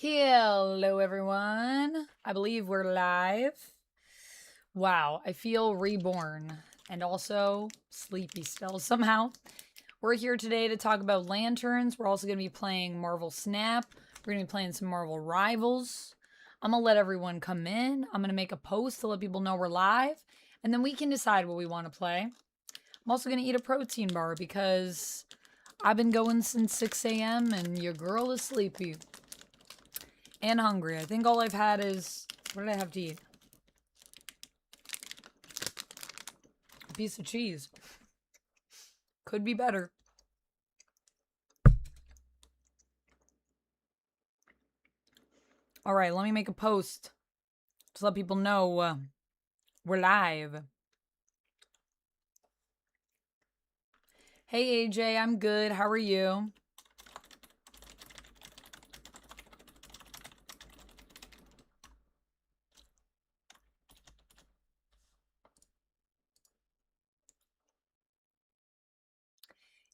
Hello, everyone. I believe we're live. Wow, I feel reborn and also sleepy still somehow. We're here today to talk about lanterns. We're also going to be playing Marvel Snap. We're going to be playing some Marvel Rivals. I'm going to let everyone come in. I'm going to make a post to let people know we're live, and then we can decide what we want to play. I'm also going to eat a protein bar because I've been going since 6 a.m. and your girl is sleepy. And hungry. I think all I've had is... What did I have to eat? A piece of cheese. Could be better. Alright, let me make a post to let people know we're live. Hey AJ, I'm good. How are you?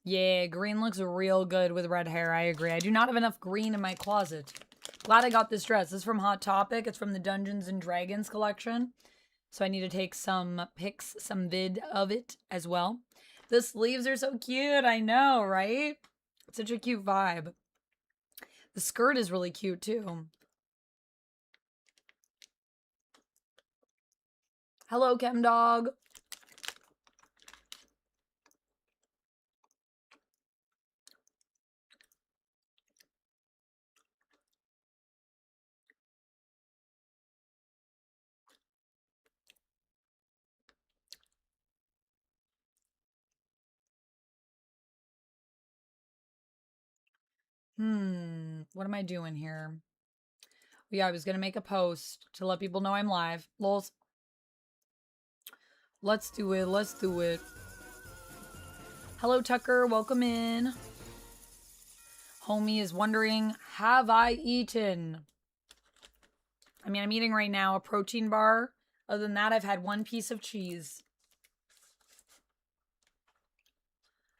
Yeah, green looks real good with red hair. I agree. I do not have enough green in my closet. Glad I got this dress. This is from Hot Topic. It's from the Dungeons and Dragons collection. So I need to take some pics, some vid of it as well. The sleeves are so cute. I know, right? Such a cute vibe. The skirt is really cute too. Hello, Chem Dog. What am I doing here? Yeah, I was gonna make a post to let people know I'm live. Lols. Let's do it. Let's do it. Hello, Tucker. Welcome in. Homie is wondering, have I eaten? I mean, I'm eating right now a protein bar. Other than that, I've had one piece of cheese.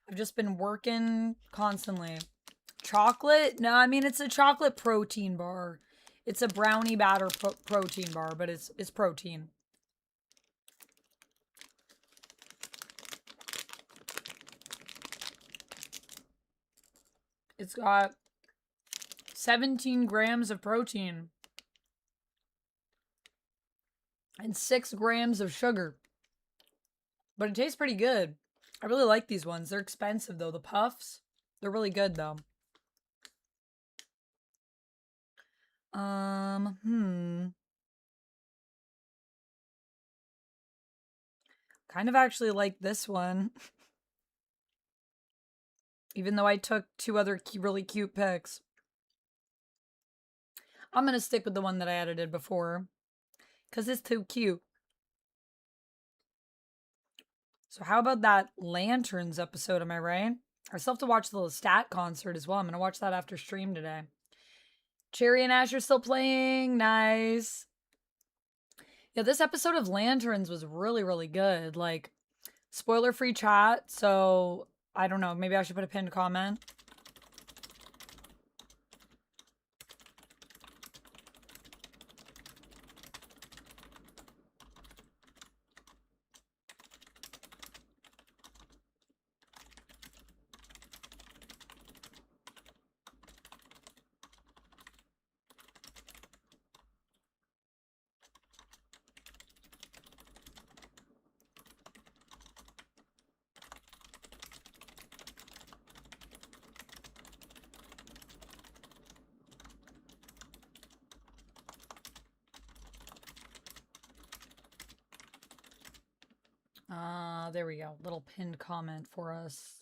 I've just been working constantly. Chocolate? No, I mean, it's a chocolate protein bar. It's a brownie batter protein bar, but it's protein. It's got 17 grams of protein and 6 grams of sugar. But it tastes pretty good. I really like these ones. They're expensive, though. The puffs, they're really good, though. Kind of actually like this one. Even though I took 2 other really cute pics. I'm going to stick with the one that I edited before. Because it's too cute. So how about that Lanterns episode, am I right? I still have to watch the Lestat concert as well. I'm going to watch that after stream today. Cherry and Ash are still playing. Nice. Yeah, this episode of Lanterns was really, really good. Like, spoiler-free chat, so I don't know. Maybe I should put a pinned comment. There we go. Little pinned comment for us.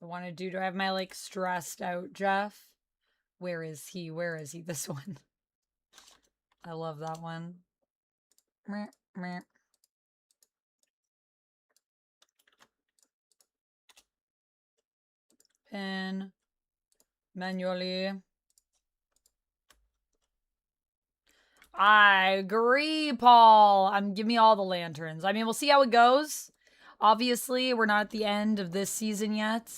I want to do I have my, like, stressed out Jeff? Where is he? Where is he? This one. I love that one. Meh, meh. Pin. Manually. I agree, Paul. Give me all the lanterns. I mean, we'll see how it goes. Obviously, we're not at the end of this season yet,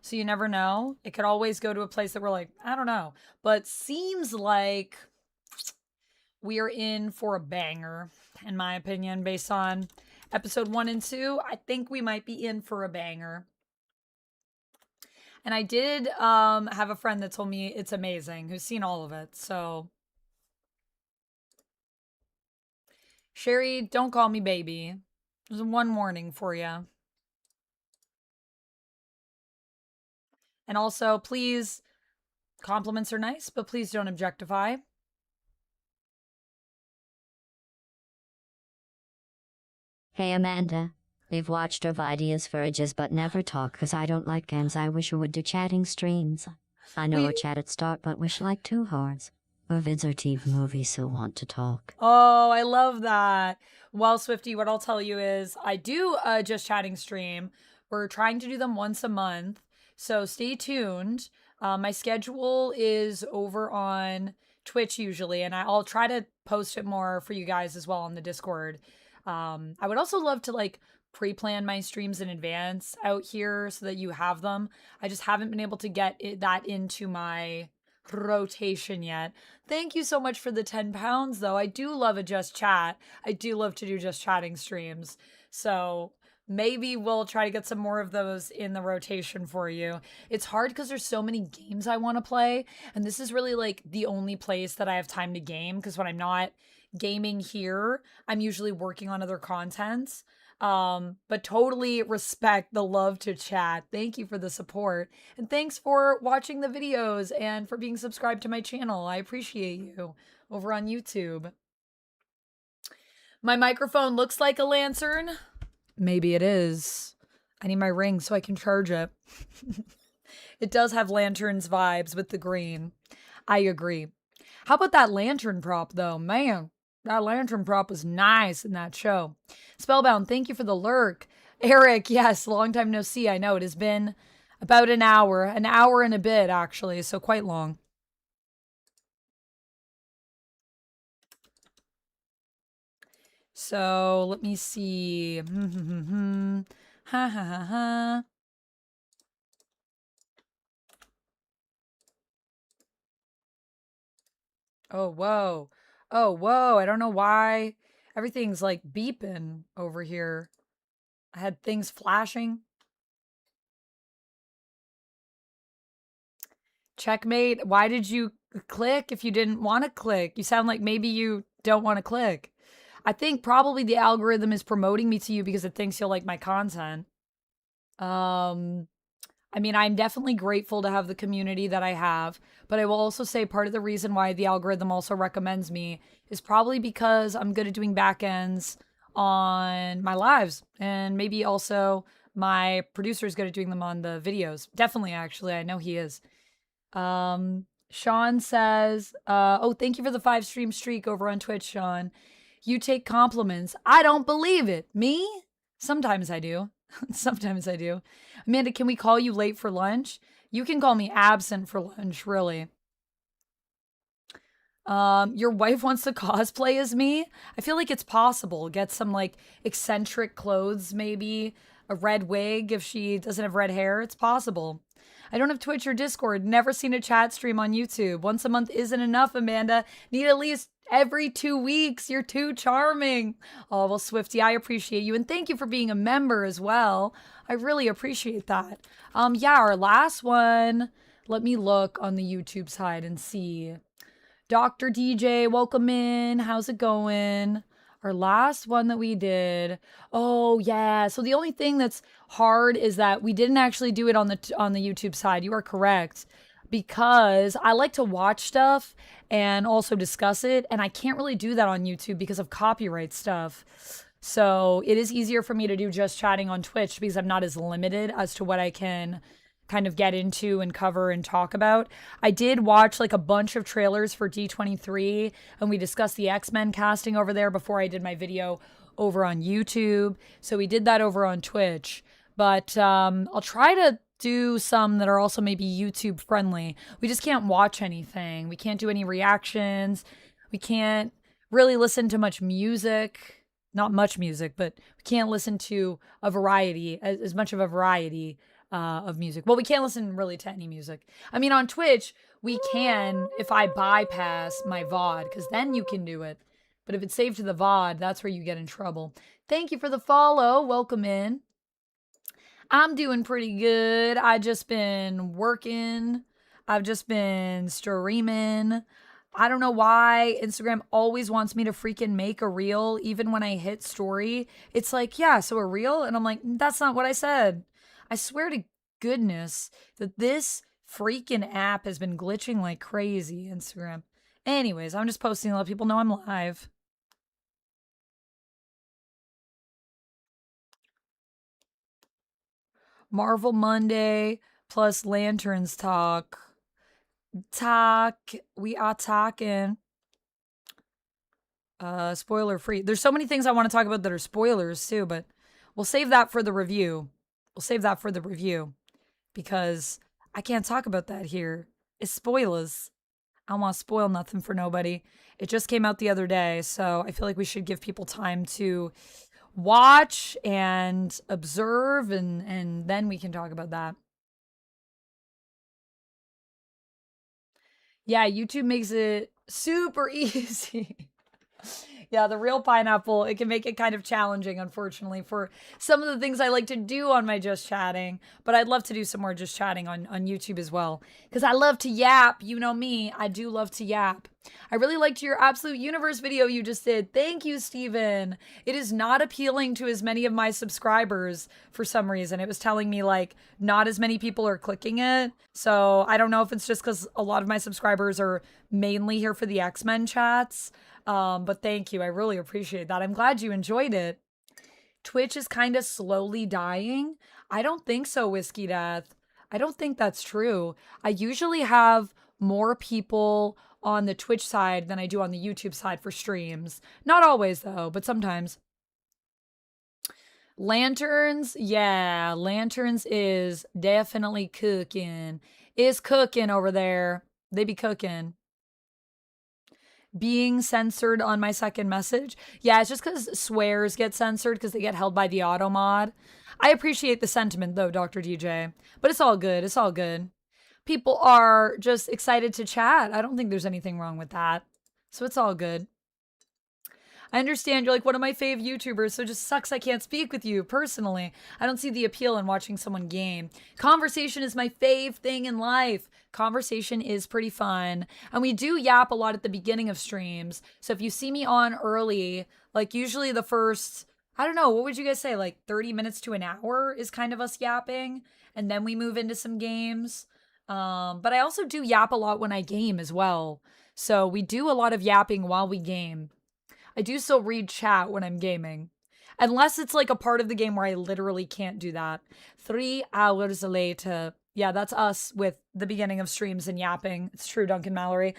so you never know. It could always go to a place that we're like, I don't know. But seems like we are in for a banger, in my opinion, based on episode 1 and 2. I think we might be in for a banger. And I did have a friend that told me it's amazing, who's seen all of it. So, Sherry, don't call me baby. There's one warning for you. And also, please, compliments are nice, but please don't objectify. Hey Amanda, we've watched our videos for ages but never talk because I don't like games. I wish we would do chatting streams. I know a chat at start but wish like 2 hours. Or vids or TV movies so want to talk. Oh, I love that. Well, Swifty, what I'll tell you is I do a Just Chatting stream. We're trying to do them once a month. So stay tuned. My schedule is over on Twitch usually, and I'll try to post it more for you guys as well on the Discord. I would also love to like pre-plan my streams in advance out here so that you have them. I just haven't been able to get that into my rotation yet. Thank you so much for the 10 pounds though. I do love a Just Chat. I do love to do Just Chatting streams. So maybe we'll try to get some more of those in the rotation for you. It's hard because there's so many games I want to play. And this is really like the only place that I have time to game, because when I'm not gaming here, I'm usually working on other contents. But totally respect the love to chat. Thank you for the support. And thanks for watching the videos and for being subscribed to my channel. I appreciate you over on YouTube. My microphone looks like a lantern. Maybe it is. I need my ring so I can charge it. It does have lanterns vibes with the green. I agree. How about that lantern prop though? Man, that lantern prop was nice in that show. Spellbound, thank you for the lurk. Eric, yes, long time no see. I know it has been about an hour and a bit actually, so quite long. So let me see. Ha ha ha ha. Oh, whoa. Oh, whoa. I don't know why everything's like beeping over here. I had things flashing. Checkmate. Why did you click if you didn't want to click? You sound like maybe you don't want to click. I think probably the algorithm is promoting me to you because it thinks you'll like my content. I mean, I'm definitely grateful to have the community that I have, but I will also say part of the reason why the algorithm also recommends me is probably because I'm good at doing back ends on my lives, and maybe also my producer is good at doing them on the videos. Definitely, actually, I know he is. Sean says, oh, thank you for the 5 stream streak over on Twitch, Sean. You take compliments. I don't believe it. Me? Sometimes I do. Sometimes I do. Amanda, can we call you late for lunch? You can call me absent for lunch, really. Your wife wants to cosplay as me? I feel like it's possible. Get some like eccentric clothes, maybe a red wig if she doesn't have red hair. It's possible. I don't have Twitch or Discord. Never seen a chat stream on YouTube. Once a month isn't enough, Amanda. Need at least every 2 weeks. You're too charming. Oh, well, Swifty, I appreciate you. And thank you for being a member as well. I really appreciate that. Yeah, our last one. Let me look on the YouTube side and see. Dr. DJ, welcome in. How's it going? Our last one that we did. Oh, yeah. So the only thing that's hard is that we didn't actually do it on the YouTube side. You are correct. Because I like to watch stuff and also discuss it, and I can't really do that on YouTube because of copyright stuff. So it is easier for me to do just chatting on Twitch because I'm not as limited as to what I can kind of get into and cover and talk about. I did watch like a bunch of trailers for D23, and we discussed the X-Men casting over there before I did my video over on YouTube. So we did that over on Twitch. But I'll try to do some that are also maybe YouTube friendly. We just can't watch anything. We can't do any reactions. We can't really listen to much music. not much music, but we can't listen to a variety, as much of a variety of music. Well, we can't listen really to any music. I mean, on Twitch, we can if I bypass my VOD, because then you can do it. But if it's saved to the VOD, that's where you get in trouble. Thank you for the follow. Welcome in. I'm doing pretty good. I just been working. I've just been streaming. I don't know why Instagram always wants me to freaking make a reel, even when I hit story. It's like, yeah, so a reel? And I'm like, that's not what I said. I swear to goodness that this freaking app has been glitching like crazy, Instagram. Anyways, I'm just posting to let people know I'm live. Marvel Monday plus Lanterns talk. We are talking. Spoiler free. There's so many things I want to talk about that are spoilers too, but we'll save that for the review. We'll save that for the review because I can't talk about that here. It's spoilers. I don't want to spoil nothing for nobody. It just came out the other day, so I feel like we should give people time to watch and observe, and then we can talk about that. Yeah, YouTube makes it super easy. Yeah, the real pineapple, it can make it kind of challenging, unfortunately, for some of the things I like to do on my Just Chatting. But I'd love to do some more Just Chatting on YouTube as well. Because I love to yap. You know me. I do love to yap. I really liked your Absolute Universe video you just did. Thank you, Steven. It is not appealing to as many of my subscribers for some reason. It was telling me, like, not as many people are clicking it. So I don't know if it's just because a lot of my subscribers are mainly here for the X-Men chats. But thank you. I really appreciate that. I'm glad you enjoyed it. Twitch is kind of slowly dying. I don't think so, Whiskey Death. I don't think that's true. I usually have more people on the Twitch side than I do on the YouTube side for streams. Not always, though, but sometimes. Lanterns, yeah, Lanterns is definitely cooking. Is cooking over there. They be cooking. Being censored on my second message. Yeah, it's just because swears get censored because they get held by the auto mod. I appreciate the sentiment though, Dr. DJ, but it's all good. It's all good. People are just excited to chat. I don't think there's anything wrong with that. So it's all good. I understand you're like one of my fave YouTubers, so it just sucks I can't speak with you personally. I don't see the appeal in watching someone game. Conversation is my fave thing in life. Conversation is pretty fun. And we do yap a lot at the beginning of streams. So if you see me on early, like usually the first, I don't know, what would you guys say? Like 30 minutes to an hour is kind of us yapping. And then we move into some games. But I also do yap a lot when I game as well. So we do a lot of yapping while we game. I do still read chat when I'm gaming. Unless it's like a part of the game where I literally can't do that. 3 hours later. Yeah, that's us with the beginning of streams and yapping. It's true, Duncan Mallory.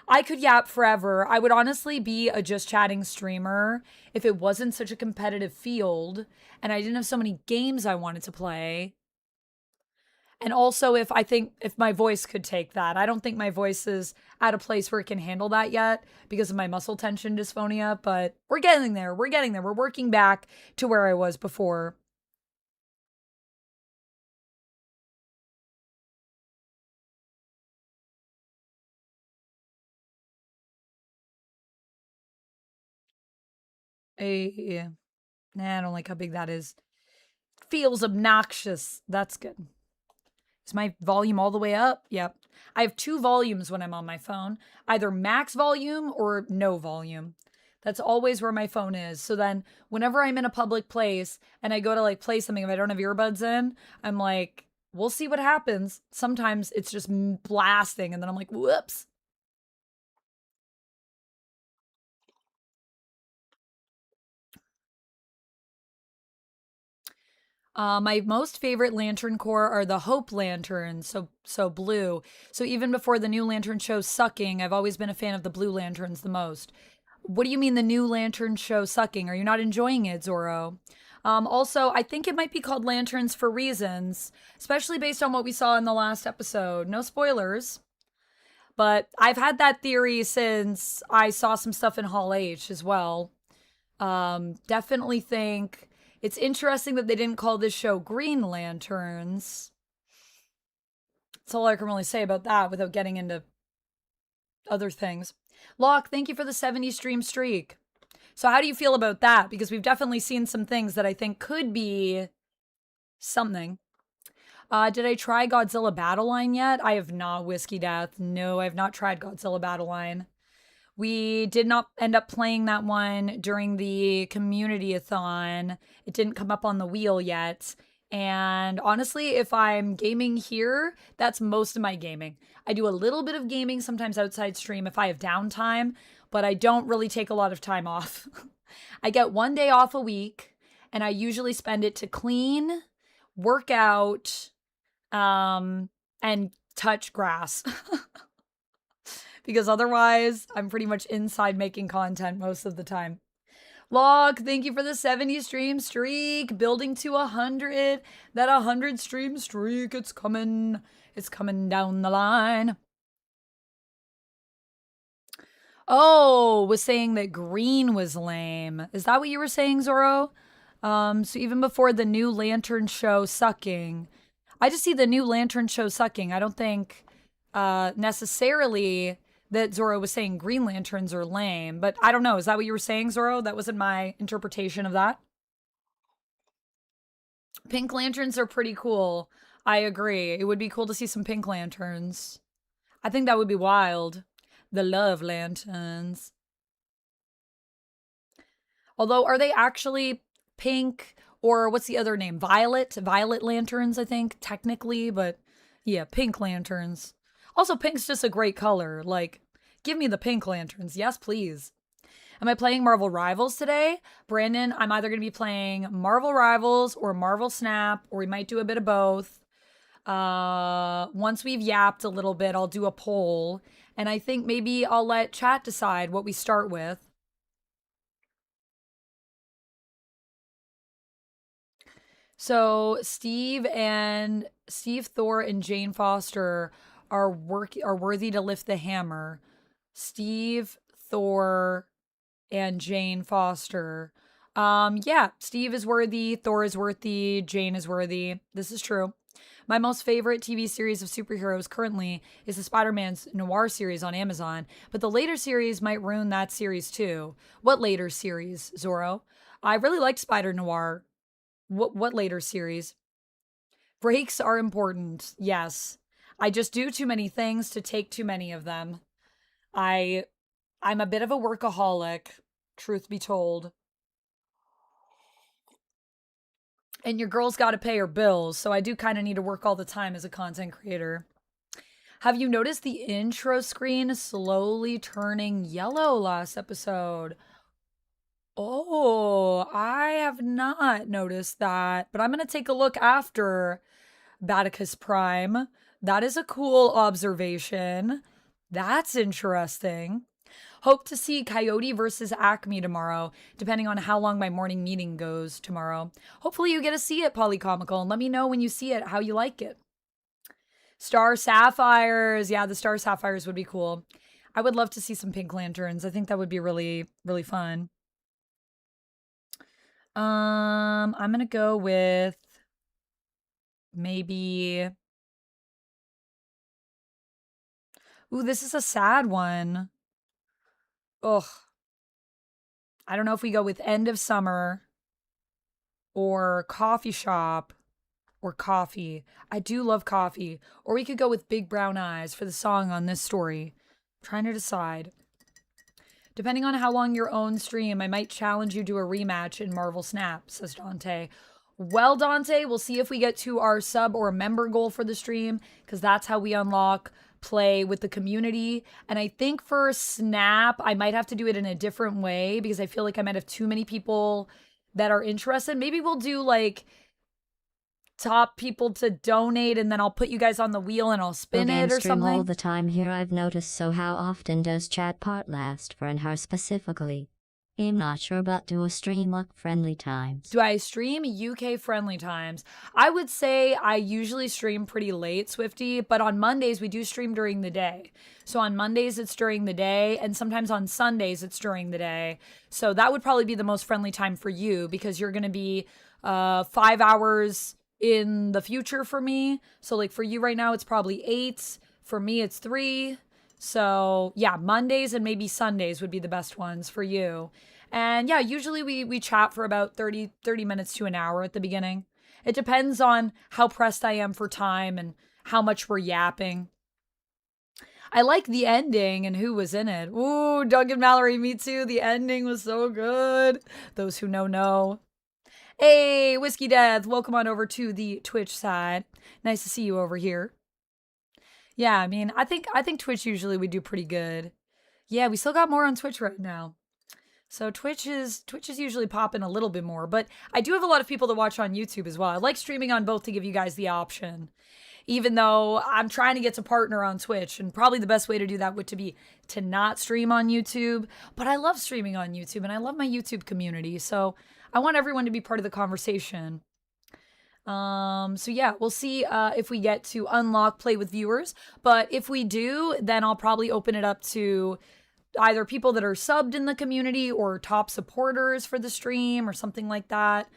I could yap forever. I would honestly be a Just Chatting streamer if it wasn't such a competitive field and I didn't have so many games I wanted to play. And also if my voice could take that. I don't think my voice is at a place where it can handle that yet because of my muscle tension dysphonia, but we're getting there. We're getting there. We're working back to where I was before. Nah, I don't like how big that is. Feels obnoxious. That's good. Is my volume all the way up? Yep. I have 2 volumes when I'm on my phone, either max volume or no volume. That's always where my phone is. So then whenever I'm in a public place and I go to like play something, if I don't have earbuds in, I'm like, we'll see what happens. Sometimes it's just blasting and then I'm like, whoops. My most favorite lantern core are the Hope lanterns, so blue. So even before the new lantern show Sucking, I've always been a fan of the blue lanterns the most. What do you mean the new lantern show Sucking? Are you not enjoying it, Zorro? Also, I think it might be called Lanterns for reasons, especially based on what we saw in the last episode. No spoilers. But I've had that theory since I saw some stuff in Hall H as well. Definitely think it's interesting that they didn't call this show Green Lanterns. That's all I can really say about that without getting into other things. Locke, thank you for the 70 stream streak. So how do you feel about that? Because we've definitely seen some things that I think could be something. Did I try Godzilla Battle Line yet? I have not, Whiskey Death. No, I have not tried Godzilla Battle Line. We did not end up playing that one during the community-a-thon. It didn't come up on the wheel yet. And honestly, if I'm gaming here, that's most of my gaming. I do a little bit of gaming sometimes outside stream if I have downtime, but I don't really take a lot of time off. I get 1 day off a week, and I usually spend it to clean, work out, and touch grass. Because otherwise, I'm pretty much inside making content most of the time. Log, thank you for the 70 stream streak. Building to 100. That 100 stream streak, it's coming. It's coming down the line. Oh, was saying that green was lame. Is that what you were saying, Zorro? So even before the new Lantern show sucking, I just see the new Lantern show sucking. I don't think necessarily that Zorro was saying Green Lanterns are lame, but I don't know. Is that what you were saying, Zorro? That wasn't my interpretation of that. Pink Lanterns are pretty cool. I agree. It would be cool to see some pink lanterns. I think that would be wild. The love lanterns. Although, are they actually pink? Or what's the other name? Violet? Violet lanterns, I think, technically. But yeah, pink lanterns. Also, pink's just a great color. Like, give me the pink lanterns. Yes, please. Am I playing Marvel Rivals today? Brandon, I'm either going to be playing Marvel Rivals or Marvel Snap, or we might do a bit of both. Once we've yapped a little bit, I'll do a poll. And I think maybe I'll let chat decide what we start with. So Steve, Thor, and Jane Foster are worthy to lift the hammer. Steve, Thor, and Jane Foster. Yeah, Steve is worthy, Thor is worthy, Jane is worthy. This is true. My most favorite TV series of superheroes currently is the Spider-Man's Noir series on Amazon, but the later series might ruin that series too. What later series, Zorro? I really liked Spider Noir. What later series? Breaks are important, yes. I just do too many things to take too many of them. I'm a bit of a workaholic, truth be told. And your girl's got to pay her bills, so I do kind of need to work all the time as a content creator. Have you noticed the intro screen slowly turning yellow last episode? Oh, I have not noticed that, but I'm going to take a look after Baticus Prime. That is a cool observation. That's interesting. Hope to see Coyote versus Acme tomorrow, depending on how long my morning meeting goes tomorrow. Hopefully you get to see it, Polycomical, and let me know when you see it how you like it. Star Sapphires. Yeah, the Star Sapphires would be cool. I would love to see some pink lanterns. I think that would be really, really fun. I'm going to go with maybe... Ooh, this is a sad one. Ugh. I don't know if we go with End of Summer or Coffee Shop or Coffee. I do love coffee. Or we could go with Big Brown Eyes for the song on this story. I'm trying to decide. Depending on how long your own stream, I might challenge you to a rematch in Marvel Snap, says Dante. Well, Dante, we'll see if we get to our sub or member goal for the stream, because that's how we unlock play with the community. And I think for Snap, I might have to do it in a different way, because I feel like I might have too many people that are interested. Maybe we'll do like top people to donate, and then I'll put you guys on the wheel and I'll spin it or something. All the time here I've noticed. So how often does chat part last for and how specifically? I'm not sure, but do a stream like friendly times. Do I stream UK friendly times? I would say I usually stream pretty late, Swifty, but on Mondays we do stream during the day. So on Mondays it's during the day, and sometimes on Sundays it's during the day. So that would probably be the most friendly time for you because you're going to be 5 hours in the future for me. So like for you right now it's probably 8. For me it's 3. So yeah, Mondays and maybe Sundays would be the best ones for you. And yeah, usually we chat for about 30 minutes to an hour at the beginning. It depends on how pressed I am for time and how much we're yapping. I like the ending and who was in it. Ooh, Doug and Mallory, me too. The ending was so good. Those who know. Hey, Whiskey Death, welcome on over to the Twitch side. Nice to see you over here. Yeah, I mean, I think Twitch usually we do pretty good. Yeah, we still got more on Twitch right now. So Twitch is usually popping a little bit more, but I do have a lot of people that watch on YouTube as well. I like streaming on both to give you guys the option. Even though I'm trying to get to partner on Twitch, and probably the best way to do that would be to not stream on YouTube, but I love streaming on YouTube and I love my YouTube community. So I want everyone to be part of the conversation. So yeah, we'll see if we get to unlock play with viewers, but if we do, then I'll probably open it up to either people that are subbed in the community or top supporters for the stream or something like that.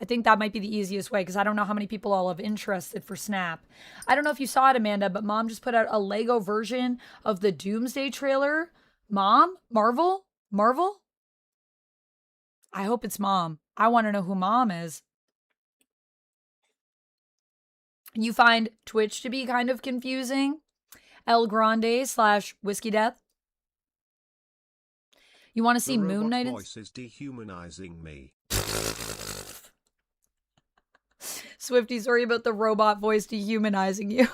I think that might be the easiest way because I don't know how many people I'll have interested for Snap. I don't know if you saw it, Amanda, but Mom just put out a Lego version of the Doomsday trailer. Mom? Marvel? I hope it's Mom. I want to know who Mom is. You find Twitch to be kind of confusing? El Grande / Whiskey Death? You want to see Moon Knight? The voice is dehumanizing me. Swifty, sorry about the robot voice dehumanizing you.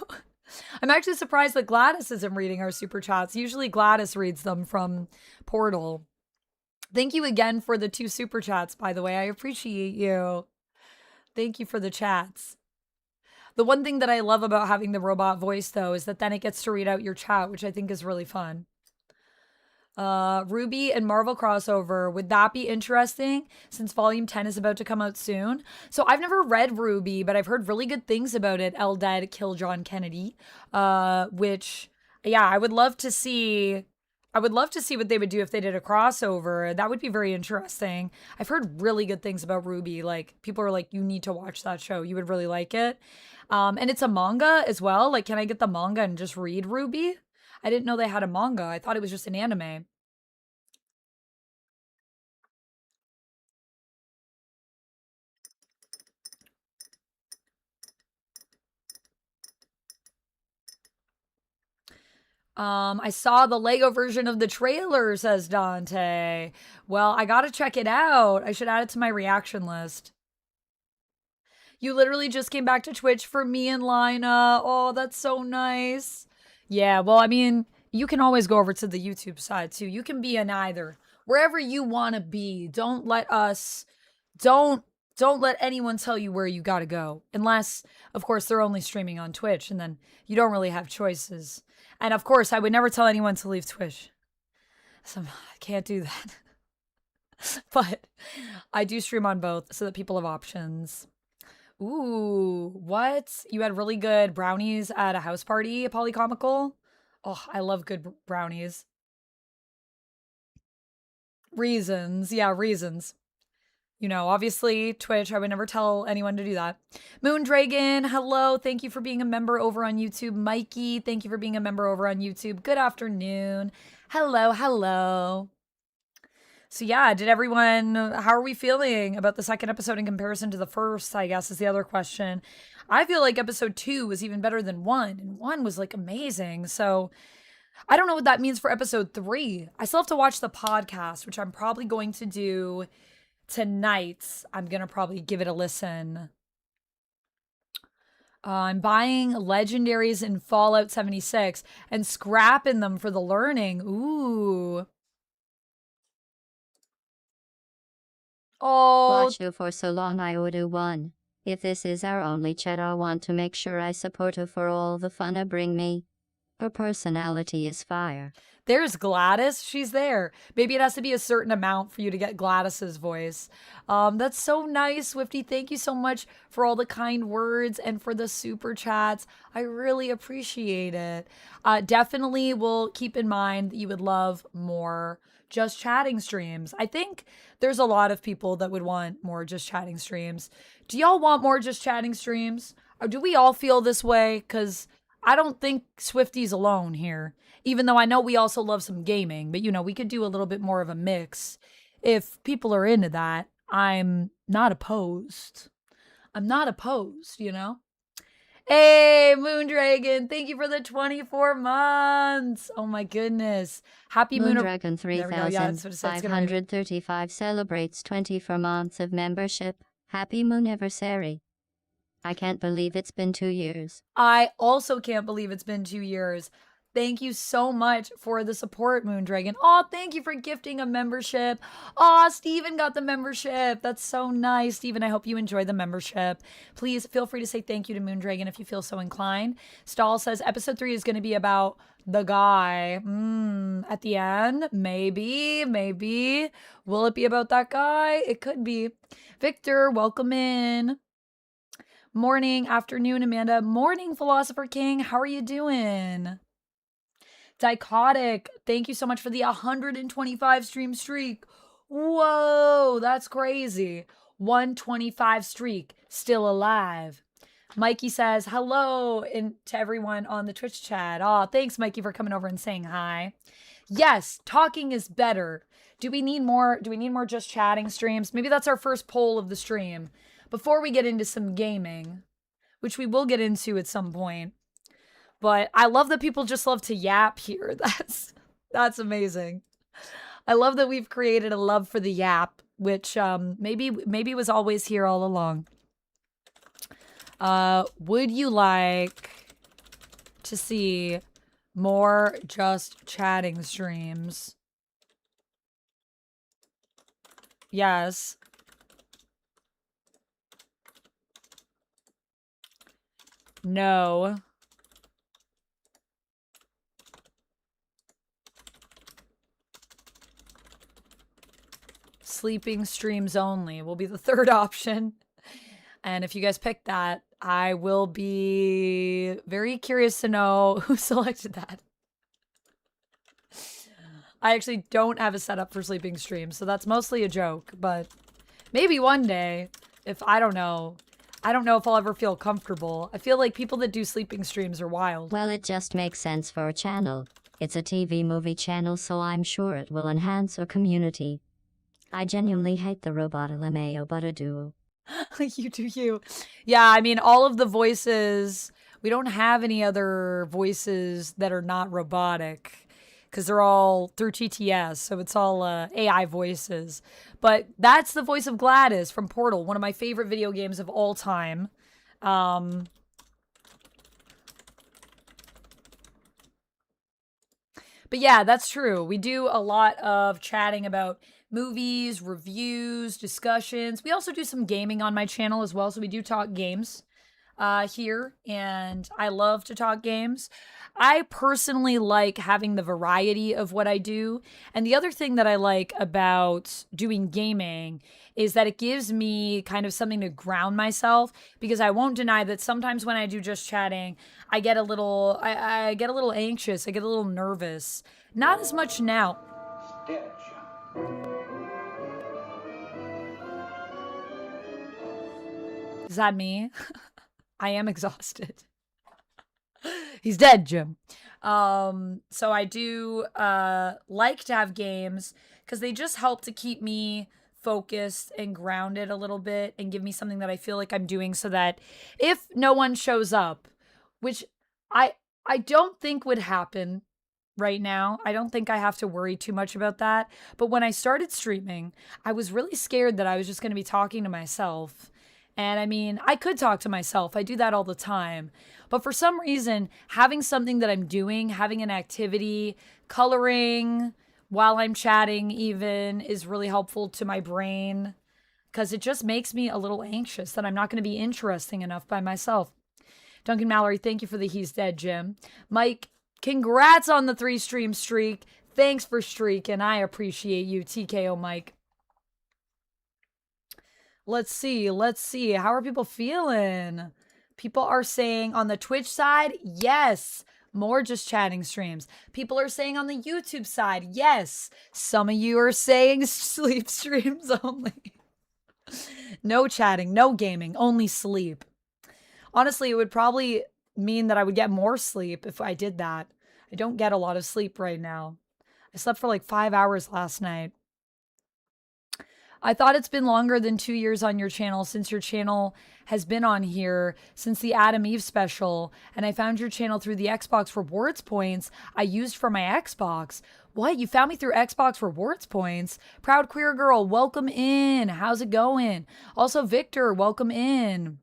I'm actually surprised that Gladys isn't reading our super chats. Usually Gladys reads them from Portal. Thank you again for the 2 super chats, by the way. I appreciate you. Thank you for the chats. The one thing that I love about having the robot voice, though, is that then it gets to read out your chat, which I think is really fun. Ruby and Marvel crossover. Would that be interesting since volume 10 is about to come out soon? So I've never read Ruby, but I've heard really good things about it. El Dead Kill John Kennedy. Which, yeah, I would love to see what they would do if they did a crossover. That would be very interesting. I've heard really good things about Ruby. Like, people are like, you need to watch that show. You would really like it. And it's a manga as well. Like, can I get the manga and just read Ruby? I didn't know they had a manga. I thought it was just an anime. I saw the Lego version of the trailer, says Dante. Well, I gotta check it out. I should add it to my reaction list. You literally just came back to Twitch for me and Lina. Oh, that's so nice. Yeah, well, I mean, you can always go over to the YouTube side too. You can be in either. Wherever you want to be. Don't let anyone tell you where you got to go. Unless, of course, they're only streaming on Twitch and then you don't really have choices. And of course, I would never tell anyone to leave Twitch. So I can't do that. But I do stream on both so that people have options. Ooh, what? You had really good brownies at a house party, Polycomical? Oh, I love good brownies. Reasons. Yeah, reasons. You know, obviously, Twitch, I would never tell anyone to do that. Moondragon, hello. Thank you for being a member over on YouTube. Mikey, thank you for being a member over on YouTube. Good afternoon. Hello. So yeah, how are we feeling about the second episode in comparison to the first, I guess, is the other question. I feel like episode 2 was even better than 1, and 1 was like amazing. So I don't know what that means for episode 3. I still have to watch the podcast, which I'm probably going to do tonight. I'm going to probably give it a listen. I'm buying legendaries in Fallout 76 and scrapping them for the learning. Ooh. Oh. Watch you for so long I would do one. If this is our only chat, I want to make sure I support her for all the fun I bring me. Her personality is fire. There's Gladys. She's there. Maybe it has to be a certain amount for you to get Gladys's voice. That's so nice, Swifty. Thank you so much for all the kind words and for the super chats. I really appreciate it. Definitely will keep in mind that you would love more just chatting streams. I think there's a lot of people that would want more just chatting streams. Do y'all want more just chatting streams? Or do we all feel this way? Because I don't think Swifty's alone here. Even though I know we also love some gaming, but we could do a little bit more of a mix. If people are into that, I'm not opposed. I'm not opposed, Hey, Moondragon, thank you for the 24 months. Oh my goodness. Happy Moondragon There we go. Yeah, that's what it said. It's gonna be- 3535 celebrates 24 months of membership. Happy Mooniversary. I can't believe it's been 2 years. I also can't believe it's been 2 years. Thank you so much for the support, Moondragon. Oh, thank you for gifting a membership. Oh, Steven got the membership. That's so nice. Steven, I hope you enjoy the membership. Please feel free to say thank you to Moondragon if you feel so inclined. Stahl says episode 3 is going to be about the guy. At the end, maybe. Will it be about that guy? It could be. Victor, welcome in. Morning, afternoon, Amanda. Morning, Philosopher King. How are you doing? Dichotic, thank you so much for the 125 stream streak. Whoa, that's crazy. 125 streak, still alive. Mikey says hello to everyone on the Twitch chat. Oh, thanks, Mikey, for coming over and saying hi. Yes, talking is better. Do we need more just chatting streams? Maybe that's our first poll of the stream. Before we get into some gaming, which we will get into at some point. But I love that people just love to yap here. That's amazing. I love that we've created a love for the yap, which maybe was always here all along. Would you like to see more just chatting streams? Yes. No. Sleeping streams only will be the third option. And if you guys pick that, I will be very curious to know who selected that. I actually don't have a setup for sleeping streams, so that's mostly a joke, but maybe one day, if I don't know if I'll ever feel comfortable. I feel like people that do sleeping streams are wild. Well, it just makes sense for a channel. It's a TV movie channel, so I'm sure it will enhance our community. I genuinely hate the robot LMAO, but I do. You do you. Yeah, I mean, all of the voices, we don't have any other voices that are not robotic because they're all through TTS, so it's all AI voices. But that's the voice of Gladys from Portal, one of my favorite video games of all time. But yeah, that's true. We do a lot of chatting about movies, reviews, discussions. We also do some gaming on my channel as well, so we do talk games here, and I love to talk games. I personally like having the variety of what I do, and the other thing that I like about doing gaming is that it gives me kind of something to ground myself, because I won't deny that sometimes when I do just chatting, I get a little anxious, I get a little nervous. Not as much now. Is that me? I am exhausted. He's dead, Jim. So I do like to have games because they just help to keep me focused and grounded a little bit and give me something that I feel like I'm doing, so that if no one shows up, which I don't think would happen right now. I don't think I have to worry too much about that. But when I started streaming, I was really scared that I was just going to be talking to myself. And I mean, I could talk to myself. I do that all the time. But for some reason, having something that I'm doing, having an activity, coloring while I'm chatting even, is really helpful to my brain, because it just makes me a little anxious that I'm not going to be interesting enough by myself. Duncan Mallory, thank you for the He's Dead, Jim. Mike Congrats on the 3 stream streak. Thanks for streaking. I appreciate you, TKO Mike. Let's see. How are people feeling? People are saying on the Twitch side, yes. More just chatting streams. People are saying on the YouTube side, yes. Some of you are saying sleep streams only. No chatting, no gaming, only sleep. Honestly, it would probably mean that I would get more sleep if I did that. I don't get a lot of sleep right now. I slept for like 5 hours last night. I thought it's been longer than 2 years on your channel since your channel has been on here since the Adam Eve special. And I found your channel through the Xbox rewards points I used for my Xbox. What? You found me through Xbox rewards points? Proud queer girl, welcome in. How's it going? Also, Victor, welcome in.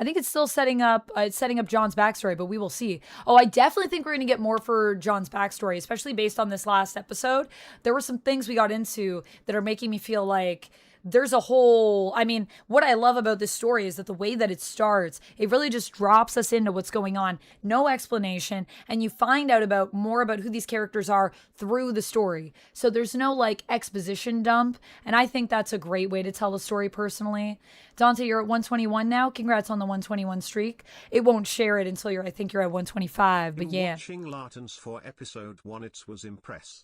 I think it's still setting up John's backstory, but we will see. Oh, I definitely think we're going to get more for John's backstory, especially based on this last episode. There were some things we got into that are making me feel like there's a whole, I mean, what I love about this story is that the way that it starts, it really just drops us into what's going on. No explanation. And you find out more about who these characters are through the story. So there's no like exposition dump. And I think that's a great way to tell the story personally. Dante, you're at 121 now. Congrats on the 121 streak. It won't share it until I think you're at 125, but yeah. Watching Latins for episode 1, it was impress.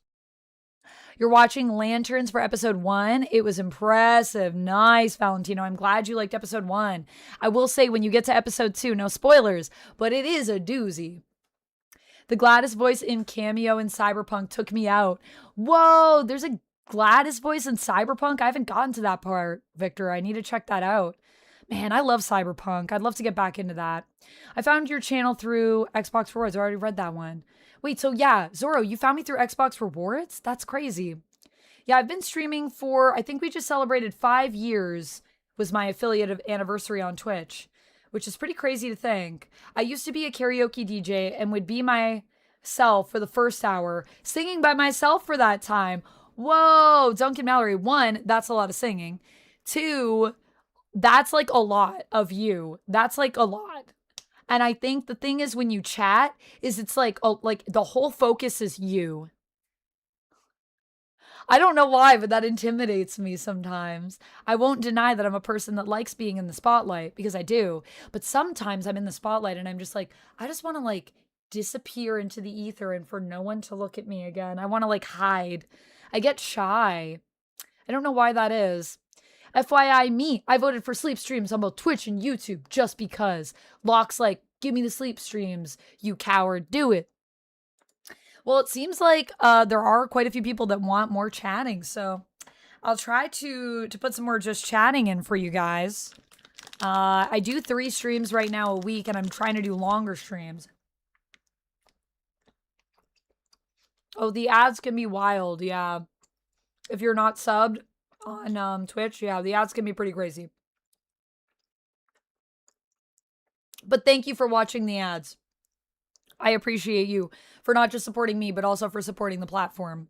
You're watching Lanterns for episode 1. It was impressive. Nice, Valentino. I'm glad you liked episode 1. I will say when you get to episode 2, no spoilers, but it is a doozy. The Gladys voice in Cameo in Cyberpunk took me out. Whoa, there's a Gladys voice in Cyberpunk? I haven't gotten to that part, Victor. I need to check that out. Man, I love Cyberpunk. I'd love to get back into that. I found your channel through Xbox Rewards. I already read that one. Wait, so yeah, Zorro, you found me through Xbox Rewards? That's crazy. Yeah, I've been streaming for, I think we just celebrated 5 years was my affiliate anniversary on Twitch, which is pretty crazy to think. I used to be a karaoke DJ and would be myself for the first hour, singing by myself for that time. Whoa, Duncan Mallory. 1, that's a lot of singing. 2, that's like a lot of you. That's like a lot. And I think the thing is when you chat is it's like the whole focus is you. I don't know why, but that intimidates me sometimes. I won't deny that I'm a person that likes being in the spotlight because I do. But sometimes I'm in the spotlight and I'm just like, I just want to like disappear into the ether and for no one to look at me again. I want to like hide. I get shy. I don't know why that is. FYI, I voted for sleep streams on both Twitch and YouTube just because. Locke's like, give me the sleep streams, you coward, do it. Well, it seems like there are quite a few people that want more chatting, so I'll try to put some more just chatting in for you guys. I do 3 streams right now a week, and I'm trying to do longer streams. Oh, the ads can be wild, yeah. If you're not subbed on Twitch, yeah, the ads can be pretty crazy. But thank you for watching the ads. I appreciate you for not just supporting me, but also for supporting the platform.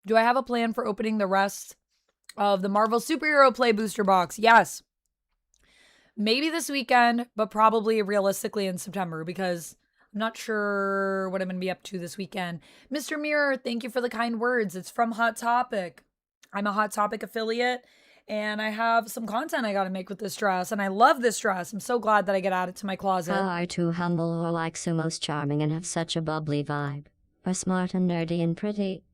Do I have a plan for opening the rest of the Marvel Superhero Play Booster Box? Yes. Maybe this weekend, but probably realistically in September because I'm not sure what I'm going to be up to this weekend. Mr. Mirror, thank you for the kind words. It's from Hot Topic. I'm a Hot Topic affiliate, and I have some content I got to make with this dress, and I love this dress. I'm so glad that I get added to my closet. Are too humble or like so most charming and have such a bubbly vibe. Are smart and nerdy and pretty.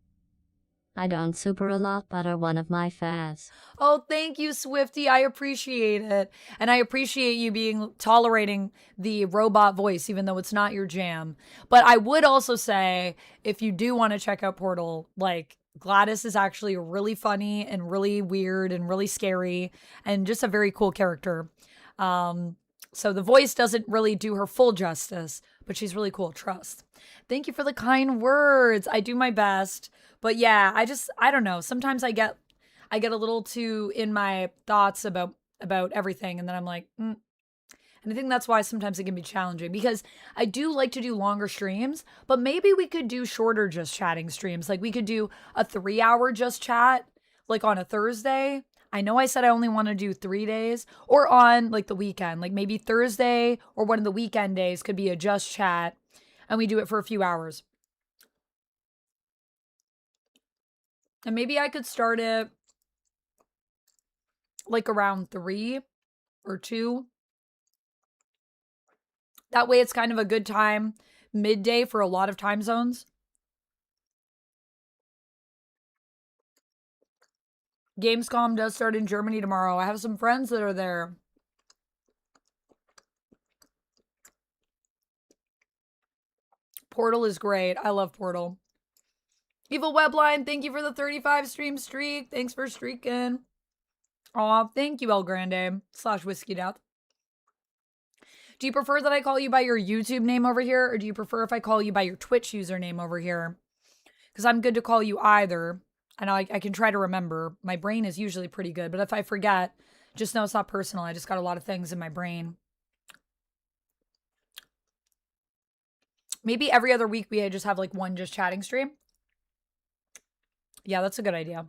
I don't super a lot, but are one of my faves. Oh, thank you, Swifty. I appreciate it. And I appreciate you tolerating the robot voice, even though it's not your jam. But I would also say, if you do want to check out Portal, like, Gladys is actually really funny and really weird and really scary and just a very cool character. So the voice doesn't really do her full justice, but she's really cool. Trust. Thank you for the kind words. I do my best. But yeah, I don't know. Sometimes I get a little too in my thoughts about everything. And then I'm like, And I think that's why sometimes it can be challenging because I do like to do longer streams, but maybe we could do shorter just chatting streams. Like we could do a 3-hour just chat, like on a Thursday. I know I said I only want to do 3 days or on like the weekend, like maybe Thursday or one of the weekend days could be a just chat and we do it for a few hours. And maybe I could start it like around 3 or 2. That way it's kind of a good time midday for a lot of time zones. Gamescom does start in Germany tomorrow. I have some friends that are there. Portal is great. I love Portal. Evil Webline, thank you for the 35 stream streak. Thanks for streaking. Aw, thank you, El Grande / Whiskey Death. Do you prefer that I call you by your YouTube name over here, or do you prefer if I call you by your Twitch username over here? Because I'm good to call you either, and I can try to remember. My brain is usually pretty good, but if I forget, just know it's not personal. I just got a lot of things in my brain. Maybe every other week we just have like one just chatting stream. Yeah, that's a good idea.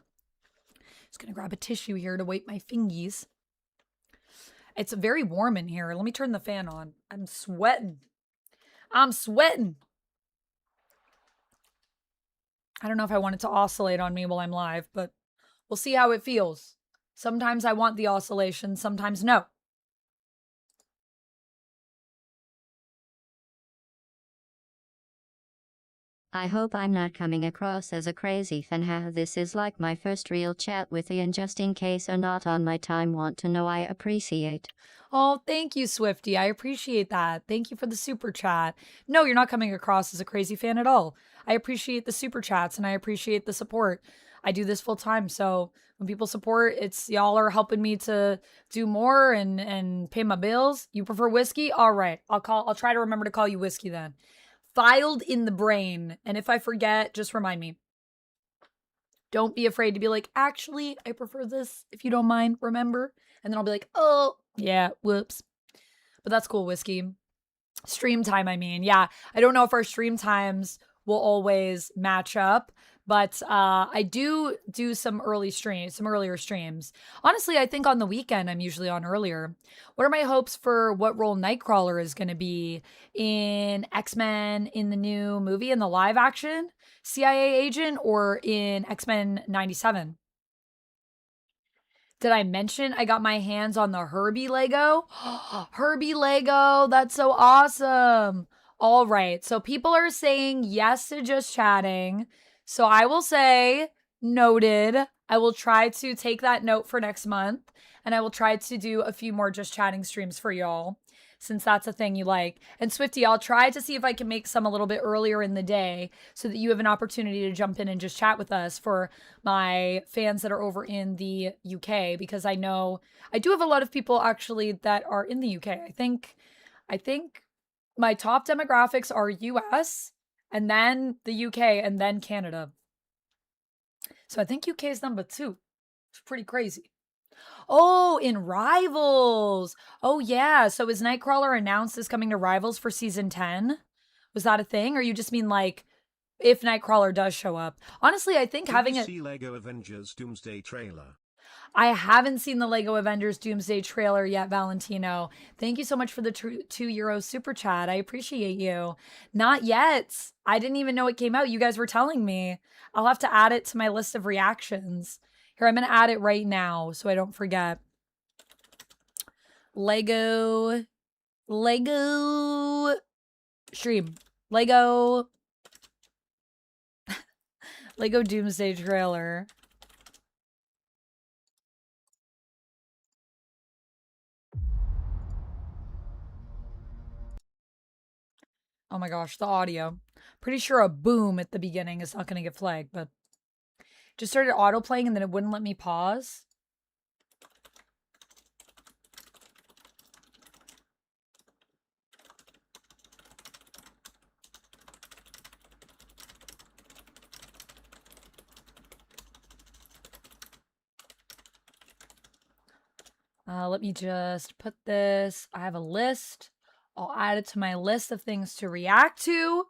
Just gonna grab a tissue here to wipe my fingies. It's very warm in here. Let me turn the fan on. I'm sweating. I'm sweating. I don't know if I want it to oscillate on me while I'm live, but we'll see how it feels. Sometimes I want the oscillation, sometimes no. I hope I'm not coming across as a crazy fan. This is like my first real chat with you, and just in case you're not on my time, want to know I appreciate. Oh, thank you, Swifty. I appreciate that. Thank you for the super chat. No, you're not coming across as a crazy fan at all. I appreciate the super chats and I appreciate the support. I do this full time, so when people support, it's y'all are helping me to do more and pay my bills. You prefer whiskey? All right. I'll try to remember to call you whiskey then. Filed in the brain. And if I forget, just remind me. Don't be afraid to be like, actually, I prefer this. If you don't mind, remember? And then I'll be like, oh, yeah, whoops. But that's cool, whiskey. Stream time, I mean. Yeah, I don't know if our stream times will always match up, but I do some earlier streams. Honestly, I think on the weekend I'm usually on earlier. What are my hopes for what role Nightcrawler is going to be in X-Men, in the new movie, in the live action CIA agent, or in X-Men 97? Did I mention I got my hands on the Herbie Lego? Herbie Lego, that's so awesome. All right, so people are saying yes to just chatting. So I will say, noted. I will try to take that note for next month, and I will try to do a few more just chatting streams for y'all, since that's a thing you like. And Swifty, I'll try to see if I can make some a little bit earlier in the day so that you have an opportunity to jump in and just chat with us for my fans that are over in the UK, because I know I do have a lot of people actually that are in the UK. I think my top demographics are US and then the UK and then Canada. So I think UK is number 2. It's pretty crazy. Oh, in Rivals. Oh, yeah. So is Nightcrawler announced as coming to Rivals for season 10? Was that a thing? Or you just mean like if Nightcrawler does show up? Honestly, I think having Did it. you see Lego Avengers Doomsday trailer? I haven't seen the Lego Avengers Doomsday trailer yet, Valentino. Thank you so much for the €2 super chat. I appreciate you. Not yet. I didn't even know it came out. You guys were telling me. I'll have to add it to my list of reactions. Here, I'm going to add it right now so I don't forget. Lego stream. Lego Doomsday trailer. Oh my gosh, the audio. Pretty sure a boom at the beginning is not going to get flagged, but just started auto playing and then it wouldn't let me pause. Let me just put this. I have a list. I'll add it to my list of things to react to.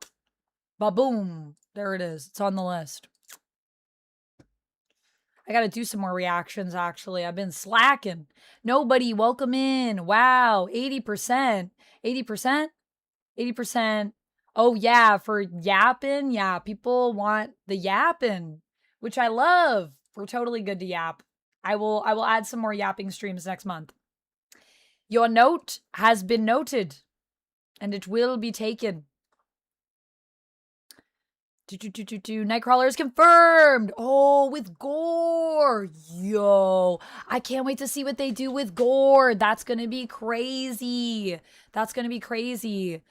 Ba-boom. There it is. It's on the list. I gotta do some more reactions, actually. I've been slacking. Nobody, welcome in. Wow, 80%. 80%? 80%. Oh, yeah, for yapping. Yeah, people want the yapping, which I love. We're totally good to yap. I will add some more yapping streams next month. Your note has been noted, and it will be taken. Nightcrawler is confirmed. Oh, with gore. Yo, I can't wait to see what they do with gore. That's going to be crazy. That's going to be crazy.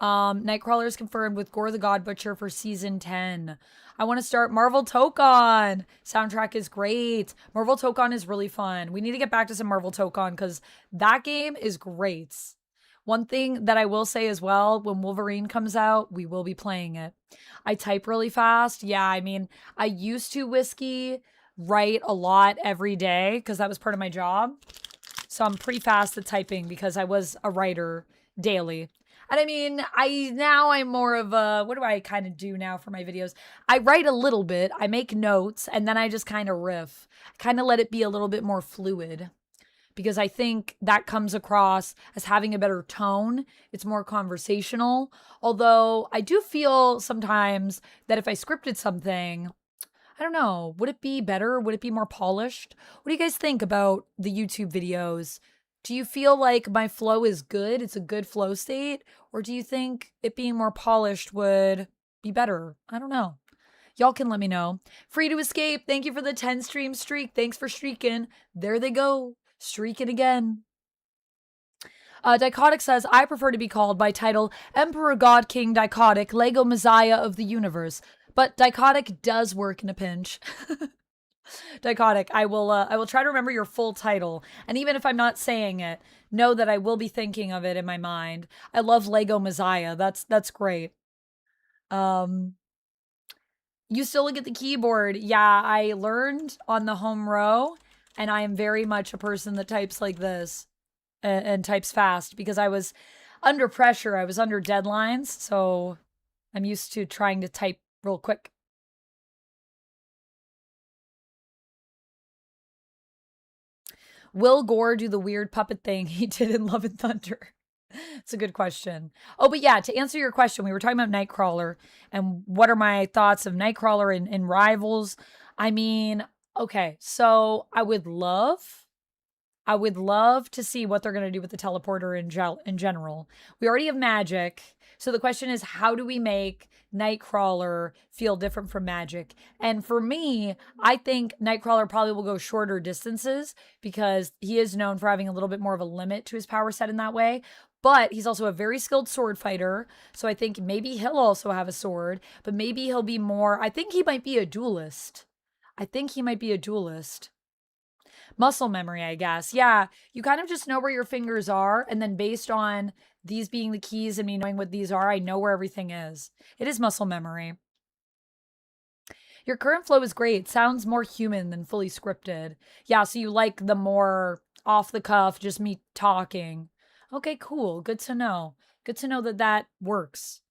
Nightcrawler is confirmed with Gore the God Butcher for season 10. I want to start Marvel Tokon. Soundtrack is great. Marvel Tokon is really fun. We need to get back to some Marvel Tokon because that game is great. One thing that I will say as well, when Wolverine comes out, we will be playing it. I type really fast. Yeah, I mean, I used to write a lot every day because that was part of my job. So I'm pretty fast at typing because I was a writer daily. And I mean, I'm more of a, what do I kind of do now for my videos? I write a little bit, I make notes, and then I just kind of riff. Kind of let it be a little bit more fluid. Because I think that comes across as having a better tone. It's more conversational. Although I do feel sometimes that if I scripted something, I don't know, would it be better? Would it be more polished? What do you guys think about the YouTube videos? Do you feel like my flow is good? It's a good flow state? Or do you think it being more polished would be better? I don't know. Y'all can let me know. Free to Escape, thank you for the 10 stream streak. Thanks for streaking. There they go. Streaking again. Dichotic says, I prefer to be called by title Emperor God King Dichotic, Lego Messiah of the Universe. But Dichotic does work in a pinch. Dichotic, I will try to remember your full title. And even if I'm not saying it, know that I will be thinking of it in my mind. I love Lego Messiah. That's great. You still look at the keyboard. Yeah, I learned on the home row, and I am very much a person that types like this and types fast because I was under pressure. I was under deadlines, so I'm used to trying to type real quick. Will Gore do the weird puppet thing he did in Love and Thunder? It's a good question. Oh, but yeah, to answer your question, we were talking about Nightcrawler and what are my thoughts of Nightcrawler and Rivals. I mean, okay, so I would love to see what they're going to do with the teleporter in general. We already have magic. So the question is, how do we make Nightcrawler feel different from magic? And for me, I think Nightcrawler probably will go shorter distances because he is known for having a little bit more of a limit to his power set in that way. But he's also a very skilled sword fighter. So I think maybe he'll also have a sword, but maybe he'll be more, I think he might be a duelist. Muscle memory, I guess. Yeah, you kind of just know where your fingers are, and then based on these being the keys and me knowing what these are, I know where everything is. It is muscle memory. Your current flow is great. Sounds more human than fully scripted. Yeah, so you like the more off the cuff, just me talking. Okay, cool. Good to know. Good to know that that works.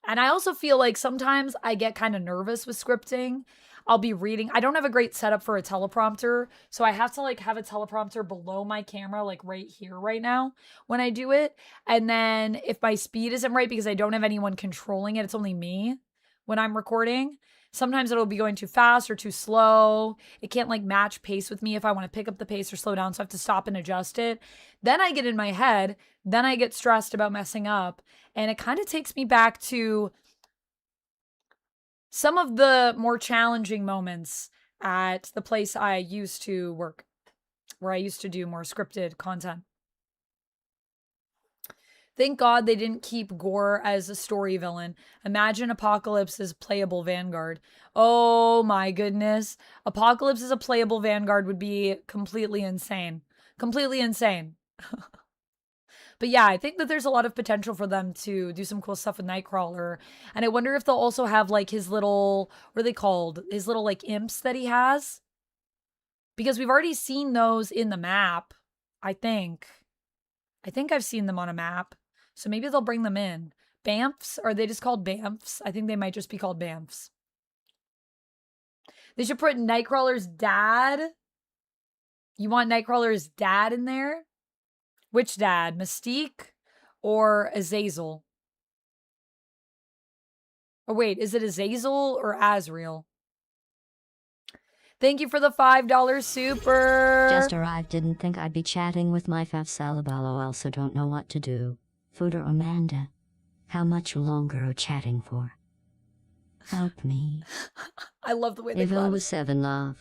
And I also feel like sometimes I get kind of nervous with scripting. I'll be reading. I don't have a great setup for a teleprompter, so I have to like have a teleprompter below my camera, like right here, right now, when I do it. And then if my speed isn't right because I don't have anyone controlling it, it's only me when I'm recording. Sometimes it'll be going too fast or too slow. It can't like match pace with me if I want to pick up the pace or slow down, so I have to stop and adjust it. Then I get in my head, then I get stressed about messing up, and it kind of takes me back to some of the more challenging moments at the place I used to work, where I used to do more scripted content. Thank God they didn't keep Gore as a story villain. Imagine Apocalypse as playable Vanguard. Oh my goodness. Apocalypse as a playable Vanguard would be completely insane. Completely insane. But yeah, I think that there's a lot of potential for them to do some cool stuff with Nightcrawler. And I wonder if they'll also have like his little, what are they called? His little like imps that he has. Because we've already seen those in the map, I think. I think I've seen them on a map. So maybe they'll bring them in. Bamfs? Are they just called Bamfs? I think they might just be called Bamfs. They should put Nightcrawler's dad. You want Nightcrawler's dad in there? Which dad? Mystique or Azazel? Oh, wait. Is it Azazel or Azrael? Thank you for the $5 super. Just arrived, didn't think I'd be chatting with my faf Salabalo, also don't know what to do. Food or Amanda? How much longer are chatting for? Help me. I love the way that Evil was 7 love.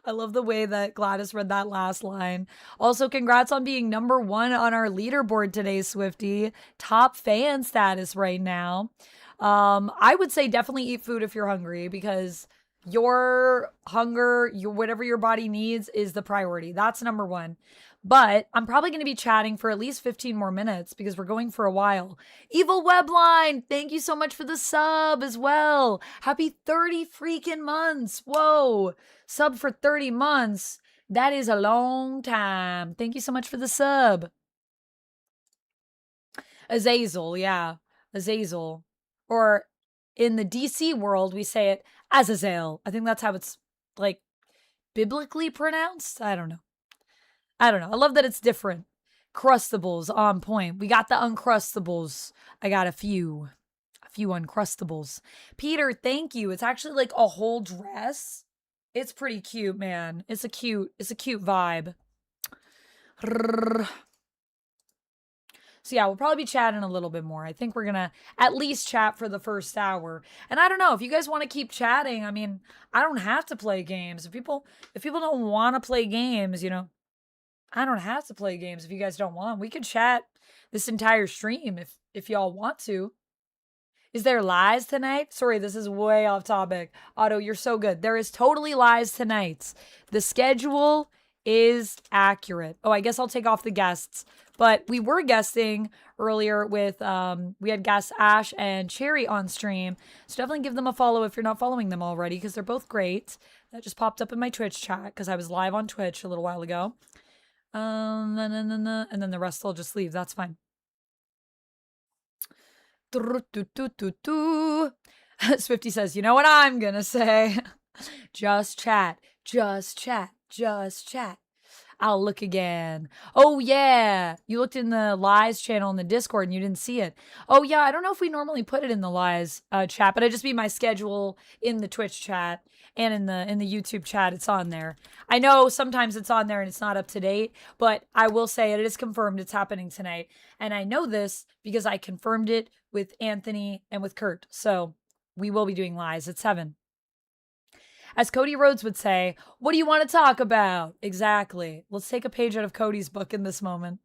I love the way that Gladys read that last line. Also, congrats on being #1 on our leaderboard today, Swifty. Top fan status right now. I would say definitely eat food if you're hungry, because your hunger, whatever your body needs is the priority. That's #1. But I'm probably going to be chatting for at least 15 more minutes because we're going for a while. Evil Webline, thank you so much for the sub as well. Happy 30 freaking months. Whoa. Sub for 30 months. That is a long time. Thank you so much for the sub. Azazel, yeah. Azazel. Or in the DC world, we say it Azazel. I think that's how it's like biblically pronounced. I don't know. I love that it's different. Crustables on point. We got the Uncrustables. I got a few Uncrustables. Peter, thank you. It's actually like a whole dress. It's pretty cute, man. It's a cute vibe. So yeah, we'll probably be chatting a little bit more. I think we're gonna at least chat for the first hour. And I don't know, if you guys want to keep chatting, I mean, I don't have to play games. If people don't want to play games, you know, I don't have to play games if you guys don't want. We could chat this entire stream if y'all want to. Is there lies tonight? Sorry, this is way off topic. Otto, you're so good. There is totally lies tonight. The schedule is accurate. Oh, I guess I'll take off the guests. But we were guesting earlier with, we had guests Ash and Cherry on stream. So definitely give them a follow if you're not following them already, because they're both great. That just popped up in my Twitch chat because I was live on Twitch a little while ago. And then the rest will just leave. That's fine. Swifty says, you know what I'm gonna say? Just chat. Just chat. Just chat. I'll look again. Oh, yeah. You looked in the Lies channel in the Discord and you didn't see it. Oh, yeah. I don't know if we normally put it in the Lies chat, but it just be my schedule in the Twitch chat and in the YouTube chat. It's on there. I know sometimes it's on there and it's not up to date, but I will say it is confirmed it's happening tonight. And I know this because I confirmed it with Anthony and with Kurt. So we will be doing Lies at 7. As Cody Rhodes would say, what do you want to talk about? Exactly. Let's take a page out of Cody's book in this moment.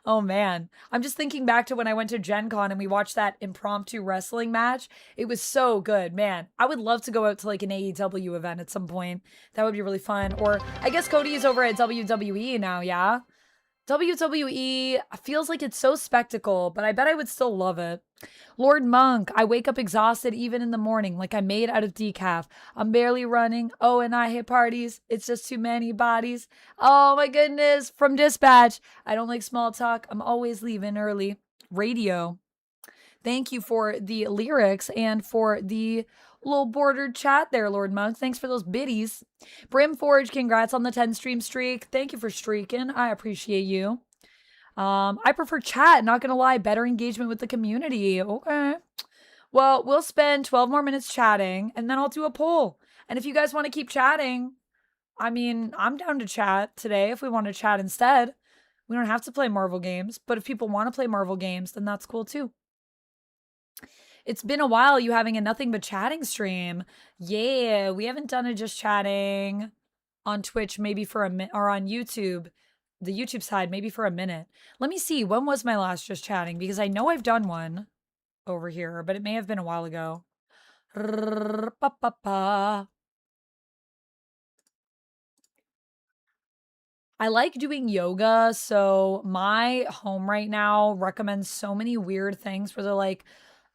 Oh, man. I'm just thinking back to when I went to Gen Con and we watched that impromptu wrestling match. It was so good, man. I would love to go out to like an AEW event at some point. That would be really fun. Or I guess Cody is over at WWE now, yeah? WWE feels like it's so spectacle, but I bet I would still love it. Lord Monk, I wake up exhausted even in the morning, like I'm made out of decaf. I'm barely running. Oh, and I hit parties. It's just too many bodies. Oh my goodness. From Dispatch. I don't like small talk. I'm always leaving early. Radio. Thank you for the lyrics and for the little bordered chat there, Lord Monk. Thanks for those biddies. Brimforge, congrats on the 10 stream streak. Thank you for streaking. I appreciate you. I prefer chat, not gonna lie. Better engagement with the community. Okay. Well, we'll spend 12 more minutes chatting, and then I'll do a poll. And if you guys want to keep chatting, I mean, I'm down to chat today if we want to chat instead. We don't have to play Marvel games, but if people want to play Marvel games, then that's cool too. It's been a while you having a nothing but chatting stream. Yeah, we haven't done a just chatting on Twitch maybe for a minute, or on YouTube, the YouTube side, maybe for a minute. Let me see, when was my last just chatting? Because I know I've done one over here, but it may have been a while ago. I like doing yoga, so my home right now recommends so many weird things where they're like,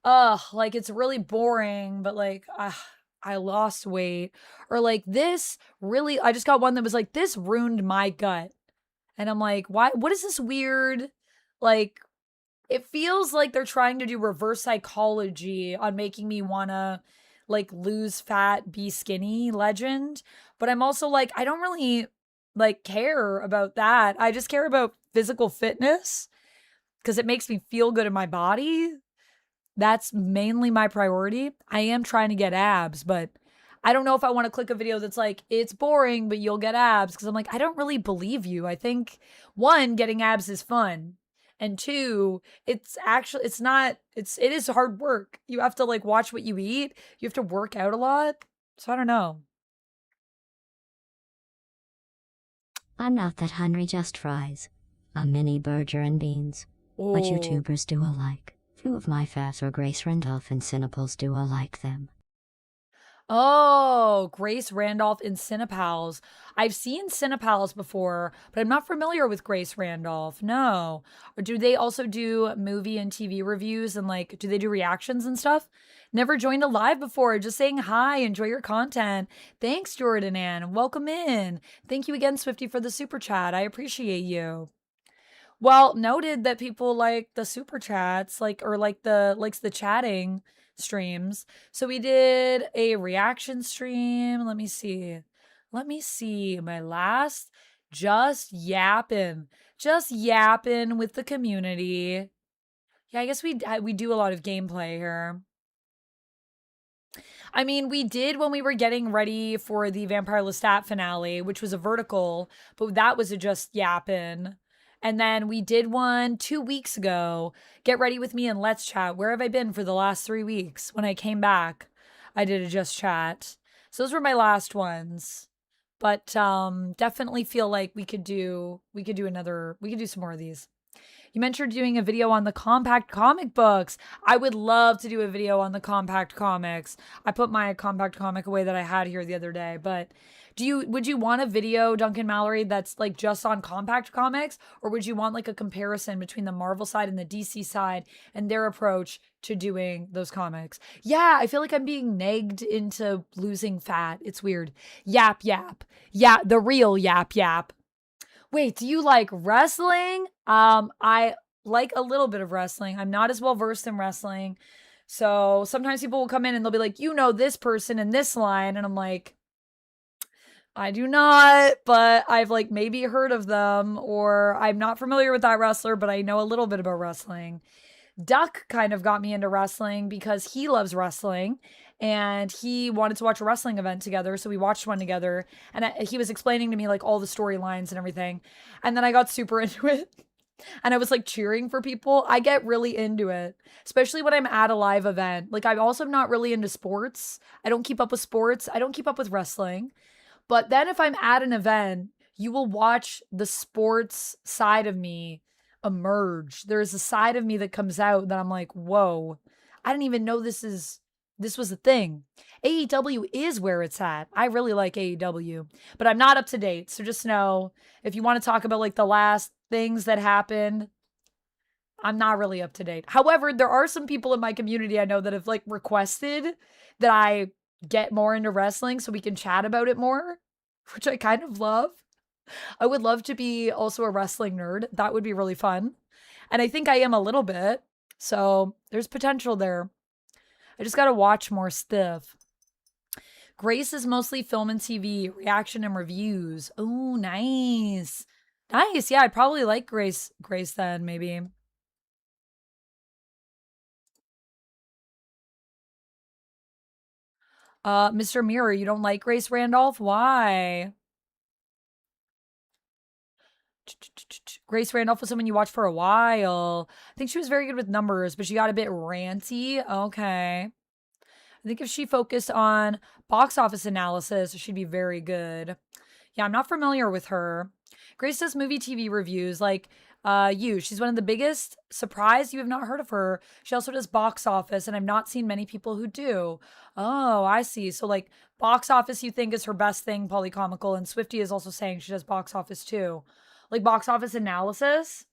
ugh, like it's really boring, but like, I lost weight. Or like this really, I just got one that was like, this ruined my gut. And I'm like, why? What is this weird? Like, it feels like they're trying to do reverse psychology on making me want to like lose fat, be skinny legend. But I'm also like, I don't really like care about that. I just care about physical fitness because it makes me feel good in my body. That's mainly my priority. I am trying to get abs, but I don't know if I want to click a video that's like, it's boring, but you'll get abs. Because I'm like, I don't really believe you. I think, one, getting abs is fun. And two, it's actually, it is hard work. You have to like watch what you eat. You have to work out a lot. So I don't know. I'm not that hungry, just fries. A mini burger and beans. What Oh. YouTubers do alike. Two of my faves are Grace Randolph and Cinnaples do alike them. Oh, Grace Randolph in Cinepals. I've seen Cinepals before, but I'm not familiar with Grace Randolph. No. Or do they also do movie and TV reviews and like, do they do reactions and stuff? Never joined a live before. Just saying hi, enjoy your content. Thanks, Jordan Ann. Welcome in. Thank you again, Swifty, for the super chat. I appreciate you. Well, noted that people like the super chats, like or like the chatting streams. So we did a reaction stream. Let me see. Let me see. My last just yapping. Just yapping with the community. Yeah, I guess we do a lot of gameplay here. I mean, we did when we were getting ready for the Vampire Lestat finale, which was a vertical, but that was a just yapping. And then we did one 2 weeks ago. Get ready with me and let's chat. Where have I been for the last 3 weeks? When I came back, I did a just chat. So those were my last ones. But definitely feel like we could do some more of these. You mentioned doing a video on the compact comic books. I would love to do a video on the compact comics. I put my compact comic away that I had here the other day, but would you want a video, Duncan Mallory, that's like just on compact comics? Or would you want like a comparison between the Marvel side and the DC side and their approach to doing those comics? Yeah, I feel like I'm being nagged into losing fat. It's weird. Yap, yap. Yeah, the real yap, yap. Wait, do you like wrestling? I like a little bit of wrestling. I'm not as well versed in wrestling. So sometimes people will come in and they'll be like, you know, this person in this line. And I'm like, I do not, but I've like maybe heard of them, or I'm not familiar with that wrestler, but I know a little bit about wrestling. Duck kind of got me into wrestling because he loves wrestling and he wanted to watch a wrestling event together. So we watched one together and he was explaining to me like all the storylines and everything. And then I got super into it and I was like cheering for people. I get really into it, especially when I'm at a live event. Like I'm also not really into sports. I don't keep up with sports. I don't keep up with wrestling. But then if I'm at an event, you will watch the sports side of me emerge. There's a side of me that comes out that I'm like, whoa, I didn't even know this was a thing. AEW is where it's at. I really like AEW, but I'm not up to date. So just know if you want to talk about like the last things that happened, I'm not really up to date. However, there are some people in my community I know that have like requested that I get more into wrestling so we can chat about it more, which I kind of love. I would love to be also a wrestling nerd. That would be really fun. And I think I am a little bit. So there's potential there. I just got to watch more stuff. Grace is mostly film and TV, reaction and reviews. Oh, nice. Nice. Yeah, I'd probably like Grace then, maybe. Mr. Mirror, you don't like Grace Randolph? Why? Grace Randolph was someone you watched for a while. I think she was very good with numbers, but she got a bit ranty. Okay. I think if she focused on box office analysis, she'd be very good. Yeah, I'm not familiar with her. Grace does movie TV reviews like you. She's one of the biggest. Surprised you have not heard of her. She also does box office, and I've not seen many people who do. Oh, I see. So like box office you think is her best thing, polycomical, and Swifty is also saying she does box office too. Like box office analysis.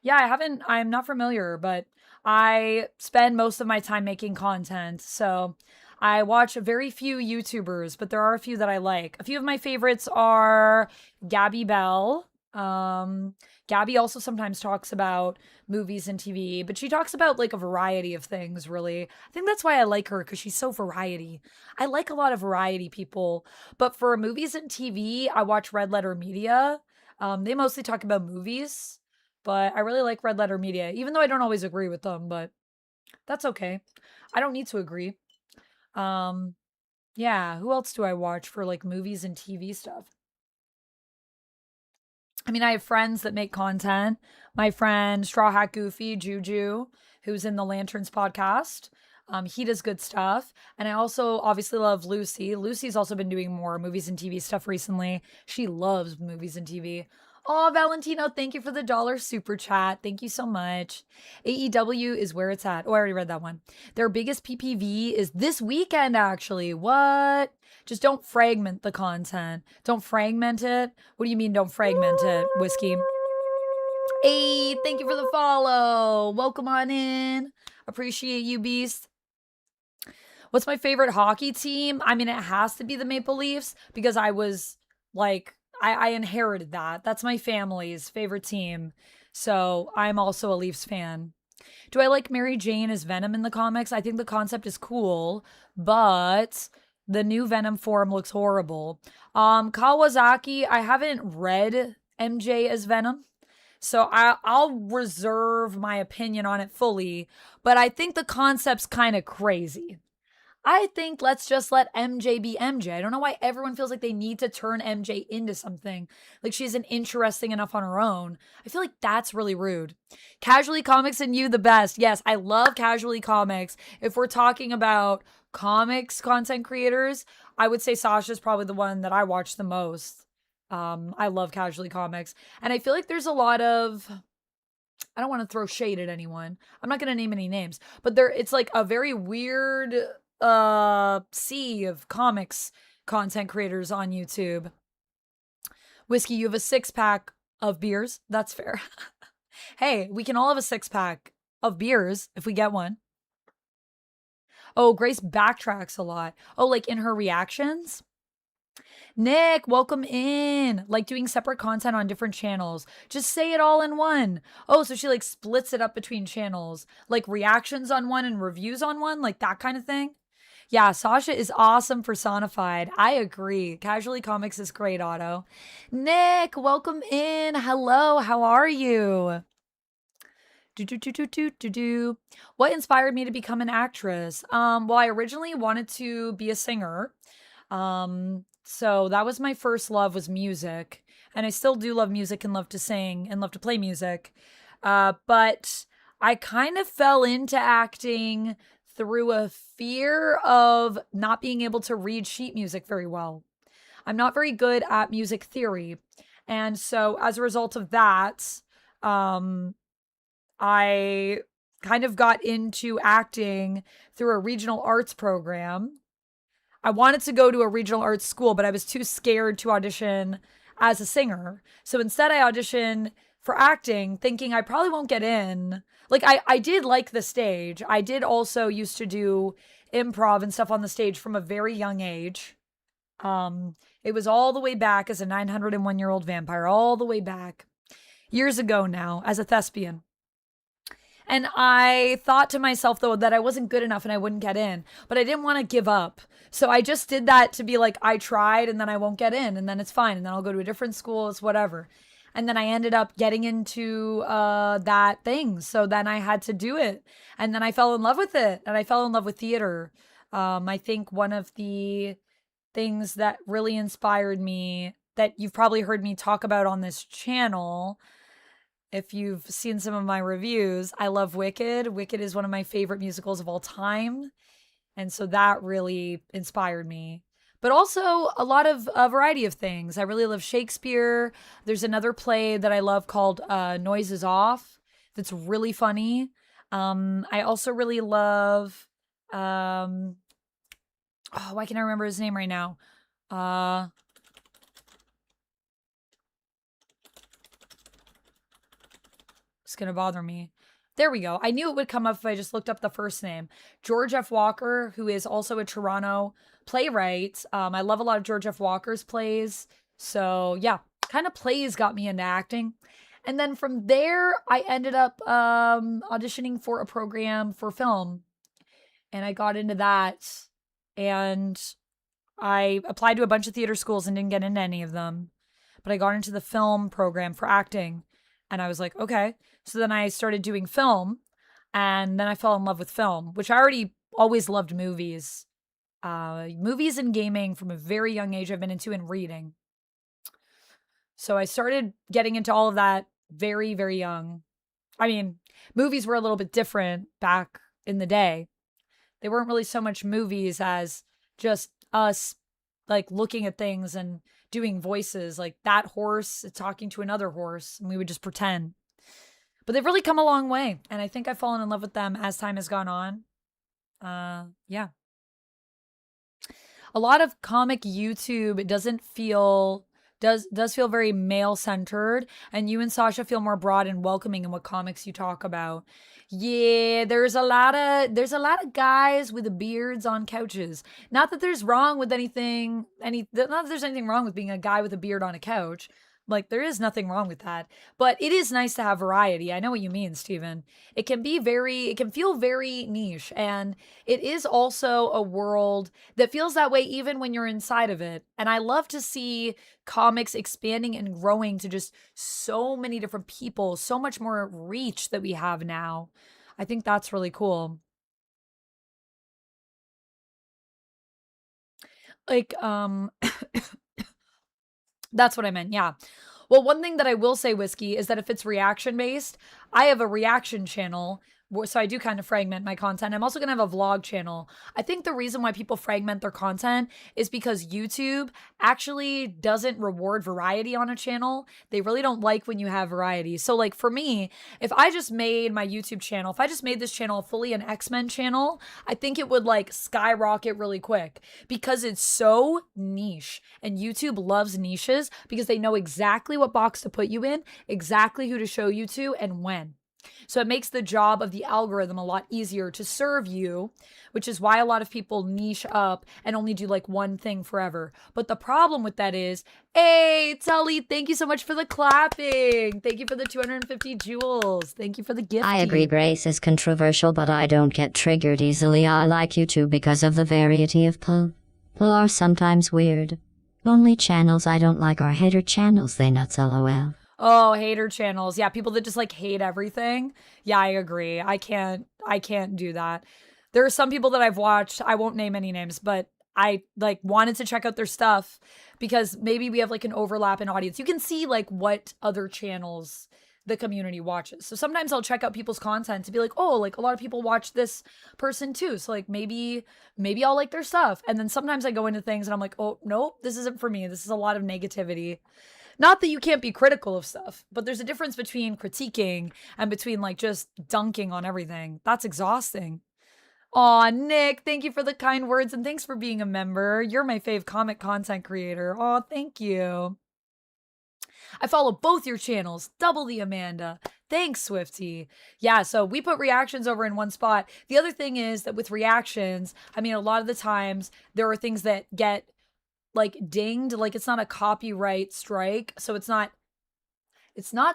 Yeah, I'm not familiar, but I spend most of my time making content. So I watch very few YouTubers, but there are a few that I like. A few of my favorites are Gabby Bell. Gabby also sometimes talks about movies and TV, but she talks about like a variety of things, really. I think that's why I like her, because she's so variety. I like a lot of variety people, but for movies and TV, I watch Red Letter Media. They mostly talk about movies, but I really like Red Letter Media, even though I don't always agree with them, but that's okay. I don't need to agree. Yeah, who else do I watch for like movies and TV stuff? I mean, I have friends that make content. My friend Straw Hat Goofy, Juju, who's in the Lanterns podcast. He does good stuff. And I also obviously love Lucy. Lucy's also been doing more movies and TV stuff recently. She loves movies and TV. Oh, Valentino, thank you for the $1 super chat. Thank you so much. AEW is where it's at. Oh, I already read that one. Their biggest PPV is this weekend, actually. What? Just don't fragment the content. Don't fragment it. What do you mean don't fragment it, Whiskey? Hey, thank you for the follow. Welcome on in. Appreciate you, Beast. What's my favorite hockey team? I mean, it has to be the Maple Leafs because I was like, I inherited that. That's my family's favorite team. So I'm also a Leafs fan. Do I like Mary Jane as Venom in the comics? I think the concept is cool, but the new Venom form looks horrible. Kawasaki, I haven't read MJ as Venom, so I'll reserve my opinion on it fully, but I think the concept's kind of crazy. I think let's just let MJ be MJ. I don't know why everyone feels like they need to turn MJ into something. Like she's an interesting enough on her own. I feel like that's really rude. Casually Comics and you the best. Yes, I love Casually Comics. If we're talking about comics content creators, I would say Sasha's probably the one that I watch the most. I love Casually Comics. And I feel like there's a lot of, I don't want to throw shade at anyone. I'm not going to name any names, but it's like a very weird sea of comics content creators on YouTube. Whiskey, you have a 6-pack of beers. That's fair. Hey, we can all have a 6-pack of beers if we get one. Oh, Grace backtracks a lot. Oh, like in her reactions? Nick, welcome in. Like doing separate content on different channels. Just say it all in one. Oh, so she like splits it up between channels. Like reactions on one and reviews on one, like that kind of thing. Yeah, Sasha is awesome personified. I agree. Casually Comics is great, Otto. Nick, welcome in. Hello, how are you? What inspired me to become an actress? Well, I originally wanted to be a singer. So that was my first love, was music. And I still do love music and love to sing and love to play music. But I kind of fell into acting through a fear of not being able to read sheet music very well. I'm not very good at music theory. And so as a result of that, I kind of got into acting through a regional arts program. I wanted to go to a regional arts school, but I was too scared to audition as a singer. So instead I auditioned for acting, thinking I probably won't get in. Like I did like the stage. I did also used to do improv and stuff on the stage from a very young age. It was all the way back as a 901-year-old vampire, all the way back years ago now as a thespian. And I thought to myself, though, that I wasn't good enough and I wouldn't get in, but I didn't want to give up. So I just did that to be like, I tried and then I won't get in and then it's fine. And then I'll go to a different school, it's whatever. And then I ended up getting into that thing. So then I had to do it. And then I fell in love with it. And I fell in love with theater. I think one of the things that really inspired me, that you've probably heard me talk about on this channel, if you've seen some of my reviews, I love Wicked. Wicked is one of my favorite musicals of all time. And so that really inspired me. But also a lot of a variety of things. I really love Shakespeare. There's another play that I love called Noise is Off. That's really funny. I also really love, why can't I remember his name right now? It's going to bother me. There we go. I knew it would come up if I just looked up the first name. George F. Walker, who is also a Toronto playwright. I love a lot of George F. Walker's plays. So yeah, kind of plays got me into acting. And then from there, I ended up auditioning for a program for film. And I got into that. And I applied to a bunch of theater schools and didn't get into any of them. But I got into the film program for acting. And I was like, okay. So then I started doing film. And then I fell in love with film, which I already always loved movies. Movies and gaming from a very young age I've been into, and reading. So I started getting into all of that very, very young. I mean, movies were a little bit different back in the day. They weren't really so much movies as just us like looking at things and doing voices, like that horse talking to another horse, and we would just pretend. But they've really come a long way, and I think I've fallen in love with them as time has gone on. Yeah. A lot of comic YouTube doesn't feel does feel very male centered, and you and Sasha feel more broad and welcoming in what comics you talk about. Yeah, there's a lot of guys with beards on couches. Not that there's wrong with anything, not that there's anything wrong with being a guy with a beard on a couch. Like, there is nothing wrong with that. But it is nice to have variety. I know what you mean, Steven. It can feel very niche. And it is also a world that feels that way even when you're inside of it. And I love to see comics expanding and growing to just so many different people, so much more reach that we have now. I think that's really cool. Like, that's what I meant. Yeah. Well, one thing that I will say, Whiskey, is that if it's reaction based, I have a reaction channel. So I do kind of fragment my content. I'm also going to have a vlog channel. I think the reason why people fragment their content is because YouTube actually doesn't reward variety on a channel. They really don't like when you have variety. So like for me, if I just made my YouTube channel, if I just made this channel fully an X-Men channel, I think it would like skyrocket really quick because it's so niche. And YouTube loves niches because they know exactly what box to put you in, exactly who to show you to, and when. So it makes the job of the algorithm a lot easier to serve you, which is why a lot of people niche up and only do like one thing forever. But the problem with that is, hey, Tully, thank you so much for the clapping. Thank you for the 250 jewels. Thank you for the gift. I agree Grace is controversial, but I don't get triggered easily. I like YouTube because of the variety of pull are sometimes weird. Only channels I don't like are hater channels, they nuts lol. Oh, hater channels. Yeah, people that just like hate everything. Yeah, I agree. I can't do that. There are some people that I've watched, I won't name any names, but I like wanted to check out their stuff because maybe we have like an overlap in audience. You can see like what other channels the community watches. So sometimes I'll check out people's content to be like, oh, like a lot of people watch this person too. So like maybe I'll like their stuff. And then sometimes I go into things and I'm like, oh, nope, this isn't for me. This is a lot of negativity. Not that you can't be critical of stuff, but there's a difference between critiquing and between like just dunking on everything. That's exhausting. Aw, Nick, thank you for the kind words and thanks for being a member. You're my fave comic content creator. Aw, thank you. I follow both your channels. Double the Amanda. Thanks, Swifty. Yeah, so we put reactions over in one spot. The other thing is that with reactions, I mean, a lot of the times there are things that get like dinged, like it's not a copyright strike, so it's not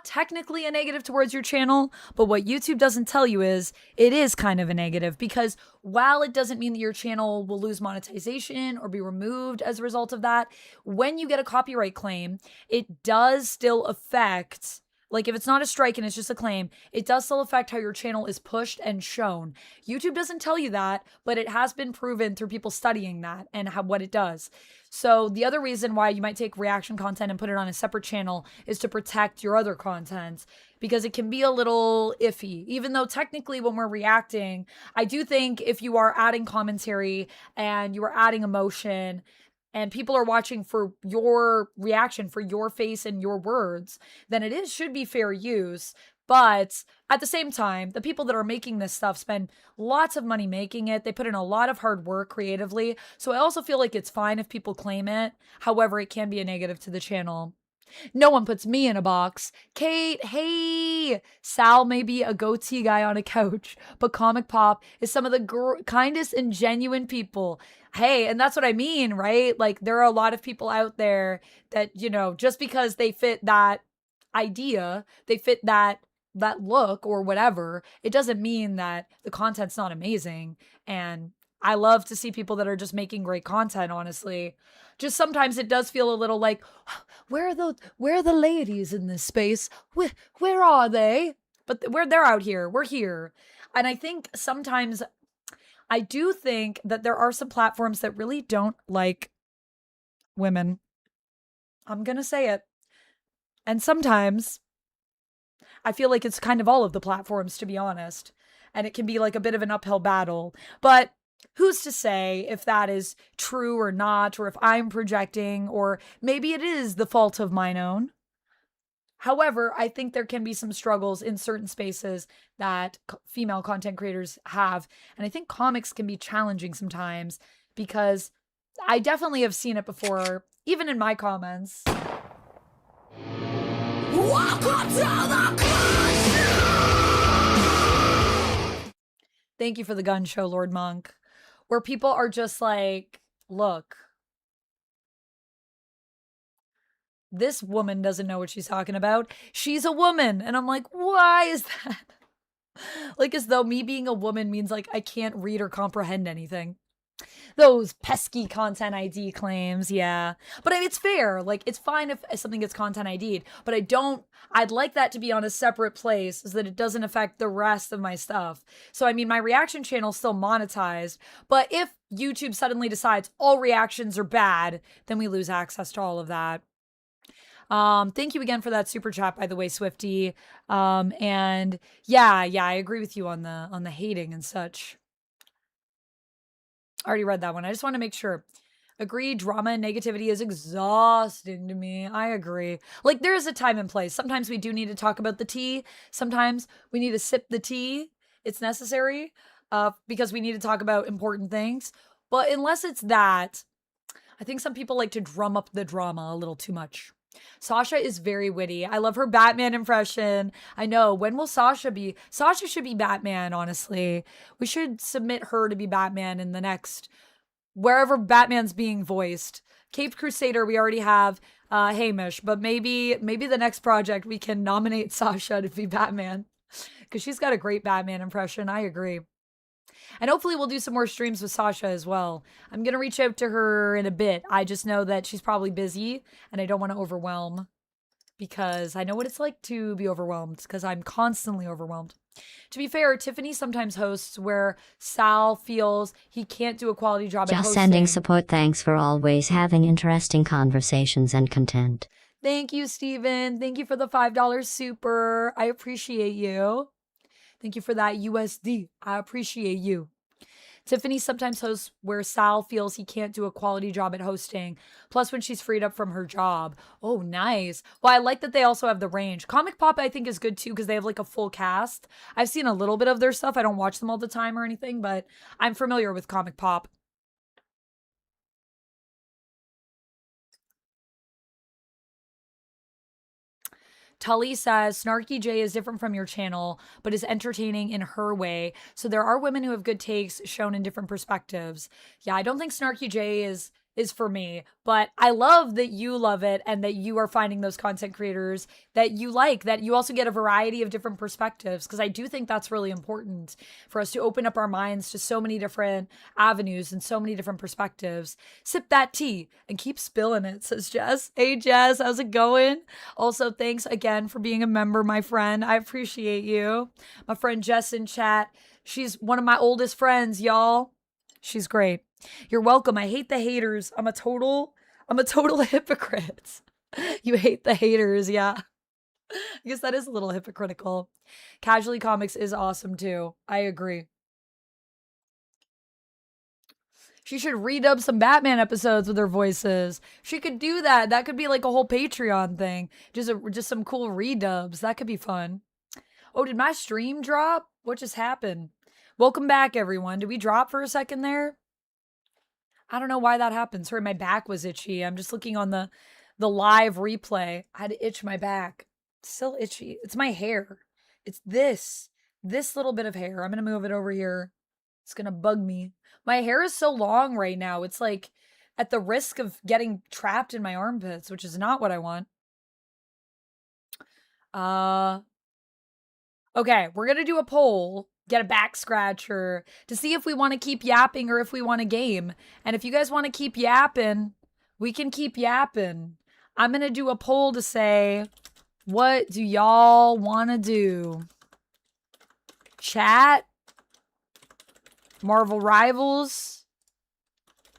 technically a negative towards your channel, but what YouTube doesn't tell you is it is kind of a negative, because while it doesn't mean that your channel will lose monetization or be removed as a result of that, when you get a copyright claim, it does still affect, like if it's not a strike and it's just a claim, it does still affect how your channel is pushed and shown. YouTube doesn't tell you that, but it has been proven through people studying that and what it does. So the other reason why you might take reaction content and put it on a separate channel is to protect your other content, because it can be a little iffy. Even though technically when we're reacting, I do think if you are adding commentary and you are adding emotion and people are watching for your reaction, for your face and your words, then it should be fair use. But at the same time, the people that are making this stuff spend lots of money making it. They put in a lot of hard work creatively. So I also feel like it's fine if people claim it. However, it can be a negative to the channel. No one puts me in a box. Kate, hey! Sal may be a goatee guy on a couch, but Comic Pop is some of the kindest and genuine people. Hey, and that's what I mean, right? Like, there are a lot of people out there that, you know, just because they fit that idea, they fit that look or whatever, it doesn't mean that the content's not amazing. And I love to see people that are just making great content, honestly. Just sometimes it does feel a little like, where are the ladies in this space? Where are they? But they're out here. We're here. And I think sometimes I do think that there are some platforms that really don't like women. I'm going to say it. And sometimes I feel like it's kind of all of the platforms, to be honest. And it can be like a bit of an uphill battle. But who's to say if that is true or not, or if I'm projecting, or maybe it is the fault of mine own. However, I think there can be some struggles in certain spaces that female content creators have. And I think comics can be challenging sometimes because I definitely have seen it before, even in my comments. Welcome to the Thank you for the gun show, Lord Monk. Where people are just like, look, this woman doesn't know what she's talking about. She's a woman. And I'm like, why is that? Like, as though me being a woman means like I can't read or comprehend anything. Those pesky content ID claims, yeah. But I mean, it's fair. Like, it's fine if something gets content ID'd, but I'd like that to be on a separate place so that it doesn't affect the rest of my stuff. So, I mean, my reaction channel's still monetized, but if YouTube suddenly decides all reactions are bad, then we lose access to all of that. Thank you again for that super chat, by the way, Swifty. And yeah, I agree with you on the hating and such. I already read that one. I just want to make sure. Agree, drama and negativity is exhausting to me. I agree. Like, there is a time and place. Sometimes we do need to talk about the tea. Sometimes we need to sip the tea. It's necessary because we need to talk about important things. But unless it's that, I think some people like to drum up the drama a little too much. Sasha is very witty. I love her Batman impression. I know. When will Sasha be? Sasha should be Batman, honestly. We should submit her to be Batman in the next, wherever Batman's being voiced. Caped Crusader, we already have Hamish, but maybe the next project we can nominate Sasha to be Batman because she's got a great Batman impression. I agree. And hopefully we'll do some more streams with Sasha as well. I'm going to reach out to her in a bit. I just know that she's probably busy and I don't want to overwhelm because I know what it's like to be overwhelmed because I'm constantly overwhelmed. To be fair, Tiffany sometimes hosts where Sal feels he can't do a quality job at hosting. Just sending support. Thanks for always having interesting conversations and content. Thank you, Steven. Thank you for the $5 super. I appreciate you. Thank you for that USD. I appreciate you. Tiffany sometimes hosts where Sal feels he can't do a quality job at hosting, plus when she's freed up from her job. Oh, nice. Well, I like that they also have the range. Comic Pop, I think, is good too because they have like a full cast. I've seen a little bit of their stuff. I don't watch them all the time or anything, but I'm familiar with Comic Pop. Tully says, Snarky J is different from your channel, but is entertaining in her way. So there are women who have good takes shown in different perspectives. Yeah, I don't think Snarky J is for me, but I love that you love it and that you are finding those content creators that you like, that you also get a variety of different perspectives, because I do think that's really important for us to open up our minds to so many different avenues and so many different perspectives. Sip that tea and keep spilling it, says Jess. Hey, Jess, how's it going? Also, thanks again for being a member, my friend. I appreciate you. My friend Jess in chat. She's one of my oldest friends, y'all. She's great. You're welcome. I hate the haters. I'm a total hypocrite. You hate the haters, yeah. I guess that is a little hypocritical. Casually Comics is awesome too. I agree. She should redub some Batman episodes with her voices. She could do that. That could be like a whole Patreon thing. Just some cool redubs. That could be fun. Oh, did my stream drop? What just happened? Welcome back, everyone. Did we drop for a second there? I don't know why that happened. Sorry, my back was itchy. I'm just looking on the the live replay. I had to itch my back. It's still itchy. It's my hair. It's this little bit of hair. I'm going to move it over here. It's going to bug me. My hair is so long right now. It's like at the risk of getting trapped in my armpits, which is not what I want. Okay, we're going to do a poll, get a back scratcher to see if we want to keep yapping or if we want a game. And if you guys want to keep yapping, we can keep yapping. I'm going to do a poll to say, what do y'all want to do? Chat, Marvel Rivals,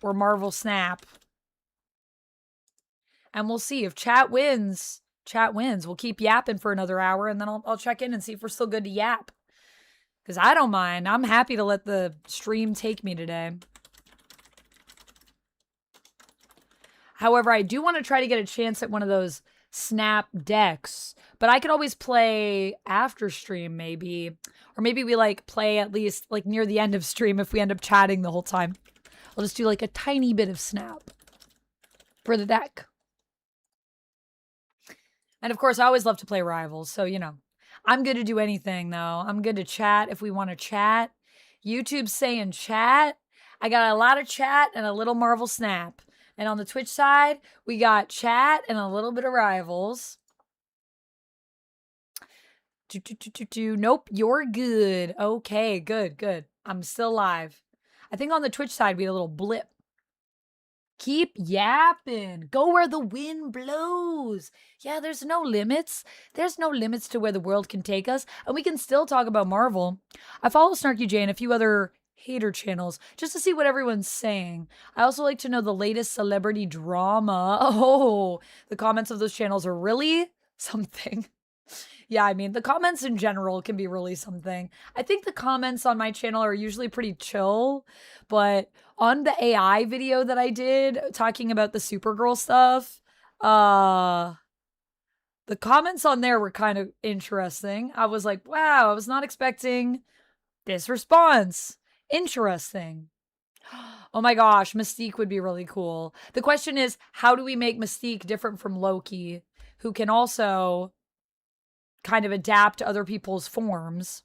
or Marvel Snap? And we'll see if chat wins. Chat wins. We'll keep yapping for another hour, and then I'll check in and see if we're still good to yap. Because I don't mind. I'm happy to let the stream take me today. However, I do want to try to get a chance at one of those Snap decks. But I could always play after stream, maybe. Or maybe we, like, play at least, like, near the end of stream if we end up chatting the whole time. I'll just do, like, a tiny bit of Snap for the deck. And of course, I always love to play Rivals, so, you know. I'm good to do anything, though. I'm good to chat if we want to chat. YouTube's saying chat. I got a lot of chat and a little Marvel Snap. And on the Twitch side, we got chat and a little bit of Rivals. Nope, you're good. Okay, good. I'm still live. I think on the Twitch side, we had a little blip. Keep yapping. Go where the wind blows. Yeah, there's no limits. There's no limits to where the world can take us. And we can still talk about Marvel. I follow Snarky J and a few other hater channels just to see what everyone's saying. I also like to know the latest celebrity drama. Oh, the comments of those channels are really something. Yeah, I mean, the comments in general can be really something. I think the comments on my channel are usually pretty chill, but on the AI video that I did talking about the Supergirl stuff, the comments on there were kind of interesting. I was like, wow, I was not expecting this response. Interesting. Oh my gosh, Mystique would be really cool. The question is, how do we make Mystique different from Loki, who can also kind of adapt to other people's forms?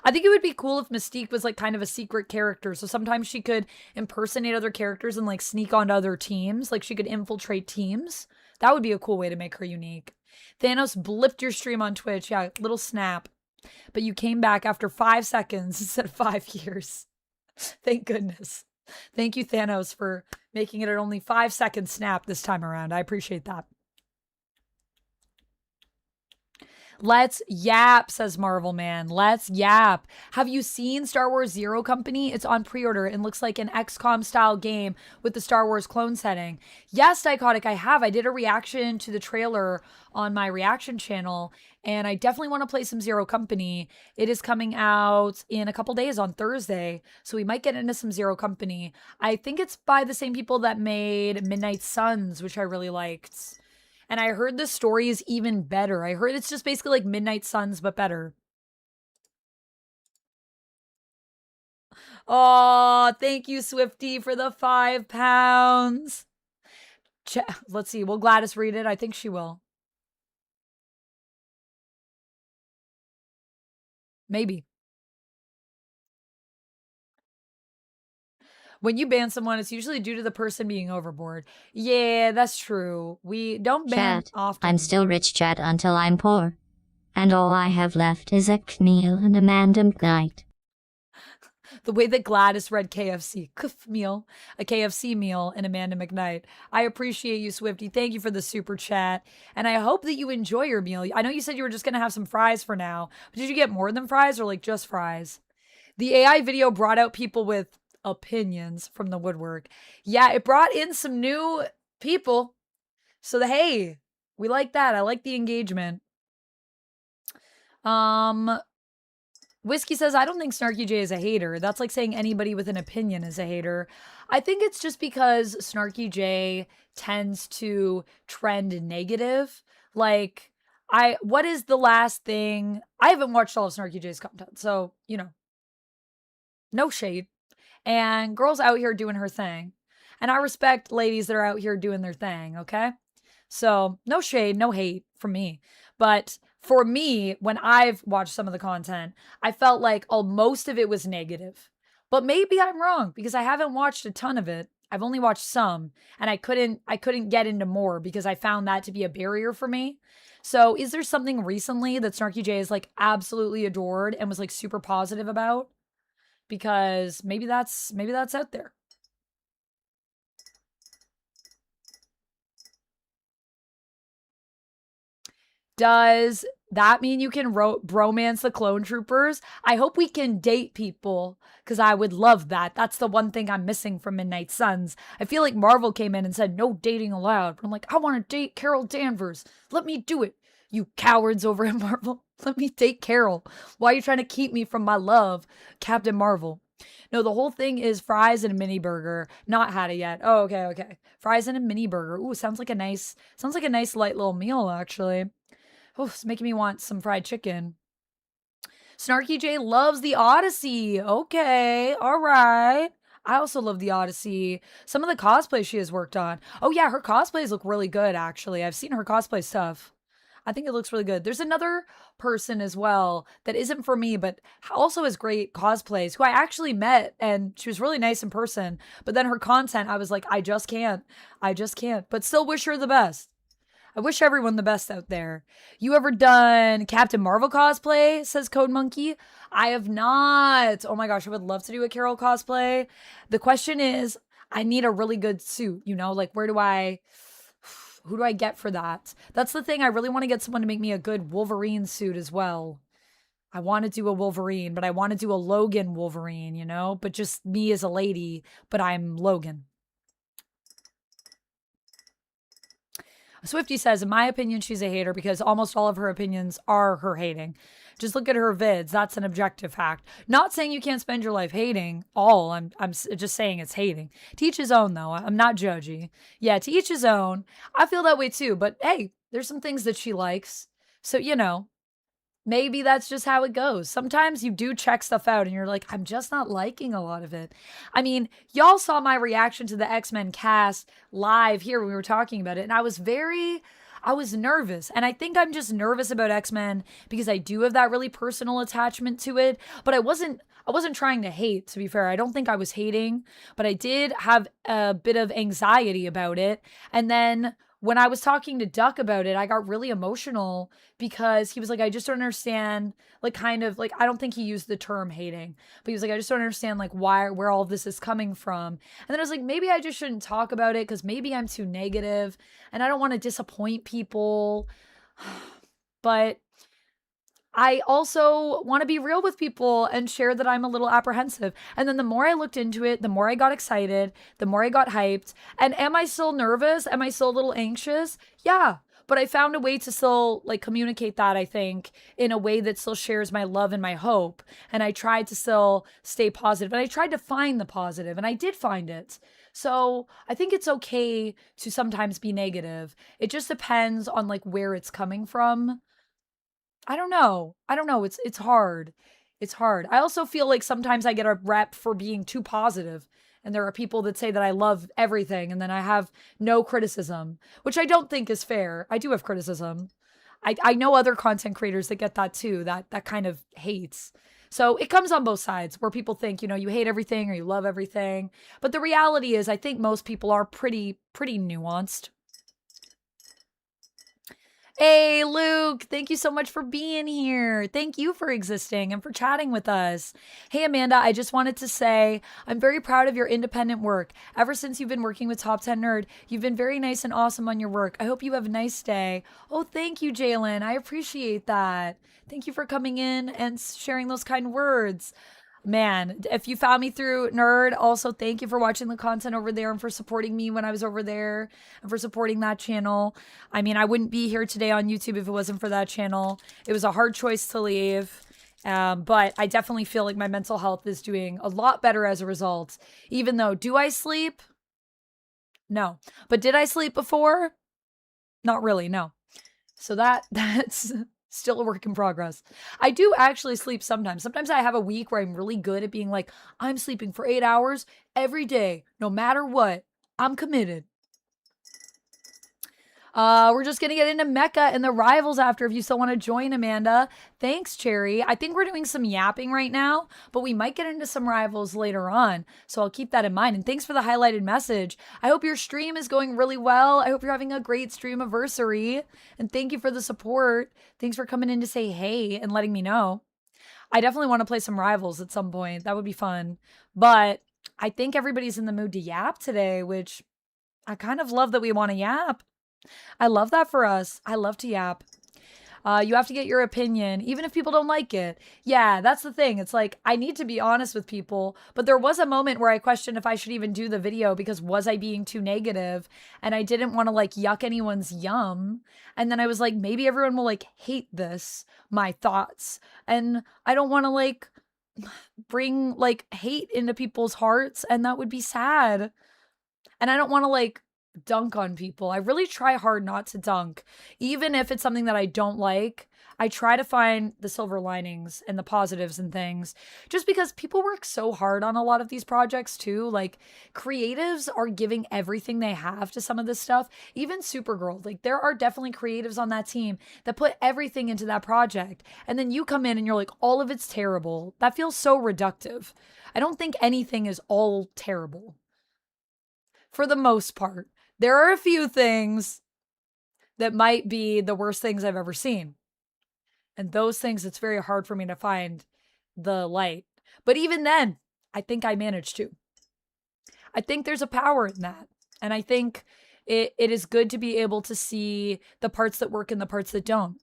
I think it would be cool if Mystique was like kind of a secret character. So sometimes she could impersonate other characters and like sneak onto other teams. Like she could infiltrate teams. That would be a cool way to make her unique. Thanos blipped your stream on Twitch. Yeah, little snap. But you came back after 5 seconds instead of 5 years. Thank goodness. Thank you, Thanos, for making it an only 5 second snap this time around. I appreciate that. Let's yap, says Marvel Man. Let's yap. Have you seen Star Wars Zero Company? It's on pre-order and looks like an XCOM style game with the Star Wars clone setting. Yes, Dichotic, I have. I did a reaction to the trailer on my reaction channel, and I definitely want to play some Zero Company. It is coming out in a couple days on Thursday, so we might get into some Zero Company. I think it's by the same people that made Midnight Suns, which I really liked. And I heard the story is even better. I heard it's just basically like Midnight Suns, but better. Oh, thank you, Swifty, for the £5. Let's see. Will Gladys read it? I think she will. Maybe. When you ban someone, it's usually due to the person being overboard. Yeah, that's true. We don't ban Chat, often. I'm still rich, chat, until I'm poor. And all I have left is McNeil and Amanda McKnight. The way that Gladys read KFC. Meal. A KFC meal and Amanda McKnight. I appreciate you, Swifty. Thank you for the super chat. And I hope that you enjoy your meal. I know you said you were just going to have some fries for now. But did you get more than fries or like just fries? The AI video brought out people with opinions from the woodwork. Yeah, it brought in some new people. So hey, we like that. I like the engagement. Whiskey says, I don't think Snarky J is a hater. That's like saying anybody with an opinion is a hater. I think it's just because Snarky J tends to trend negative. Like, what is the last thing? I haven't watched all of Snarky J's content, so, you know, no shade. And girls out here doing her thing. And I respect ladies that are out here doing their thing, okay? So no shade, no hate from me. But for me, when I've watched some of the content, I felt like most of it was negative. But maybe I'm wrong because I haven't watched a ton of it. I've only watched some, and I couldn't get into more because I found that to be a barrier for me. So is there something recently that Snarky J is like absolutely adored and was like super positive about? Because maybe that's out there. Does that mean you can bromance the clone troopers? I hope we can date people because I would love that. That's the one thing I'm missing from Midnight Suns. I feel like Marvel came in and said, no dating allowed. I'm like, I want to date Carol Danvers. Let me do it. You cowards over at Marvel. Let me date Carol. Why are you trying to keep me from my love, Captain Marvel? No, the whole thing is fries and a mini burger. Not had it yet. Oh, okay. Fries and a mini burger. Ooh, sounds like a nice light little meal, actually. Oh, it's making me want some fried chicken. Snarky J loves the Odyssey. Okay, all right. I also love the Odyssey. Some of the cosplay she has worked on. Oh yeah, her cosplays look really good, actually. I've seen her cosplay stuff. I think it looks really good. There's another person as well that isn't for me, but also has great cosplays, who I actually met, and she was really nice in person. But then her content, I was like, I just can't. But still wish her the best. I wish everyone the best out there. You ever done Captain Marvel cosplay? Says Code Monkey. I have not. Oh my gosh, I would love to do a Carol cosplay. The question is, I need a really good suit, you know? Like, who do I get for that? That's the thing. I really want to get someone to make me a good Wolverine suit as well. I want to do a Wolverine, but I want to do a Logan Wolverine, you know? But just me as a lady, but I'm Logan. Swifty says, in my opinion, she's a hater because almost all of her opinions are her hating. Just look at her vids. That's an objective fact. Not saying you can't spend your life hating all. I'm just saying it's hating. To each his own, though. I'm not judgy. Yeah, to each his own. I feel that way too. But hey, there's some things that she likes. So, you know, maybe that's just how it goes. Sometimes you do check stuff out and you're like, I'm just not liking a lot of it. I mean, y'all saw my reaction to the X-Men cast live here when we were talking about it. And I was nervous. And I think I'm just nervous about X-Men because I do have that really personal attachment to it. But I wasn't trying to hate, to be fair. I don't think I was hating, but I did have a bit of anxiety about it. And then when I was talking to Duck about it, I got really emotional because he was like, I just don't understand, like, kind of like, I don't think he used the term hating, but he was like, I just don't understand, like, where all this is coming from. And then I was like, maybe I just shouldn't talk about it because maybe I'm too negative and I don't want to disappoint people. But I also want to be real with people and share that I'm a little apprehensive. And then the more I looked into it, the more I got excited, the more I got hyped. And am I still nervous? Am I still a little anxious? Yeah. But I found a way to still like communicate that, I think, in a way that still shares my love and my hope. And I tried to still stay positive. And I tried to find the positive, and I did find it. So I think it's okay to sometimes be negative. It just depends on like where it's coming from. I don't know. It's hard. It's hard. I also feel like sometimes I get a rep for being too positive. And there are people that say that I love everything and then I have no criticism, which I don't think is fair. I do have criticism. I know other content creators that get that too, that kind of hates. So it comes on both sides where people think, you know, you hate everything or you love everything. But the reality is I think most people are pretty nuanced. Hey, Luke, thank you so much for being here. Thank you for existing and for chatting with us. Hey, Amanda, I just wanted to say I'm very proud of your independent work. Ever since you've been working with Top 10 Nerd, you've been very nice and awesome on your work. I hope you have a nice day. Oh, thank you, Jalen. I appreciate that. Thank you for coming in and sharing those kind words. Man, if you found me through Nerd, also thank you for watching the content over there and for supporting me when I was over there and for supporting that channel. I mean, I wouldn't be here today on YouTube if it wasn't for that channel. It was a hard choice to leave, but I definitely feel like my mental health is doing a lot better as a result. Even though, do I sleep? No. But did I sleep before? Not really, no. So that's still a work in progress. I do actually sleep sometimes. Sometimes I have a week where I'm really good at being like, I'm sleeping for 8 hours every day, no matter what. I'm committed. We're just gonna get into Mecha and the rivals after if you still want to join, Amanda. Thanks, Cherry. I think we're doing some yapping right now, but we might get into some rivals later on. So I'll keep that in mind. And thanks for the highlighted message. I hope your stream is going really well. I hope you're having a great stream anniversary. And thank you for the support. Thanks for coming in to say hey and letting me know. I definitely want to play some rivals at some point. That would be fun. But I think everybody's in the mood to yap today, which I kind of love that we want to yap. I love that for us. I love to yap. You have to get your opinion, even if people don't like it. Yeah, that's the thing. It's like, I need to be honest with people, but there was a moment where I questioned if I should even do the video because was I being too negative? And I didn't want to like yuck anyone's yum. And then I was like, maybe everyone will like hate this, my thoughts. And I don't want to like bring like hate into people's hearts, and that would be sad. And I don't want to like dunk on people. I really try hard not to dunk. Even if it's something that I don't like, I try to find the silver linings and the positives and things. Just because people work so hard on a lot of these projects too. Like creatives are giving everything they have to some of this stuff. Even Supergirl, like there are definitely creatives on that team that put everything into that project. And then you come in and you're like, all of it's terrible. That feels so reductive. I don't think anything is all terrible. For the most part. There are a few things that might be the worst things I've ever seen. And those things, it's very hard for me to find the light. But even then, I think I managed to. I think there's a power in that. And I think it is good to be able to see the parts that work and the parts that don't.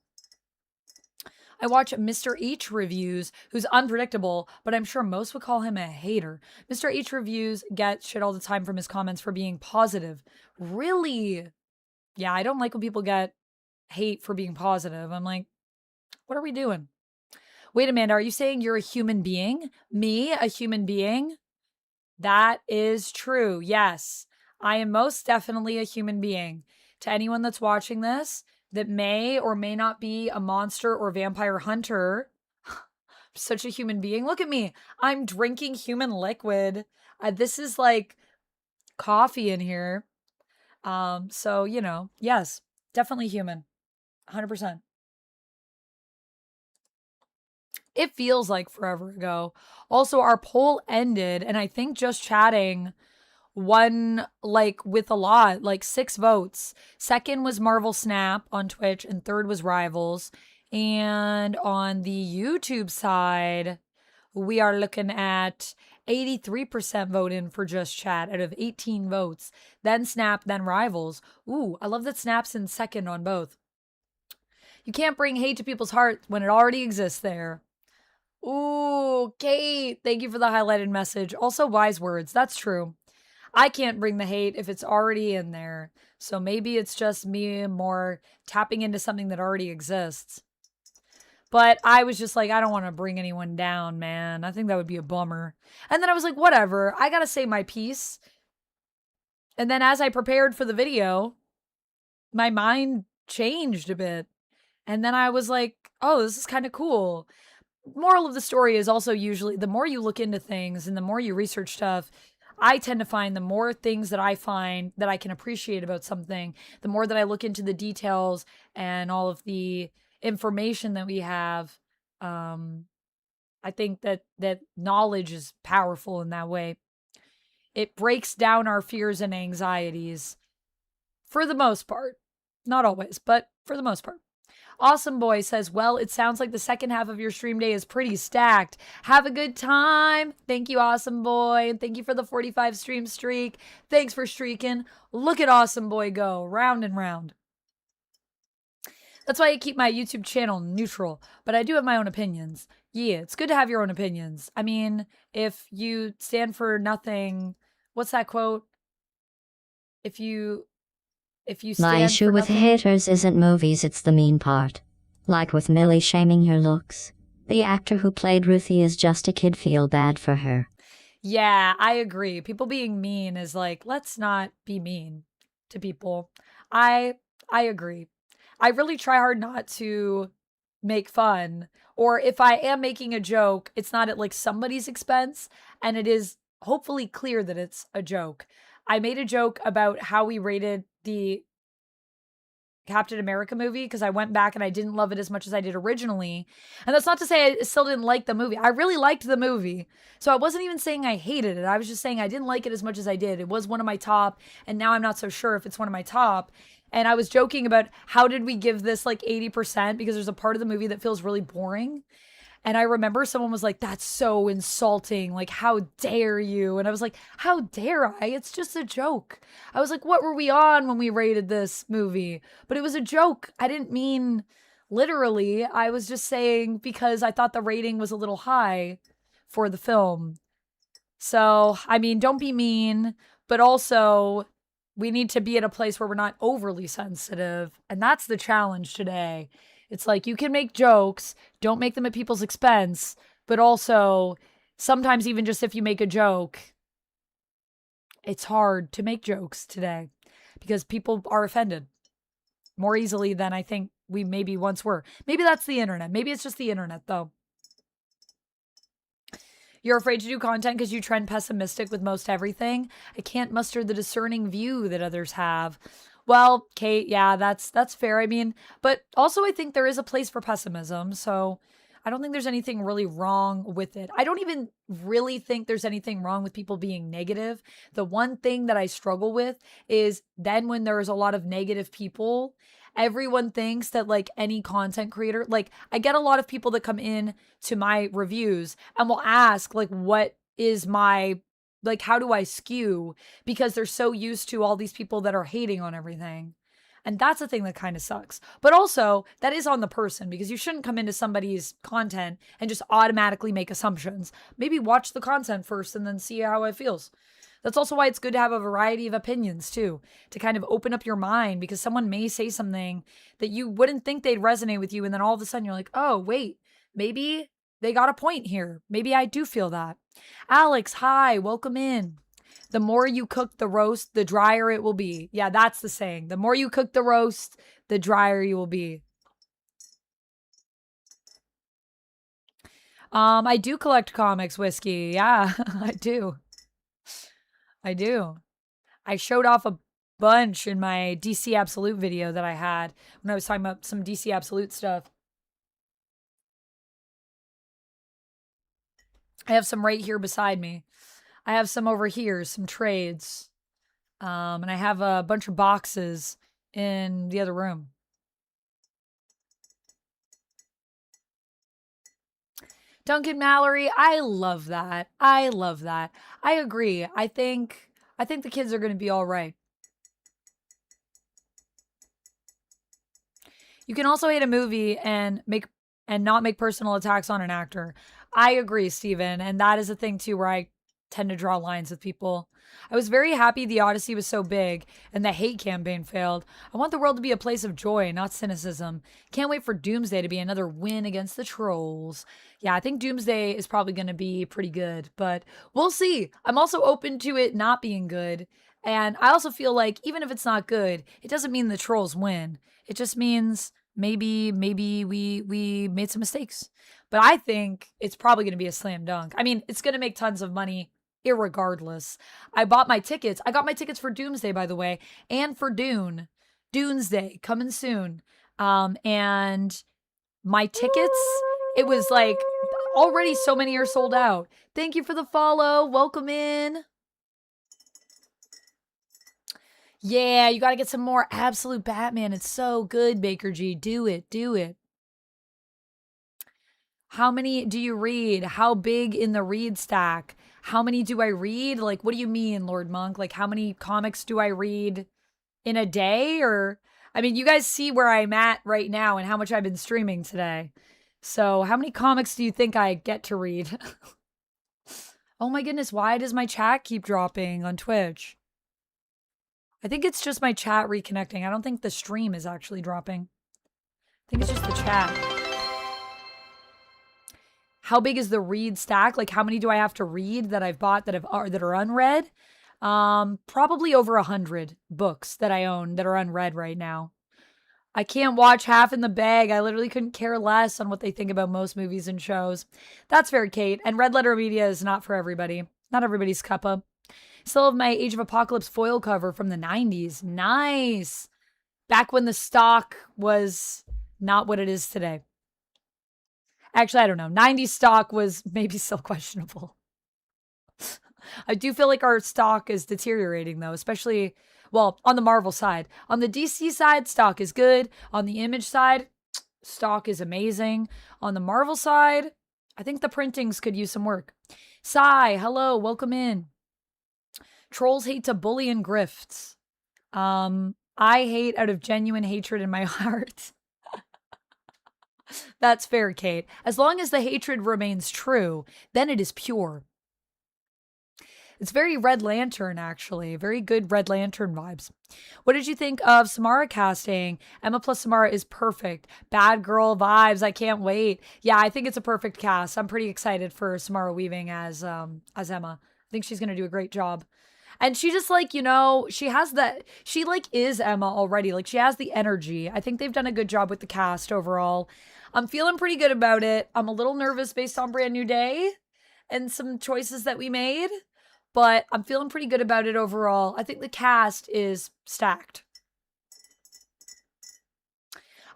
I watch Mr. H reviews, who's unpredictable, but I'm sure most would call him a hater. Mr. H reviews get shit all the time from his comments for being positive. Really? Yeah, I don't like when people get hate for being positive. I'm like, what are we doing? Wait, Amanda, are you saying you're a human being? Me, a human being? That is true. Yes, I am most definitely a human being. To anyone that's watching this, that may or may not be a monster or vampire hunter. Such a human being. Look at me. I'm drinking human liquid. This is like coffee in here. So, you know, yes, definitely human. 100%. It feels like forever ago. Also, our poll ended, and I think just chatting won like with a lot, like 6 votes. Second was Marvel Snap on Twitch, and third was Rivals. And on the YouTube side, we are looking at 83% vote in for Just Chat out of 18 votes. Then Snap, then Rivals. Ooh, I love that Snap's in second on both. You can't bring hate to people's hearts when it already exists there. Ooh, Kate, thank you for the highlighted message. Also, wise words. That's true. I can't bring the hate if it's already in there. So maybe it's just me more tapping into something that already exists. But I was just like, I don't want to bring anyone down, man. I think that would be a bummer. And then I was like, whatever. I got to say my piece. And then as I prepared for the video, my mind changed a bit. And then I was like, oh, this is kind of cool. Moral of the story is also usually the more you look into things and the more you research stuff, I tend to find the more things that I find that I can appreciate about something, the more that I look into the details and all of the information that we have. I think that knowledge is powerful in that way. It breaks down our fears and anxieties for the most part. Not always, but for the most part. Awesome Boy says, well, it sounds like the second half of your stream day is pretty stacked. Have a good time. Thank you, Awesome Boy. And thank you for the 45 stream streak. Thanks for streaking. Look at Awesome Boy go round and round. That's why I keep my YouTube channel neutral, but I do have my own opinions. Yeah, it's good to have your own opinions. I mean, if you stand for nothing, what's that quote? If you stand My issue for with nothing, haters isn't movies, it's the mean part. Like with Millie shaming her looks. The actor who played Ruthie is just a kid, feel bad for her. yeah, I agree. People being mean is like, let's not be mean to people. I agree. I really try hard not to make fun, or if I am making a joke, it's not at like somebody's expense, and it is hopefully clear that it's a joke. I made a joke about how we rated the Captain America movie because I went back and I didn't love it as much as I did originally. And that's not to say I still didn't like the movie. I really liked the movie. So I wasn't even saying I hated it. I was just saying I didn't like it as much as I did. It was one of my top, and now I'm not so sure if it's one of my top. And I was joking about how did we give this like 80% because there's a part of the movie that feels really boring. And I remember someone was like, that's so insulting. Like, how dare you? And I was like, how dare I? It's just a joke. I was like, what were we on when we rated this movie? But it was a joke. I didn't mean literally. I was just saying because I thought the rating was a little high for the film. So, I mean, don't be mean, but also we need to be at a place where we're not overly sensitive. And that's the challenge today. It's like you can make jokes, don't make them at people's expense, but also sometimes even just if you make a joke, it's hard to make jokes today because people are offended more easily than I think we maybe once were. Maybe that's the internet. Maybe it's just the internet though. You're afraid to do content because you trend pessimistic with most everything. I can't muster the discerning view that others have. Well, Kate, yeah, that's fair. I mean, but also I think there is a place for pessimism. So I don't think there's anything really wrong with it. I don't even really think there's anything wrong with people being negative. The one thing that I struggle with is then when there's a lot of negative people, everyone thinks that like any content creator, like I get a lot of people that come in to my reviews and will ask like, what is my, like, how do I skew? Because they're so used to all these people that are hating on everything. And that's the thing that kind of sucks. But also, that is on the person because you shouldn't come into somebody's content and just automatically make assumptions. Maybe watch the content first and then see how it feels. That's also why it's good to have a variety of opinions too, to kind of open up your mind because someone may say something that you wouldn't think they'd resonate with you. And then all of a sudden you're like, oh, wait, maybe they got a point here. Maybe I do feel that. Alex, hi, welcome in. The more you cook the roast, the drier it will be. Yeah, that's the saying. The more you cook the roast, the drier you will be. I do collect comics, Whiskey. Yeah, I do. I do. I showed off a bunch in my DC Absolute video that I had when I was talking about some DC Absolute stuff. I have some right here beside me. I have some over here, some trades. And I have a bunch of boxes in the other room. Duncan Mallory, I love that. I love that. I agree. I think the kids are going to be all right. You can also hate a movie and not make personal attacks on an actor. I agree, Steven, and that is a thing too where I tend to draw lines with people. I was very happy the Odyssey was so big and the hate campaign failed. I want the world to be a place of joy, not cynicism. Can't wait for Doomsday to be another win against the trolls. Yeah, I think Doomsday is probably going to be pretty good, but we'll see. I'm also open to it not being good. And I also feel like even if it's not good, it doesn't mean the trolls win. It just means maybe we made some mistakes. But I think it's probably going to be a slam dunk. I mean, it's going to make tons of money irregardless. I bought my tickets. I got my tickets for Doomsday, by the way, and for Doomsday coming soon. And my tickets, it was like already so many are sold out. Thank you for the follow. Welcome in. Yeah, you got to get some more Absolute Batman. It's so good, Baker G. Do it. Do it. How many do you read? How big in the read stack? How many do I read? Like, what do you mean, Lord Monk? Like, how many comics do I read in a day? Or, I mean, you guys see where I'm at right now and how much I've been streaming today. So, how many comics do you think I get to read? Oh my goodness, why does my chat keep dropping on Twitch? I think it's just my chat reconnecting. I don't think the stream is actually dropping. I think it's just the chat. How big is the read stack? Like, how many do I have to read that I've bought that are unread? Probably over 100 books that I own that are unread right now. I can't watch Half in the Bag. I literally couldn't care less on what they think about most movies and shows. That's fair, Kate. And Red Letter Media is not for everybody. Not everybody's cuppa. Still have my Age of Apocalypse foil cover from the 90s. Nice. Back when the stock was not what it is today. Actually, I don't know. 90s stock was maybe still questionable. I do feel like our stock is deteriorating, though, especially, well, on the Marvel side. On the DC side, stock is good. On the Image side, stock is amazing. On the Marvel side, I think the printings could use some work. Sai, hello, welcome in. Trolls hate to bully and grifts. I hate out of genuine hatred in my heart. That's fair, Kate. As long as the hatred remains true, then it is pure. It's very Red Lantern, actually. Very good Red Lantern vibes. What did you think of Samara casting? Emma plus Samara is perfect. Bad girl vibes. I can't wait. Yeah, I think it's a perfect cast. I'm pretty excited for Samara Weaving as Emma. I think she's going to do a great job. And she just like, you know, she has that, she like is Emma already. Like she has the energy. I think they've done a good job with the cast overall. I'm feeling pretty good about it. I'm a little nervous based on Brand New Day and some choices that we made. But I'm feeling pretty good about it overall. I think the cast is stacked.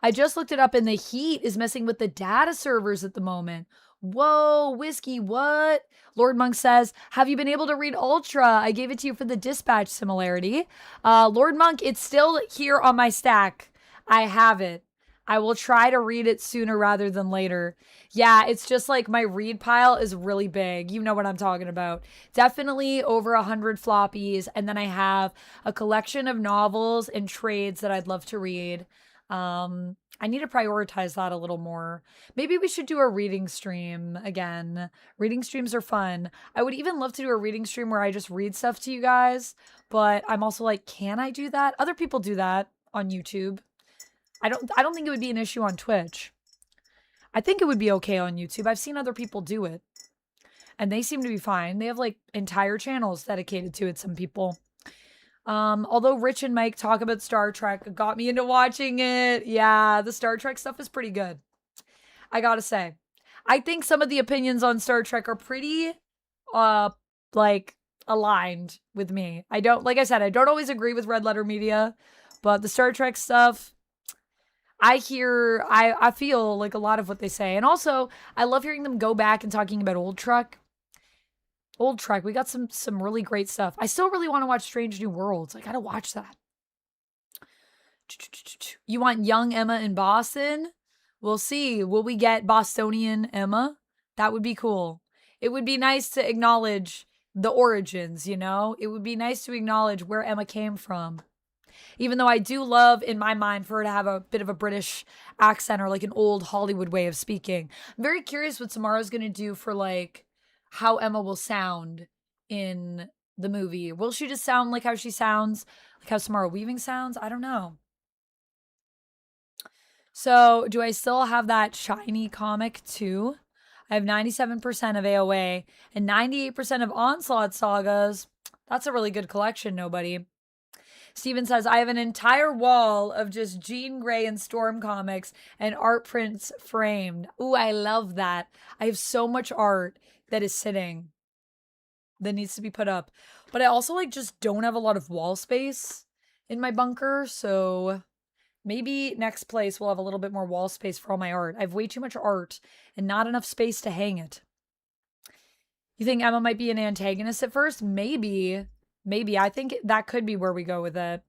I just looked it up and the Heat is messing with the data servers at the moment. Whoa, Whiskey, what? Lord Monk says, have you been able to read Ultra? I gave it to you for the Dispatch similarity. Lord Monk, it's still here on my stack. I have it. I will try to read it sooner rather than later. Yeah, it's just like my read pile is really big. You know what I'm talking about. Definitely over 100 floppies. And then I have a collection of novels and trades that I'd love to read. I need to prioritize that a little more. Maybe we should do a reading stream again. Reading streams are fun. I would even love to do a reading stream where I just read stuff to you guys. But I'm also like, can I do that? Other people do that on YouTube. I don't think it would be an issue on Twitch. I think it would be okay on YouTube. I've seen other people do it. And they seem to be fine. They have like entire channels dedicated to it, some people. Although Rich and Mike talk about Star Trek, it got me into watching it. Yeah, the Star Trek stuff is pretty good. I gotta say. I think some of the opinions on Star Trek are pretty, like, aligned with me. Like I said, I don't always agree with Red Letter Media, but the Star Trek stuff, I feel like a lot of what they say. And also, I love hearing them go back and talking about Old Trek. Old Trek, we got some really great stuff. I still really want to watch Strange New Worlds. I gotta watch that. You want young Emma in Boston? We'll see. Will we get Bostonian Emma? That would be cool. It would be nice to acknowledge the origins, you know? It would be nice to acknowledge where Emma came from. Even though I do love, in my mind, for her to have a bit of a British accent or like an old Hollywood way of speaking. I'm very curious what Samara's going to do for like how Emma will sound in the movie. Will she just sound like how she sounds, like how Samara Weaving sounds? I don't know. So do I still have that shiny comic too? I have 97% of AOA and 98% of Onslaught sagas. That's a really good collection, nobody. Steven says, I have an entire wall of just Jean Grey and Storm comics and art prints framed. Ooh, I love that. I have so much art that is sitting that needs to be put up. But I also like just don't have a lot of wall space in my bunker. So maybe next place we'll have a little bit more wall space for all my art. I have way too much art and not enough space to hang it. You think Emma might be an antagonist at first? Maybe. I think that could be where we go with it.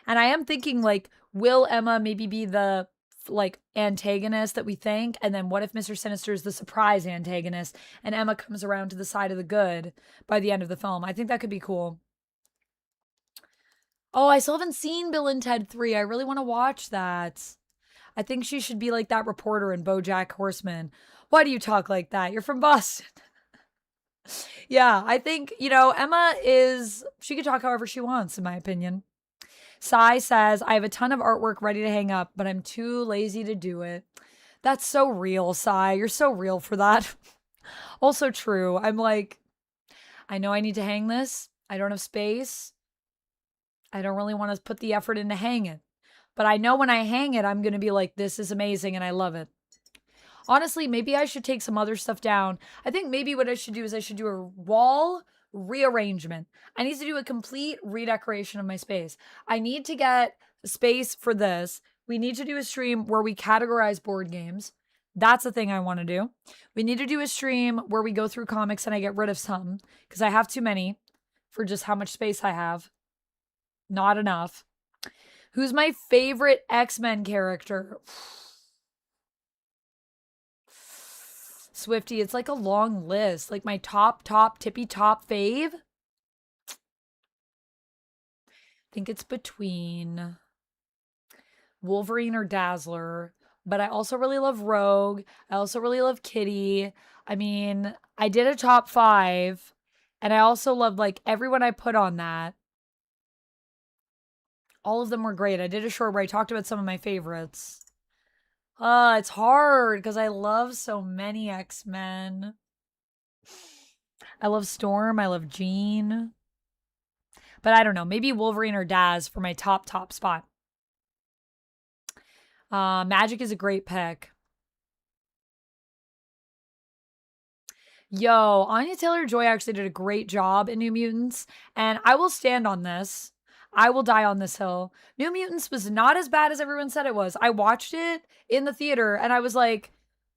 And I am thinking, like, will Emma maybe be the, like, antagonist that we think? And then what if Mr. Sinister is the surprise antagonist and Emma comes around to the side of the good by the end of the film? I think that could be cool. Oh, I still haven't seen Bill and Ted 3. I really want to watch that. I think she should be like that reporter in BoJack Horseman. Why do you talk like that? You're from Boston. Yeah, I think, you know, Emma she can talk however she wants, in my opinion. Sai says, I have a ton of artwork ready to hang up, but I'm too lazy to do it. That's so real, Sai. You're so real for that. Also true. I'm like, I know I need to hang this. I don't have space. I don't really want to put the effort in to hang it. But I know when I hang it, I'm going to be like, this is amazing and I love it. Honestly, maybe I should take some other stuff down. I think maybe what I should do is I should do a wall rearrangement. I need to do a complete redecoration of my space. I need to get space for this. We need to do a stream where we categorize board games. That's the thing I want to do. We need to do a stream where we go through comics and I get rid of some because I have too many for just how much space I have. Not enough. Who's my favorite X-Men character? Swifty, it's like a long list. Like my top, tippy top fave. I think it's between Wolverine or Dazzler. But I also really love Rogue. I also really love Kitty. I mean, I did a top 5. And I also loved like everyone I put on that. All of them were great. I did a short where I talked about some of my favorites. It's hard because I love so many X-Men. I love Storm. I love Jean. But I don't know. Maybe Wolverine or Daz for my top spot. Magic is a great pick. Yo, Anya Taylor-Joy actually did a great job in New Mutants. And I will stand on this. I will die on this hill. New Mutants was not as bad as everyone said it was. I watched it in the theater and I was like,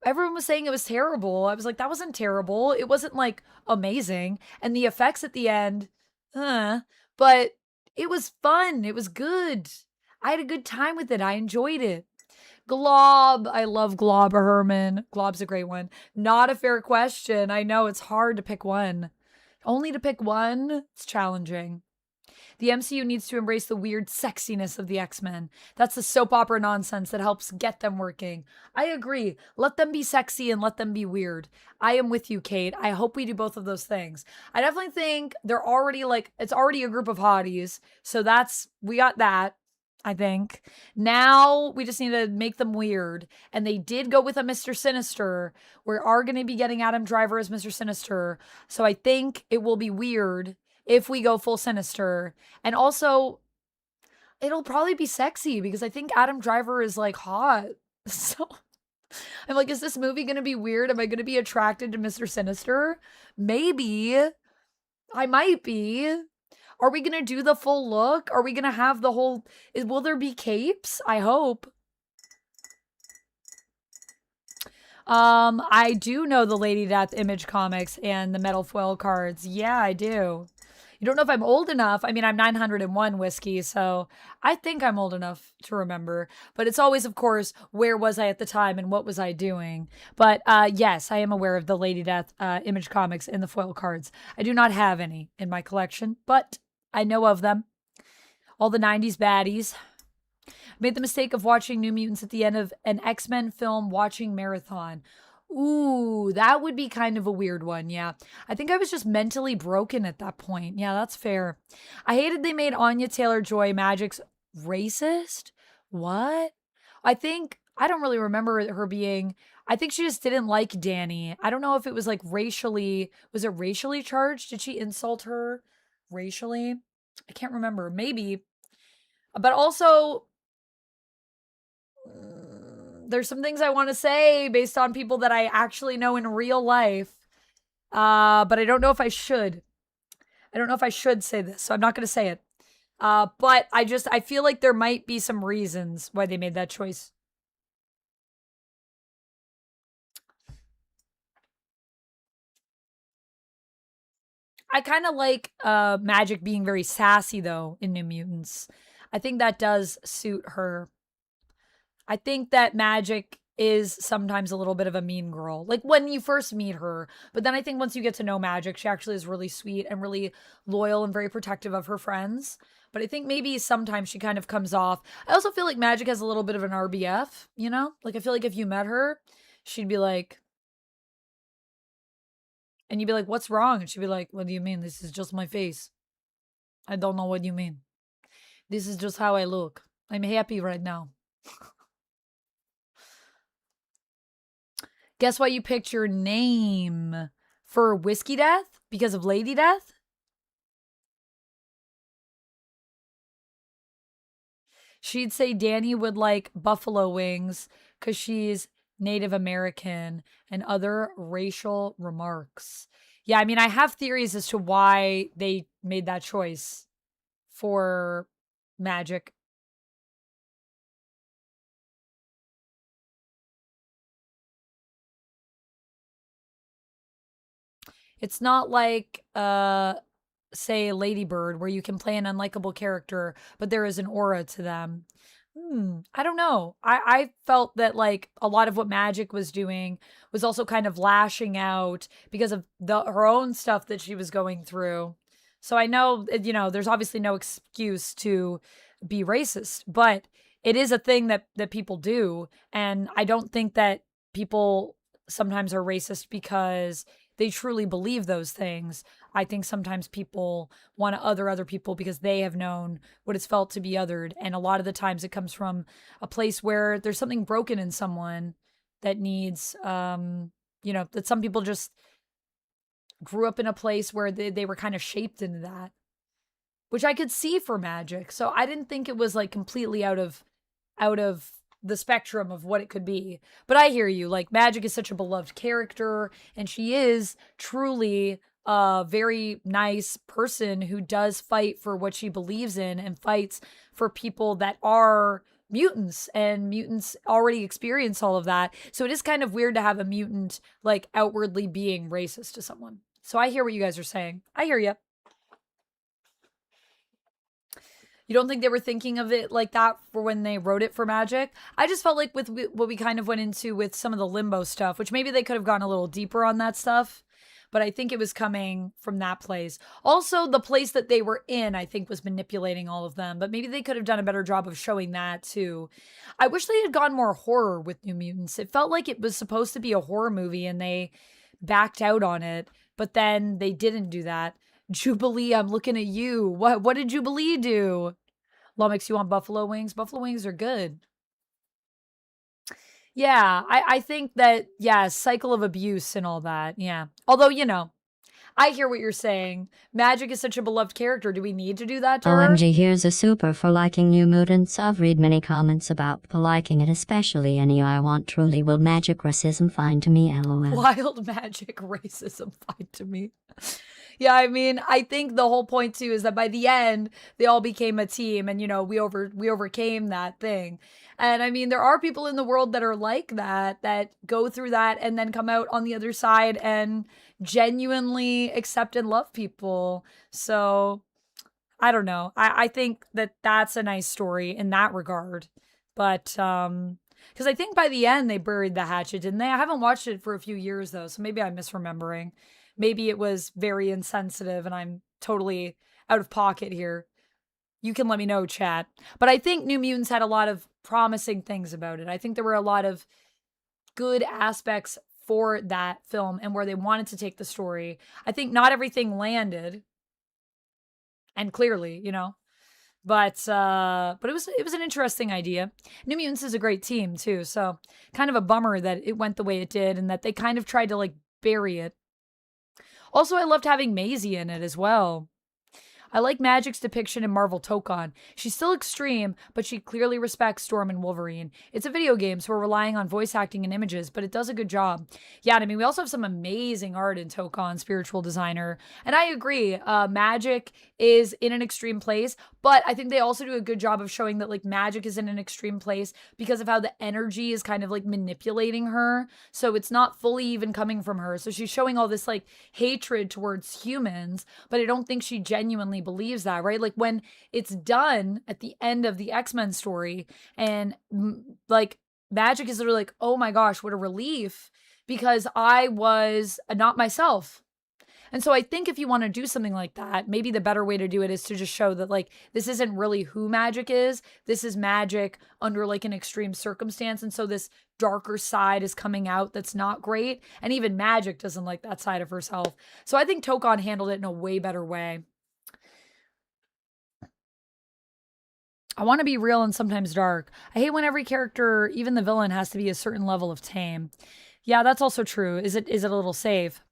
everyone was saying it was terrible. I was like, that wasn't terrible. It wasn't like amazing. And the effects at the end, but it was fun. It was good. I had a good time with it. I enjoyed it. Glob. I love Glob Herman. Glob's a great one. Not a fair question. I know it's hard to pick one. Only to pick one, it's challenging. The MCU needs to embrace the weird sexiness of the X-Men. That's the soap opera nonsense that helps get them working. I agree. Let them be sexy and let them be weird. I am with you, Kate. I hope we do both of those things. I definitely think they're already like, it's already a group of hotties. So we got that, I think. Now we just need to make them weird. And they did go with a Mr. Sinister. We are going to be getting Adam Driver as Mr. Sinister. So I think it will be weird if we go full Sinister. And also, it'll probably be sexy because I think Adam Driver is like hot. So I'm like, is this movie going to be weird? Am I going to be attracted to Mr. Sinister? Maybe. I might be. Are we going to do the full look? Are we going to have the whole... Will there be capes? I hope. I do know the Lady Death Image comics and the metal foil cards. Yeah, I do. You don't know if I'm old enough. I mean, I'm 901 whiskey, so I think I'm old enough to remember. But it's always, of course, where was I at the time and what was I doing? But yes, I am aware of the Lady Death Image comics and the foil cards. I do not have any in my collection, but I know of them. All the 90s baddies. Made the mistake of watching New Mutants at the end of an X-Men film watching marathon. Ooh, that would be kind of a weird one, yeah. I think I was just mentally broken at that point. Yeah, that's fair. I hated they made Anya Taylor-Joy Magic's racist. What? I don't really remember her being... I think she just didn't like Danny. I don't know if it was like racially... Was it racially charged? Did she insult her racially? I can't remember. Maybe. But also... There's some things I want to say based on people that I actually know in real life. But I don't know if I should. I don't know if I should say this, so I'm not going to say it. But I feel like there might be some reasons why they made that choice. I kind of like Magic being very sassy, though, in New Mutants. I think that does suit her. I think that Magic is sometimes a little bit of a mean girl, like when you first meet her. But then I think once you get to know Magic, she actually is really sweet and really loyal and very protective of her friends. But I think maybe sometimes she kind of comes off. I also feel like Magic has a little bit of an RBF, you know? Like I feel like if you met her, she'd be like... And you'd be like, what's wrong? And she'd be like, what do you mean? This is just my face. I don't know what you mean. This is just how I look. I'm happy right now. Guess why you picked your name for Whiskey Death? Because of Lady Death? She'd say Danny would like buffalo wings because she's Native American and other racial remarks. Yeah, I mean, I have theories as to why they made that choice for magic. It's not like, say, Ladybird, where you can play an unlikable character, but there is an aura to them. I don't know. I felt that like a lot of what Magic was doing was also kind of lashing out because of her own stuff that she was going through. So I know, you know, there's obviously no excuse to be racist, but it is a thing that people do, and I don't think that people sometimes are racist because they truly believe those things. I think sometimes people want to other people because they have known what it's felt to be othered. And a lot of the times it comes from a place where there's something broken in someone that needs, you know, that some people just grew up in a place where they were kind of shaped into that, which I could see for Magic. So I didn't think it was like completely out of the spectrum of what it could be. But I hear you. Like, Magic is such a beloved character, and she is truly a very nice person who does fight for what she believes in and fights for people that are mutants, and mutants already experience all of that. So it is kind of weird to have a mutant like outwardly being racist to someone. So I hear what you guys are saying. I hear you. You don't think they were thinking of it like that for when they wrote it for Magic? I just felt like with what we kind of went into with some of the limbo stuff, which maybe they could have gone a little deeper on that stuff, but I think it was coming from that place. Also, the place that they were in, I think, was manipulating all of them, but maybe they could have done a better job of showing that too. I wish they had gone more horror with New Mutants. It felt like it was supposed to be a horror movie and they backed out on it, but then they didn't do that. Jubilee, I'm looking at you. What did Jubilee do? Lumix, you want buffalo wings? Buffalo wings are good. Yeah, I think that, yeah, cycle of abuse and all that. Yeah. Although, you know, I hear what you're saying. Magic is such a beloved character. Do we need to do that to her? OMG, here's a super for liking New Mutants. I've read many comments about for liking it, especially any I want truly. Will magic racism fine to me, lol. Wild magic racism fine to me. Yeah, I mean, I think the whole point too is that by the end they all became a team, and you know, we overcame that thing. And I mean, there are people in the world that are like that go through that and then come out on the other side and genuinely accept and love people. So I don't know. I think that that's a nice story in that regard. But because I think by the end they buried the hatchet, didn't they? I haven't watched it for a few years though, so maybe I'm misremembering. Maybe it was very insensitive and I'm totally out of pocket here. You can let me know, chat. But I think New Mutants had a lot of promising things about it. I think there were a lot of good aspects for that film and where they wanted to take the story. I think not everything landed, and clearly, you know, but it was an interesting idea. New Mutants is a great team too, so kind of a bummer that it went the way it did and that they kind of tried to like bury it. Also, I loved having Maisie in it as well. I like Magic's depiction in Marvel Tokon. She's still extreme, but she clearly respects Storm and Wolverine. It's a video game, so we're relying on voice acting and images, but it does a good job. Yeah, I mean, we also have some amazing art in Tokon, Spiritual Designer. And I agree, Magic is in an extreme place, but I think they also do a good job of showing that like Magic is in an extreme place because of how the energy is kind of like manipulating her. So it's not fully even coming from her. So she's showing all this like hatred towards humans, but I don't think she genuinely believes that, right? Like when it's done at the end of the X-Men story and like Magic is literally like, oh my gosh, what a relief, because I was not myself. And so I think if you want to do something like that, maybe the better way to do it is to just show that like this isn't really who Magic is. This is Magic under like an extreme circumstance. And so this darker side is coming out that's not great. And even Magic doesn't like that side of herself. So I think Tokon handled it in a way better way. I want to be real and sometimes dark. I hate when every character, even the villain, has to be a certain level of tame. Yeah, that's also true. Is it a little safe?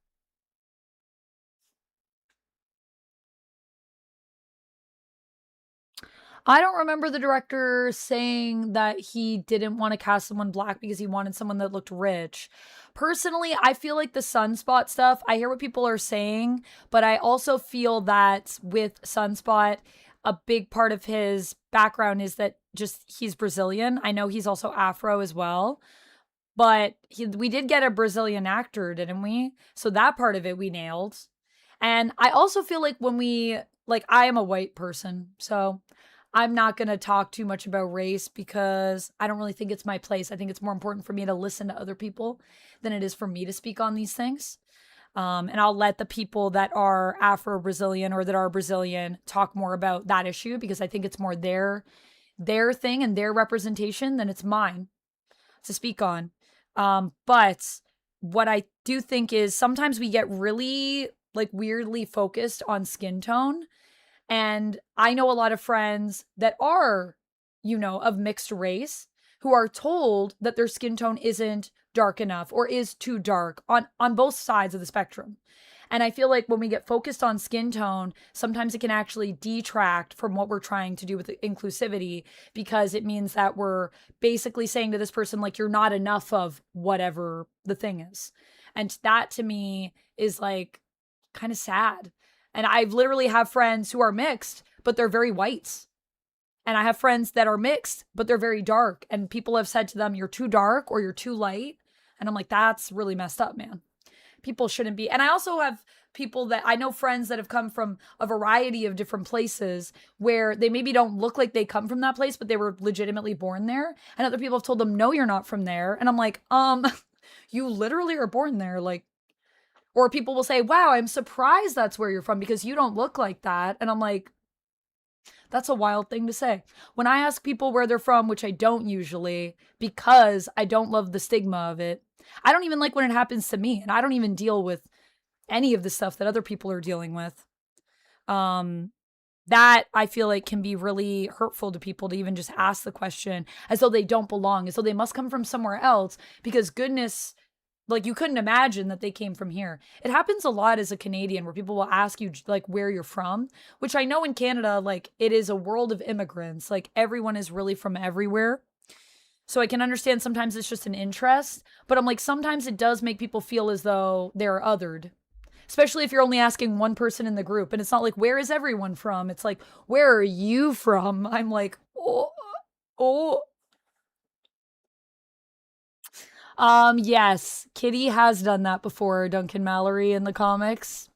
I don't remember the director saying that he didn't want to cast someone black because he wanted someone that looked rich. Personally, I feel like the Sunspot stuff, I hear what people are saying, but I also feel that with Sunspot, a big part of his background is that just he's Brazilian. I know he's also Afro as well, but we did get a Brazilian actor, didn't we? So that part of it we nailed. And I also feel like I am a white person, so I'm not going to talk too much about race because I don't really think it's my place. I think it's more important for me to listen to other people than it is for me to speak on these things. And I'll let the people that are Afro-Brazilian or that are Brazilian talk more about that issue because I think it's more their thing and their representation than it's mine to speak on. But what I do think is sometimes we get really weirdly focused on skin tone. And I know a lot of friends that are, of mixed race who are told that their skin tone isn't dark enough or is too dark on both sides of the spectrum. And I feel like when we get focused on skin tone, sometimes it can actually detract from what we're trying to do with inclusivity because it means that we're basically saying to this person, like, you're not enough of whatever the thing is. And that to me is kind of sad. And I literally have friends who are mixed, but they're very white. And I have friends that are mixed, but they're very dark. And people have said to them, you're too dark or you're too light. And I'm like, that's really messed up, man. People shouldn't be. And I also have people that I know, friends that have come from a variety of different places where they maybe don't look like they come from that place, but they were legitimately born there. And other people have told them, no, you're not from there. And I'm like, you literally are born there. Or people will say, wow, I'm surprised that's where you're from because you don't look like that. And I'm like, that's a wild thing to say. When I ask people where they're from, which I don't usually, because I don't love the stigma of it, I don't even like when it happens to me. And I don't even deal with any of the stuff that other people are dealing with. That I feel like can be really hurtful to people to even just ask the question as though they don't belong, as though they must come from somewhere else because goodness, you couldn't imagine that they came from here. It happens a lot as a Canadian where people will ask you where you're from, which I know in Canada, it is a world of immigrants. Everyone is really from everywhere. So I can understand sometimes it's just an interest, but I'm like, sometimes it does make people feel as though they're othered, especially if you're only asking one person in the group. And it's not where is everyone from? It's where are you from? I'm like, oh. Yes, Kitty has done that before, Duncan Mallory in the comics.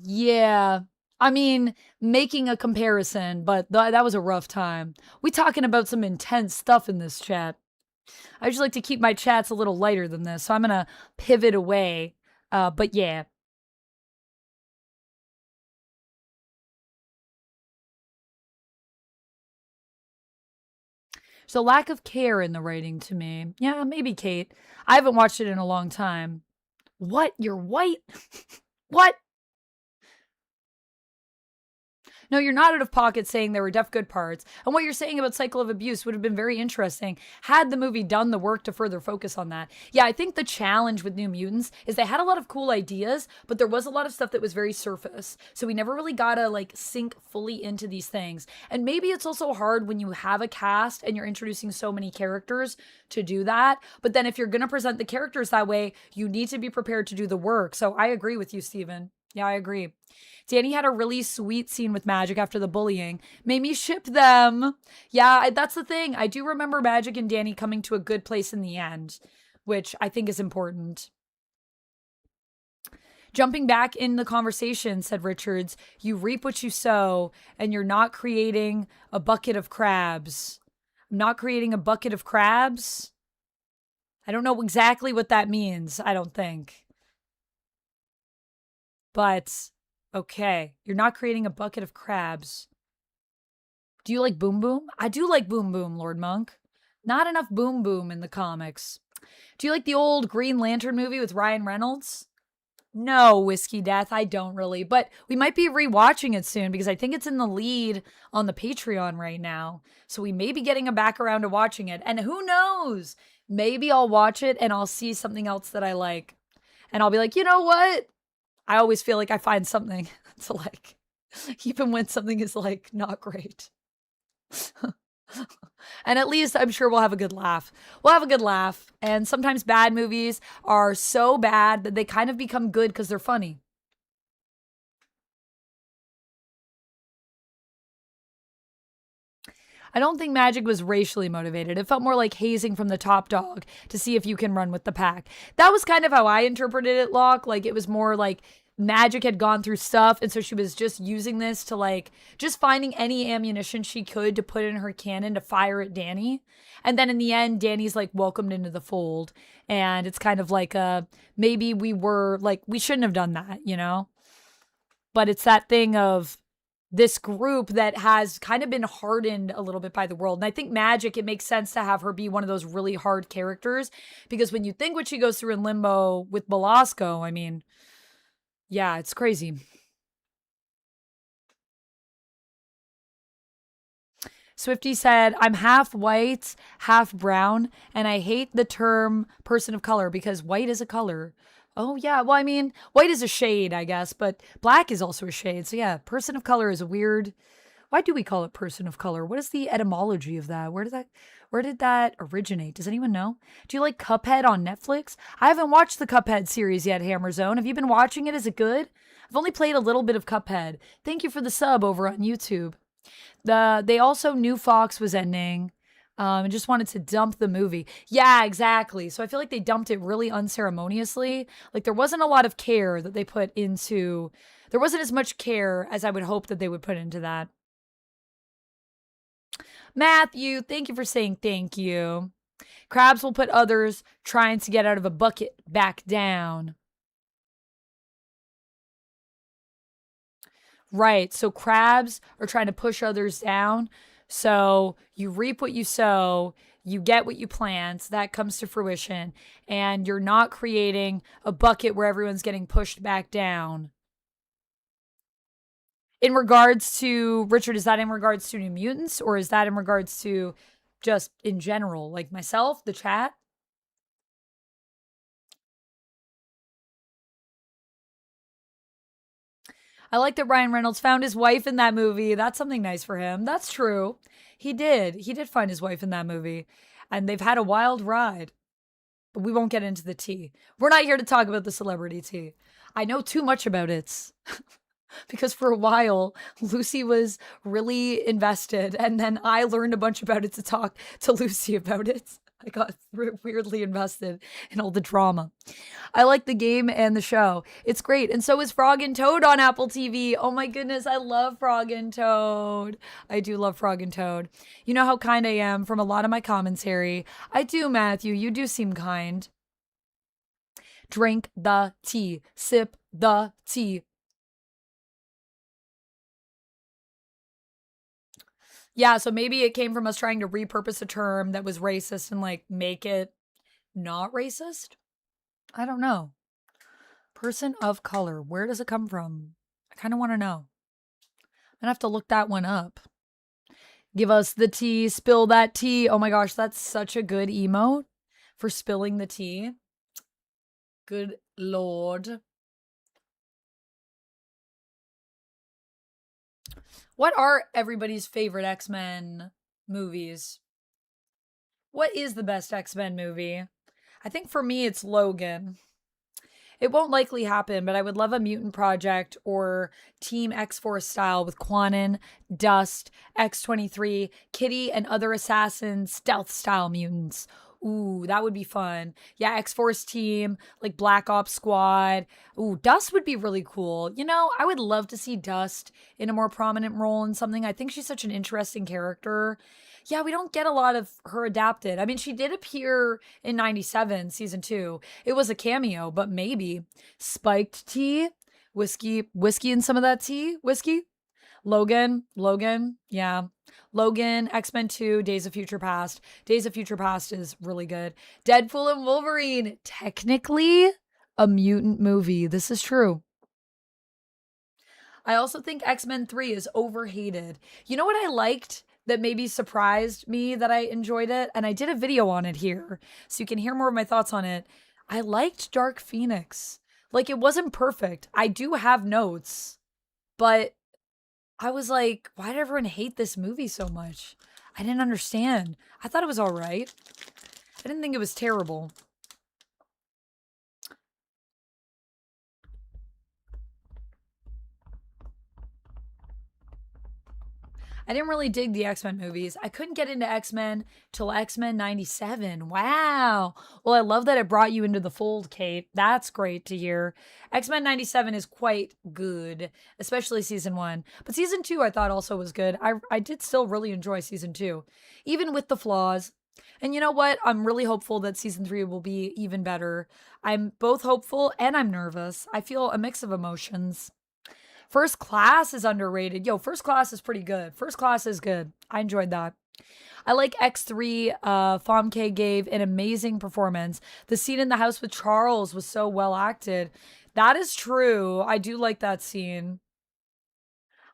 Yeah. I mean, making a comparison, but that was a rough time. We talking about some intense stuff in this chat. I just like to keep my chats a little lighter than this, so I'm gonna pivot away. But yeah. There's a lack of care in the writing to me. Yeah, maybe Kate. I haven't watched it in a long time. What? You're white? What? No, you're not out of pocket saying there were def good parts. And what you're saying about Cycle of Abuse would have been very interesting had the movie done the work to further focus on that. Yeah, I think the challenge with New Mutants is they had a lot of cool ideas, but there was a lot of stuff that was very surface. So we never really got to sink fully into these things. And maybe it's also hard when you have a cast and you're introducing so many characters to do that. But then if you're going to present the characters that way, you need to be prepared to do the work. So I agree with you, Steven. Yeah, I agree. Danny had a really sweet scene with Magic after the bullying. Made me ship them. Yeah, that's the thing. I do remember Magic and Danny coming to a good place in the end, which I think is important. Jumping back in the conversation, said Richards, you reap what you sow, and you're not creating a bucket of crabs. I'm not creating a bucket of crabs? I don't know exactly what that means, I don't think. But... okay, you're not creating a bucket of crabs. Do you like Boom Boom? I do like Boom Boom, Lord Monk. Not enough Boom Boom in the comics. Do you like the old Green Lantern movie with Ryan Reynolds? No, Whiskey Death, I don't really. But we might be rewatching it soon because I think it's in the lead on the Patreon right now. So we may be getting back around to watching it. And who knows? Maybe I'll watch it and I'll see something else that I like. And I'll be like, you know what? I always feel like I find something to like, even when something is not great. And at least I'm sure we'll have a good laugh. We'll have a good laugh. And sometimes bad movies are so bad that they kind of become good because they're funny. I don't think magic was racially motivated. It felt more like hazing from the top dog to see if you can run with the pack. That was kind of how I interpreted it, Locke. Like, it was more like magic had gone through stuff, and so she was just using this to, like, just finding any ammunition she could to put in her cannon to fire at Danny. And then in the end, Danny's, like, welcomed into the fold. And it's kind of like, maybe we were, like, we shouldn't have done that, you know? But it's that thing of this group that has kind of been hardened a little bit by the world. And I think Magic, it makes sense to have her be one of those really hard characters, because when you think what she goes through in Limbo with Belasco, I mean, yeah, it's crazy. Swifty said, I'm half white, half brown, and I hate the term person of color because white is a color. Oh, yeah. Well, I mean, white is a shade, I guess, but black is also a shade. So, yeah, person of color is a weird. Why do we call it person of color? What is the etymology of that? Where did that originate? Does anyone know? Do you like Cuphead on Netflix? I haven't watched the Cuphead series yet, Hammerzone. Have you been watching it? Is it good? I've only played a little bit of Cuphead. Thank you for the sub over on YouTube. They also knew Fox was ending. And just wanted to dump the movie. Yeah, exactly. So I feel like they dumped it really unceremoniously. Like, there wasn't a lot of care that they put into. There wasn't as much care as I would hope that they would put into that. Matthew, thank you for saying thank you. Crabs will put others trying to get out of a bucket back down. Right. So crabs are trying to push others down. So you reap what you sow, you get what you plant, that comes to fruition, and you're not creating a bucket where everyone's getting pushed back down. In regards to, Richard, is that in regards to New Mutants, or is that in regards to just in general, like myself, the chat? I like that Ryan Reynolds found his wife in that movie. That's something nice for him. That's true. He did. He did find his wife in that movie. And they've had a wild ride. But we won't get into the tea. We're not here to talk about the celebrity tea. I know too much about it. Because for a while, Lucy was really invested. And then I learned a bunch about it to talk to Lucy about it. I got weirdly invested in all the drama. I like the game and the show. It's great. And so is Frog and Toad on Apple TV. Oh my goodness, I love Frog and Toad. I do love Frog and Toad. You know how kind I am from a lot of my commentary. I do, Matthew. You do seem kind. Drink the tea. Sip the tea. Yeah, so maybe it came from us trying to repurpose a term that was racist and, like, make it not racist? I don't know. Person of color. Where does it come from? I kind of want to know. I'm going to have to look that one up. Give us the tea. Spill that tea. Oh my gosh, that's such a good emote for spilling the tea. Good Lord. What are everybody's favorite X-Men movies? What is the best X-Men movie? I think for me, it's Logan. It won't likely happen, but I would love a mutant project or Team X-Force style with Quanon, Dust, X-23, Kitty, and other assassin stealth style mutants. Ooh, that would be fun. Yeah, X-Force team, like Black Ops Squad. Ooh, Dust would be really cool. You know, I would love to see Dust in a more prominent role in something. I think she's such an interesting character. Yeah, we don't get a lot of her adapted. I mean, she did appear in 97, season 2. It was a cameo, but maybe. Spiked tea? Whiskey in some of that tea? Whiskey? Logan, yeah. Logan, X-Men 2, Days of Future Past. Days of Future Past is really good. Deadpool and Wolverine, technically a mutant movie. This is true. I also think X-Men 3 is overhated. You know what I liked that maybe surprised me that I enjoyed it? And I did a video on it here, so you can hear more of my thoughts on it. I liked Dark Phoenix. Like, it wasn't perfect. I do have notes, but I was like, why did everyone hate this movie so much? I didn't understand. I thought it was all right. I didn't think it was terrible. I didn't really dig the X-Men movies. I couldn't get into X-Men till X-Men 97. Wow. Well, I love that it brought you into the fold, Kate. That's great to hear. X-Men 97 is quite good, especially season 1. But season 2 I thought also was good. I did still really enjoy season 2, even with the flaws. And you know what? I'm really hopeful that season 3 will be even better. I'm both hopeful and I'm nervous. I feel a mix of emotions. First Class is underrated. Yo, First Class is pretty good. First Class is good. I enjoyed that. I like X3. Famke gave an amazing performance. The scene in the house with Charles was so well acted. That is true. I do like that scene.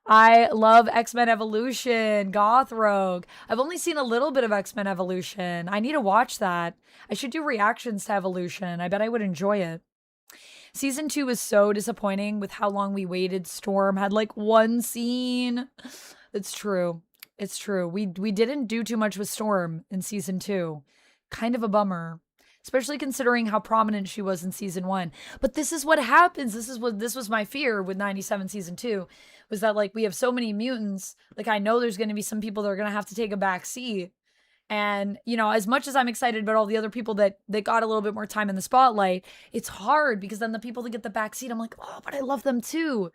I love X-Men Evolution, Goth Rogue. I've only seen a little bit of X-Men Evolution. I need to watch that. I should do reactions to Evolution. I bet I would enjoy it. Season 2 was so disappointing with how long we waited. Storm had like one scene. It's true. It's true. We didn't do too much with Storm in season 2. Kind of a bummer, especially considering how prominent she was in season 1. But this is what happens. This was my fear with 97 season 2, was that like we have so many mutants. Like I know there's going to be some people that are going to have to take a back seat. And, you know, as much as I'm excited about all the other people that got a little bit more time in the spotlight, it's hard because then the people that get the back seat, I'm like, oh, but I love them too.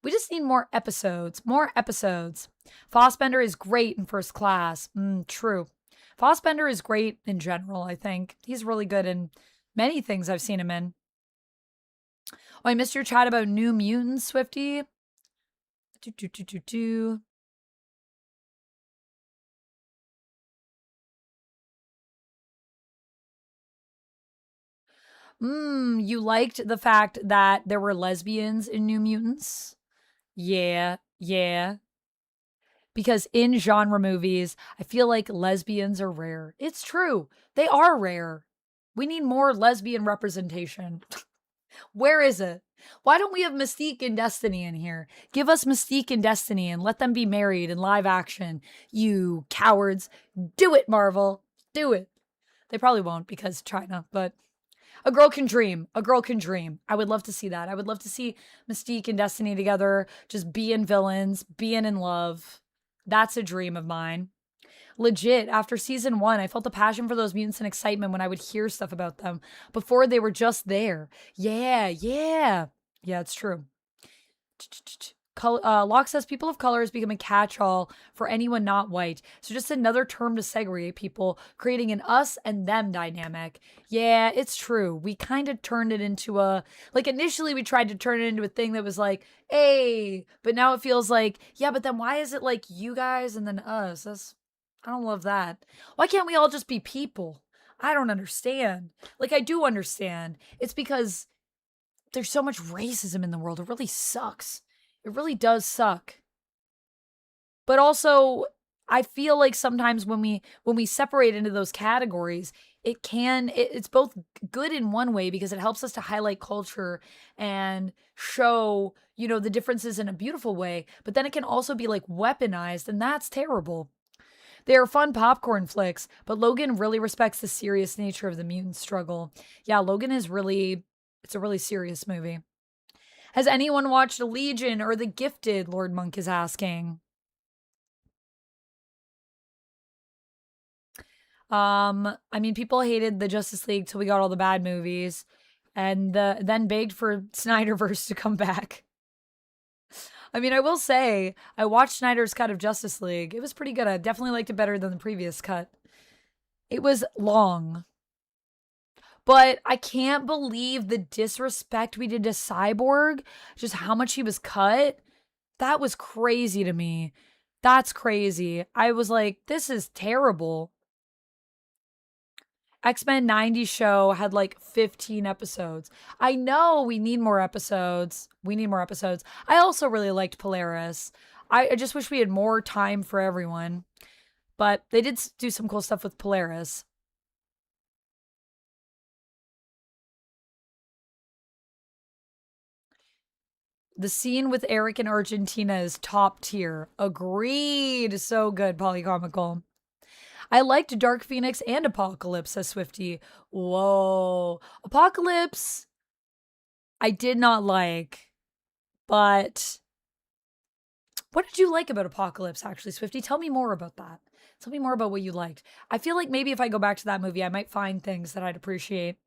We just need more episodes. More episodes. Fassbender is great in First Class. True. Fassbender is great in general, I think. He's really good in many things I've seen him in. Oh, I missed your chat about New Mutants, Swifty. You liked the fact that there were lesbians in New Mutants? Yeah, yeah. Because in genre movies, I feel like lesbians are rare. It's true. They are rare. We need more lesbian representation. Where is it? Why don't we have Mystique and Destiny in here? Give us Mystique and Destiny and let them be married in live action. You cowards. Do it, Marvel. Do it. They probably won't because China, but a girl can dream. A girl can dream. I would love to see that. I would love to see Mystique and Destiny together, just being villains, being in love. That's a dream of mine. Legit, after season 1, I felt the passion for those mutants and excitement when I would hear stuff about them. Before, they were just there. Yeah, yeah. Yeah, it's true. Locke says people of color has become a catch-all for anyone not white. So just another term to segregate people, creating an us and them dynamic. Yeah, it's true. We kind of turned it into a, like initially we tried to turn it into a thing that was like, hey, but now it feels like, yeah, but then why is it like you guys and then us? I don't love that. Why can't we all just be people? I don't understand. Like I do understand. It's because there's so much racism in the world. It really sucks. It really does suck. But also, I feel like sometimes when we separate into those categories, it's both good in one way because it helps us to highlight culture and show, you know, the differences in a beautiful way, but then it can also be like weaponized, and that's terrible. They are fun popcorn flicks, but Logan really respects the serious nature of the mutant struggle. Yeah, Logan is it's a really serious movie. Has anyone watched Legion or The Gifted? Lord Monk is asking. I mean, people hated the Justice League till we got all the bad movies, and then begged for Snyderverse to come back. I mean, I will say, I watched Snyder's cut of Justice League. It was pretty good. I definitely liked it better than the previous cut. It was long. But I can't believe the disrespect we did to Cyborg, just how much he was cut. That was crazy to me. That's crazy. I was like, this is terrible. X-Men 90 show had like 15 episodes. I know we need more episodes. We need more episodes. I also really liked Polaris. I just wish we had more time for everyone. But they did do some cool stuff with Polaris. The scene with Eric in Argentina is top tier. Agreed. So good, Polycomical. I liked Dark Phoenix and Apocalypse, says Swifty. Whoa. Apocalypse, I did not like, but what did you like about Apocalypse, actually, Swifty? Tell me more about that. Tell me more about what you liked. I feel like maybe if I go back to that movie, I might find things that I'd appreciate.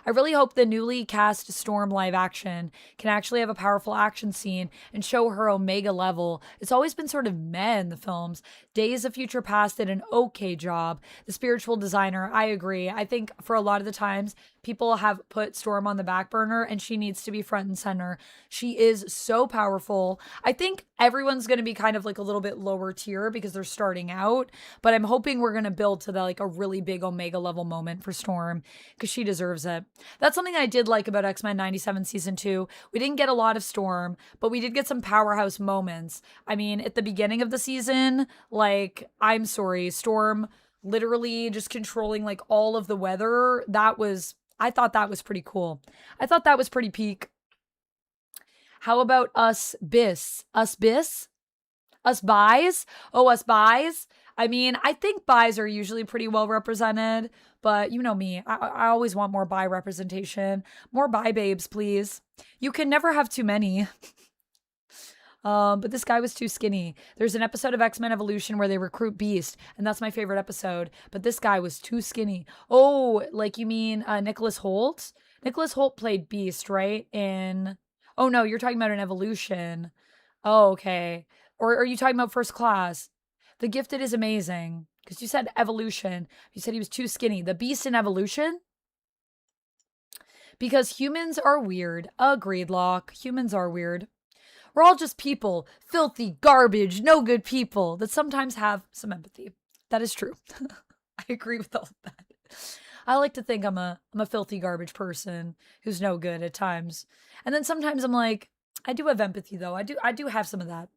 I really hope the newly cast Storm live action can actually have a powerful action scene and show her Omega level. It's always been sort of meh in the films. Days of Future Past did an okay job. The spiritual designer, I agree. I think for a lot of the times, people have put Storm on the back burner and she needs to be front and center. She is so powerful. I think everyone's going to be kind of like a little bit lower tier because they're starting out, but I'm hoping we're going to build to the, like a really big Omega level moment for Storm because she deserves it. That's something I did like about X-Men 97 season 2. We didn't get a lot of Storm, but we did get some powerhouse moments. I mean, at the beginning of the season, like, I'm sorry, Storm literally just controlling like all of the weather. I thought that was pretty cool. I thought that was pretty peak. How about us bis? Us bis? Us buys? Oh, us buys? I mean, I think buys are usually pretty well represented, but you know me. I always want more bi representation. More bi babes, please. You can never have too many. But this guy was too skinny. There's an episode of X-Men Evolution where they recruit Beast, and that's my favorite episode. But this guy was too skinny. Oh, like you mean Nicholas Hoult? Nicholas Hoult played Beast, right? Oh no, you're talking about an Evolution. Oh, okay. Or are you talking about First Class? The Gifted is amazing. Because you said Evolution. You said he was too skinny. The Beast in Evolution? Because humans are weird. Agreed, Locke. Humans are weird. We're all just people, filthy, garbage, no good people that sometimes have some empathy. That is true. I agree with all of that. I like to think I'm a filthy garbage person who's no good at times. And then sometimes I'm like, I do have empathy though. I do have some of that.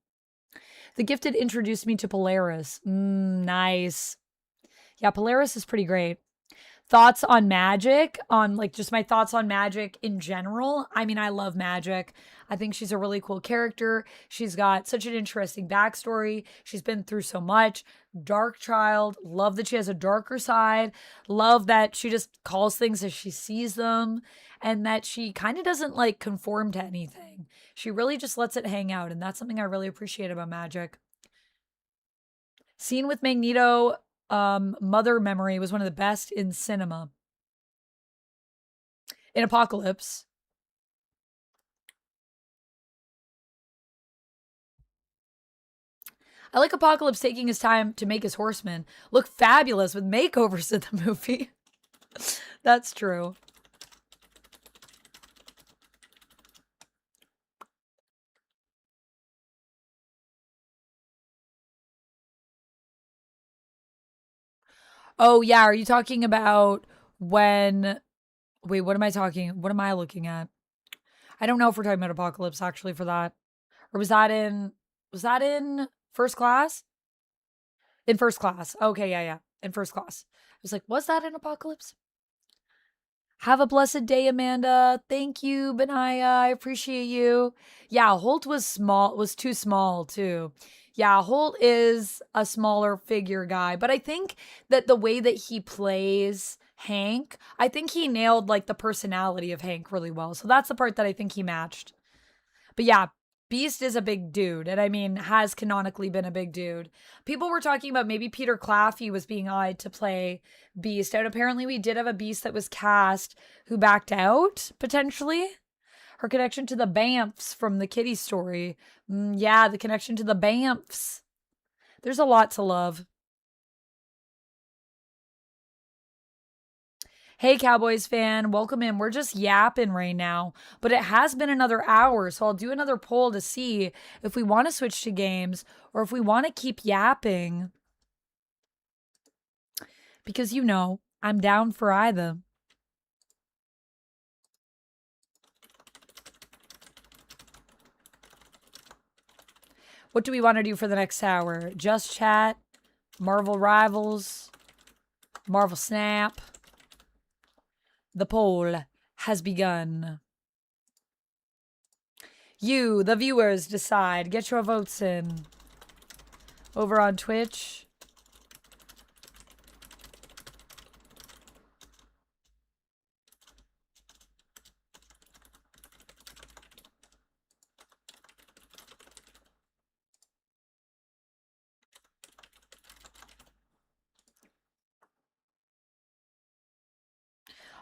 The Gifted introduced me to Polaris. Nice. Yeah, Polaris is pretty great. Thoughts on Magic, on like just my thoughts on Magic in general. I mean, I love Magic. I think she's a really cool character. She's got such an interesting backstory. She's been through so much. Dark child. Love that she has a darker side. Love that she just calls things as she sees them and that she kind of doesn't like conform to anything. She really just lets it hang out. And that's something I really appreciate about Magic. Scene with Magneto, Mother Memory was one of the best in cinema. In Apocalypse. I like Apocalypse taking his time to make his horsemen look fabulous with makeovers in the movie. That's true. Oh, yeah. Are you talking about when... Wait, what am I talking? What am I looking at? I don't know if we're talking about Apocalypse actually for that. Or was that in First Class? In First Class. Okay, yeah. In First Class. I was like, was that in Apocalypse? Have a blessed day, Amanda. Thank you, Benaya. I appreciate you. Yeah, Holt was too small too. Yeah, Holt is a smaller figure guy, but I think that the way that he plays Hank, I think he nailed like the personality of Hank really well. So that's the part that I think he matched. But yeah, Beast is a big dude, and I mean, has canonically been a big dude. People were talking about maybe Peter Claffey was being eyed to play Beast, and apparently we did have a Beast that was cast who backed out, potentially. Her connection to the Bamfs from the Kitty story. Yeah, the connection to the Bamfs. There's a lot to love. Hey, Cowboys fan, welcome in. We're just yapping right now, but it has been another hour, so I'll do another poll to see if we want to switch to games or if we want to keep yapping. Because, you know, I'm down for either. What do we want to do for the next hour? Just chat, Marvel Rivals, Marvel Snap. The poll has begun. You, the viewers, decide. Get your votes in. Over on Twitch.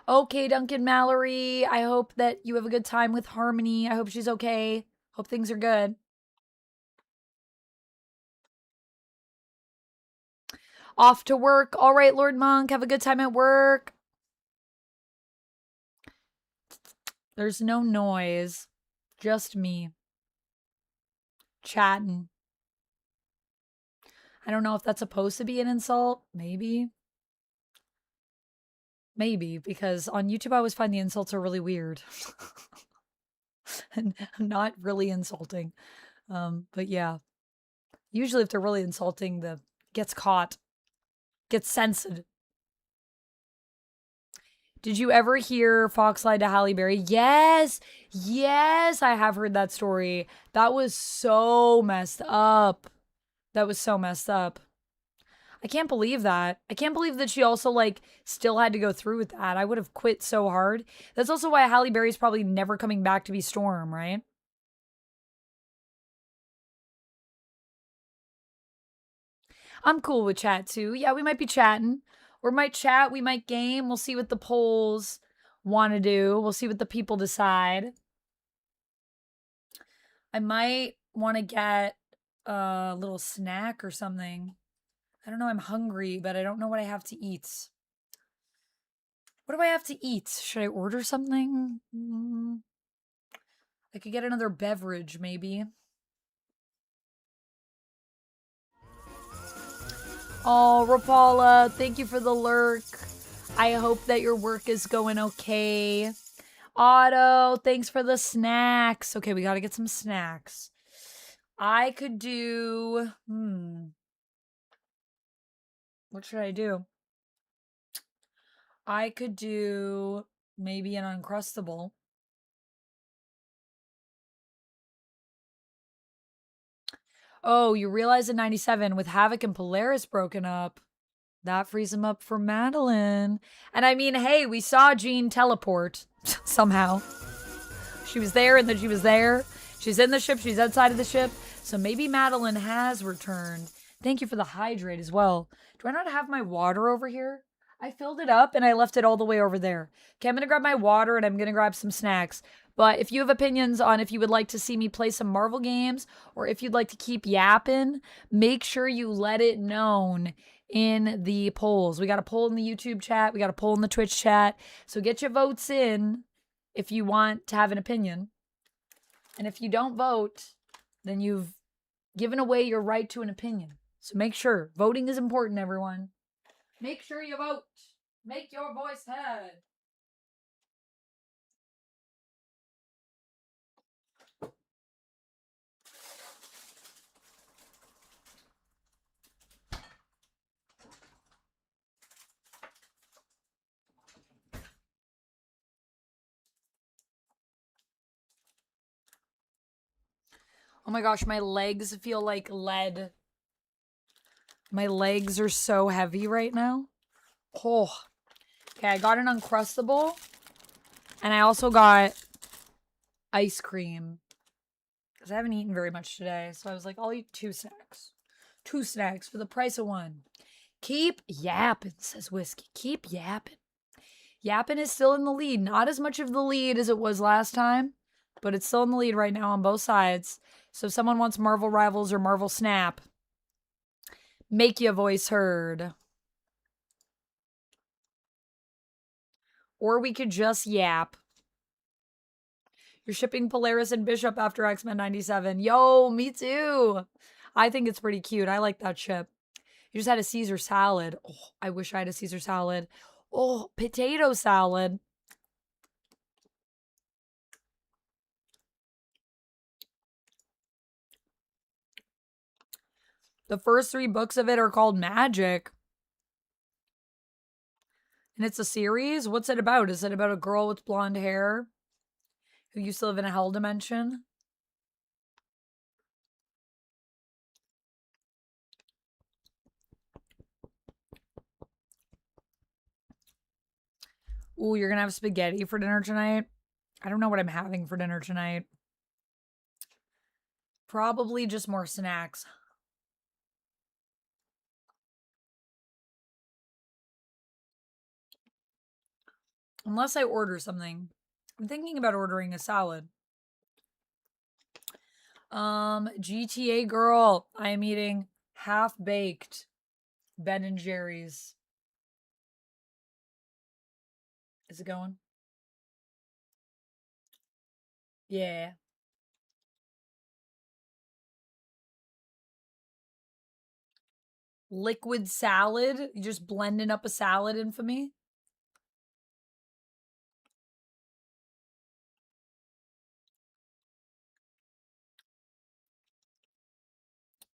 Okay, Duncan Mallory. I hope that you have a good time with Harmony. I hope she's okay. Hope things are good. Off to work. All right, Lord Monk. Have a good time at work. There's no noise. Just me. Chatting. I don't know if that's supposed to be an insult. Maybe. Maybe, because on YouTube I always find the insults are really weird. And not really insulting. But yeah. Usually if they're really insulting, the gets caught. Gets censored. Did you ever hear Fox lied to Halle Berry? Yes. Yes, I have heard that story. That was so messed up. That was so messed up. I can't believe that. I can't believe that she also, like, still had to go through with that. I would have quit so hard. That's also why Halle Berry's probably never coming back to be Storm, right? I'm cool with chat, too. Yeah, we might be chatting. Or might chat, we might game. We'll see what the polls want to do. We'll see what the people decide. I might want to get a little snack or something. I don't know, I'm hungry, but I don't know what I have to eat. What do I have to eat? Should I order something? I could get another beverage, maybe. Oh, Rapala, thank you for the lurk. I hope that your work is going okay. Otto, thanks for the snacks. Okay, we gotta get some snacks. I could do... What should I do? I could do maybe an Uncrustable. Oh, you realize in 97 with Havoc and Polaris broken up, that frees him up for Madeline. And I mean, hey, we saw Jean teleport somehow. She was there and then she was there. She's in the ship. She's outside of the ship. So maybe Madeline has returned. Thank you for the hydrate as well. Do I not have my water over here? I filled it up and I left it all the way over there. Okay, I'm going to grab my water and I'm going to grab some snacks. But if you have opinions on if you would like to see me play some Marvel games or if you'd like to keep yapping, make sure you let it known in the polls. We got a poll in the YouTube chat. We got a poll in the Twitch chat. So get your votes in if you want to have an opinion. And if you don't vote, then you've given away your right to an opinion. So make sure. Voting is important, everyone. Make sure you vote. Make your voice heard. Oh my gosh, my legs feel like lead. My legs are so heavy right now. Oh. Okay, I got an Uncrustable. And I also got ice cream. Because I haven't eaten very much today. So I was like, I'll eat 2 snacks. 2 snacks for the price of 1. Keep yapping, says Whiskey. Keep yapping. Yapping is still in the lead. Not as much of the lead as it was last time. But it's still in the lead right now on both sides. So if someone wants Marvel Rivals or Marvel Snap, make your voice heard. Or we could just yap. You're shipping Polaris and Bishop after X-Men 97. Yo, me too. I think it's pretty cute. I like that ship. You just had a Caesar salad. Oh, I wish I had a Caesar salad. Oh, potato salad. The first 3 books of it are called Magic. And it's a series? What's it about? Is it about a girl with blonde hair who used to live in a hell dimension? Ooh, you're gonna have spaghetti for dinner tonight? I don't know what I'm having for dinner tonight. Probably just more snacks. Unless I order something. I'm thinking about ordering a salad. GTA girl, I am eating half-baked Ben and Jerry's. Is it going? Yeah. Liquid salad? You just blending up a salad infamy?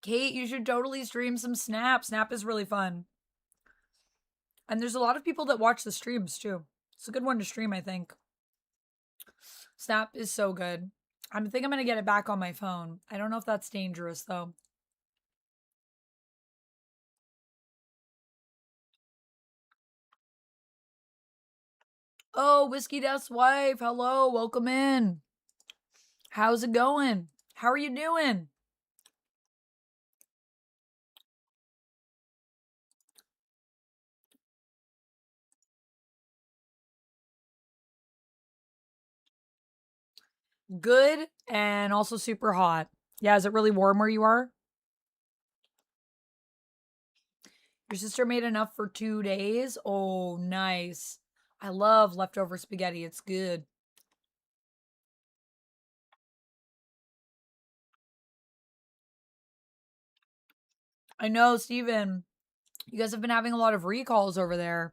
Kate, you should totally stream some Snap. Snap is really fun. And there's a lot of people that watch the streams too. It's a good one to stream, I think. Snap is so good. I think I'm going to get it back on my phone. I don't know if that's dangerous though. Oh, Whiskey Death's wife. Hello, welcome in. How's it going? How are you doing? Good and also super hot. Yeah, is it really warm where you are? Your sister made enough for 2 days? Oh, nice. I love leftover spaghetti. It's good. I know, Steven. You guys have been having a lot of recalls over there.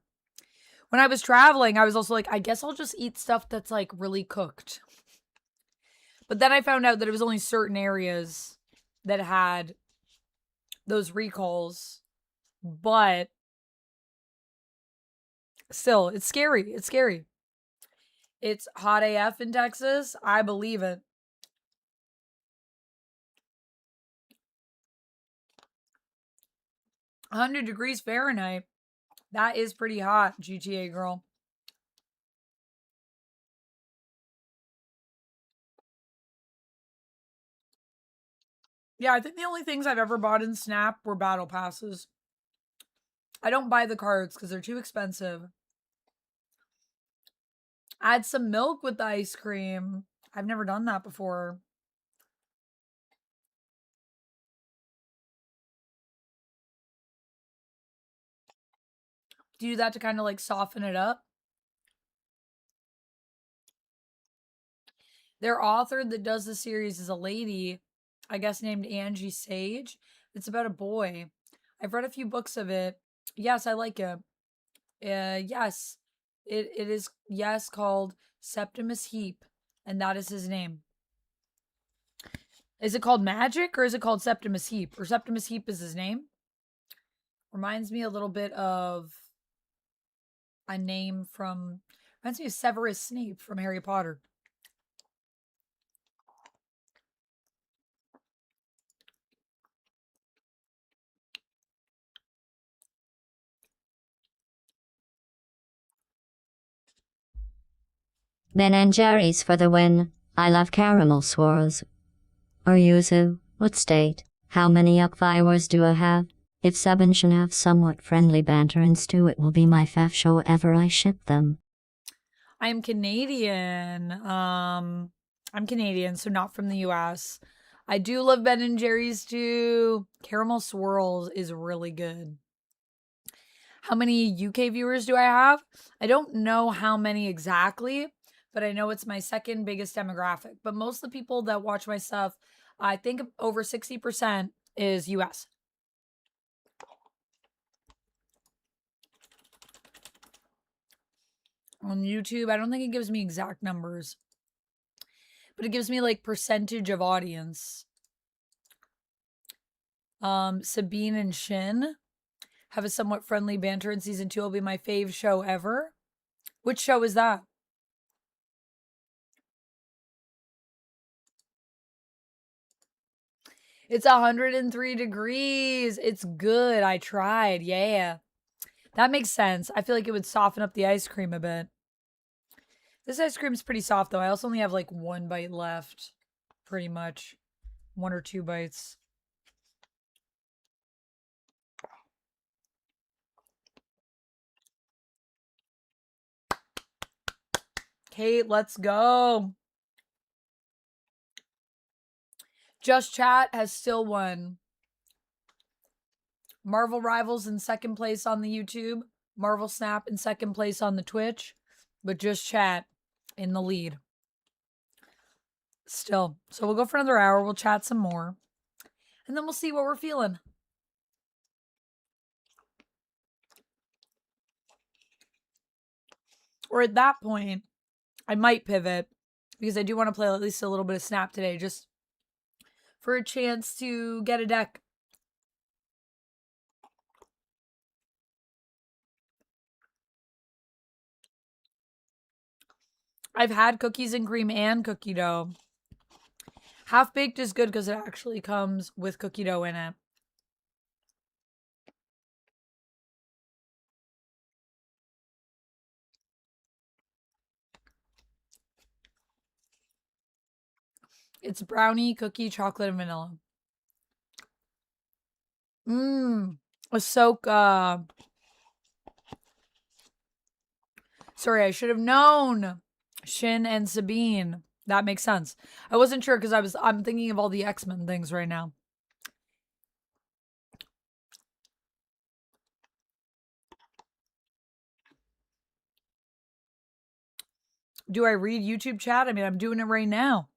When I was traveling, I was also like, I guess I'll just eat stuff that's like really cooked. But then I found out that it was only certain areas that had those recalls. But still, it's scary. It's scary. It's hot AF in Texas. I believe it. $100 degrees Fahrenheit. That is pretty hot, GTA girl. Yeah, I think the only things I've ever bought in Snap were battle passes. I don't buy the cards because they're too expensive. Add some milk with the ice cream. I've never done that before. Do that to kind of like soften it up. Their author that does the series is a lady, I guess named Angie Sage. It's about a boy. I've read a few books of it. Yes, I like it. Yes, it is, yes, called Septimus Heap, and that is his name. Is it called Magic or is it called Septimus Heap? Or Septimus Heap is his name? Reminds me a little bit of a name from, reminds me of Severus Snape from Harry Potter. Ben and Jerry's for the win. I love caramel swirls. Or yuzu. What state? How many yuck viewers do I have? If 7 should have somewhat friendly banter and stew, it will be my fav show ever I ship them. I'm Canadian. I'm Canadian, so not from the US. I do love Ben and Jerry's too. Caramel swirls is really good. How many UK viewers do I have? I don't know how many exactly, but I know it's my second biggest demographic. But most of the people that watch my stuff, I think over 60% is US. On YouTube, I don't think it gives me exact numbers, but it gives me like percentage of audience. Sabine and Shin have a somewhat friendly banter in season 2. Will be my fave show ever. Which show is that? It's 103 degrees. It's good. I tried. Yeah. That makes sense. I feel like it would soften up the ice cream a bit. This ice cream's pretty soft, though. I also only have like one bite left, pretty much. 1 or 2 bites. Kate, let's go. Just Chat has still won. Marvel Rivals in second place on the YouTube. Marvel Snap in second place on the Twitch. But Just Chat in the lead. Still. So we'll go for another hour. We'll chat some more. And then we'll see what we're feeling. Or at that point, I might pivot. Because I do want to play at least a little bit of Snap today. Just for a chance to get a deck. I've had cookies and cream and cookie dough. Half baked is good because it actually comes with cookie dough in it. It's brownie, cookie, chocolate, and vanilla. Ahsoka. Sorry, I should have known. Shin and Sabine. That makes sense. I wasn't sure because I'm thinking of all the X-Men things right now. Do I read YouTube chat? I mean, I'm doing it right now.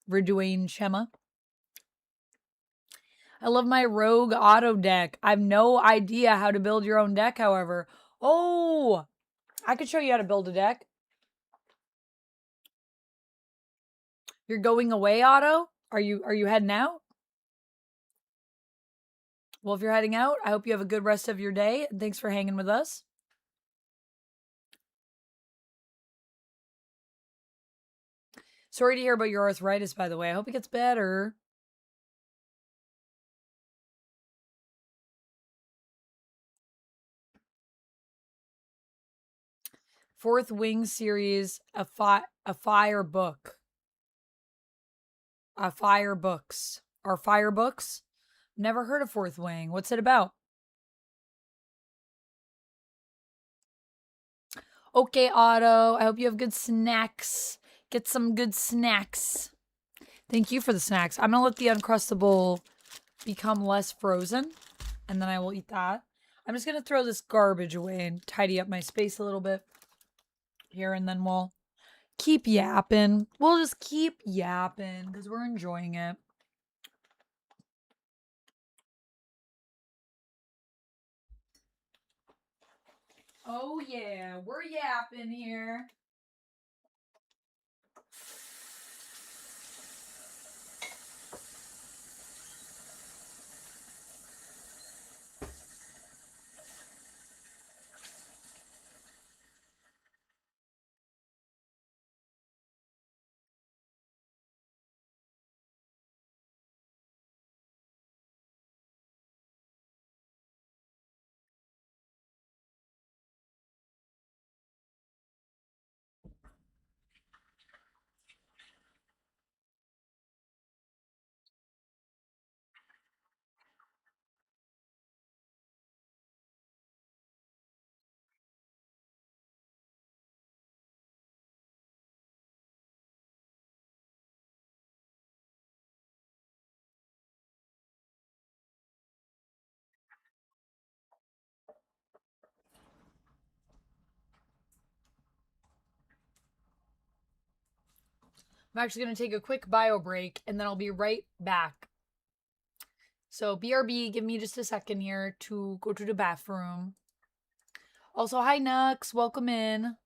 Reduane Chema. I love my Rogue Auto deck. I have no idea how to build your own deck, however. Oh, I could show you how to build a deck. You're going away, Otto? Are you heading out? Well, if you're heading out, I hope you have a good rest of your day. And thanks for hanging with us. Sorry to hear about your arthritis, by the way. I hope it gets better. Fourth Wing series, a fire book. Fire books. Are fire books? Never heard of Fourth Wing. What's it about? Okay, Otto. I hope you have good snacks. Get some good snacks. Thank you for the snacks. I'm going to let the Uncrustable become less frozen, and then I will eat that. I'm just going to throw this garbage away and tidy up my space a little bit here, and then we'll keep yapping. We'll just keep yapping because we're enjoying it. Oh, yeah. We're yapping here. I'm actually going to take a quick bio break, and then I'll be right back. So, BRB, give me just a second here to go to the bathroom. Also, hi, Nux. Welcome in.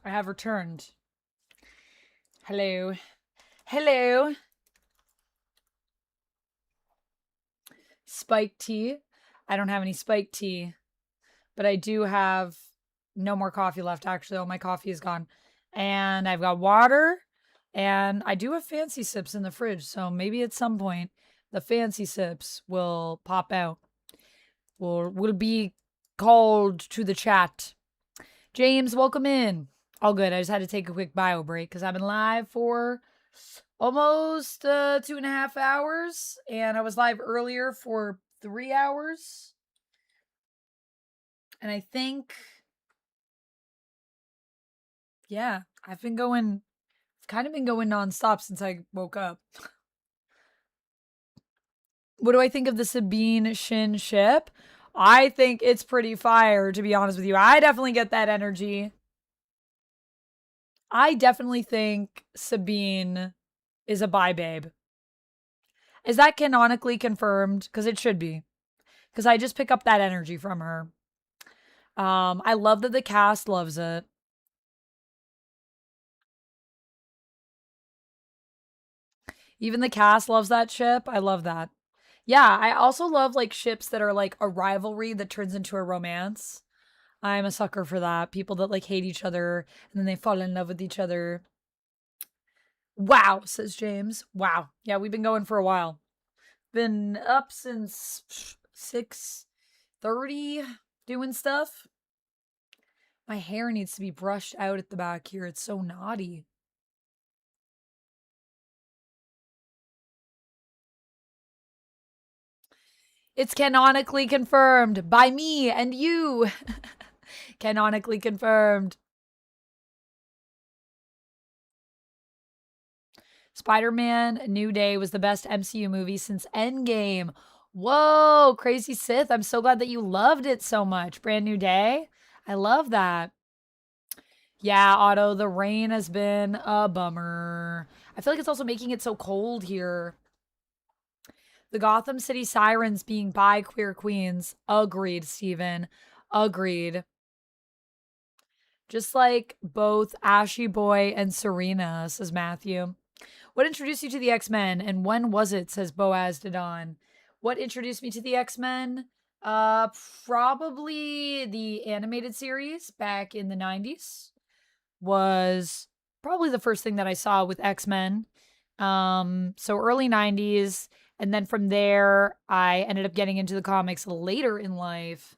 I have returned. Hello. Hello. Spiked tea. I don't have any spiked tea, but I do have no more coffee left. Actually, all my coffee is gone. And I've got water, and I do have fancy sips in the fridge. So maybe at some point, the fancy sips will pop out. Will be called to the chat. James, welcome in. All good. I just had to take a quick bio break because I've been live for almost 2.5 hours, and I was live earlier for 3 hours. And I think, yeah, I've kind of been going nonstop since I woke up. What do I think of the Sabine Shin ship? I think it's pretty fire, to be honest with you. I definitely get that energy. I definitely think Sabine is a bi babe. Is that canonically confirmed? Because it should be. Because I just pick up that energy from her. I love that the cast loves it. Even the cast loves that ship. I love that. Yeah, I also love like ships that are like a rivalry that turns into a romance. I'm a sucker for that. People that like hate each other and then they fall in love with each other. Wow, says James. Wow. Yeah, we've been going for a while. Been up since 6:30 doing stuff. My hair needs to be brushed out at the back here. It's so naughty. It's canonically confirmed by me and you. Canonically confirmed. Spider-Man New Day was the best MCU movie since Endgame. Whoa, Crazy Sith. I'm so glad that you loved it so much. Brand New Day. I love that. Yeah, Otto, the rain has been a bummer. I feel like it's also making it so cold here. The Gotham City Sirens being bi queer queens. Agreed, Steven. Agreed. Just like both Ashy Boy and Serena, says Matthew. What introduced you to the X-Men and when was it, says Boaz Didon. What introduced me to the X-Men? Probably the animated series back in the 90s was probably the first thing that I saw with X-Men. So early 90s. And then from there, I ended up getting into the comics later in life,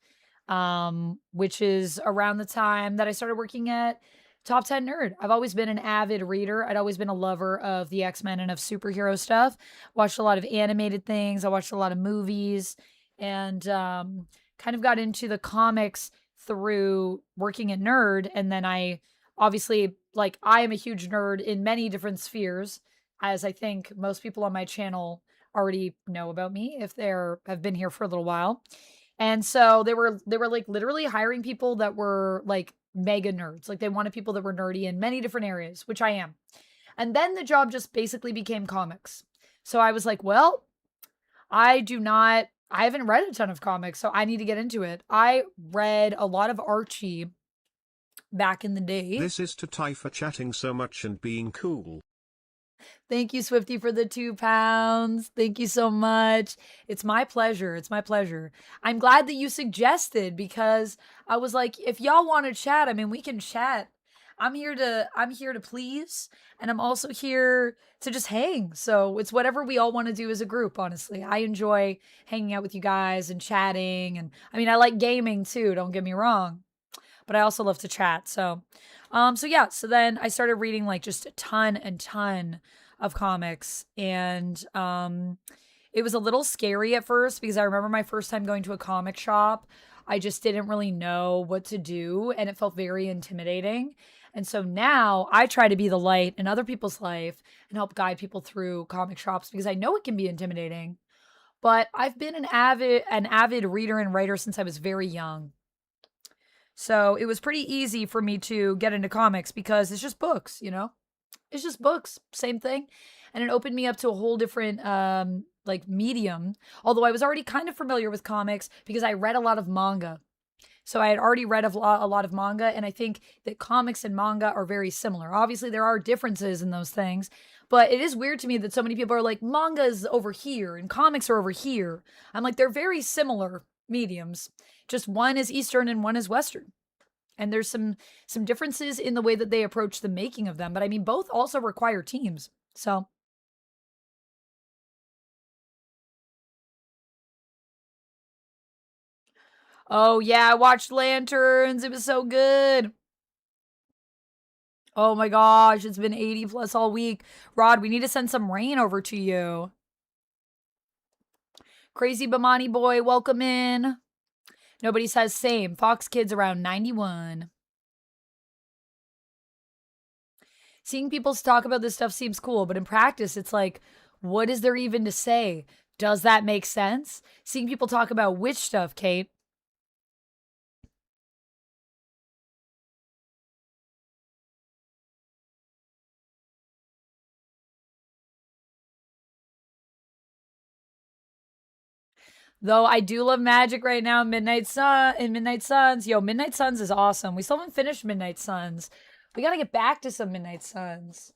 which is around the time that I started working at Top 10 Nerd. I've always been an avid reader. I'd always been a lover of the X-Men and of superhero stuff. Watched a lot of animated things. I watched a lot of movies and kind of got into the comics through working at Nerd. And then I obviously, like, I am a huge nerd in many different spheres, as I think most people on my channel already know about me if have been here for a little while. And so they were like literally hiring people that were like mega nerds. Like they wanted people that were nerdy in many different areas, which I am. And then the job just basically became comics. So I was like, well, I haven't read a ton of comics, so I need to get into it. I read a lot of Archie back in the day. This is to Ty for chatting so much and being cool. Thank you, Swifty, for the £2. Thank you so much. It's my pleasure. It's my pleasure. I'm glad that you suggested because I was like, if y'all want to chat, I mean, we can chat. I'm here to please, and I'm also here to just hang. So it's whatever we all want to do as a group, honestly. I enjoy hanging out with you guys and chatting. And I mean, I like gaming too, don't get me wrong. But I also love to chat. So so then I started reading like just a ton of comics, and it was a little scary at first because I remember my first time going to a comic shop. I just didn't really know what to do, and it felt very intimidating. And so now I try to be the light in other people's life and help guide people through comic shops because I know it can be intimidating. But I've been an avid reader and writer since I was very young. So it was pretty easy for me to get into comics because it's just books, you know? It's just books, same thing. And it opened me up to a whole different like medium. Although I was already kind of familiar with comics because I read a lot of manga. So I had already read a lot of manga, and I think that comics and manga are very similar. Obviously, there are differences in those things, but it is weird to me that so many people are like, manga is over here and comics are over here. I'm like, they're very similar mediums. Just one is Eastern and one is Western. And there's some differences in the way that they approach the making of them. But I mean, both also require teams. So oh yeah, I watched Lanterns. It was so good. Oh my gosh, it's been 80 plus all week. Rod, we need to send some rain over to you. Crazy Bamani boy, welcome in. Nobody says same. Fox Kids around 91. Seeing people talk about this stuff seems cool, but in practice, it's like, what is there even to say? Does that make sense? Seeing people talk about which stuff, Kate? Though I do love Magic right now. Midnight Suns. Yo, Midnight Suns is awesome. We still haven't finished Midnight Suns. We gotta get back to some Midnight Suns.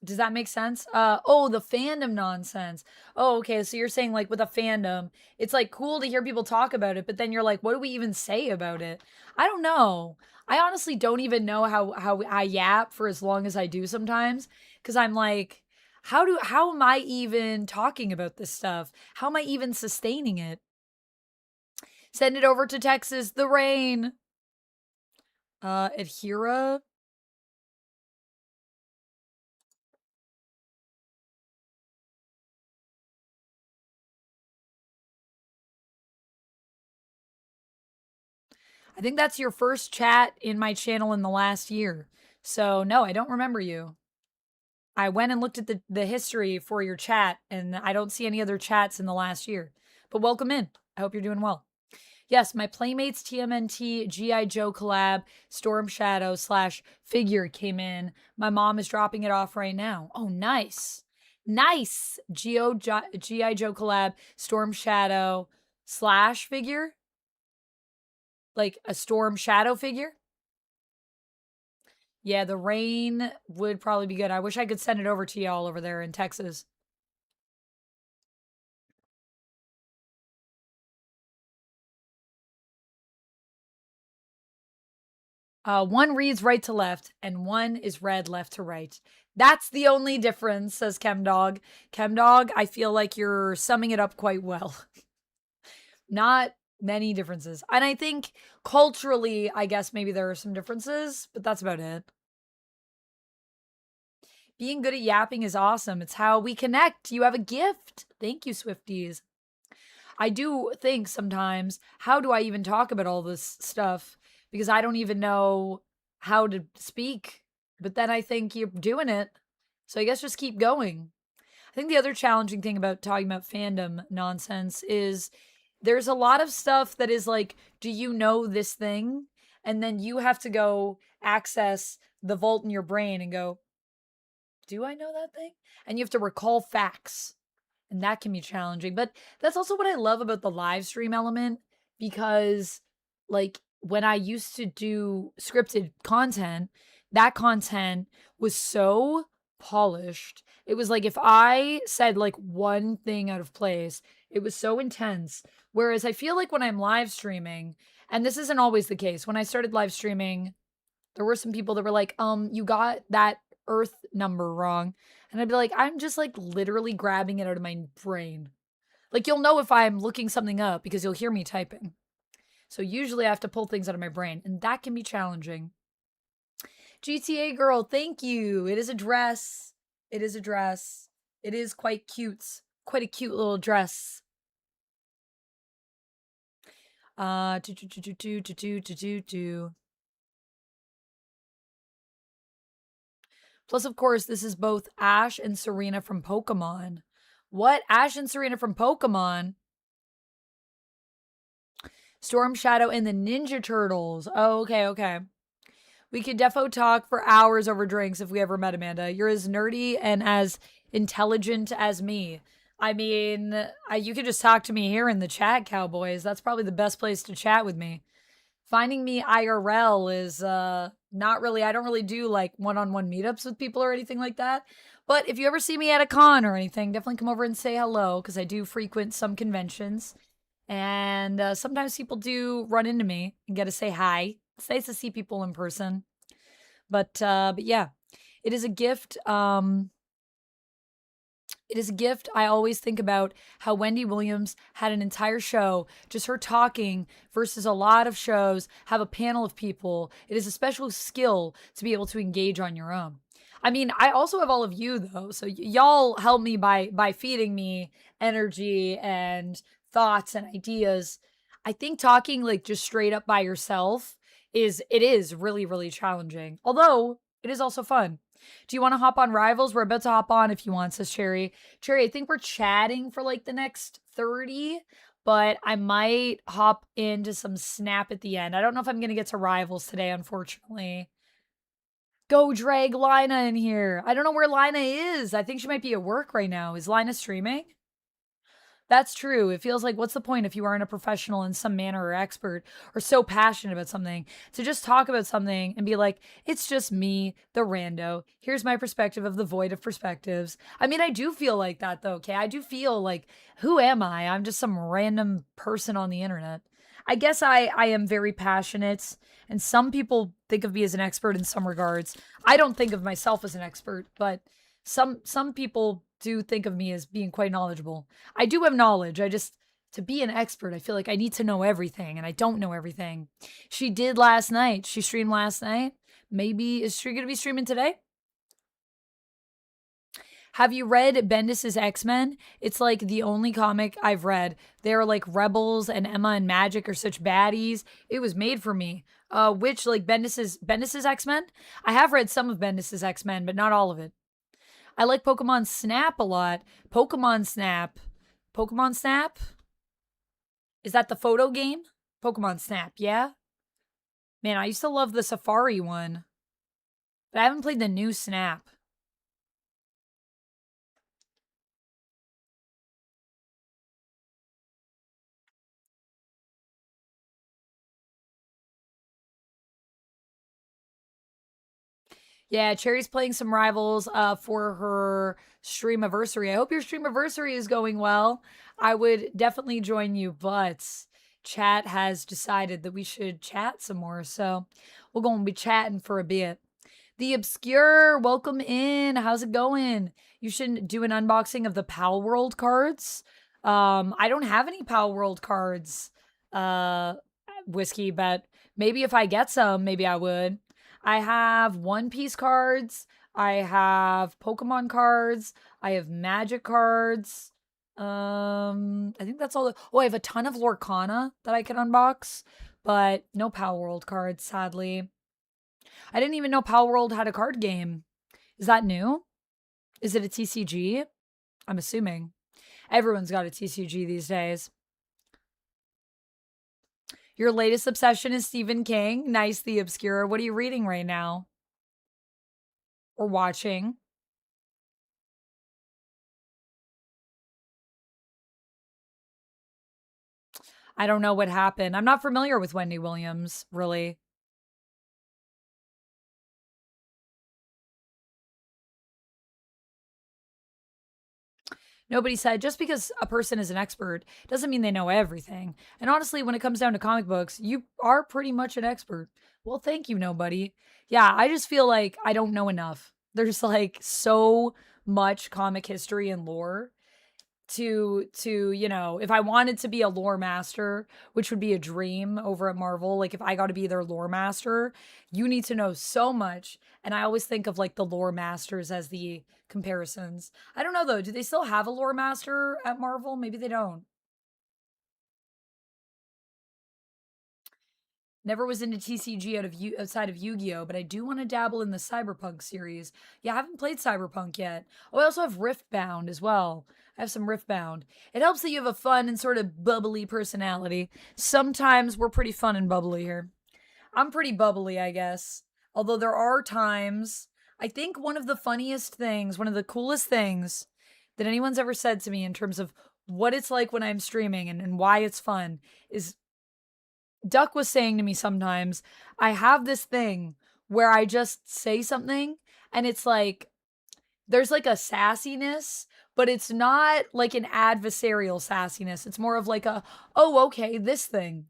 Does that make sense? Oh, the fandom nonsense. Oh, okay. So you're saying like with a fandom, it's like cool to hear people talk about it, but then you're like, what do we even say about it? I don't know. I honestly don't even know how I yap for as long as I do sometimes, because I'm like, how am I even talking about this stuff? How am I even sustaining it? Send it over to Texas, the rain. Adhira. I think that's your first chat in my channel in the last year. So no, I don't remember you. I went and looked at the history for your chat, and I don't see any other chats in the last year. But welcome in. I hope you're doing well. Yes, my Playmates TMNT G.I. Joe collab Storm Shadow / figure came in. My mom is dropping it off right now. Oh, nice. Nice. G.I. Joe collab Storm Shadow / figure. Like a Storm Shadow figure. Yeah, the rain would probably be good. I wish I could send it over to y'all over there in Texas. One reads right to left, and one is read left to right. That's the only difference, says Chemdog. Chemdog, I feel like you're summing it up quite well. Not many differences. And I think culturally, I guess maybe there are some differences, but that's about it. Being good at yapping is awesome. It's how we connect. You have a gift. Thank you, Swifties. I do think sometimes, how do I even talk about all this stuff? Because I don't even know how to speak. But then I think you're doing it. So I guess just keep going. I think the other challenging thing about talking about fandom nonsense is there's a lot of stuff that is like, do you know this thing? And then you have to go access the vault in your brain and go, do I know that thing? And you have to recall facts. And that can be challenging. But that's also what I love about the live stream element, because like when I used to do scripted content, that content was so polished. It was like if I said like one thing out of place, it was so intense. Whereas I feel like when I'm live streaming, and this isn't always the case, when I started live streaming, there were some people that were like, you got that Earth number wrong. And I'd be like, I'm just like literally grabbing it out of my brain. Like you'll know if I'm looking something up because you'll hear me typing. So usually I have to pull things out of my brain, and that can be challenging. GTA girl, thank you. It is a dress. It is a dress. It is quite cute. Quite a cute little dress. Plus, of course, this is both Ash and Serena from Pokemon. What? Ash and Serena from Pokemon? Storm Shadow and the Ninja Turtles. Oh, okay, okay. We could defo talk for hours over drinks if we ever met, Amanda. You're as nerdy and as intelligent as me. I mean, you can just talk to me here in the chat, cowboys. That's probably the best place to chat with me. Finding me IRL is not really, I don't really do like one-on-one meetups with people or anything like that. But if you ever see me at a con or anything, definitely come over and say hello, because I do frequent some conventions. And sometimes people do run into me and get to say hi. It's nice to see people in person. But yeah, it is a gift. It is a gift. I always think about how Wendy Williams had an entire show, just her talking versus a lot of shows have a panel of people. It is a special skill to be able to engage on your own. I mean, I also have all of you though, so y'all help me by feeding me energy and thoughts and ideas. I think talking like just straight up by yourself is really challenging. Although it is also fun. Do you want to hop on Rivals? We're about to hop on if you want, says Cherry. Cherry, I think we're chatting for like the next 30, but I might hop into some Snap at the end. I don't know if I'm going to get to Rivals today, unfortunately. Go drag Lina in here. I don't know where Lina is. I think she might be at work right now. Is Lina streaming? That's true. It feels like, what's the point if you aren't a professional in some manner or expert or so passionate about something to just talk about something and be like, it's just me, the rando. Here's my perspective of the void of perspectives. I mean, I do feel like that though, okay? I do feel like, who am I? I'm just some random person on the internet. I guess I am very passionate, and some people think of me as an expert in some regards. I don't think of myself as an expert, but some people do think of me as being quite knowledgeable. I do have knowledge. To be an expert, I feel like I need to know everything, and I don't know everything. She did last night. She streamed last night. Maybe, is she going to be streaming today? Have you read Bendis's X-Men? It's like the only comic I've read. They're like Rebels and Emma and Magic are such baddies. It was made for me. Which, like, Bendis's X-Men? I have read some of Bendis's X-Men, but not all of it. I like Pokemon Snap a lot. Pokemon Snap? Is that the photo game? Pokemon Snap, yeah? Man, I used to love the Safari one. But I haven't played the new Snap. Yeah, Cherry's playing some Rivals for her streamiversary. I hope your streamiversary is going well. I would definitely join you, but chat has decided that we should chat some more. So we're going to be chatting for a bit. The Obscure, welcome in. How's it going? You should do an unboxing of the Pal World cards. I don't have any Pal World cards, Whiskey, but maybe if I get some, maybe I would. I have One Piece cards. I have Pokemon cards. I have Magic cards. I think that's all. I have a ton of Lorcana that I can unbox, but no Power World cards, sadly. I didn't even know Power World had a card game. Is that new? Is it a TCG? I'm assuming. Everyone's got a TCG these days. Your latest obsession is Stephen King. Nice, The Obscure. What are you reading right now? Or watching? I don't know what happened. I'm not familiar with Wendy Williams, really. Nobody said just because a person is an expert doesn't mean they know everything. And honestly, when it comes down to comic books, you are pretty much an expert. Well, thank you, nobody. Yeah, I just feel like I don't know enough. There's like so much comic history and lore to you know, if I wanted to be a lore master, which would be a dream over at Marvel, like if I got to be their lore master, you need to know so much. And I always think of like the lore masters as the comparisons. I don't know though, do they still have a lore master at Marvel? Maybe they don't. Never was into TCG outside of Yu-Gi-Oh, but I do want to dabble in the Cyberpunk series. Yeah, I haven't played Cyberpunk yet. I also have Riftbound as well. I have some Riftbound. It helps that you have a fun and sort of bubbly personality. Sometimes we're pretty fun and bubbly here. I'm pretty bubbly, I guess. Although there are times, I think one of the funniest things, one of the coolest things that anyone's ever said to me in terms of what it's like when I'm streaming and why it's fun is Duck was saying to me sometimes, I have this thing where I just say something and it's like, there's like a sassiness, but it's not like an adversarial sassiness. It's more of like a, oh, okay, this thing.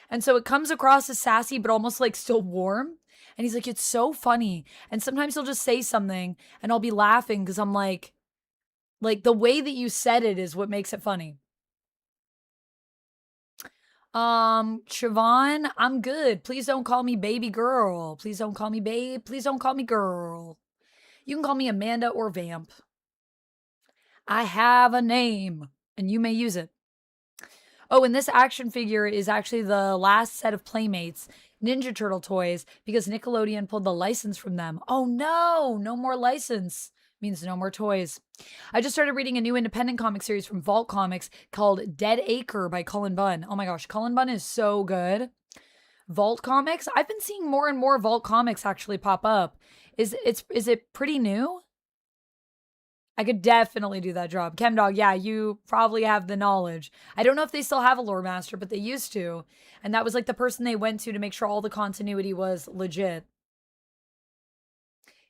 And so it comes across as sassy, but almost like still warm. And he's like, it's so funny. And sometimes he'll just say something and I'll be laughing because I'm like the way that you said it is what makes it funny. Siobhan, I'm good. Please don't call me baby girl. Please don't call me babe. Please don't call me girl. You can call me Amanda or Vamp. I have a name and you may use it. Oh, and this action figure is actually the last set of Playmates Ninja Turtle toys because Nickelodeon pulled the license from them. Oh no, no more license means no more toys. I just started reading a new independent comic series from Vault Comics called Dead Acre by Cullen Bunn. Oh my gosh, Cullen Bunn is so good. Vault Comics? I've been seeing more and more Vault Comics actually pop up. Is it pretty new? I could definitely do that job. Chemdog, yeah, you probably have the knowledge. I don't know if they still have a lore master, but they used to. And that was like the person they went to make sure all the continuity was legit.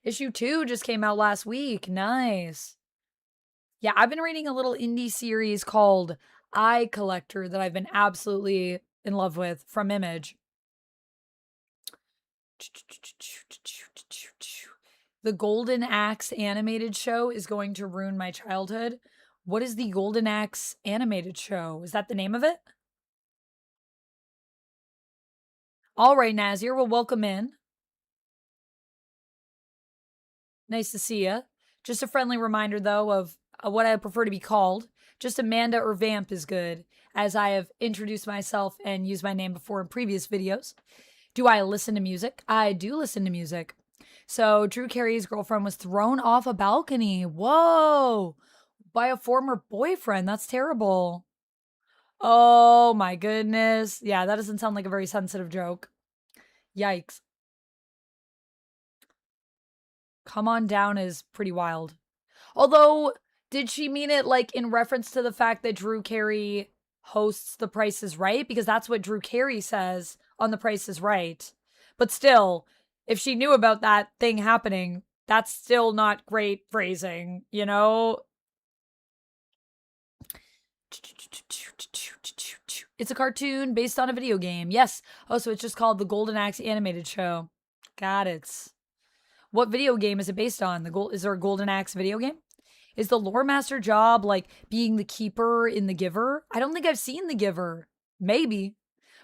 Issue 2 just came out last week. Nice. Yeah, I've been reading a little indie series called Eye Collector that I've been absolutely in love with from Image. The Golden Axe animated show is going to ruin my childhood. What is the Golden Axe animated show? Is that the name of it? All right, Nazir, well, welcome in. Nice to see you. Just a friendly reminder, though, of what I prefer to be called. Just Amanda or Vamp is good, as I have introduced myself and used my name before in previous videos. Do I listen to music? I do listen to music. So Drew Carey's girlfriend was thrown off a balcony. Whoa! By a former boyfriend. That's terrible. Oh my goodness. Yeah, that doesn't sound like a very sensitive joke. Yikes. Come on down is pretty wild. Although, did she mean it like in reference to the fact that Drew Carey hosts The Price is Right? Because that's what Drew Carey says on The Price is Right. But still, if she knew about that thing happening, that's still not great phrasing, you know? It's a cartoon based on a video game. Yes. Oh, so it's just called the Golden Axe animated show. Got it. What video game is it based on? Is there a Golden Axe video game? Is the lore master job like being the keeper in The Giver? I don't think I've seen The Giver. Maybe.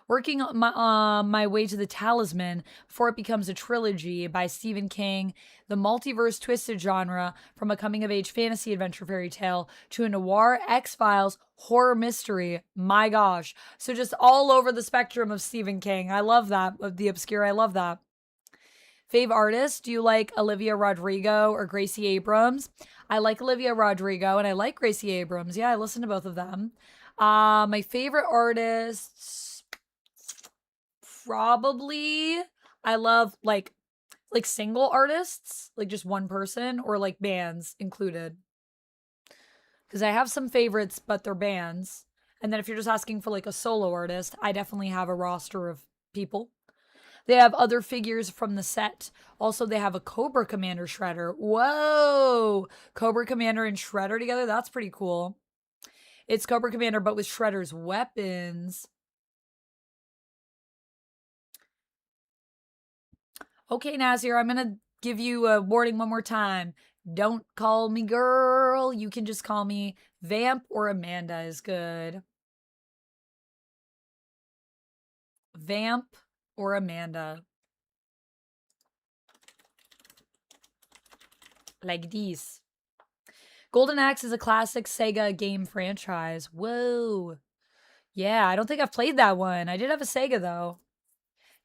Working on my way to the Talisman before it becomes a trilogy by Stephen King, the multiverse twisted genre from a coming-of-age fantasy adventure fairy tale to a noir X-Files horror mystery. My gosh. So just all over the spectrum of Stephen King. I love that. Of the obscure, I love that. Fave artists, do you like Olivia Rodrigo or Gracie Abrams? I like Olivia Rodrigo and I like Gracie Abrams. Yeah, I listen to both of them. My favorite artists, probably, I love like single artists, like just one person, or like bands included. Because I have some favorites, but they're bands. And then if you're just asking for like a solo artist, I definitely have a roster of people. They have other figures from the set. Also, they have a Cobra Commander Shredder. Whoa! Cobra Commander and Shredder together? That's pretty cool. It's Cobra Commander, but with Shredder's weapons. Okay, Nazir, I'm going to give you a warning one more time. Don't call me girl. You can just call me Vamp or Amanda is good. Vamp or Amanda. Like these. Golden Axe is a classic Sega game franchise. Whoa. Yeah, I don't think I've played that one. I did have a Sega, though.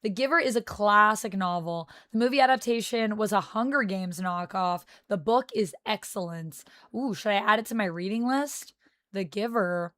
The Giver is a classic novel. The movie adaptation was a Hunger Games knockoff. The book is excellent. Ooh, should I add it to my reading list? The Giver.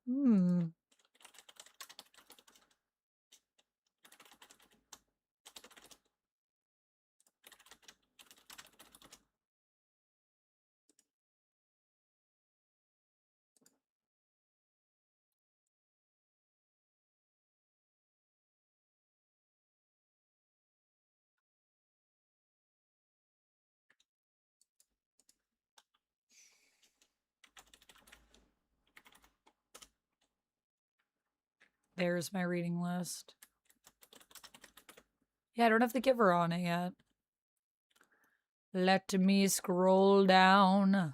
There's my reading list. Yeah, I don't have the giver on it yet. Let me scroll down. Where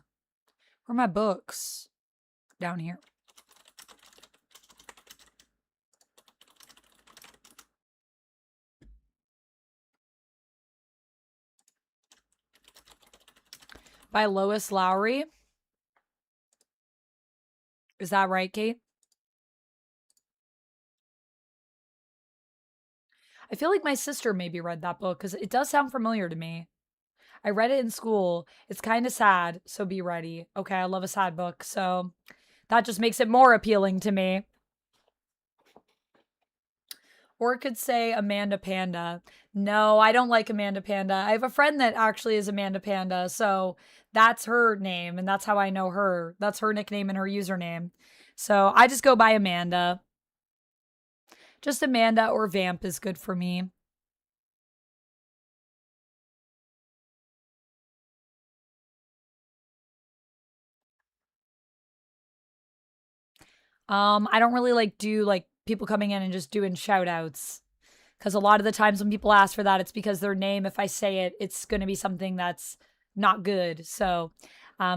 are my books? Down here. By Lois Lowry. Is that right, Kate? I feel like my sister maybe read that book because it does sound familiar to me. I read it in school. It's kind of sad, so be ready. Okay, I love a sad book, so that just makes it more appealing to me. Or it could say Amanda Panda. No, I don't like Amanda Panda. I have a friend that actually is Amanda Panda, so that's her name, and that's how I know her. That's her nickname and her username. So I just go by Amanda. Just Amanda or Vamp is good for me. I don't really like do like people coming in and just doing shout outs. Because a lot of the times when people ask for that, it's because their name, if I say it, it's going to be something that's not good. So,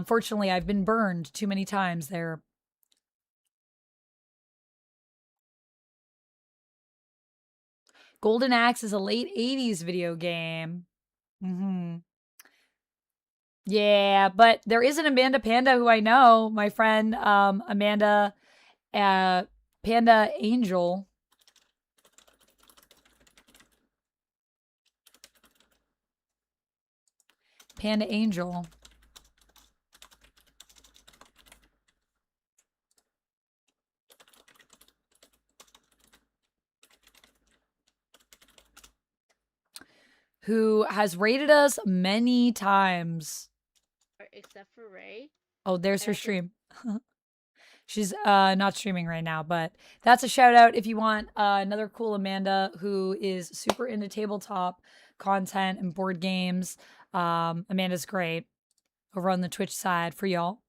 fortunately, I've been burned too many times there. Golden Axe is a late 80s video game. Yeah, but there is an Amanda Panda who I know. My friend, Amanda Panda Angel. Panda Angel. Who has rated us many times. Except for Ray. Oh, there's her stream. She's not streaming right now, but that's a shout out if you want another cool Amanda who is super into tabletop content and board games. Amanda's great over on the Twitch side for y'all.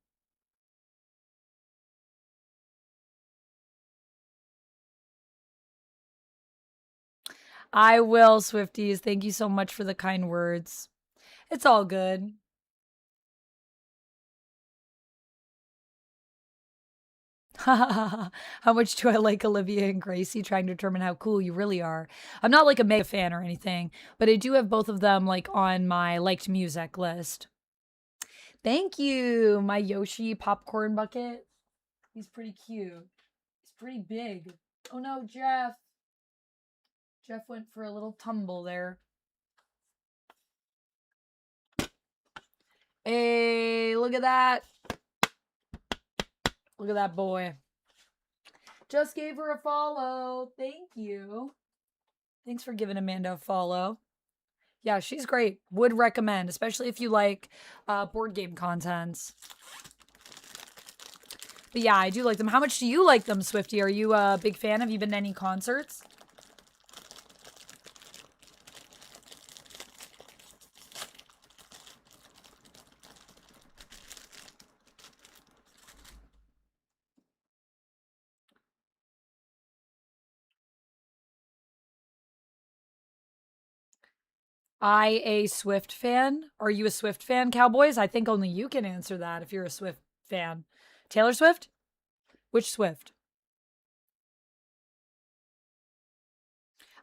I will, Swifties. Thank you so much for the kind words. It's all good. How much do I like Olivia and Gracie, trying to determine how cool you really are? I'm not like a mega fan or anything, but I do have both of them like on my liked music list. Thank you, my Yoshi popcorn bucket. He's pretty cute. He's pretty big. Oh no, Jeff. Jeff went for a little tumble there. Hey, look at that. Look at that boy. Just gave her a follow. Thank you. Thanks for giving Amanda a follow. Yeah, she's great. Would recommend, especially if you like board game contents. But yeah, I do like them. How much do you like them, Swifty? Are you a big fan? Have you been to any concerts? A Swift fan? Are you a Swift fan, Cowboys? I think only you can answer that if you're a Swift fan. Taylor Swift? Which Swift?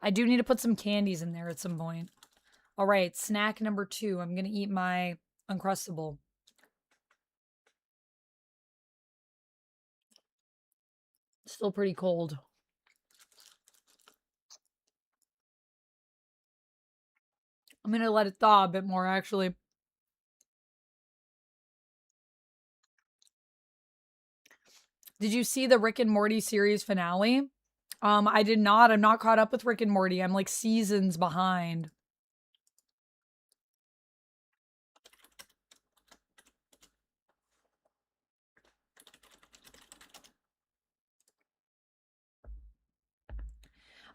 I do need to put some candies in there at some point. All right, snack number 2. I'm going to eat my Uncrustable. Still pretty cold. I'm going to let it thaw a bit more, actually. Did you see the Rick and Morty series finale? I did not. I'm not caught up with Rick and Morty. I'm like seasons behind.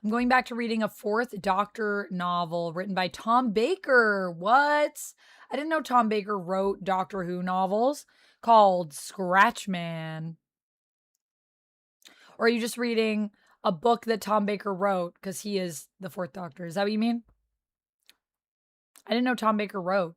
I'm going back to reading a 4th Doctor novel written by Tom Baker. What? I didn't know Tom Baker wrote Doctor Who novels called Scratchman. Or are you just reading a book that Tom Baker wrote because he is the Fourth Doctor. Is that what you mean? I didn't know Tom Baker wrote.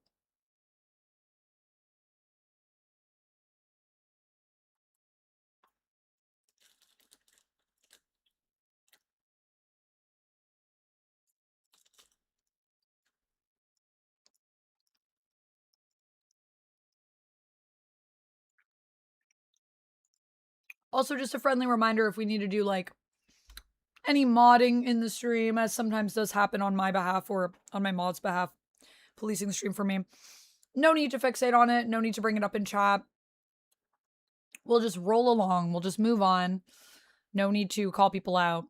Also, just a friendly reminder if we need to do like any modding in the stream, as sometimes does happen on my behalf or on my mod's behalf, policing the stream for me. No need to fixate on it. No need to bring it up in chat. We'll just roll along. We'll just move on. No need to call people out.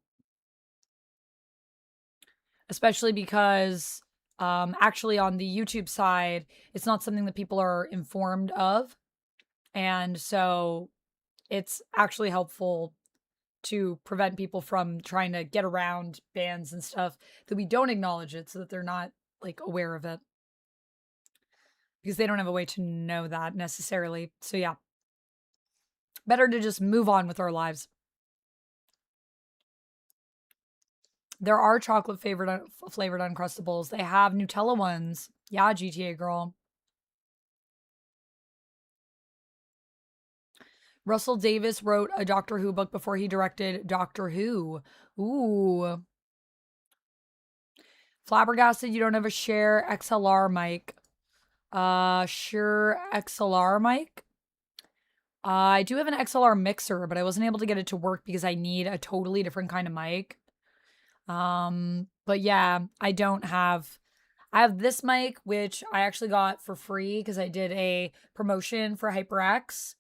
Especially because actually on the YouTube side, it's not something that people are informed of. And so it's actually helpful to prevent people from trying to get around bans and stuff that we don't acknowledge it so that they're not like aware of it. Because they don't have a way to know that necessarily. So yeah. Better to just move on with our lives. There are chocolate flavored Uncrustables. They have Nutella ones. Yeah, GTA girl. Russell Davis wrote a Doctor Who book before he directed Doctor Who. Ooh. Flabbergasted, you don't have a Shure XLR mic. Shure XLR mic. I do have an XLR mixer, but I wasn't able to get it to work because I need a totally different kind of mic. But yeah, I have this mic, which I actually got for free because I did a promotion for HyperX.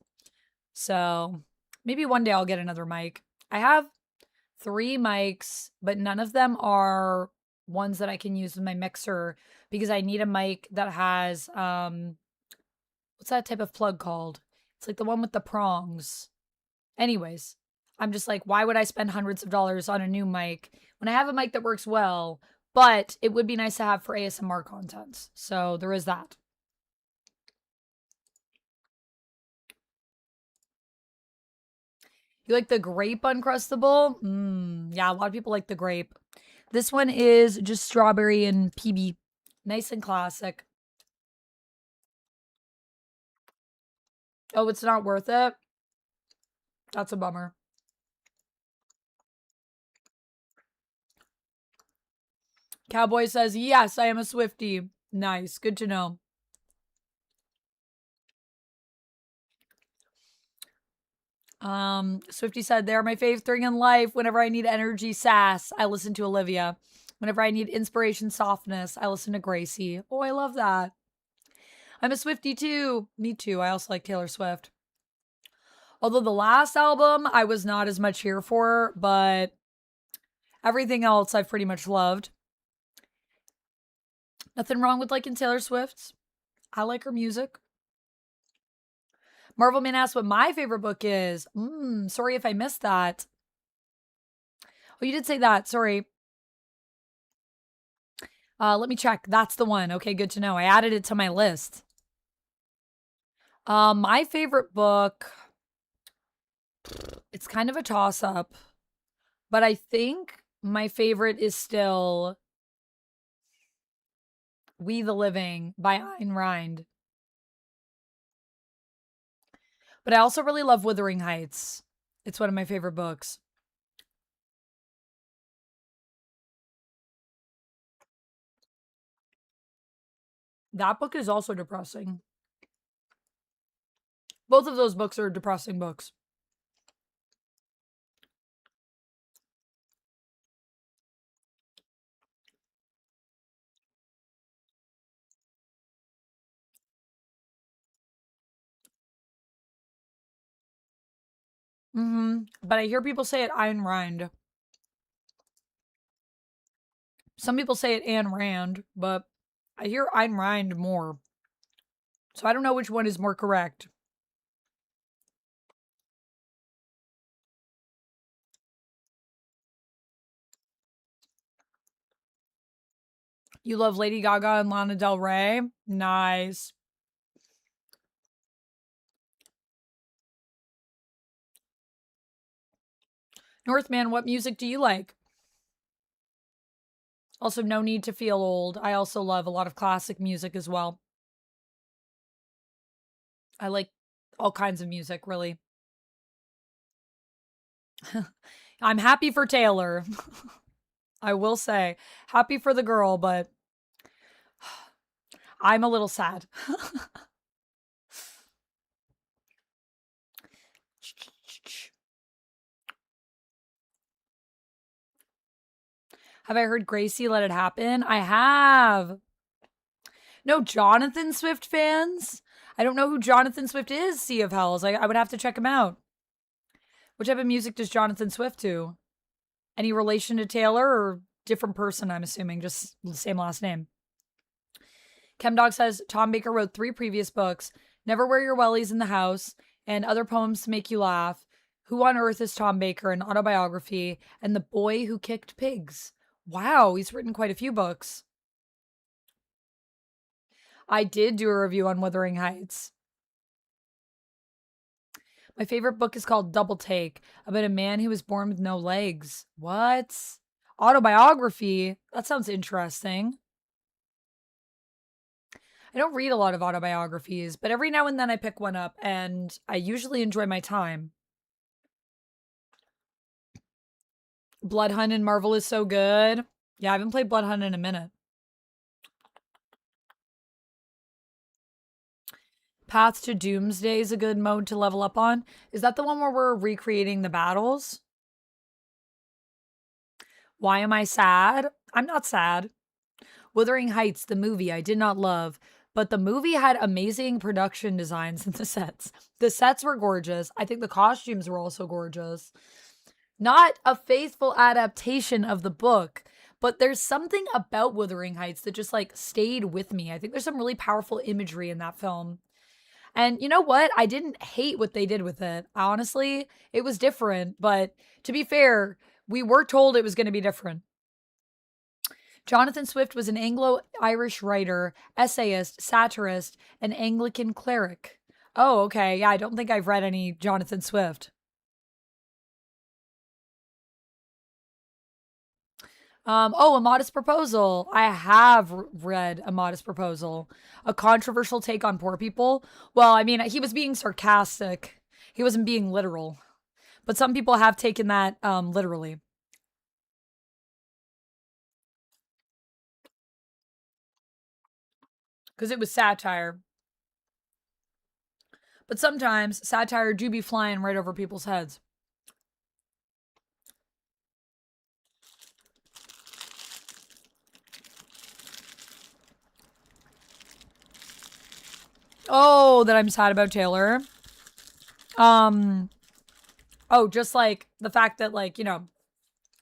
So maybe one day I'll get another mic. I have 3 mics, but none of them are ones that I can use with my mixer because I need a mic that has, what's that type of plug called? It's like the one with the prongs. Anyways, I'm just like, why would I spend hundreds of dollars on a new mic when I have a mic that works well, but it would be nice to have for ASMR content. So there is that. You like the grape Uncrustable? Yeah, a lot of people like the grape. This one is just strawberry and PB. Nice and classic. Oh, it's not worth it? That's a bummer. Cowboy says, yes, I am a Swiftie. Nice. Good to know. Swifty said, they're my favorite thing in life. Whenever I need energy, sass, I listen to Olivia. Whenever I need inspiration, softness, I listen to Gracie. Oh, I love that. I'm a Swifty too. Me too. I also like Taylor Swift. Although the last album I was not as much here for, but everything else I've pretty much loved. Nothing wrong with liking Taylor Swift. I like her music. Marvelman asked what my favorite book is. Sorry if I missed that. Oh, you did say that. Sorry. Let me check. That's the one. Okay, good to know. I added it to my list. My favorite book, it's kind of a toss-up, but I think my favorite is still We the Living by Ayn Rand. But I also really love Wuthering Heights. It's one of my favorite books. That book is also depressing. Both of those books are depressing books. But I hear people say it Ayn Rand. Some people say it Ayn Rand, but I hear Ayn Rand more. So I don't know which one is more correct. You love Lady Gaga and Lana Del Rey? Nice. Northman, what music do you like? Also, no need to feel old. I also love a lot of classic music as well. I like all kinds of music, really. I'm happy for Taylor. I will say, happy for the girl, but I'm a little sad. Have I heard Gracie Let It Happen? I have. No Jonathan Swift fans? I don't know who Jonathan Swift is, Sea of Hells. I would have to check him out. What type of music does Jonathan Swift do? Any relation to Taylor or different person, I'm assuming, just the same last name. Chemdog says, Tom Baker wrote 3 previous books, Never Wear Your Wellies in the House, and Other Poems to Make You Laugh, Who on Earth is Tom Baker, an autobiography, and The Boy Who Kicked Pigs. Wow, he's written quite a few books. I did do a review on Wuthering Heights. My favorite book is called Double Take, about a man who was born with no legs. What? Autobiography? That sounds interesting. I don't read a lot of autobiographies, but every now and then I pick one up, and I usually enjoy my time. Blood Hunt in Marvel is so good. Yeah, I haven't played Blood Hunt in a minute. Path to Doomsday is a good mode to level up on. Is that the one where we're recreating the battles? Why am I sad? I'm not sad. Wuthering Heights, the movie, I did not love, but the movie had amazing production designs in the sets. The sets were gorgeous. I think the costumes were also gorgeous. Not a faithful adaptation of the book, but there's something about Wuthering Heights that just like stayed with me. I think there's some really powerful imagery in that film. And you know what? I didn't hate what they did with it. Honestly, it was different, but to be fair, we were told it was going to be different. Jonathan Swift was an Anglo-Irish writer, essayist, satirist, and Anglican cleric. Oh, okay. Yeah, I don't think I've read any Jonathan Swift. A Modest Proposal. I have read A Modest Proposal. A controversial take on poor people. Well, I mean, he was being sarcastic. He wasn't being literal. But some people have taken that literally. Because it was satire. But sometimes satire do be flying right over people's heads. Oh, that I'm sad about Taylor. Just like the fact that, like, you know,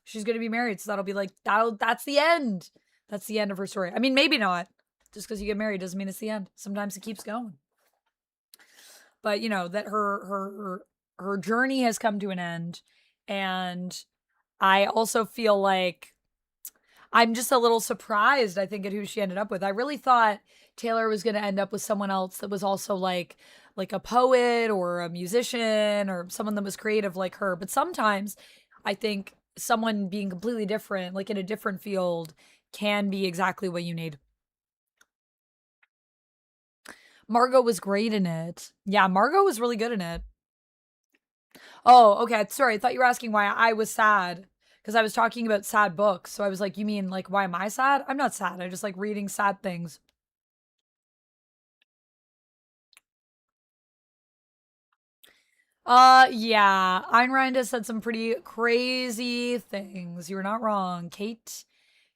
she's gonna be married, so that'll be like that's the end. That's the end of her story. I mean, maybe not. Just because you get married doesn't mean it's the end. Sometimes it keeps going. But you know, that her journey has come to an end. And I also feel like I'm just a little surprised, I think, at who she ended up with. I really thought Taylor was going to end up with someone else that was also like a poet or a musician or someone that was creative like her. But sometimes I think someone being completely different, like in a different field, can be exactly what you need. Margot was great in it. Yeah, Margot was really good in it. Oh, okay. Sorry. I thought you were asking why I was sad. Because I was talking about sad books. So I was like, you mean like, why am I sad? I'm not sad. I just like reading sad things. Yeah. Ayn Rand has said some pretty crazy things. You're not wrong, Kate.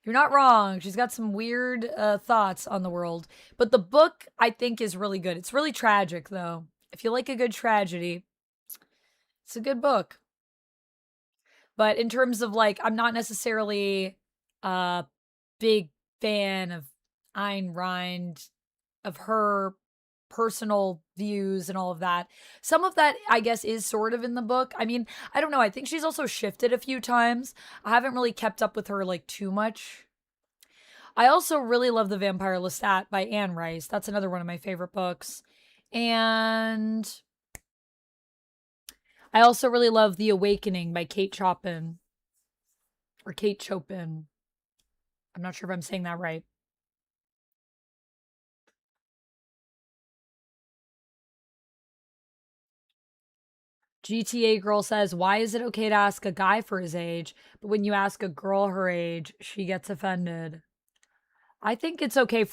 You're not wrong. She's got some weird thoughts on the world. But the book, I think, is really good. It's really tragic, though. If you like a good tragedy, it's a good book. But in terms of like, I'm not necessarily a big fan of Ayn Rand, of her personal views and all of that. Some of that, I guess, is sort of in the book. I mean, I don't know. I think she's also shifted a few times. I haven't really kept up with her like too much. I also really love The Vampire Lestat by Anne Rice. That's another one of my favorite books. And I also really love The Awakening by Kate Chopin. Or Kate Chopin. I'm not sure if I'm saying that right. GTA Girl says, why is it okay to ask a guy for his age, but when you ask a girl her age, she gets offended? I think it's okay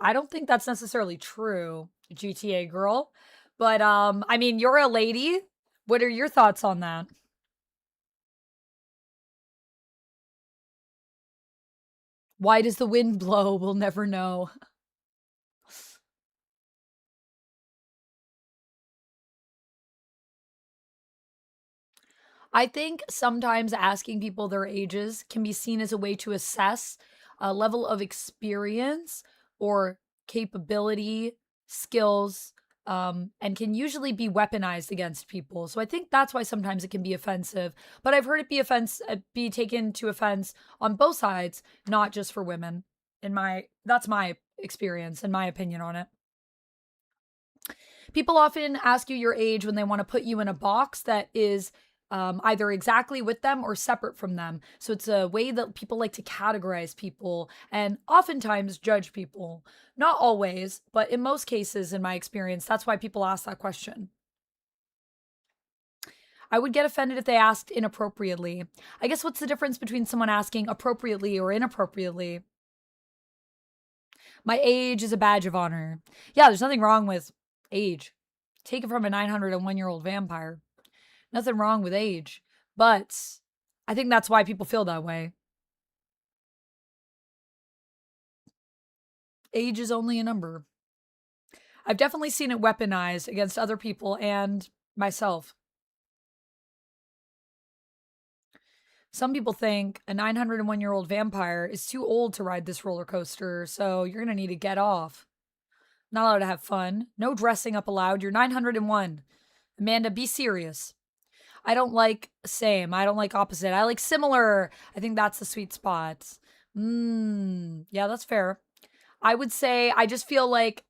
I don't think that's necessarily true, GTA Girl. But, I mean, you're a lady. What are your thoughts on that? Why does the wind blow? We'll never know. I think sometimes asking people their ages can be seen as a way to assess a level of experience or capability, skills, and can usually be weaponized against people. So I think that's why sometimes it can be offensive. But I've heard it be taken to offense on both sides, not just for women. That's my experience and my opinion on it. People often ask you your age when they want to put you in a box that is either exactly with them or separate from them. So it's a way that people like to categorize people and oftentimes judge people. Not always, but in most cases, in my experience, that's why people ask that question. I would get offended if they asked inappropriately. I guess what's the difference between someone asking appropriately or inappropriately? My age is a badge of honor. Yeah, there's nothing wrong with age. Take it from a 901-year-old vampire. Nothing wrong with age. But I think that's why people feel that way. Age is only a number. I've definitely seen it weaponized against other people and myself. Some people think a 901-year-old vampire is too old to ride this roller coaster, so you're going to need to get off. Not allowed to have fun. No dressing up allowed. You're 901. Amanda, be serious. I don't like same. I don't like opposite. I like similar. I think that's the sweet spot. Yeah, that's fair. I would say I just feel like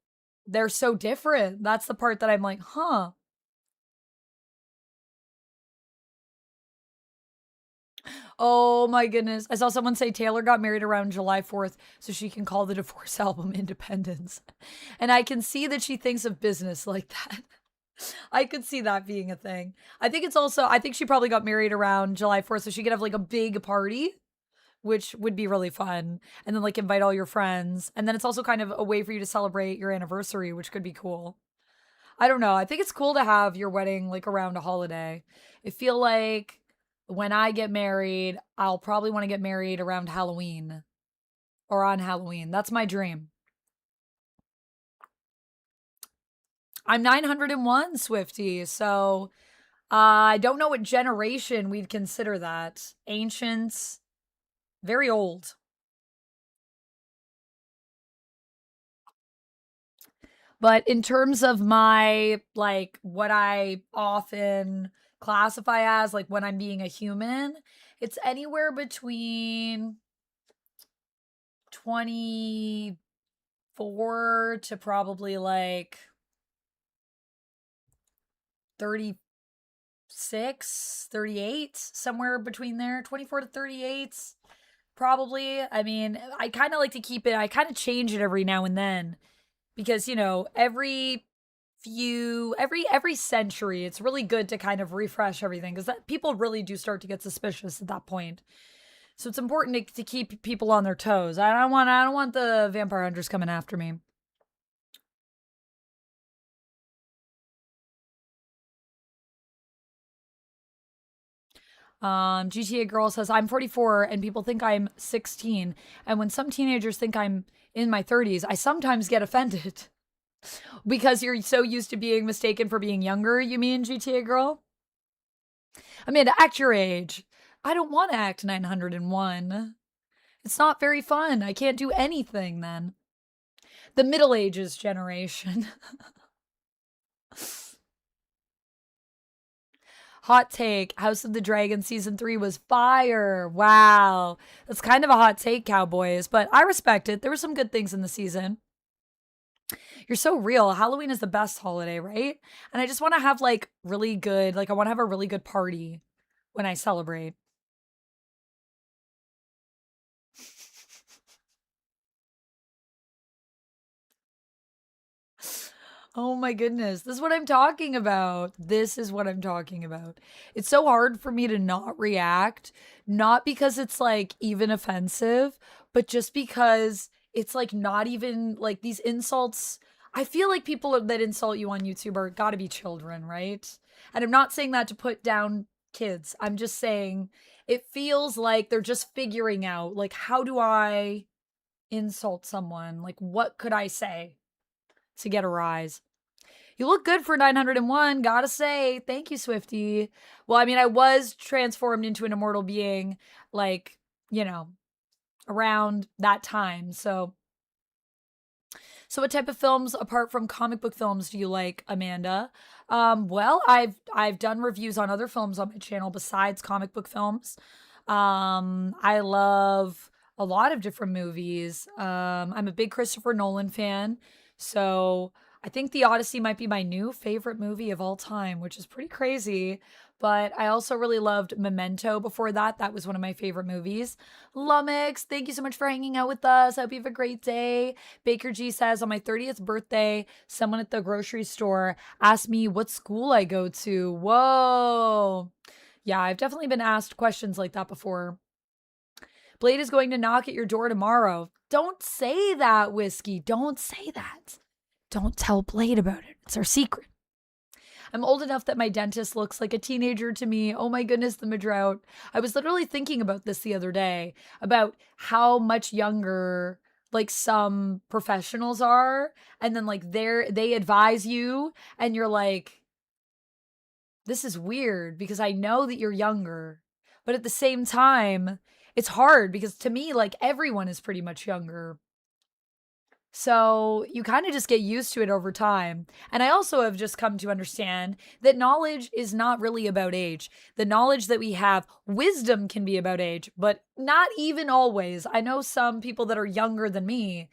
they're so different. That's the part that I'm like, huh. Oh my goodness. I saw someone say Taylor got married around July 4th so she can call the divorce album Independence. And I can see that she thinks of business like that. I could see that being a thing. I think she probably got married around July 4th so she could have like a big party, which would be really fun. And then like invite all your friends. And then it's also kind of a way for you to celebrate your anniversary, which could be cool. I don't know. I think it's cool to have your wedding like around a holiday. I feel like when I get married, I'll probably want to get married around Halloween or on Halloween. That's my dream. I'm 901, Swifty, so I don't know what generation we'd consider that. Ancient, very old. But in terms of my, like, what I often classify as, like, when I'm being a human, it's anywhere between 24 to probably, like, 36, 38, somewhere between there, 24 to 38, probably. I mean, I kind of like to keep it, I kind of change it every now and then because, you know, every century, it's really good to kind of refresh everything because people really do start to get suspicious at that point. So it's important to keep people on their toes. I don't want the vampire hunters coming after me. GTA Girl says, I'm 44 and people think I'm 16. And when some teenagers think I'm in my 30s, I sometimes get offended. Because you're so used to being mistaken for being younger, you mean, GTA Girl? Amanda, act your age. I don't want to act 901. It's not very fun. I can't do anything then. The Middle Ages generation. Hot take, House of the Dragon season 3 was fire. Wow. That's kind of a hot take, Cowboys, but I respect it. There were some good things in the season. You're so real. Halloween is the best holiday, right? And I just want to have like really good, like I want to have a really good party when I celebrate. Oh my goodness. This is what I'm talking about. This is what I'm talking about. It's so hard for me to not react, not because it's like even offensive, but just because it's like not even like these insults. I feel like people that insult you on YouTube are got to be children, right? And I'm not saying that to put down kids. I'm just saying it feels like they're just figuring out like how do I insult someone? Like what could I say to get a rise? You look good for 901, gotta say. Thank you, Swifty. Well, I mean, I was transformed into an immortal being, like, you know, around that time. So what type of films, apart from comic book films, do you like, Amanda? Well, I've done reviews on other films on my channel besides comic book films. I love a lot of different movies. I'm a big Christopher Nolan fan, so I think The Odyssey might be my new favorite movie of all time, which is pretty crazy. But I also really loved Memento before that. That was one of my favorite movies. Lumix, thank you so much for hanging out with us. I hope you have a great day. Baker G says, on my 30th birthday, someone at the grocery store asked me what school I go to. Whoa. Yeah, I've definitely been asked questions like that before. Blade is going to knock at your door tomorrow. Don't say that, Whiskey. Don't say that. Don't tell Blade about it. It's our secret. I'm old enough that my dentist looks like a teenager to me. Oh my goodness, the Madrout. I was literally thinking about this the other day, about how much younger like some professionals are, and then like they advise you and you're like, this is weird because I know that you're younger. But at the same time, it's hard because to me, like everyone is pretty much younger. So you kind of just get used to it over time. And I also have just come to understand that knowledge is not really about age. The knowledge that we have, wisdom can be about age, but not even always. I know some people that are younger than me.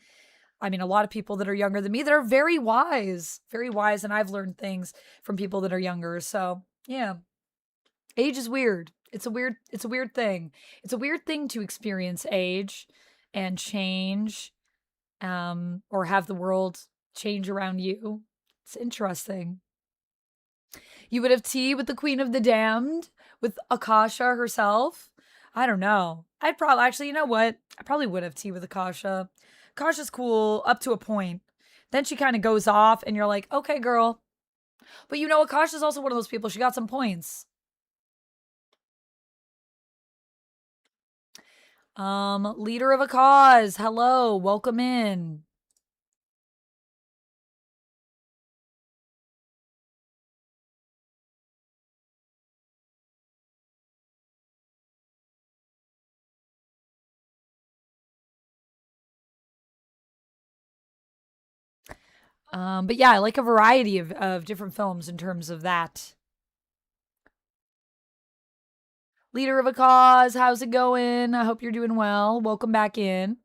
I mean, a lot of people that are younger than me that are very wise, and I've learned things from people that are younger. So yeah, age is weird. It's a weird thing. It's a weird thing to experience age and change, or have the world change around you. It's interesting. You would have tea with the Queen of the Damned, with Akasha herself. I don't know. I'd probably, actually, you know what? I probably would have tea with Akasha. Akasha's cool up to a point. Then she kind of goes off, and you're like, okay, girl. But you know, Akasha's also one of those people. She got some points. Leader of a cause. Hello, welcome in. But yeah, I like a variety of different films in terms of that. Leader of a cause, how's it going? I hope you're doing well. Welcome back in.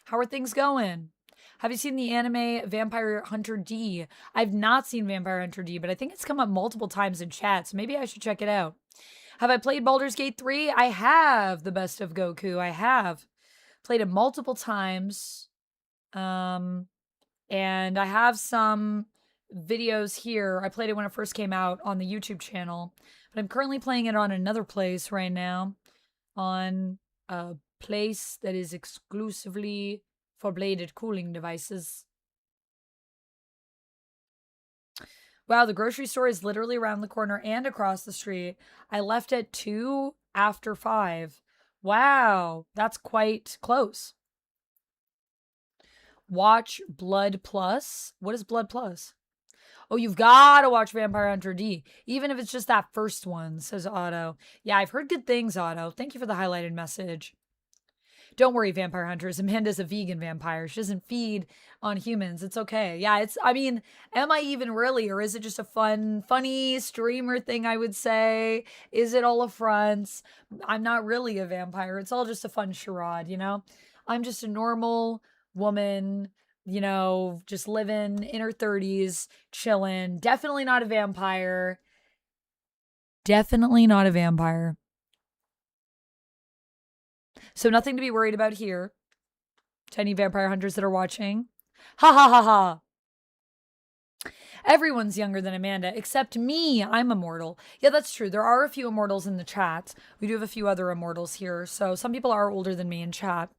How are things going? Have you seen the anime Vampire Hunter D? I've not seen Vampire Hunter D, but I think it's come up multiple times in chat, so maybe I should check it out. Have I played Baldur's Gate 3? I have the Best of Goku. I have played it multiple times. And I have some videos here. I played it when it first came out on the YouTube channel, but I'm currently playing it on another place right now, on a place that is exclusively for bladed cooling devices. Wow, the grocery store is literally around the corner and across the street. I left at 2 after 5. Wow, that's quite close. Watch Blood Plus. What is Blood Plus? Oh, you've got to watch Vampire Hunter D, even if it's just that first one, says Otto. Yeah, I've heard good things, Otto. Thank you for the highlighted message. Don't worry, Vampire Hunters. Amanda's a vegan vampire. She doesn't feed on humans. It's okay. Yeah, I mean, am I even really, or is it just a funny streamer thing, I would say? Is it all a front? I'm not really a vampire. It's all just a fun charade, you know? I'm just a normal woman you know, just living in her 30s, chilling. Definitely not a vampire. Definitely not a vampire. So nothing to be worried about here. To any vampire hunters that are watching. Ha ha ha ha. Everyone's younger than Amanda, except me. I'm immortal. Yeah, that's true. There are a few immortals in the chat. We do have a few other immortals here. So some people are older than me in chat.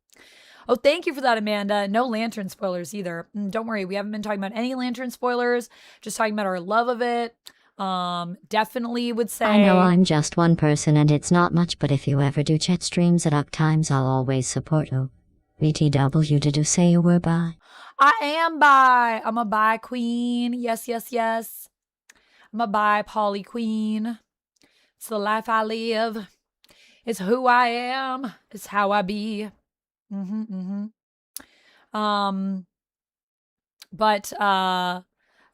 Oh, thank you for that, Amanda. No Lantern spoilers either. Don't worry. We haven't been talking about any Lantern spoilers. Just talking about our love of it. Definitely would say... I know I'm just one person and it's not much, but if you ever do chat streams at up times, I'll always support you. BTW, did you say you were bi? I am bi. I'm a bi queen. Yes, yes, yes. I'm a bi poly queen. It's the life I live. It's who I am. It's how I be. But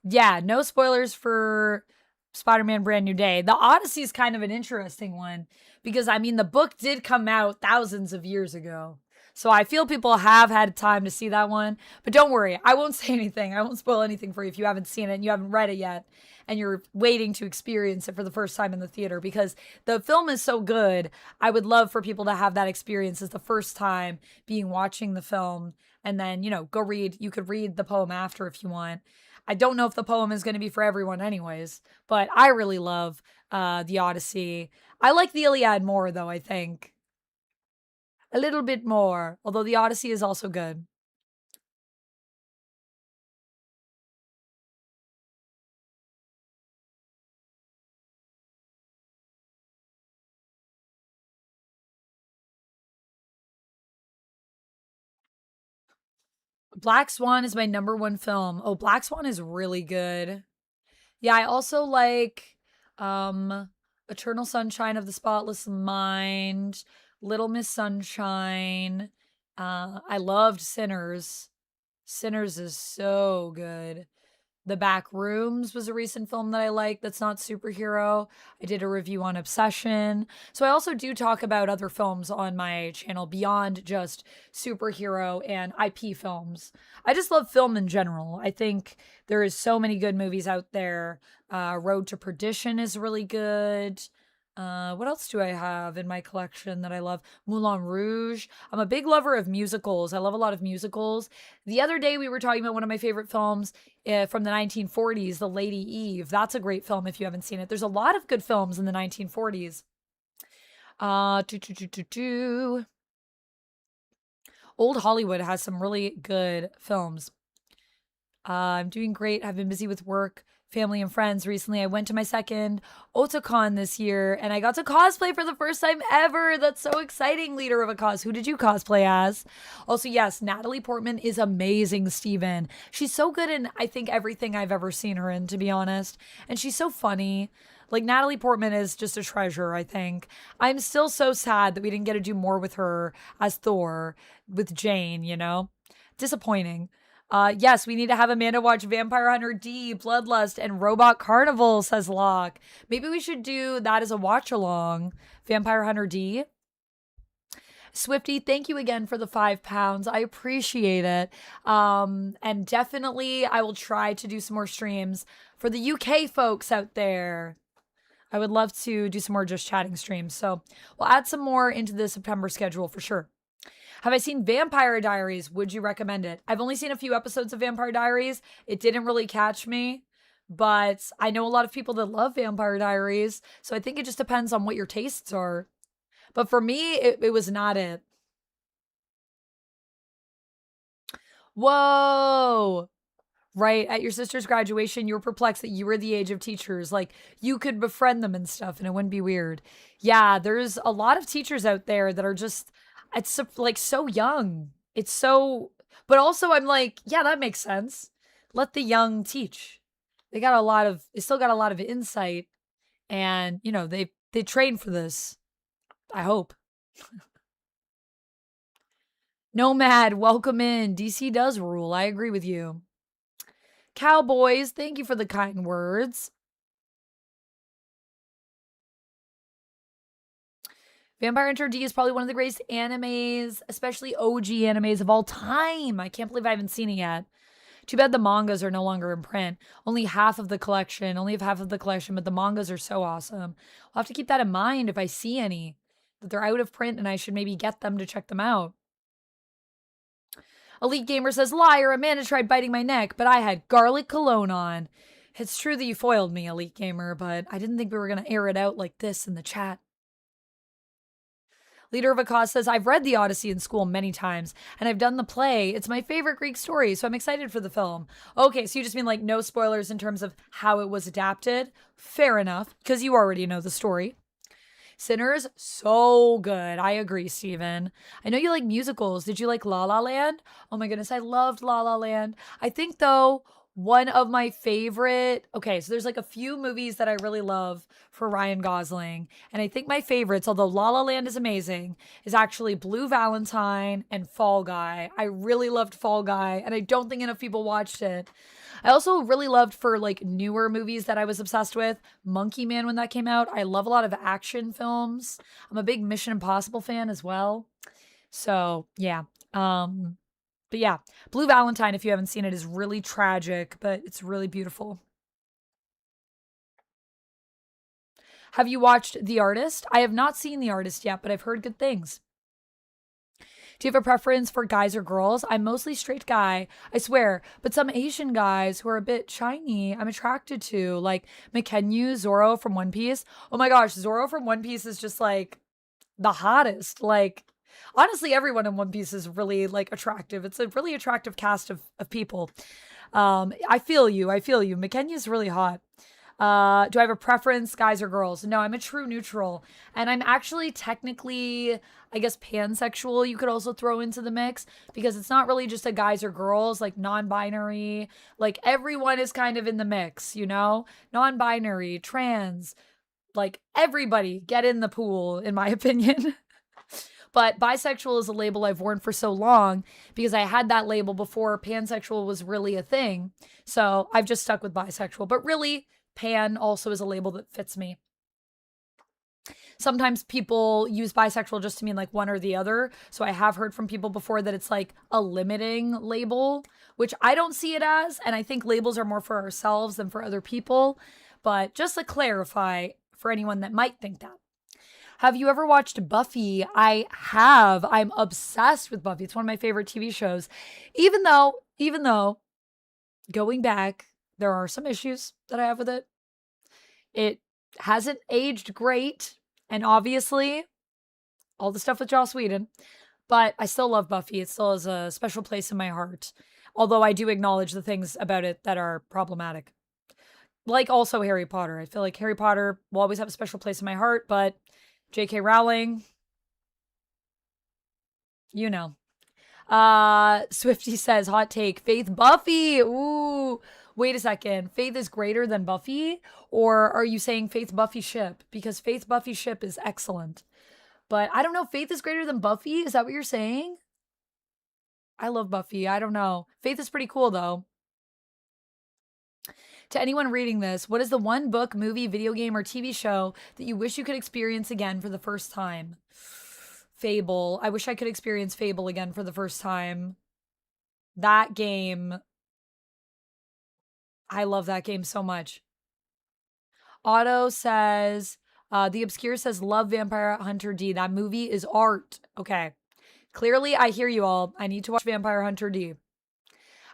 yeah, no spoilers for Spider-Man Brand New Day. The Odyssey is kind of an interesting one because, I mean, the book did come out thousands of years ago. So I feel people have had time to see that one. But don't worry, I won't say anything. I won't spoil anything for you if you haven't seen it and you haven't read it yet and you're waiting to experience it for the first time in the theater, because the film is so good. I would love for people to have that experience as the first time watching the film, and then, you know, go read. You could read the poem after if you want. I don't know if the poem is going to be for everyone anyways, but I really love the Odyssey. I like the Iliad more, though, I think. A little bit more, although the Odyssey is also good. Black Swan is my #1 film. Oh, Black Swan is really good. Yeah, I also like Eternal Sunshine of the Spotless Mind, Little Miss Sunshine. I loved Sinners. Sinners is so good. The Back Rooms was a recent film that I liked that's not superhero. I did a review on Obsession. So I also do talk about other films on my channel beyond just superhero and IP films. I just love film in general. I think there is so many good movies out there. Road to Perdition is really good. What else do I have in my collection that I love? Moulin Rouge. I'm a big lover of musicals. I love a lot of musicals. The other day we were talking about one of my favorite films from the 1940s, The Lady Eve. That's a great film if you haven't seen it. There's a lot of good films in the 1940s. Old Hollywood has some really good films. I'm doing great. I've been busy with work, family, and friends recently. I went to my second Otakon this year and I got to cosplay for the first time ever. That's so exciting, leader of a cause. Who did you cosplay as? Also, yes, Natalie Portman is amazing, Steven. She's so good in, I think, everything I've ever seen her in, to be honest. And she's so funny. Like, Natalie Portman is just a treasure, I think. I'm still so sad that we didn't get to do more with her as Thor with Jane, you know? Disappointing. Yes, we need to have Amanda watch Vampire Hunter D, Bloodlust, and Robot Carnival, says Locke. Maybe we should do that as a watch along. Vampire Hunter D. Swifty, thank you again for the £5. I appreciate it. And definitely I will try to do some more streams for the UK folks out there. I would love to do some more just chatting streams. So we'll add some more into the September schedule for sure. Have I seen Vampire Diaries? Would you recommend it? I've only seen a few episodes of Vampire Diaries. It didn't really catch me, but I know a lot of people that love Vampire Diaries, so I think it just depends on what your tastes are. But for me, it was not it. Whoa! Right, at your sister's graduation, you were perplexed that you were the age of teachers. Like, you could befriend them and stuff, and it wouldn't be weird. Yeah, there's a lot of teachers out there that are just... It's like so young. It's so, but also I'm like, yeah, that makes sense. Let the young teach. They still got a lot of insight, and you know, they train for this. I hope. Nomad, welcome in. DC does rule. I agree with you. Cowboys, thank you for the kind words. Vampire Hunter D is probably one of the greatest animes, especially OG animes of all time. I can't believe I haven't seen it yet. Too bad the mangas are no longer in print. Only half of the collection, but the mangas are so awesome. I'll have to keep that in mind if I see any, that they're out of print and I should maybe get them to check them out. Elite Gamer says, liar, Amanda tried biting my neck, but I had garlic cologne on. It's true that you foiled me, Elite Gamer, but I didn't think we were going to air it out like this in the chat. Leader of a Cause says, I've read the Odyssey in school many times, and I've done the play. It's my favorite Greek story, so I'm excited for the film. Okay, so you just mean like no spoilers in terms of how it was adapted? Fair enough, because you already know the story. Sinners, so good. I agree, Steven. I know you like musicals. Did you like La La Land? Oh my goodness, I loved La La Land. I think, though, one of my favorite... Okay, so there's like a few movies that I really love for Ryan Gosling. And I think my favorites, although La La Land is amazing, is actually Blue Valentine and Fall Guy. I really loved Fall Guy, and I don't think enough people watched it. I also really loved, for like newer movies that I was obsessed with, Monkey Man when that came out. I love a lot of action films. I'm a big Mission Impossible fan as well. So yeah. But yeah, Blue Valentine, if you haven't seen it, is really tragic, but it's really beautiful. Have you watched The Artist? I have not seen The Artist yet, but I've heard good things. Do you have a preference for guys or girls? I'm mostly straight guy, I swear, but some Asian guys who are a bit shiny I'm attracted to, like Mechenyu, Zoro from One Piece. Oh my gosh, Zoro from One Piece is just like the hottest. Like, honestly, everyone in One Piece is really like attractive. It's a really attractive cast of people. I feel you. Mechenyu is really hot. Do I have a preference, guys or girls? No, I'm a true neutral. And I'm actually technically, I guess, pansexual, you could also throw into the mix, because it's not really just a guys or girls, like non-binary. Like, everyone is kind of in the mix, you know? Non-binary, trans, like, everybody get in the pool, in my opinion. But bisexual is a label I've worn for so long because I had that label before pansexual was really a thing. So I've just stuck with bisexual. But really, pan also is a label that fits me. Sometimes people use bisexual just to mean like one or the other. So I have heard from people before that it's like a limiting label, which I don't see it as. And I think labels are more for ourselves than for other people. But just to clarify for anyone that might think that. Have you ever watched Buffy? I have. I'm obsessed with Buffy. It's one of my favorite TV shows. Even though, going back, there are some issues that I have with it. It hasn't aged great. And obviously, all the stuff with Joss Whedon. But I still love Buffy. It still has a special place in my heart. Although I do acknowledge the things about it that are problematic. Like also Harry Potter. I feel like Harry Potter will always have a special place in my heart, but J.K. Rowling, you know. Swifty says, hot take, Faith Buffy. Ooh, wait a second. Faith is greater than Buffy? Or are you saying Faith Buffy ship? Because Faith Buffy ship is excellent. But I don't know. Faith is greater than Buffy? Is that what you're saying? I love Buffy. I don't know. Faith is pretty cool, though. To anyone reading this, what is the one book, movie, video game, or TV show that you wish you could experience again for the first time? Fable. I wish I could experience Fable again for the first time. That game. I love that game so much. Otto says, The Obscure says, love Vampire Hunter D. That movie is art. Okay. Clearly, I hear you all. I need to watch Vampire Hunter D.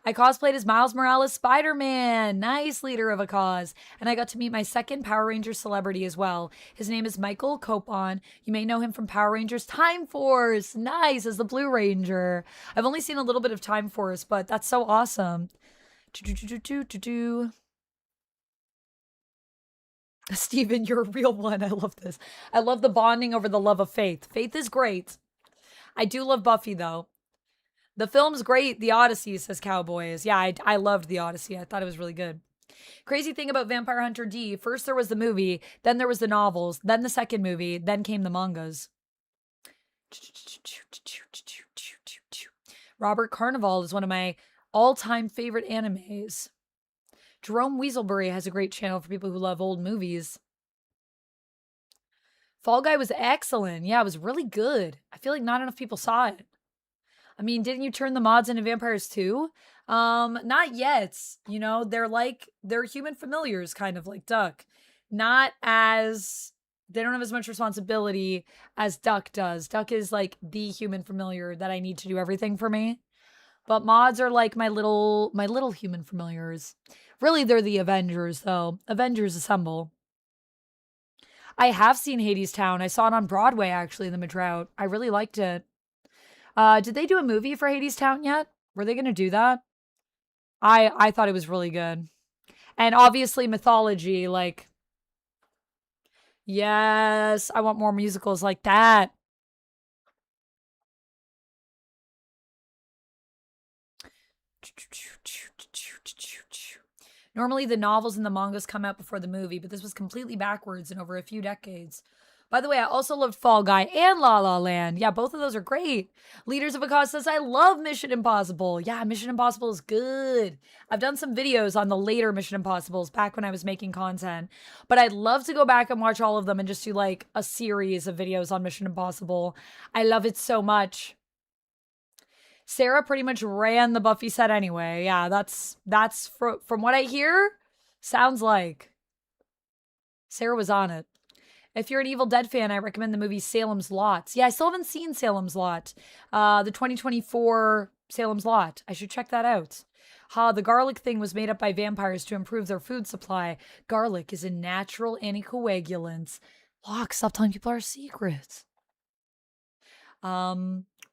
I cosplayed as Miles Morales Spider-Man. Nice, Leader of a Cause. And I got to meet my second Power Rangers celebrity as well. His name is Michael Copon. You may know him from Power Rangers Time Force. Nice, as the Blue Ranger. I've only seen a little bit of Time Force, but that's so awesome. Steven, you're a real one. I love this. I love the bonding over the love of Faith. Faith is great. I do love Buffy, though. The film's great. The Odyssey, says Cowboys. Yeah, I loved The Odyssey. I thought it was really good. Crazy thing about Vampire Hunter D, first there was the movie, then there was the novels, then the second movie, then came the mangas. Robert Carnival is one of my all-time favorite animes. Jerome Weaselbury has a great channel for people who love old movies. Fall Guy was excellent. Yeah, it was really good. I feel like not enough people saw it. I mean, didn't you turn the mods into vampires too? Not yet. You know, they're human familiars, kind of like Duck. Not as they don't have as much responsibility as Duck does. Duck is like the human familiar that I need to do everything for me. But mods are like my little human familiars. Really, they're the Avengers, though. Avengers assemble. I have seen Hades Town. I saw it on Broadway, actually, in the Madrout. I really liked it. Did they do a movie for Hades Town yet? Were they going to do that? I thought it was really good. And obviously mythology, like, yes, I want more musicals like that. Normally, the novels and the mangas come out before the movie, but this was completely backwards in over a few decades. By the way, I also loved Fall Guy and La La Land. Yeah, both of those are great. Leaders of Akaz says, I love Mission Impossible. Yeah, Mission Impossible is good. I've done some videos on the later Mission Impossibles back when I was making content, but I'd love to go back and watch all of them and just do like a series of videos on Mission Impossible. I love it so much. Sarah pretty much ran the Buffy set anyway. Yeah, that's from what I hear, sounds like Sarah was on it. If you're an Evil Dead fan, I recommend the movie Salem's Lot. Yeah, I still haven't seen Salem's Lot. The 2024 Salem's Lot. I should check that out. The garlic thing was made up by vampires to improve their food supply. Garlic is a natural anticoagulant. Locke, stop telling people our secrets.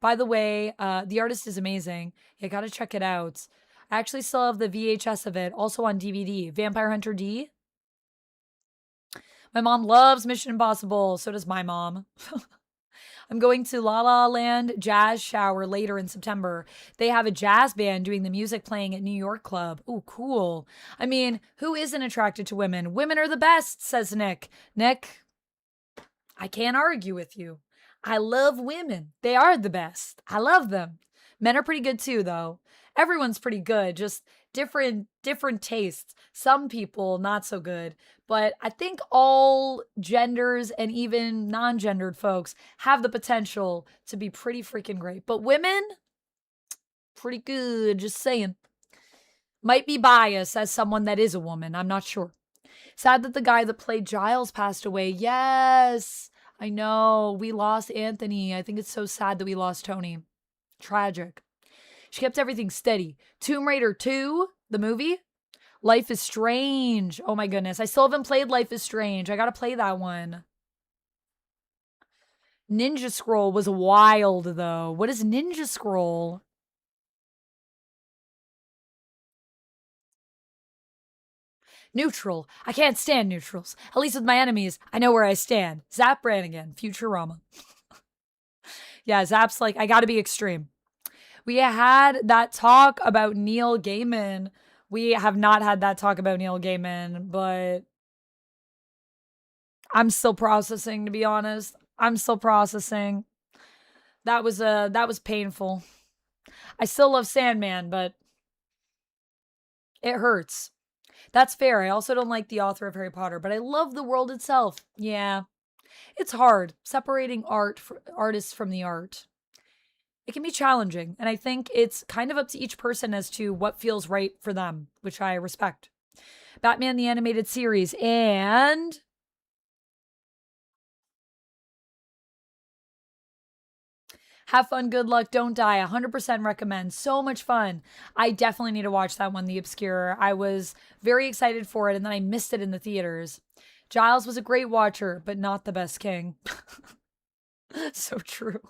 By the way, the artist is amazing. You gotta check it out. I actually still have the VHS of it, also on DVD. Vampire Hunter D. My mom loves Mission Impossible. So does my mom. I'm going to La La Land Jazz Shower later in September. They have a jazz band doing the music playing at New York Club. Ooh, cool. I mean, who isn't attracted to women? Women are the best, says Nick. Nick, I can't argue with you. I love women. They are the best. I love them. Men are pretty good too, though. Everyone's pretty good, just different tastes. Some people not so good, but I think all genders and even non-gendered folks have the potential to be pretty freaking great. But women, pretty good, just saying. Might be biased as someone that is a woman, I'm not sure. Sad that the guy that played Giles passed away. Yes, I know. We lost Anthony. I think it's so sad that we lost Tony. Tragic. She kept everything steady. Tomb Raider 2, the movie. Life is Strange. Oh my goodness. I still haven't played Life is Strange. I gotta play that one. Ninja Scroll was wild, though. What is Ninja Scroll? Neutral. I can't stand neutrals. At least with my enemies, I know where I stand. Zap Brannigan, Futurama. Yeah, Zap's like, I gotta be extreme. We had that talk about Neil Gaiman. We have not had that talk about Neil Gaiman, but I'm still processing, to be honest. I'm still processing. That was painful. I still love Sandman, but it hurts. That's fair. I also don't like the author of Harry Potter, but I love the world itself. Yeah. It's hard separating artists from the art. It can be challenging, and I think it's kind of up to each person as to what feels right for them, which I respect. Batman the Animated Series and Have Fun, Good Luck, Don't Die. 100% recommend. So much fun. I definitely need to watch that one, The Obscure. I was very excited for it, and then I missed it in the theaters. Giles was a great watcher, but not the best king. So true.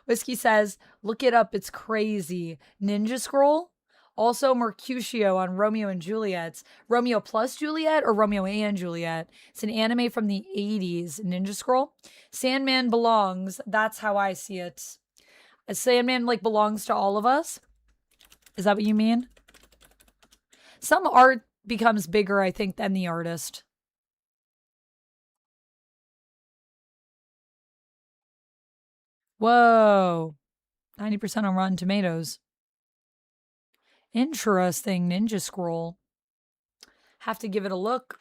Whiskey says, look it up. It's crazy. Ninja Scroll. Also Mercutio on Romeo and Juliet. Romeo plus Juliet or Romeo and Juliet. It's an anime from the 80s. Ninja Scroll. Sandman belongs. That's how I see it. A Sandman like belongs to all of us. Is that what you mean? Some art becomes bigger, I think, than the artist. Whoa. 90% on Rotten Tomatoes. Interesting. Ninja Scroll. Have to give it a look.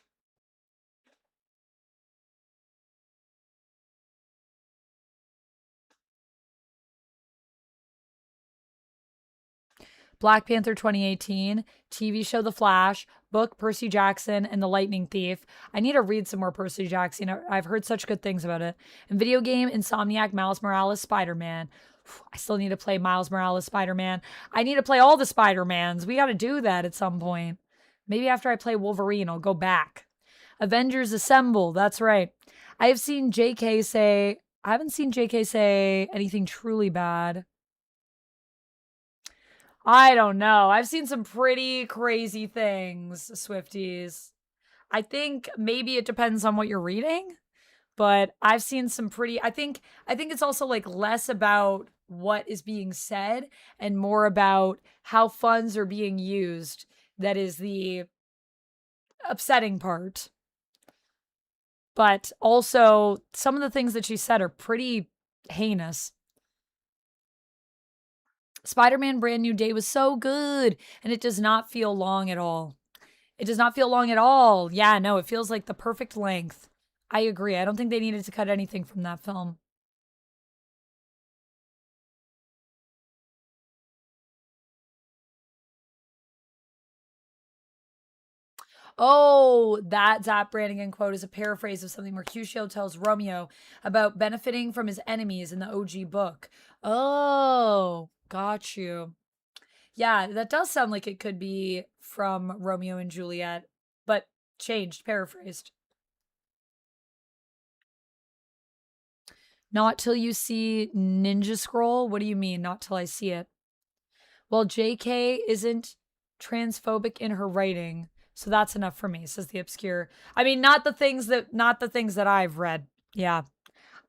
Black Panther 2018, TV show The Flash, book Percy Jackson and the Lightning Thief. I need to read some more Percy Jackson. I've heard such good things about it. And video game Insomniac, Miles Morales, Spider-Man. I still need to play Miles Morales, Spider-Man. I need to play all the Spider-Mans. We got to do that at some point. Maybe after I play Wolverine, I'll go back. Avengers Assemble. That's right. I haven't seen JK say anything truly bad. I don't know. I've seen some pretty crazy things, Swifties. I think maybe it depends on what you're reading, but I've seen some pretty I think it's also like less about what is being said and more about how funds are being used. That is the upsetting part. But also some of the things that she said are pretty heinous. Spider-Man Brand New Day was so good, and it does not feel long at all. It does not feel long at all. Yeah, no, it feels like the perfect length. I agree. I don't think they needed to cut anything from that film. Oh, that Zap Brannigan quote is a paraphrase of something Mercutio tells Romeo about benefiting from his enemies in the OG book. Oh, got you. Yeah, that does sound like it could be from Romeo and Juliet, but changed, paraphrased. Not till you see Ninja Scroll? What do you mean, not till I see it? Well, JK isn't transphobic in her writing, so that's enough for me, says the obscure. I mean, not the things that I've read. Yeah.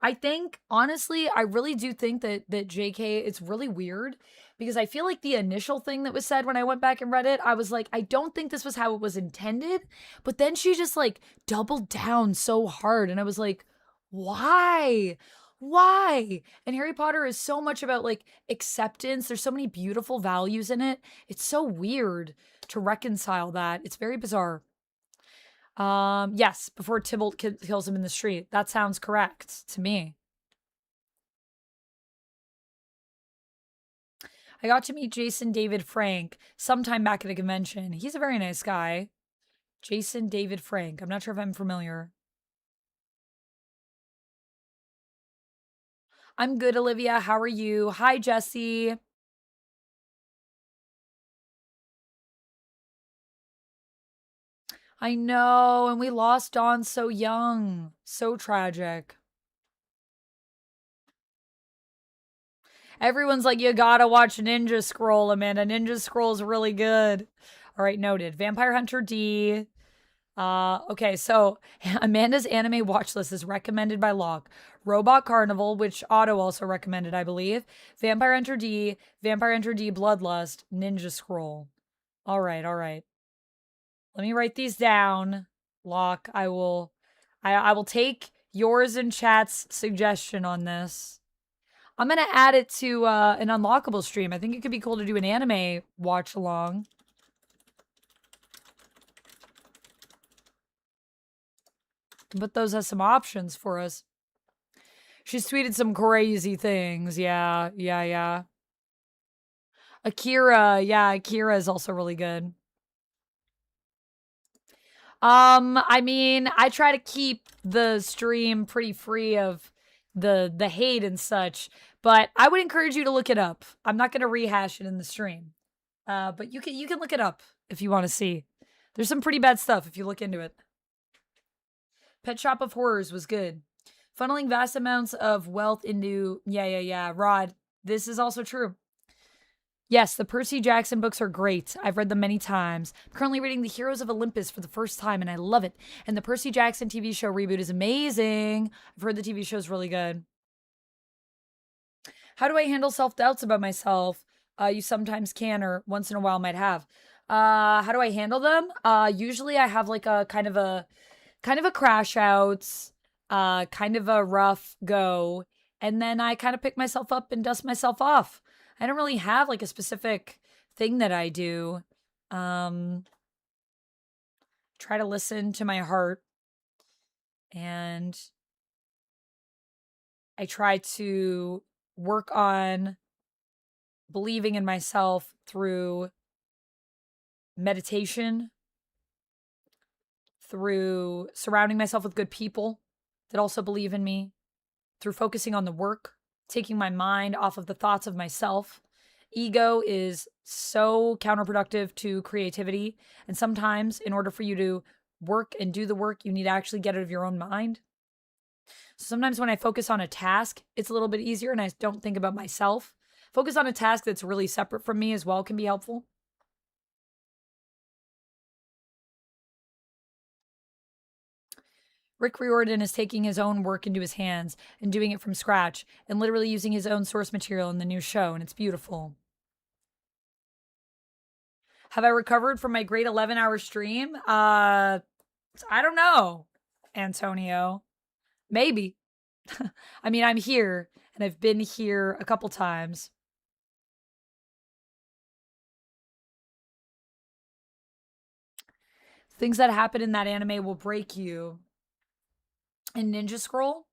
I think, honestly, I really do think that JK, it's really weird because I feel like the initial thing that was said when I went back and read it, I was like, I don't think this was how it was intended. But then she just like doubled down so hard. And I was like, why? Why? And Harry Potter is so much about like acceptance. There's so many beautiful values in it. It's so weird to reconcile that. It's very bizarre. Yes, before Tybalt kills him in the street. That sounds correct to me. I got to meet Jason David Frank sometime back at a convention. He's a very nice guy. Jason David Frank. I'm not sure if I'm familiar. I'm good, Olivia. How are you? Hi, Jesse. I know, and we lost Dawn so young. So tragic. Everyone's like, you gotta watch Ninja Scroll, Amanda. Ninja Scroll's really good. All right, noted. Vampire Hunter D. Okay, so Amanda's anime watch list is recommended by Locke. Robot Carnival, which Otto also recommended, I believe. Vampire Hunter D, Bloodlust, Ninja Scroll. All right, all right. Let me write these down. Locke, I will take yours and chat's suggestion on this. I'm gonna add it to an unlockable stream. I think it could be cool to do an anime watch along. But those has some options for us. She's tweeted some crazy things. Yeah. Akira. Yeah, Akira is also really good. I mean, I try to keep the stream pretty free of the hate and such, but I would encourage you to look it up. I'm not going to rehash it in the stream. But you can look it up if you want to see. There's some pretty bad stuff if you look into it. Pet Shop of Horrors was good. Funneling vast amounts of wealth into... Yeah. Rod, this is also true. Yes, the Percy Jackson books are great. I've read them many times. I'm currently reading The Heroes of Olympus for the first time, and I love it. And the Percy Jackson TV show reboot is amazing. I've heard the TV show is really good. How do I handle self-doubts about myself? You sometimes can, or once in a while might have. How do I handle them? Usually I have like a kind of a crash outs, kind of a rough go, and then I kind of pick myself up and dust myself off. I don't really have like a specific thing that I do. Try to listen to my heart, and I try to work on believing in myself through meditation, through surrounding myself with good people that also believe in me, through focusing on the work, taking my mind off of the thoughts of myself. Ego is so counterproductive to creativity. And sometimes, in order for you to work and do the work, you need to actually get out of your own mind. So sometimes when I focus on a task, it's a little bit easier and I don't think about myself. Focus on a task that's really separate from me as well can be helpful. Rick Riordan is taking his own work into his hands and doing it from scratch and literally using his own source material in the new show, and it's beautiful. Have I recovered from my great 11-hour stream? I don't know, Antonio. Maybe. I mean, I'm here, and I've been here a couple times. Things that happen in that anime will break you. And Ninja Scroll?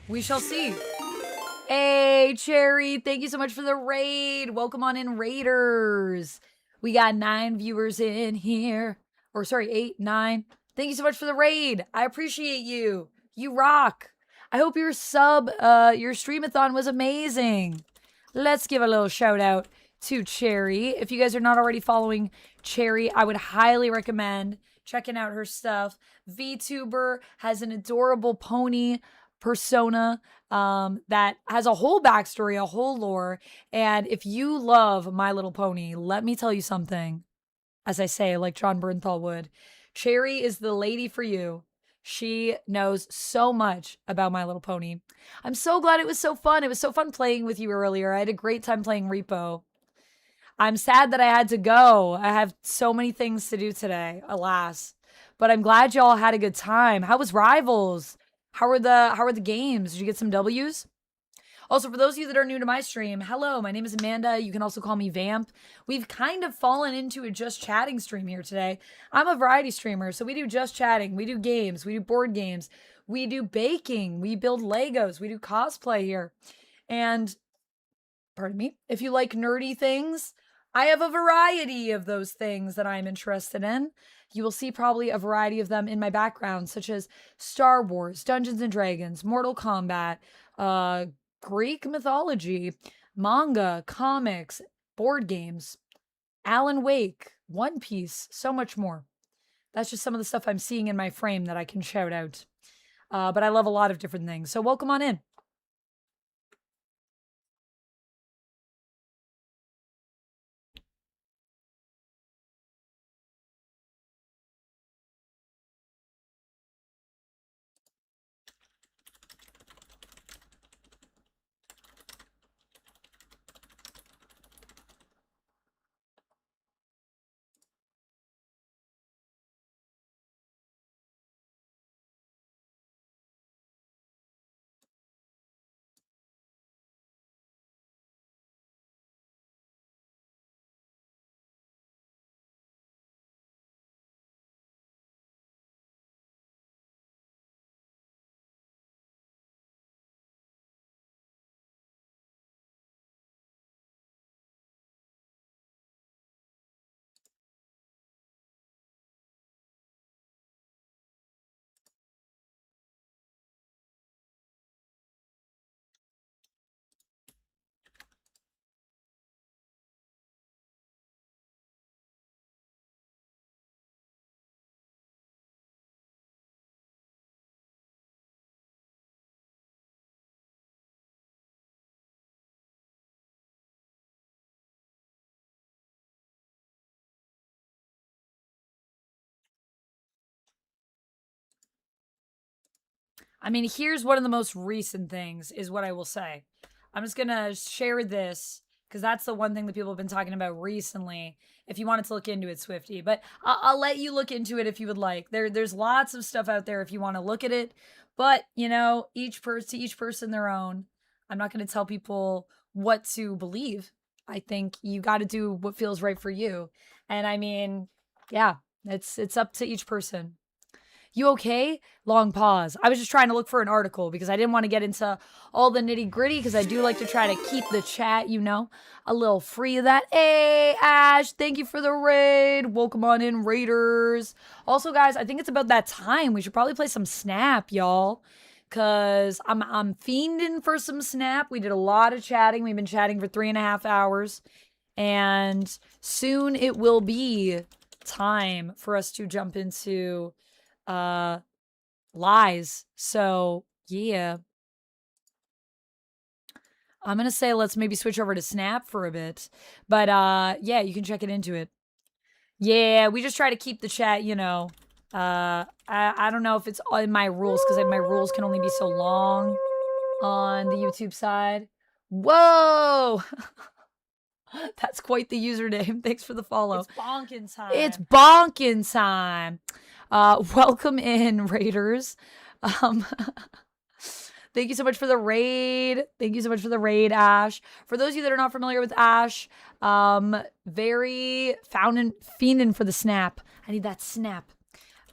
We shall see. Hey, Cherry, thank you so much for the raid. Welcome on in, Raiders. We got 9 viewers in here. Or sorry, 8, 9. Thank you so much for the raid. I appreciate you. You rock. I hope your your streamathon was amazing. Let's give a little shout out to Cherry. If you guys are not already following Cherry, I would highly recommend checking out her stuff. VTuber has an adorable pony persona that has a whole backstory, a whole lore. And if you love My Little Pony, let me tell you something. As I say, like John Bernthal would, Cherry is the lady for you. She knows so much about My Little Pony. I'm so glad it was so fun. It was so fun playing with you earlier. I had a great time playing Repo. I'm sad that I had to go. I have so many things to do today, alas. But I'm glad y'all had a good time. How was Rivals? How are the games? Did you get some W's? Also, for those of you that are new to my stream, hello, my name is Amanda. You can also call me Vamp. We've kind of fallen into a just chatting stream here today. I'm a variety streamer, so we do just chatting. We do games. We do board games. We do baking. We build Legos. We do cosplay here. And, pardon me, if you like nerdy things, I have a variety of those things that I'm interested in. You will see probably a variety of them in my background, such as Star Wars, Dungeons and Dragons, Mortal Kombat, Greek mythology, manga, comics, board games, Alan Wake, One Piece, so much more. That's just some of the stuff I'm seeing in my frame that I can shout out. But I love a lot of different things. So welcome on in. I mean, here's one of the most recent things is what I will say. I'm just going to share this because that's the one thing that people have been talking about recently. If you wanted to look into it, Swifty, but I'll let you look into it if you would like. There's lots of stuff out there if you want to look at it, but you know, each person their own. I'm not going to tell people what to believe. I think you got to do what feels right for you. And I mean, yeah, it's up to each person. You okay? Long pause. I was just trying to look for an article because I didn't want to get into all the nitty gritty because I do like to try to keep the chat, you know, a little free of that. Hey, Ash, thank you for the raid. Welcome on in, Raiders. Also, guys, I think it's about that time. We should probably play some Snap, y'all. Because I'm fiending for some Snap. We did a lot of chatting. We've been chatting for 3.5 hours. And soon it will be time for us to jump into lies. So, yeah. I'm going to say let's maybe switch over to Snap for a bit. But, yeah, you can check it into it. Yeah, we just try to keep the chat, you know. I don't know if it's in my rules because my rules can only be so long on the YouTube side. Whoa! That's quite the username. Thanks for the follow. It's bonkin' time. It's bonkin' time. Welcome in, Raiders. Thank you so much for the raid. Thank you so much for the raid, Ash. For those of you that are not familiar with Ash, very fiending for the Snap. I need that Snap.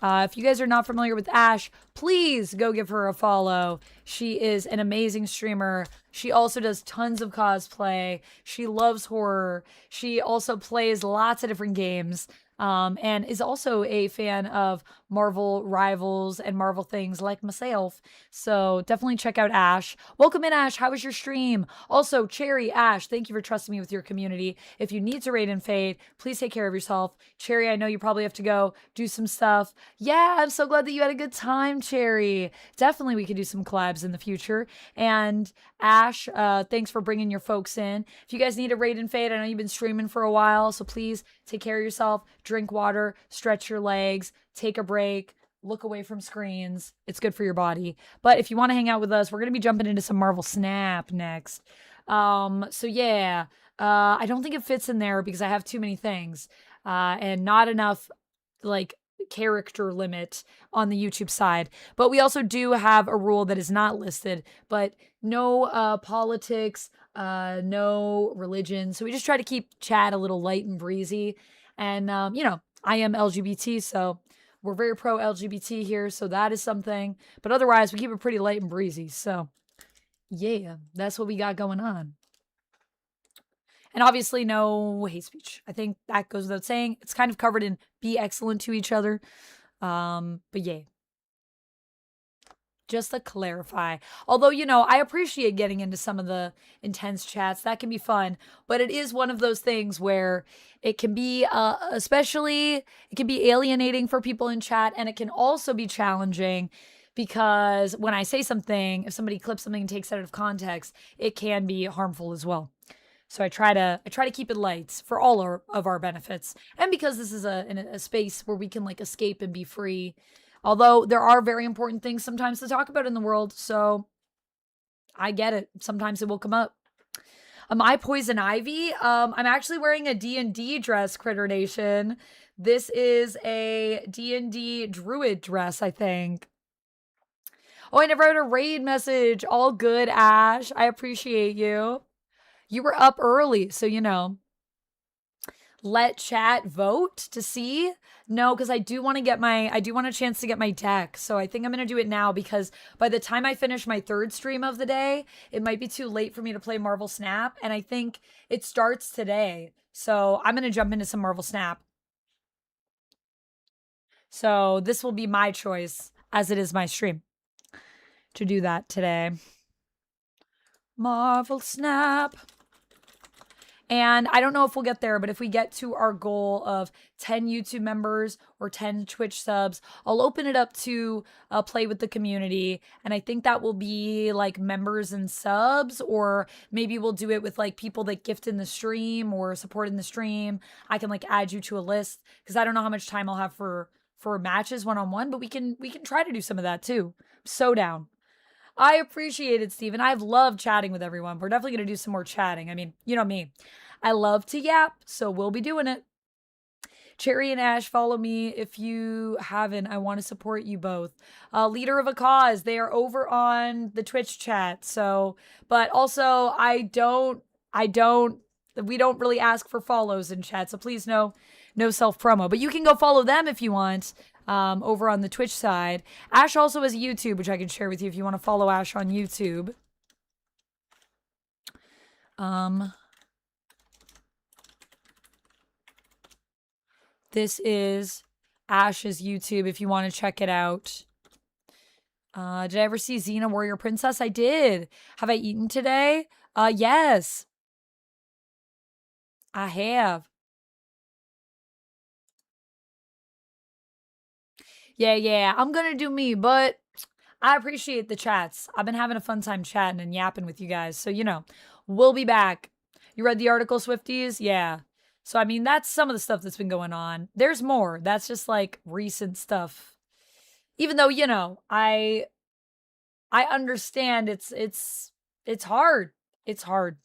If you guys are not familiar with Ash, please go give her a follow. She is an amazing streamer. She also does tons of cosplay. She loves horror. She also plays lots of different games. And is also a fan of Marvel Rivals and Marvel things like myself. So definitely check out Ash. Welcome in, Ash. How was your stream? Also, Cherry, Ash, thank you for trusting me with your community. If you need to raid and fade, please take care of yourself. Cherry, I know you probably have to go do some stuff. Yeah, I'm so glad that you had a good time, Cherry. Definitely we could do some collabs in the future. And Ash, thanks for bringing your folks in. If you guys need a raid and fade, I know you've been streaming for a while, so please take care of yourself. Drink water, stretch your legs, take a break, look away from screens. It's good for your body. But if you want to hang out with us, we're going to be jumping into some Marvel Snap next. So yeah, I don't think it fits in there because I have too many things and not enough like character limit on the YouTube side. But we also do have a rule that is not listed, but no politics, no religion. So we just try to keep chat a little light and breezy. And, you know, I am LGBT, so we're very pro LGBT here. So that is something. But otherwise, we keep it pretty light and breezy. So, yeah, that's what we got going on. And obviously, no hate speech. I think that goes without saying. It's kind of covered in be excellent to each other. But yeah. Just to clarify. Although, you know, I appreciate getting into some of the intense chats. That can be fun. But it is one of those things where it can be, it can be alienating for people in chat. And it can also be challenging because when I say something, if somebody clips something and takes it out of context, it can be harmful as well. So I try to keep it light for all of our benefits. And because this is a space where we can like escape and be free. Although there are very important things sometimes to talk about in the world, so I get it. Sometimes it will come up. Am I Poison Ivy? I'm actually wearing a D&D dress, Critter Nation. This is a D&D druid dress, I think. Oh, I never had a raid message. All good, Ash. I appreciate you. You were up early, so you know. Let chat vote to see. No, because I do want a chance to get my deck. So I think I'm going to do it now because by the time I finish my third stream of the day, it might be too late for me to play Marvel Snap. And I think it starts today. So I'm going to jump into some Marvel Snap. So this will be my choice as it is my stream to do that today. Marvel Snap. And I don't know if we'll get there, but if we get to our goal of 10 YouTube members or 10 Twitch subs, I'll open it up to play with the community. And I think that will be like members and subs, or maybe we'll do it with like people that gift in the stream or support in the stream. I can like add you to a list because I don't know how much time I'll have for matches one-on-one, but we can try to do some of that too. So down. I appreciate it, Steven. I've loved chatting with everyone. We're definitely going to do some more chatting. I mean, you know me. I love to yap, so we'll be doing it. Cherry and Ash, follow me if you haven't. I want to support you both. Leader of a Cause, they are over on the Twitch chat. So, but also we don't really ask for follows in chat. So please no self-promo. But you can go follow them if you want. over on the Twitch side. Ash also has YouTube, which I can share with you if you want to follow Ash on YouTube. This is Ash's YouTube if you want to check it out. Did I ever see Xena Warrior Princess? I did. Have I eaten today? Yes. I have. Yeah, I'm gonna do me, but I appreciate the chats. I've been having a fun time chatting and yapping with you guys, so you know, we'll be back. You read the article, Swifties? Yeah. So, I mean, that's some of the stuff that's been going on. There's more. That's just, like, recent stuff. Even though, you know, I understand it's hard. It's hard.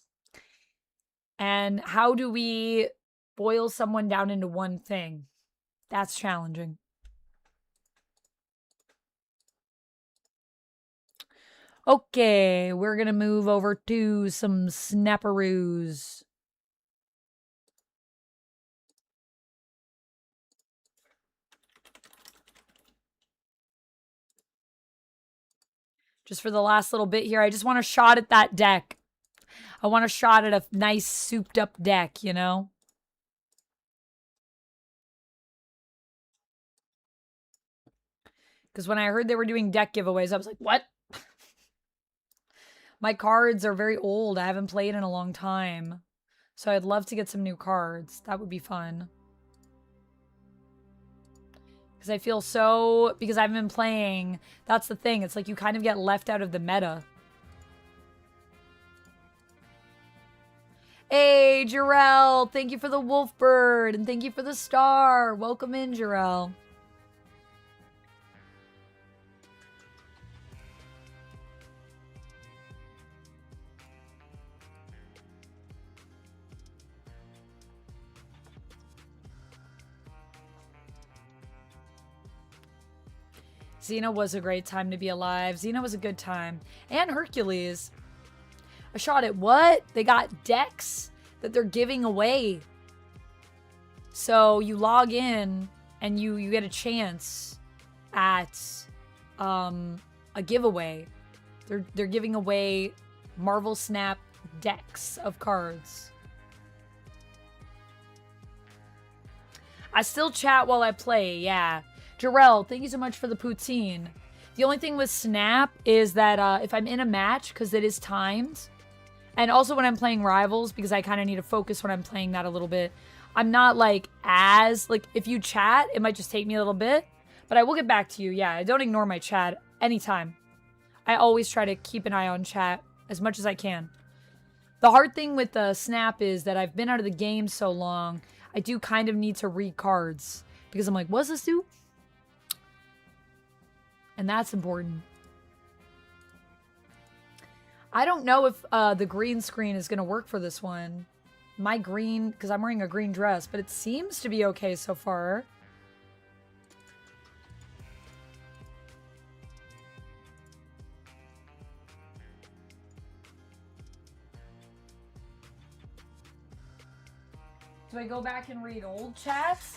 And how do we boil someone down into one thing? That's challenging. Okay, we're gonna move over to some snapperoos. Just for the last little bit here, I just want a shot at that deck. I want a shot at a nice souped up deck, you know? Because when I heard they were doing deck giveaways, I was like, what? My cards are very old. I haven't played in a long time. So I'd love to get some new cards. That would be fun. Because I feel so... Because I've been playing... That's the thing. It's like you kind of get left out of the meta. Hey, Jarrell. Thank you for the wolf bird. And thank you for the star. Welcome in, Jarrell. Xena was a great time to be alive. Xena was a good time. And Hercules. A shot at what? They got decks that they're giving away. So you log in and you get a chance at a giveaway. They're giving away Marvel Snap decks of cards. I still chat while I play, yeah. Jarrell, thank you so much for the poutine. The only thing with Snap is that if I'm in a match, because it is timed, and also when I'm playing Rivals, because I kind of need to focus when I'm playing that a little bit, I'm not like if you chat, it might just take me a little bit, but I will get back to you. Yeah, I don't ignore my chat anytime. I always try to keep an eye on chat as much as I can. The hard thing with the Snap is that I've been out of the game so long, I do kind of need to read cards, because I'm like, what's this do? And that's important. I don't know if the green screen is going to work for this one. My green, because I'm wearing a green dress, but it seems to be okay so far. Do I go back and read old chats?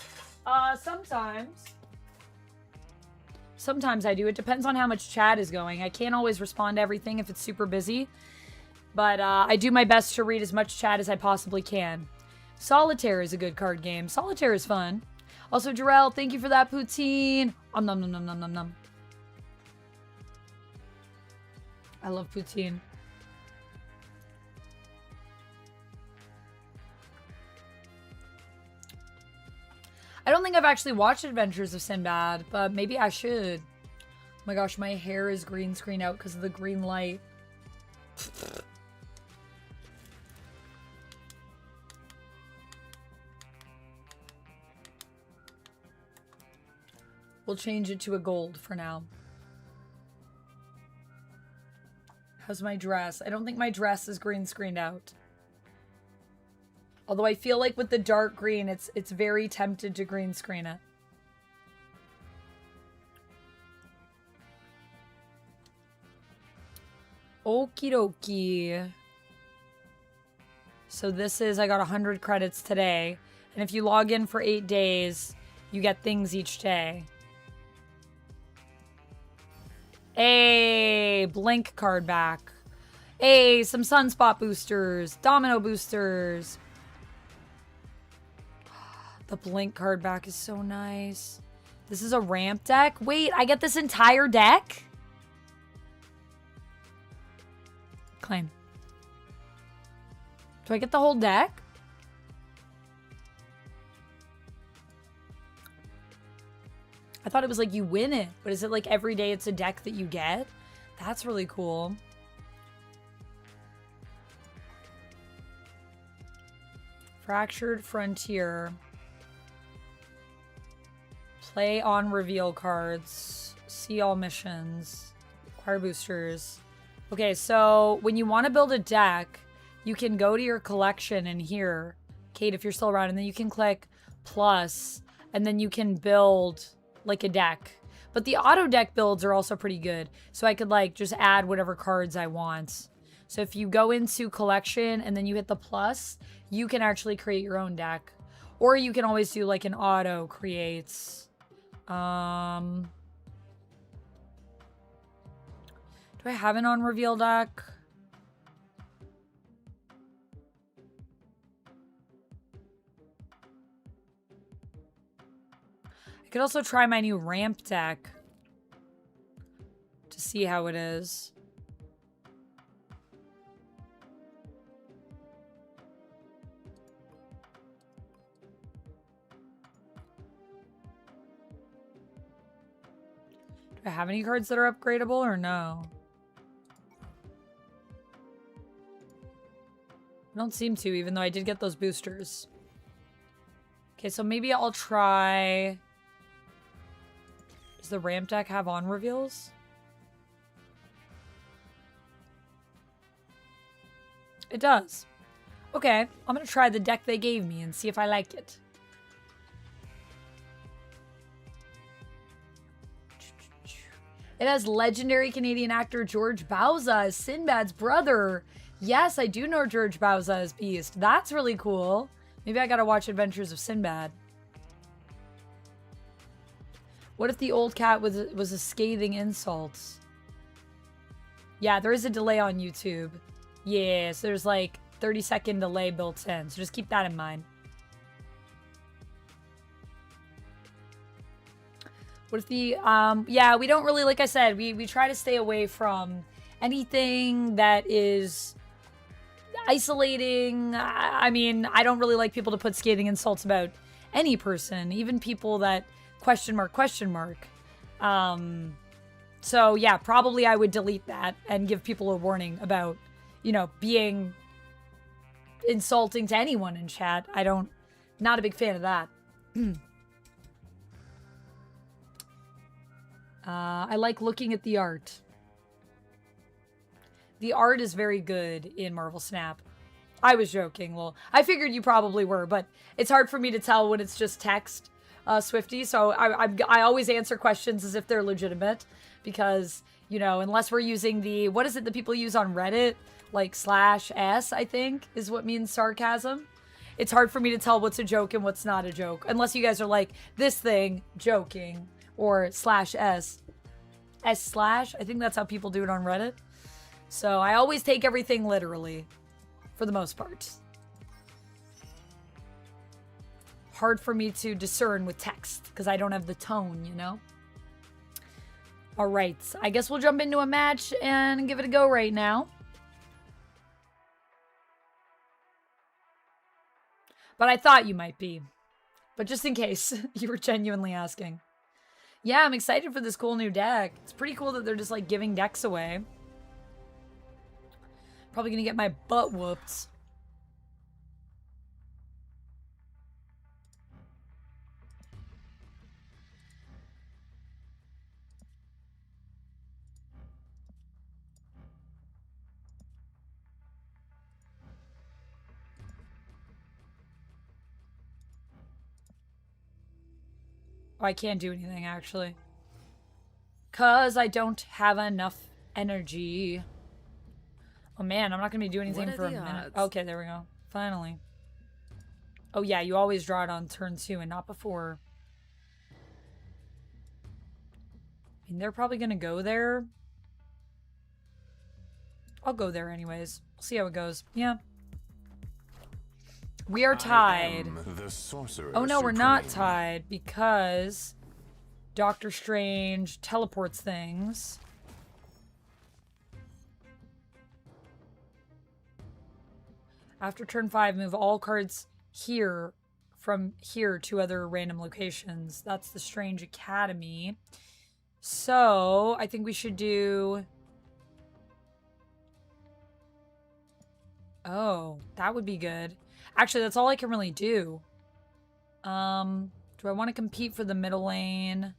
Sometimes. Sometimes I do. It depends on how much chat is going. I can't always respond to everything if it's super busy. But I do my best to read as much chat as I possibly can. Solitaire is a good card game. Solitaire is fun. Also, Jarrell, thank you for that poutine. Nom nom nom nom nom nom nom. I love poutine. I don't think I've actually watched Adventures of Sinbad, but maybe I should. Oh my gosh, my hair is green screened out because of the green light. We'll change it to a gold for now. How's my dress? I don't think my dress is green screened out. Although I feel like with the dark green, it's very tempted to green screen it. Okie dokie. So this is, I got 100 credits today. And if you log in for 8 days, you get things each day. Hey, Blink card back. Hey, some Sunspot boosters. Domino boosters. The Blink card back is so nice. This is a ramp deck. Wait, I get this entire deck? Claim. Do I get the whole deck? I thought it was like you win it, but is it like every day it's a deck that you get? That's really cool. Fractured Frontier. Play on reveal cards. See all missions. Acquire boosters. Okay, so when you want to build a deck, you can go to your collection in here, Kate, if you're still around, and then you can click plus, and then you can build like a deck. But the auto deck builds are also pretty good. So I could like just add whatever cards I want. So if you go into collection and then you hit the plus, you can actually create your own deck. Or you can always do like an auto creates. Do I have an on reveal deck? I could also try my new ramp deck to see how it is. Do I have any cards that are upgradable or no? I don't seem to, even though I did get those boosters. Okay, so maybe I'll try... Does the ramp deck have on reveals? It does. Okay, I'm gonna try the deck they gave me and see if I like it. It has legendary Canadian actor George Bauza as Sinbad's brother. Yes, I do know George Bauza as Beast. That's really cool. Maybe I gotta watch Adventures of Sinbad. What if the old cat was a scathing insult? Yeah, there is a delay on YouTube. Yeah, so there's like 30-second delay built in. So just keep that in mind. What if the, yeah, we don't really, like I said, we try to stay away from anything that is isolating. I mean, I don't really like people to put scathing insults about any person, even people that question mark. So yeah, probably I would delete that and give people a warning about, you know, being insulting to anyone in chat. Not a big fan of that. I like looking at the art. The art is very good in Marvel Snap. I was joking. Well, I figured you probably were, but it's hard for me to tell when it's just text, Swifty. So I always answer questions as if they're legitimate because, you know, unless we're using the, what is it that people use on Reddit? Like /s, I think, is what means sarcasm. It's hard for me to tell what's a joke and what's not a joke. Unless you guys are like, this thing, joking. Or /s. S/, I think that's how people do it on Reddit. So I always take everything literally, for the most part. Hard for me to discern with text, because I don't have the tone, you know? Alright, I guess we'll jump into a match and give it a go right now. But I thought you might be. But just in case you were genuinely asking. Yeah, I'm excited for this cool new deck. It's pretty cool that they're just like giving decks away. Probably gonna get my butt whooped. Oh, I can't do anything, actually. 'Cause I don't have enough energy. Oh, man, I'm not going to be doing anything for a minute. Okay, there we go. Finally. Oh, yeah, you always draw it on turn 2 and not before. I mean, they're probably going to go there. I'll go there anyways. We'll see how it goes. Yeah. We are tied. Oh no, we're not tied because Doctor Strange teleports things. After turn 5, move all cards here from here to other random locations. That's the Strange Academy. So, I think we should do... Oh, that would be good. Actually, that's all I can really do. Do I want to compete for the middle lane?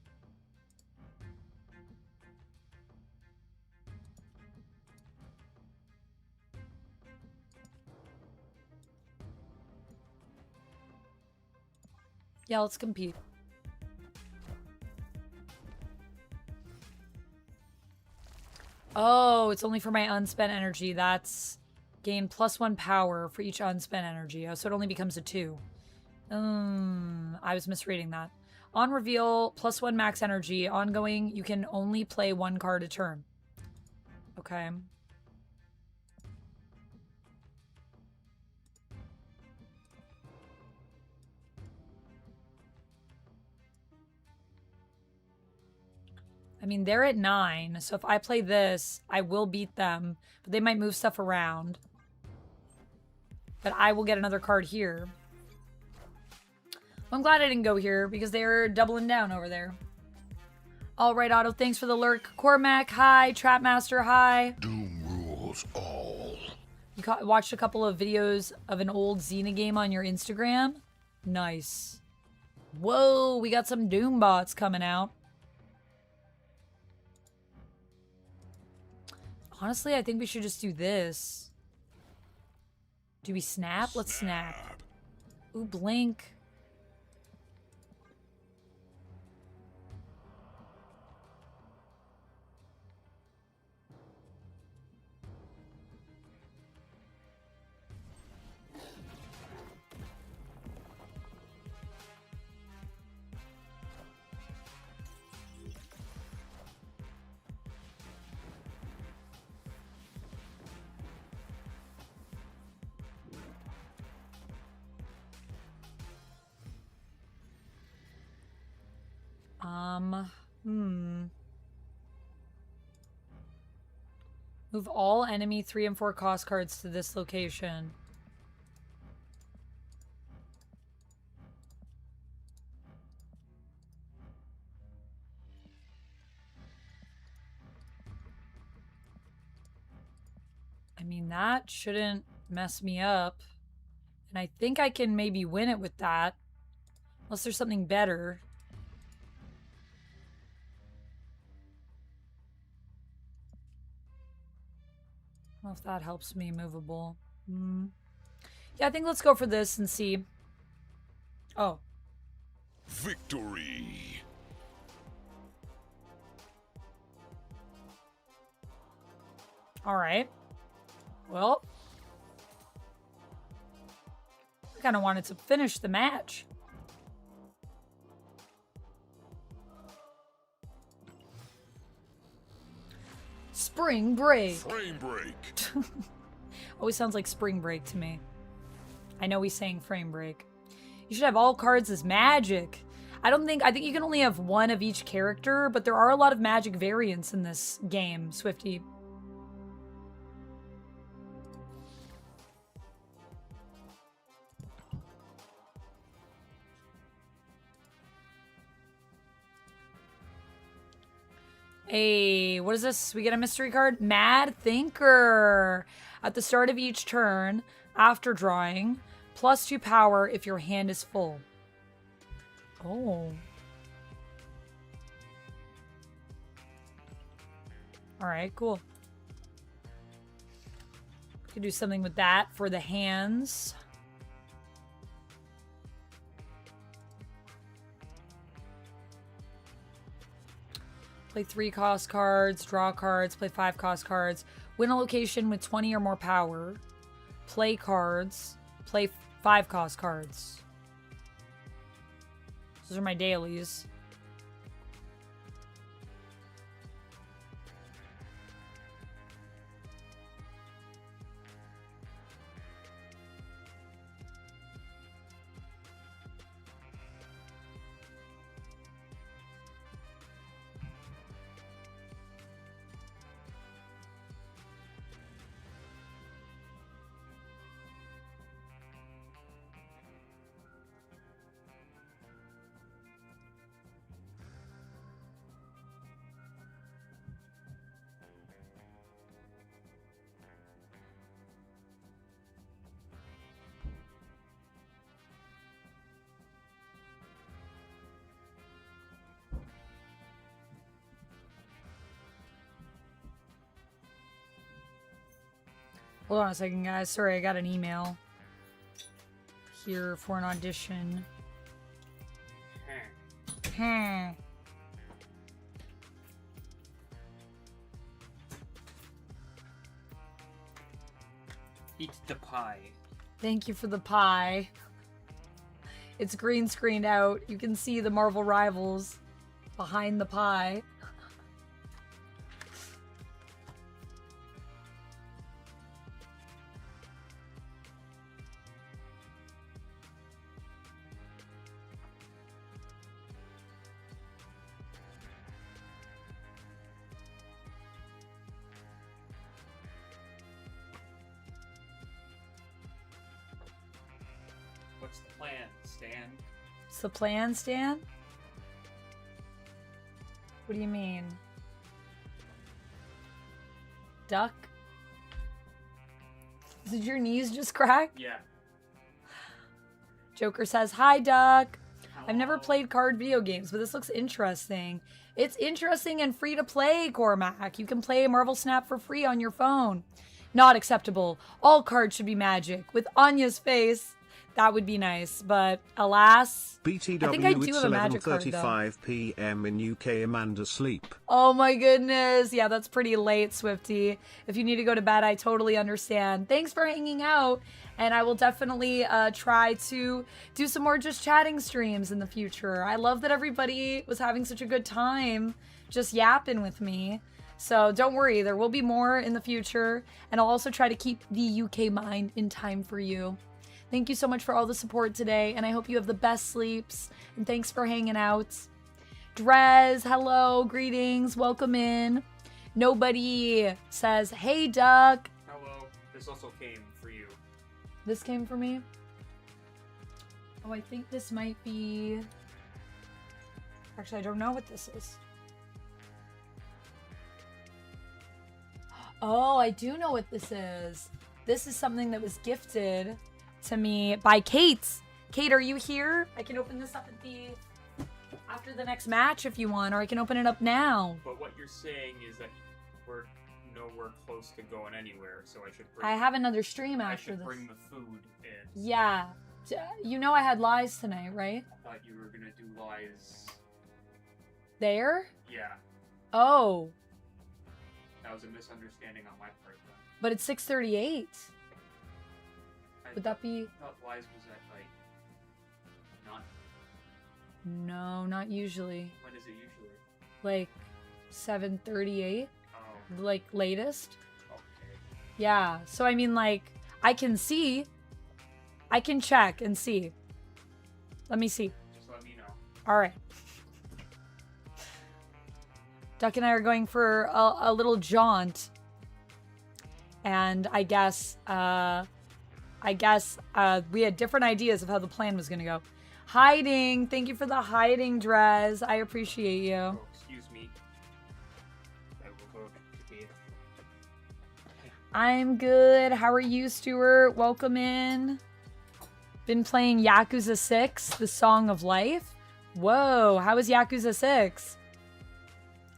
Yeah, let's compete. Oh, it's only for my unspent energy. That's gain +1 power for each unspent energy. Oh, so it only becomes a 2. I was misreading that. On reveal, +1 max energy. Ongoing, you can only play 1 card a turn. Okay. I mean, they're at 9, so if I play this, I will beat them. But they might move stuff around. But I will get another card here. I'm glad I didn't go here, because they're doubling down over there. Alright, Otto, thanks for the lurk. Cormac, hi. Trapmaster, hi. Doom rules all. You watched a couple of videos of an old Xena game on your Instagram? Nice. Whoa, we got some Doom bots coming out. Honestly, I think we should just do this. Do we snap? Let's snap. Ooh, blink. Move all enemy 3 and 4 cost cards to this location. I mean, that shouldn't mess me up. And I think I can maybe win it with that. Unless there's something better. I don't know if that helps me movable. Yeah, I think let's go for this and see. Oh. Victory. All right. Well. I kind of wanted to finish the match. Spring break. Frame break. Always sounds like spring break to me. I know he's saying frame break. You should have all cards as magic. I think you can only have one of each character, but there are a lot of magic variants in this game, Swifty. Hey, what is this? We get a mystery card? Mad Thinker. At the start of each turn, after drawing, +2 power if your hand is full. Oh. Alright, cool. We could do something with that for the hands. Play 3 cost cards, draw cards, play 5 cost cards, win a location with 20 or more power, play cards, play 5 cost cards. Those are my dailies. Hold on a second, guys. Sorry, I got an email here for an audition. Eat the pie. Thank you for the pie. It's green screened out. You can see the Marvel Rivals behind the pie. What's the plan, Stan? It's the plan, Stan? What do you mean? Duck? Did your knees just crack? Yeah. Joker says, "Hi, Duck. I've never Hello. played card video games, but this looks interesting." It's interesting and free to play, Cormac. You can play Marvel Snap for free on your phone. Not acceptable. All cards should be magic. With Anya's face, that would be nice. But alas, BTW, I think I do it's have a magic card, though. 11:35 p.m. in UK. Amanda sleep. oh my goodness. Yeah, that's pretty late, Swifty. If you need to go to bed, I totally understand. Thanks for hanging out. And I will definitely try to do some more just chatting streams in the future. I love that everybody was having such a good time just yapping with me. So don't worry, there will be more in the future. And I'll also try to keep the UK mind in time for you. Thank you so much for all the support today. And I hope you have the best sleeps. And thanks for hanging out. Drez, hello, greetings, welcome in. Nobody says, "Hey, Duck." Hello. This also came for you. This came for me. Oh, I think this might be... Actually, I don't know what this is. Oh, I do know what this is. This is something that was gifted to me by Kate. Kate, are you here? I can open this up at the... after the next match if you want, or I can open it up now. But what you're saying is that we're nowhere close to going anywhere, so I should bring... I have another stream I after should this. bring the food in. Yeah. You know I had lies tonight, right? I thought you were gonna do lies. There? Yeah. Oh. That was a misunderstanding on my part then. But it's 6:38. I Would that be... thought lies was at like... not... No, not usually. when is it usually? Like 7:38, Oh, like latest. okay. Yeah. So I mean, like, I can see. I can check and see. Let me see. Just let me know. All right. Duck and I are going for a little jaunt, and I guess we had different ideas of how the plan was gonna go. Hiding. Thank you for the hiding, Drez. I appreciate you. Oh, excuse me. I will go to bed. I'm good. How are you, Stuart? Welcome in. Been playing Yakuza 6, the Song of Life. Whoa, how is Yakuza 6?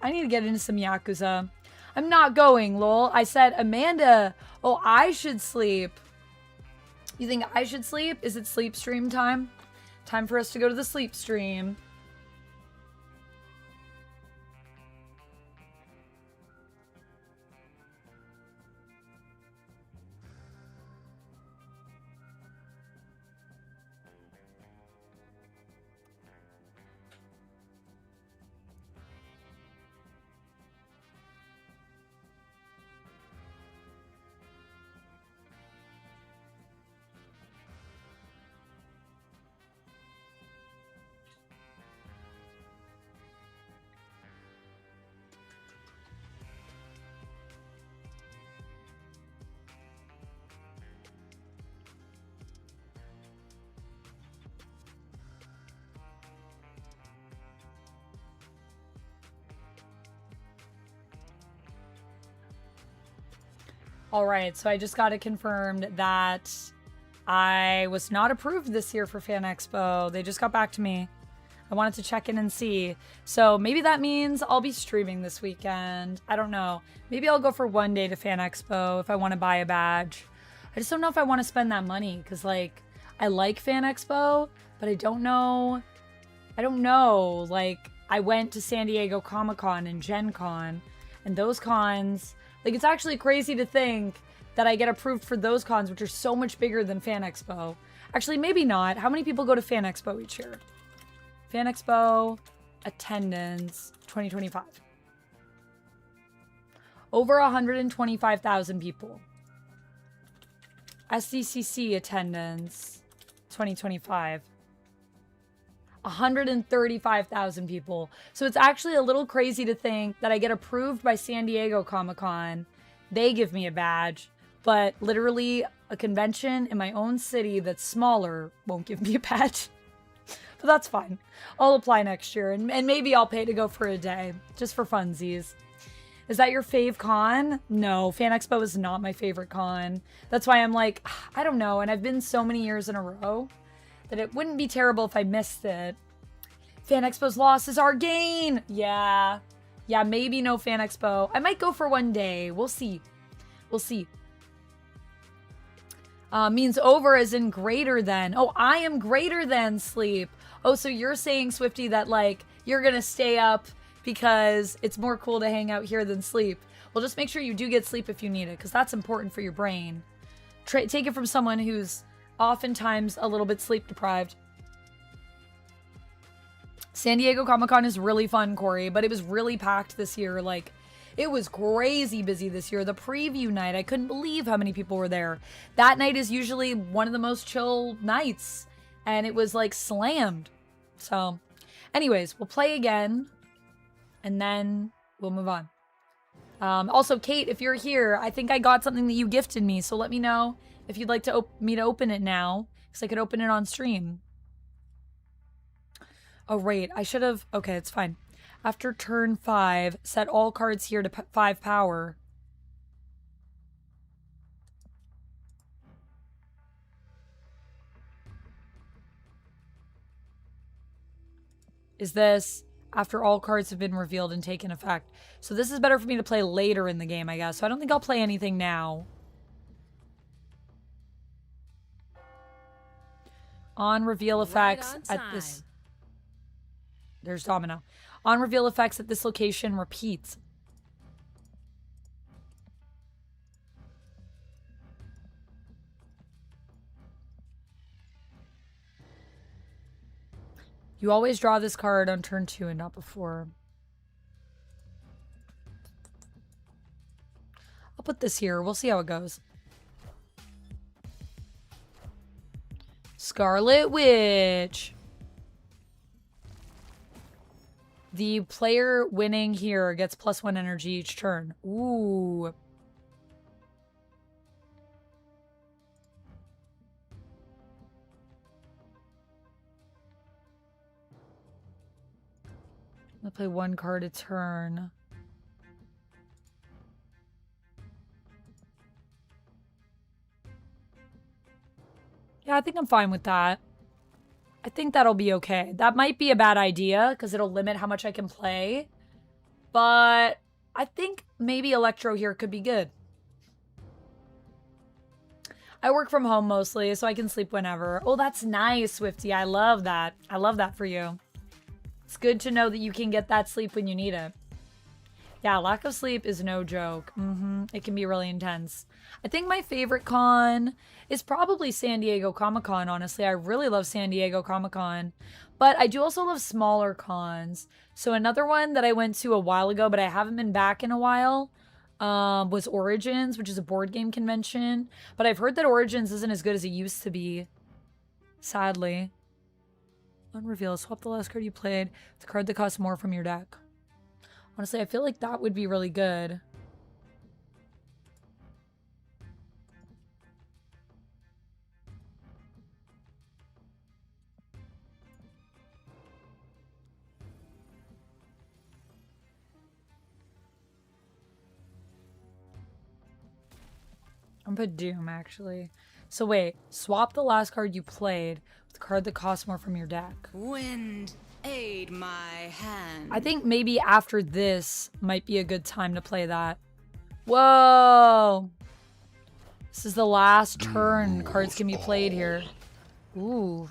I need to get into some Yakuza. I'm not going, lol. I said, Amanda, oh, I should sleep. You think I should sleep? Is it sleep stream time? Time for us to go to the sleep stream. All right, so I just got it confirmed that I was not approved this year for Fan Expo. They just got back to me. I wanted to check in and see. So maybe that means I'll be streaming this weekend. I don't know. Maybe I'll go for one day to Fan Expo if I want to buy a badge. I just don't know if I want to spend that money because, like, I like Fan Expo, but I don't know. Like, I went to San Diego Comic-Con and Gen Con, and those cons, like, it's actually crazy to think that I get approved for those cons, which are so much bigger than Fan Expo. Actually, maybe not. How many people go to Fan Expo each year? Fan Expo attendance 2025. Over 125,000 people. SDCC attendance 2025. 135,000 people. So it's actually a little crazy to think that I get approved by San Diego Comic-Con. They give me a badge, but literally a convention in my own city that's smaller won't give me a badge. But that's fine. I'll apply next year, and maybe I'll pay to go for a day, just for funsies. Is that your fave con? No, Fan Expo is not my favorite con. That's why I'm like, I don't know, and I've been so many years in a row that it wouldn't be terrible if I missed it. Fan Expo's loss is our gain! Yeah, maybe no Fan Expo. I might go for one day. We'll see. Means over as in greater than. Oh, I am greater than sleep. Oh, so you're saying, Swifty, that, like, you're gonna stay up because it's more cool to hang out here than sleep. Well, just make sure you do get sleep if you need it, because that's important for your brain. Take it from someone who's oftentimes a little bit sleep deprived. San Diego Comic-Con is really fun, Corey, but it was really packed this year. Like, it was crazy busy this year. The preview night, I couldn't believe how many people were there. That night is usually one of the most chill nights, and it was, like, slammed. So, anyways, we'll play again, and then we'll move on. Also, Kate, if you're here, I think I got something that you gifted me, so let me know if you'd like to me to open it now, because I could open it on stream. Oh, wait, I should have... Okay, it's fine. After turn 5, set all cards here to 5 power. Is this after all cards have been revealed and taken effect? So this is better for me to play later in the game, I guess. So I don't think I'll play anything now. On reveal effects at this... There's Domino. On reveal effects at this location repeats. You always draw this card on turn 2 and not before. I'll put this here. We'll see how it goes. Scarlet Witch. The player winning here gets +1 energy each turn. Ooh. I'll play 1 card a turn. Yeah, I think I'm fine with that. I think that'll be okay. That might be a bad idea because it'll limit how much I can play. But I think maybe Electro here could be good. I work from home mostly, so I can sleep whenever. Oh, that's nice, Swifty. I love that. I love that for you. It's good to know that you can get that sleep when you need it. Yeah, lack of sleep is no joke. It can be really intense. I think my favorite con is probably San Diego Comic-Con, honestly. I really love San Diego Comic-Con. But I do also love smaller cons. So another one that I went to a while ago, but I haven't been back in a while, was Origins, which is a board game convention. But I've heard that Origins isn't as good as it used to be, sadly. Unreveal. Swap the last card you played with a card that costs more from your deck. Honestly, I feel like that would be really good. I'm gonna put Doom, actually. So wait, swap the last card you played with a card that costs more from your deck. Wind. Aid my hand. I think maybe after this might be a good time to play that. Whoa! This is the last turn cards can be played here. Ooh.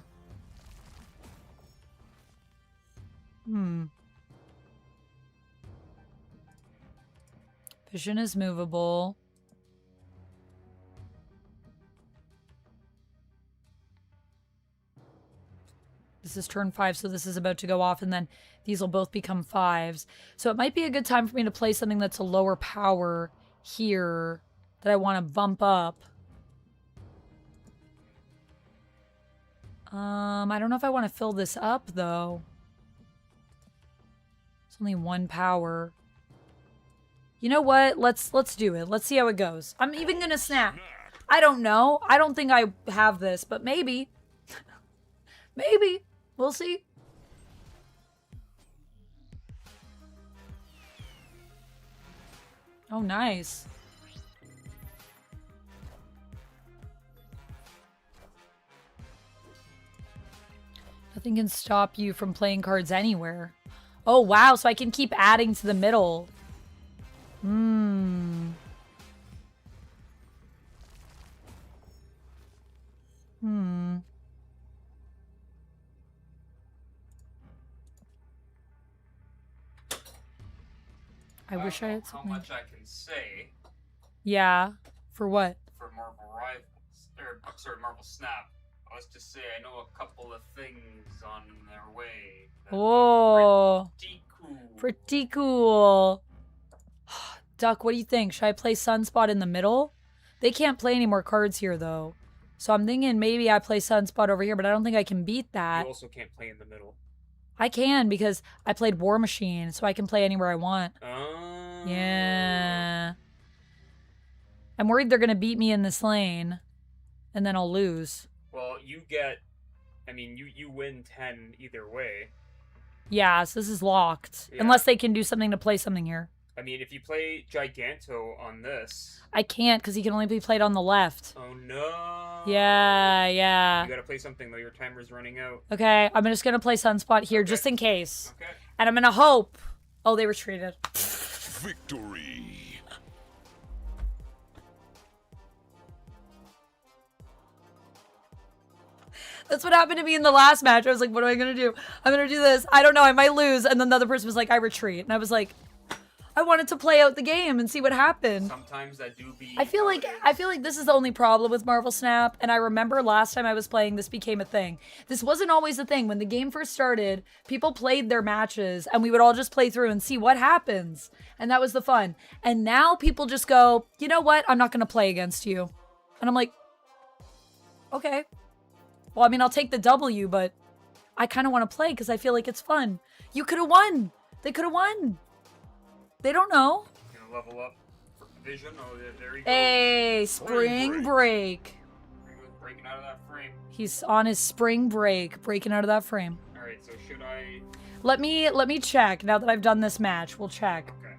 Vision is movable. This is turn 5, so this is about to go off, and then these will both become 5s. So it might be a good time for me to play something that's a lower power here that I want to bump up. I don't know if I want to fill this up, though. It's only 1 power. You know what? Let's do it. Let's see how it goes. I'm even going to snap. I don't know. I don't think I have this, but maybe. Maybe. We'll see. Oh, nice. Nothing can stop you from playing cards anywhere. Oh, wow. So I can keep adding to the middle. I wish I had How something. much I can say Yeah. For what? for Marvel Rivals, or sorry, Marvel Snap. Let's just say I know a couple of things on their way. that Oh, look pretty cool. pretty cool. Duck, what do you think? Should I play Sunspot in the middle? They can't play any more cards here, though. So I'm thinking maybe I play Sunspot over here, but I don't think I can beat that. You also can't play in the middle. I can because I played War Machine, so I can play anywhere I want. Oh. Yeah. I'm worried they're going to beat me in this lane, and then I'll lose. Well, you get. I mean, you win 10 either way. Yeah, so this is locked. Yeah. Unless they can do something to play something here. I mean, if you play Giganto on this. I can't because he can only be played on the left. Oh no. Yeah. You gotta play something though. Your timer's running out. Okay, I'm just going to play Sunspot here Okay. just in case. Okay. And I'm going to hope. Oh, they retreated. Victory. That's what happened to me in the last match. I was like, what am I going to do? I'm going to do this. I don't know. I might lose. And then the other person was like, I retreat. And I was like, I wanted to play out the game and see what happened. Sometimes that do be. I feel like this is the only problem with Marvel Snap. And I remember last time I was playing, this became a thing. This wasn't always a thing. When the game first started, people played their matches and we would all just play through and see what happens. And that was the fun. And now people just go, you know what? I'm not going to play against you. And I'm like, okay. Well, I mean, I'll take the W, but I kind of want to play because I feel like it's fun. You could have won. They could have won. They don't know. Gonna level up for Vision. Oh, there he goes. Hey, spring break. There he goes, breaking out of that frame. He's on his spring break, breaking out of that frame. All right, so should I? Let me check now that I've done this match. We'll check. Okay.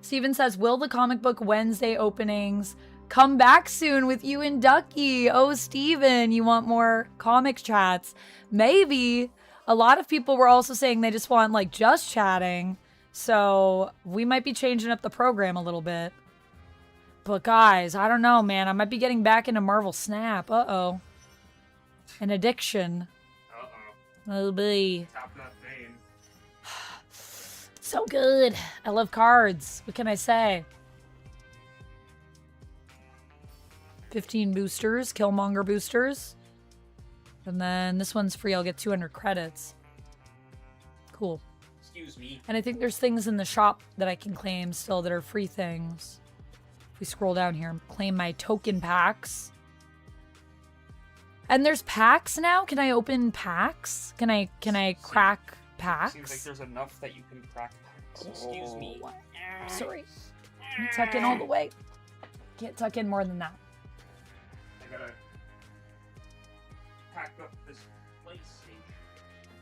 Steven says, will the comic book Wednesday openings come back soon with you and Ducky? Oh, Steven, you want more comic chats? Maybe. A lot of people were also saying they just want like just chatting. So we might be changing up the program a little bit. But guys, I don't know, man. I might be getting back into Marvel Snap. Uh-oh. An addiction. Uh-oh. Oh, boy. Tap that vein. So good. I love cards. What can I say? 15 boosters, Killmonger boosters. And then this one's free. I'll get 200 credits. Cool. Excuse me. And I think there's things in the shop that I can claim still that are free things. If we scroll down here and claim my token packs. And there's packs now? Can I open packs? Can I crack packs? Seems like there's enough that you can crack packs. Excuse me. Sorry. Let me tuck in all the way. Can't tuck in more than that. I gotta pack up this PlayStation.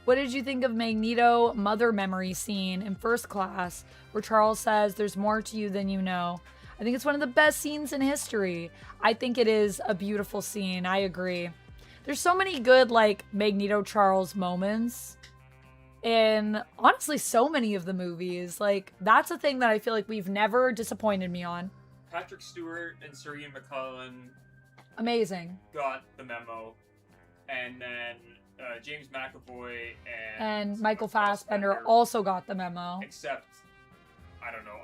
What did you think of Magneto mother memory scene in First Class where Charles says there's more to you than you know? I think it's one of the best scenes in history. I think it is a beautiful scene. I agree. There's so many good, like, Magneto Charles moments in, honestly, so many of the movies. Like, that's a thing that I feel like we've never disappointed me on. Patrick Stewart and Sir Ian McKellen Amazing. got the memo, and then James McAvoy And Michael Fassbender also got the memo. Except, I don't know,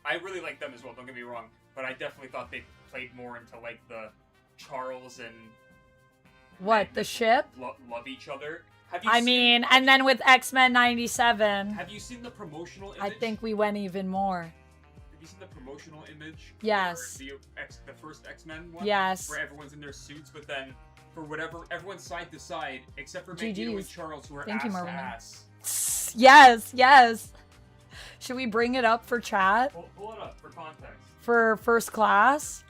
I really like them as well, don't get me wrong, but I definitely thought they played more into, like, the Charles and... What, the ship? Love each other. And then with X-Men 97. Have you seen the promotional image? I think we went even more. Have you seen the promotional image? Yes. The first X-Men one? Yes. Where everyone's in their suits, but then, for whatever, everyone's side to side, except for Magneto and Charles, who are ass to ass. Yes, yes. Should we bring it up for chat? Pull it up for context. For first class?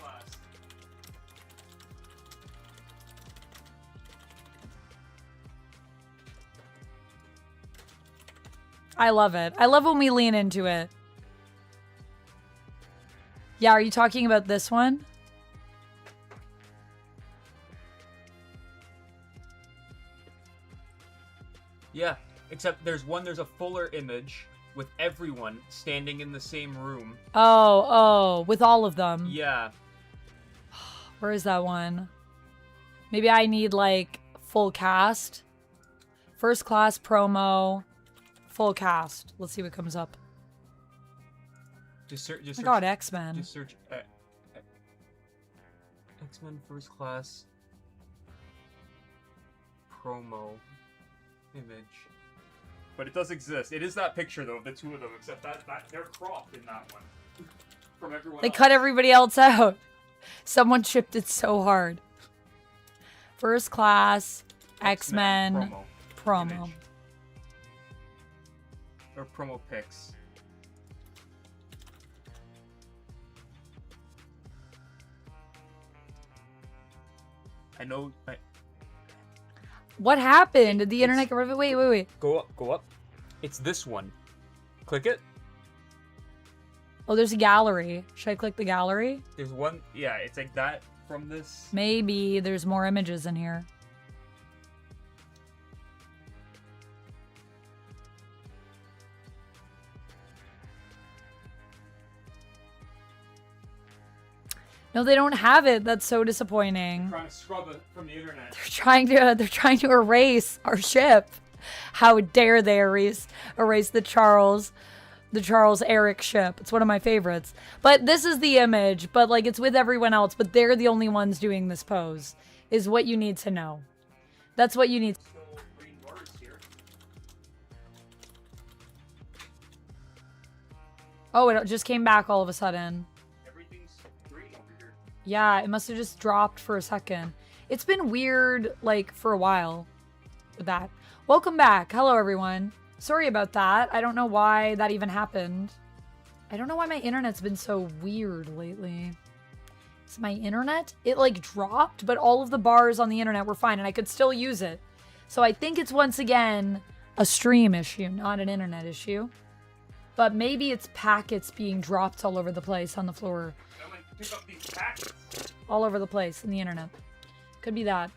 I love it. I love when we lean into it. Yeah, are you talking about this one? Yeah, except there's a fuller image with everyone standing in the same room. Oh, with all of them. Yeah. Where is that one? Maybe I need, like, full cast. First class promo. Full cast. Let's see what comes up. Just search. Oh my god, X-Men. Just search X-Men First Class promo image. But it does exist. It is that picture though of the two of them, except that they're cropped in that one from everyone. They else. cut everybody else out. Someone shipped it so hard. First class X-Men promo. Image. Or promo pics. I know. What happened? Did the internet get rid of it? Wait. Go up. It's this one. Click it. Oh, there's a gallery. Should I click the gallery? There's one. Yeah, it's like that from this. Maybe there's more images in here. No, they don't have it. That's so disappointing. Trying to scrub it from the internet. They're trying to erase our ship. How dare they erase the Charles Eric ship. It's one of my favorites. But this is the image, but like it's with everyone else, but they're the only ones doing this pose. Is what you need to know. That's what you need. Still green bars here. Oh, it just came back all of a sudden. Yeah, it must have just dropped for a second. It's been weird, like, for a while with that. Welcome back. Hello, everyone. Sorry about that. I don't know why that even happened. I don't know why my internet's been so weird lately. Is my internet? It, like, dropped, but all of the bars on the internet were fine, and I could still use it. So I think it's, once again, a stream issue, not an internet issue. But maybe it's packets being dropped all over the place on the floor. Pick up these packets. All over the place in the internet. Could be that.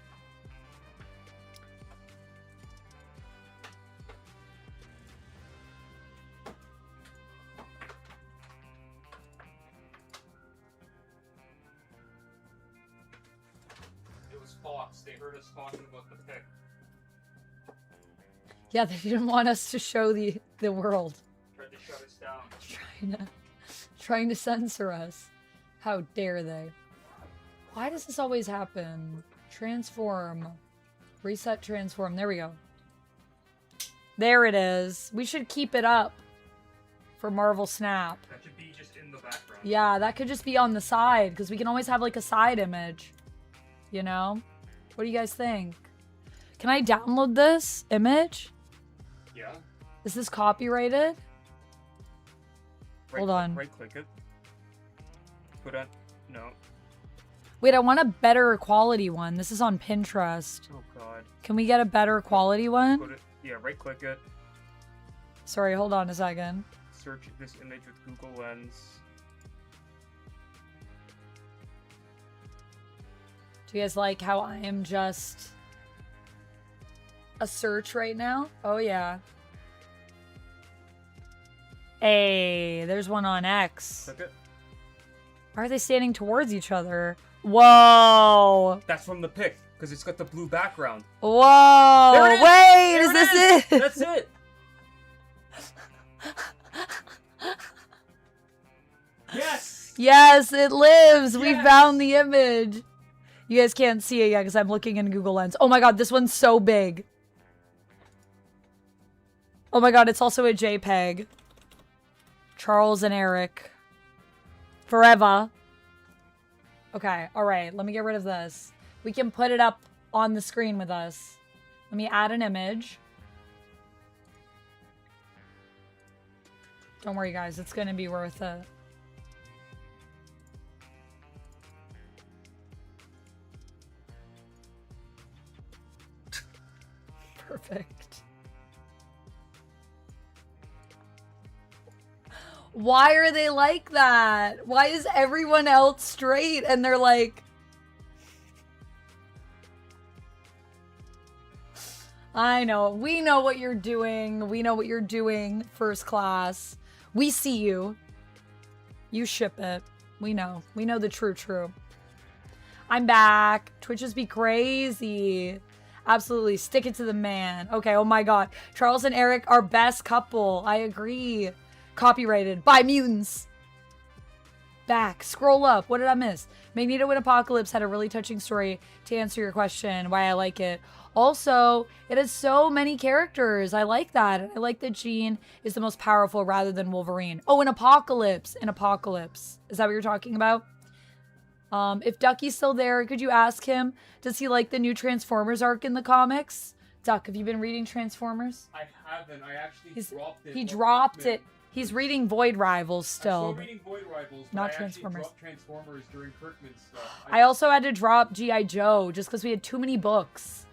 It was Fox. They heard us talking about the pick. Yeah, they didn't want us to show the world. Tried to shut us down. Trying to censor us. How dare they? Why does this always happen? Transform. Reset transform. There we go. There it is. We should keep it up for Marvel Snap. That should be just in the background. Yeah, that could just be on the side because we can always have like a side image. You know? What do you guys think? Can I download this image? Yeah. Is this copyrighted? Hold on. Right click it. Put on. No. Wait, I want a better quality one. This is on Pinterest. Oh god. Can we get a better quality one? Put it. Yeah, right click it. Sorry, hold on a second. Search this image with Google Lens. Do you guys like how I am just a search right now? Oh, yeah. Hey, there's one on X. Took it. Why are they standing towards each other? Whoa. That's from the pic, because it's got the blue background. Whoa. There it is. Wait, There is this is. it? That's it. Yes. Yes, it lives. We Yes. found the image. You guys can't see it yet because I'm looking in Google Lens. Oh my god, this one's so big. Oh my god, it's also a JPEG. Charles and Eric. Forever. Okay, alright. Let me get rid of this. We can put it up on the screen with us. Let me add an image. Don't worry, guys. It's going to be worth it. Perfect. Why are they like that? Why is everyone else straight and they're like... I know. We know what you're doing. We know what you're doing, first class. We see you. You ship it. We know. We know the true. I'm back. Twitches be crazy. Absolutely. Stick it to the man. Okay, oh my god. Charles and Eric are best couple. I agree. Copyrighted by mutants. Back. Scroll up. What did I miss? Magneto and Apocalypse had a really touching story to answer your question, why I like it. Also, it has so many characters. I like that. I like that Jean is the most powerful rather than Wolverine. Oh, and Apocalypse. In Apocalypse. Is that what you're talking about? If Ducky's still there, could you ask him, does he like the new Transformers arc in the comics? Duck, have you been reading Transformers? I haven't. I actually dropped it. He dropped it. He's reading Void Rivals still. I'm still reading Void Rivals, but Not I Transformers. dropped Transformers during Kirkman's stuff. I also had to drop G.I. Joe just because we had too many books.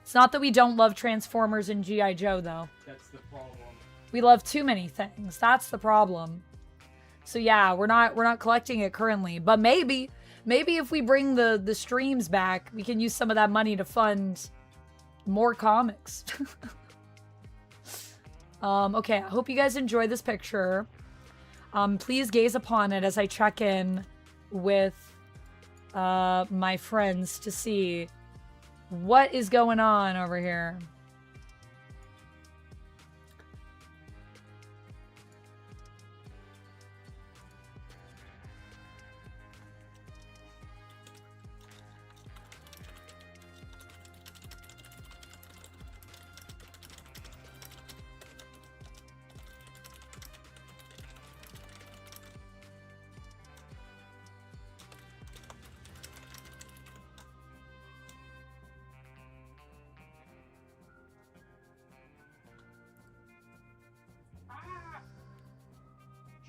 It's not that we don't love Transformers and G.I. Joe, though. That's the problem. We love too many things. That's the problem. So yeah, we're not collecting it currently, but maybe if we bring the streams back, we can use some of that money to fund more comics. Okay, I hope you guys enjoy this picture. Please gaze upon it as I check in with my friends to see what is going on over here.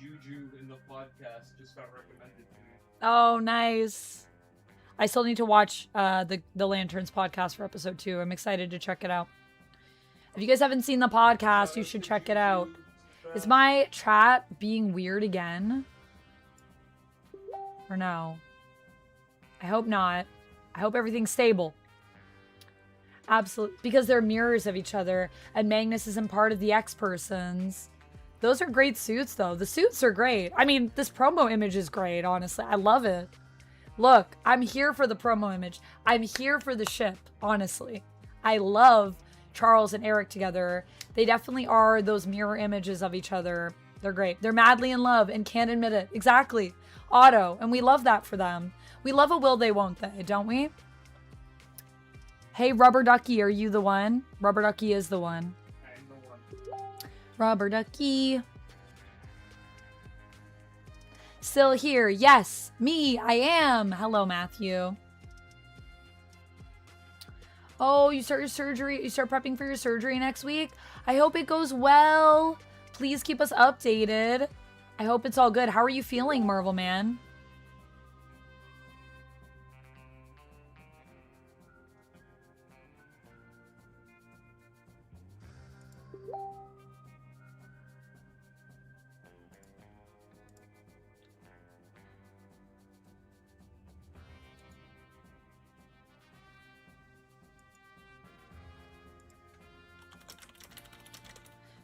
Juju in the podcast just got recommended to me. Oh, nice. I still need to watch the Lanterns podcast for episode 2. I'm excited to check it out. If you guys haven't seen the podcast, you should check it out. Is my chat being weird again? Or no? I hope not. I hope everything's stable. Absolutely. Because they're mirrors of each other. And Magnus isn't part of the X-Persons. Those are great suits, though. The suits are great. I mean, this promo image is great, honestly. I love it. Look, I'm here for the promo image. I'm here for the ship, honestly. I love Charles and Eric together. They definitely are those mirror images of each other. They're great. They're madly in love and can't admit it. Exactly. Otto. And we love that for them. We love a will they, won't they, don't we? Hey, Rubber Ducky, are you the one? Rubber Ducky is the one. I'm the one. Rubber Ducky. Still here. Yes, me. I am. Hello, Matthew. Oh, you start your surgery. You start prepping for your surgery next week. I hope it goes well. Please keep us updated. I hope it's all good. How are you feeling, Marvel Man?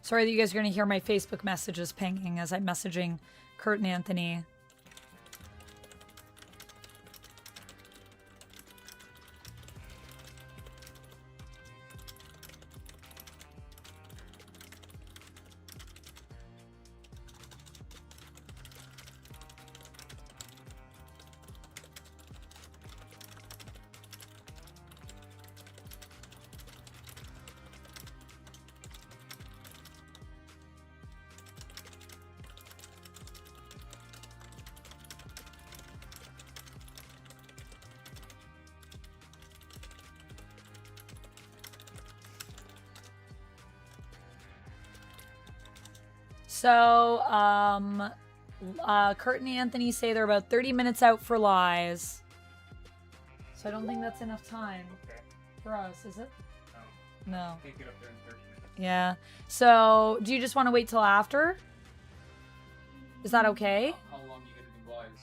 Sorry that you guys are going to hear my Facebook messages pinging as I'm messaging Kurt and Anthony. So, Kurt and Anthony say they're about 30 minutes out for lies. So I don't think that's enough time for us, is it? No. Can't get up there in 30 minutes. Yeah. So, do you just want to wait till after? Is that okay? How long you gonna do lives?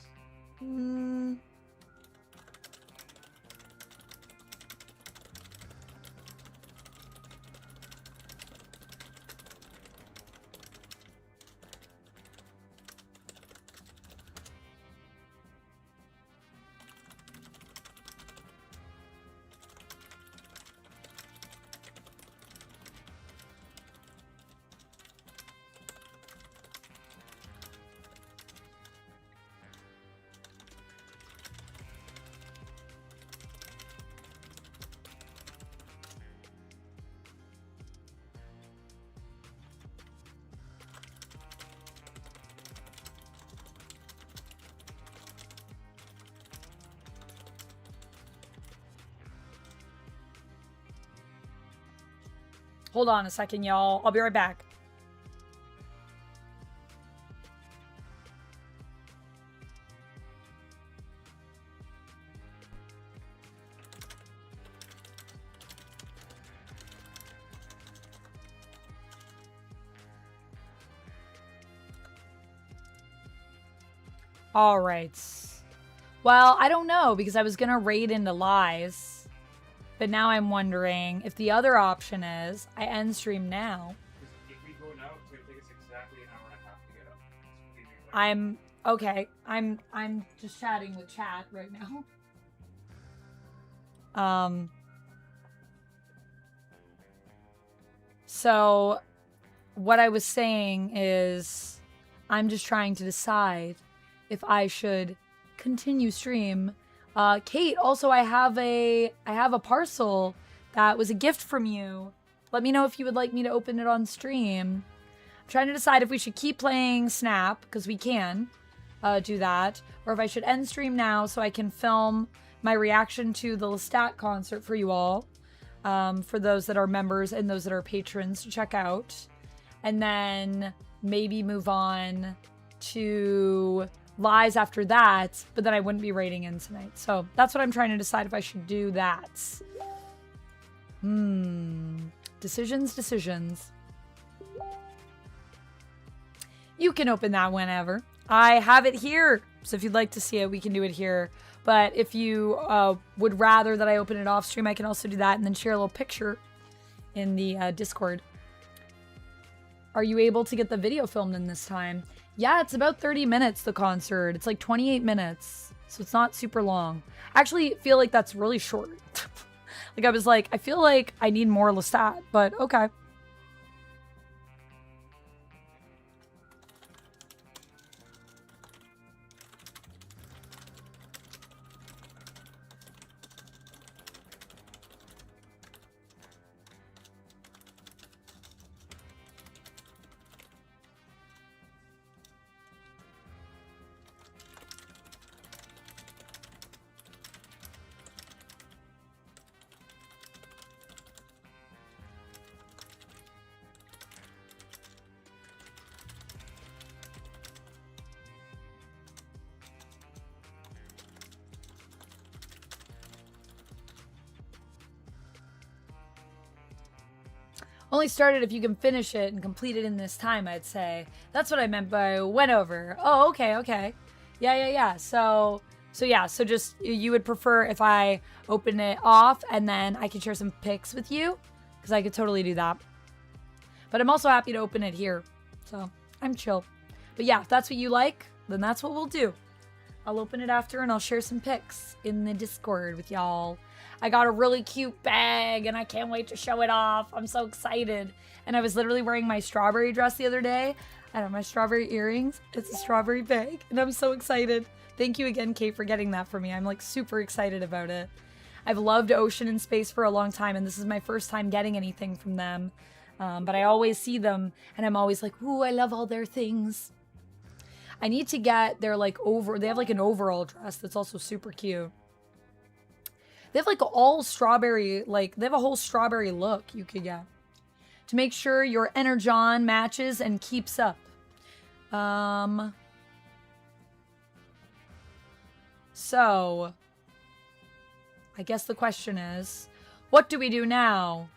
Hold on a second, y'all. I'll be right back. All right. Well, I don't know because I was going to raid into lies. But now I'm wondering if the other option is I end stream now. If we go now, it's gonna take us exactly an hour and a half to get up. I'm okay. I'm just chatting with chat right now. So what I was saying is I'm just trying to decide if I should continue stream. Kate, also I have a parcel that was a gift from you. Let me know if you would like me to open it on stream. I'm trying to decide if we should keep playing Snap, because we can do that, or if I should end stream now so I can film my reaction to the Lestat concert for you all, for those that are members and those that are patrons to check out, and then maybe move on to lies after that, but then I wouldn't be raiding in tonight. So that's what I'm trying to decide if I should do that. Decisions. You can open that whenever. I have it here, so if you'd like to see it, we can do it here. But if you would rather that I open it off stream, I can also do that and then share a little picture in the Discord. Are you able to get the video filmed in this time? Yeah, it's about 30 minutes, the concert. It's like 28 minutes, so it's not super long. I actually feel like that's really short. Like, I was like, I feel like I need more Lestat, but okay. Only started if you can finish it and complete it in this time, I'd say. That's what I meant by went over. Oh, okay. Yeah. So just, you would prefer if I open it off and then I can share some pics with you? Because I could totally do that. But I'm also happy to open it here. So I'm chill. But yeah, if that's what you like, then that's what we'll do. I'll open it after and I'll share some pics in the Discord with y'all. I got a really cute bag and I can't wait to show it off. I'm so excited. And I was literally wearing my strawberry dress the other day. I have my strawberry earrings. It's a strawberry bag and I'm so excited. Thank you again, Kate, for getting that for me. I'm like super excited about it. I've loved Ocean and Space for a long time and this is my first time getting anything from them. But I always see them and I'm always like, ooh, I love all their things. I need to get their like they have like an overall dress that's also super cute. They have like all strawberry, like they have a whole strawberry look you could get. To make sure your energon matches and keeps up. So, I guess the question is, what do we do now?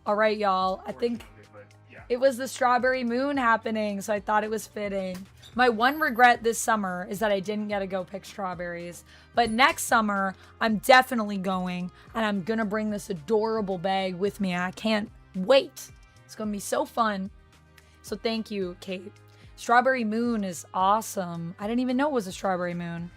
All right, y'all. I think it was the strawberry moon happening, so I thought it was fitting. My one regret this summer is that I didn't get to go pick strawberries. But next summer, I'm definitely going, and I'm gonna bring this adorable bag with me. I can't wait. It's gonna be so fun. So thank you, Kate. Strawberry moon is awesome. I didn't even know it was a strawberry moon.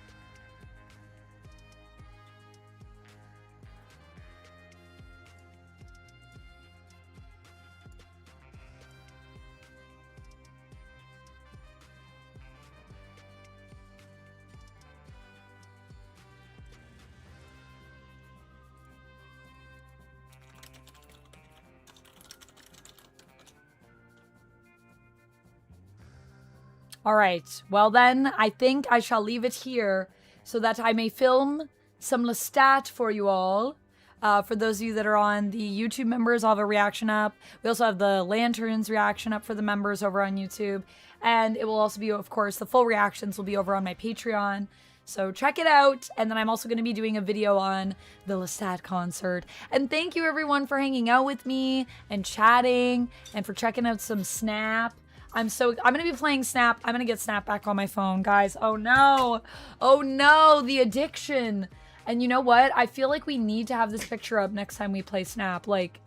All right, well then, I think I shall leave it here so that I may film some Lestat for you all. For those of you that are on the YouTube members, I'll have a reaction up. We also have the Lanterns reaction up for the members over on YouTube. And it will also be, of course, the full reactions will be over on my Patreon. So check it out. And then I'm also going to be doing a video on the Lestat concert. And thank you everyone for hanging out with me and chatting and for checking out some Snap. I'm going to be playing Snap. I'm going to get Snap back on my phone, guys. Oh no. Oh no, the addiction. And you know what? I feel like we need to have this picture up next time we play Snap. Like,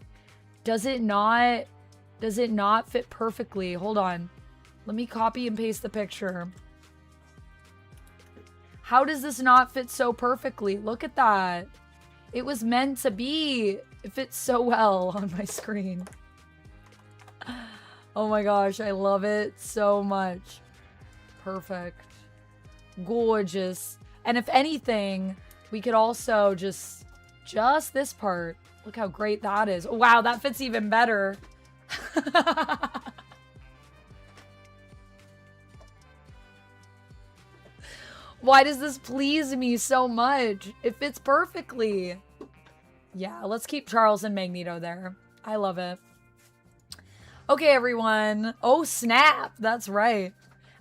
does it not fit perfectly? Hold on. Let me copy and paste the picture. How does this not fit so perfectly? Look at that. It was meant to be. It fits so well on my screen. Oh my gosh, I love it so much. Perfect. Gorgeous. And if anything, we could also just this part. Look how great that is. Wow, that fits even better. Why does this please me so much? It fits perfectly. Yeah, let's keep Charles and Magneto there. I love it. Okay, everyone. Oh, Snap. That's right.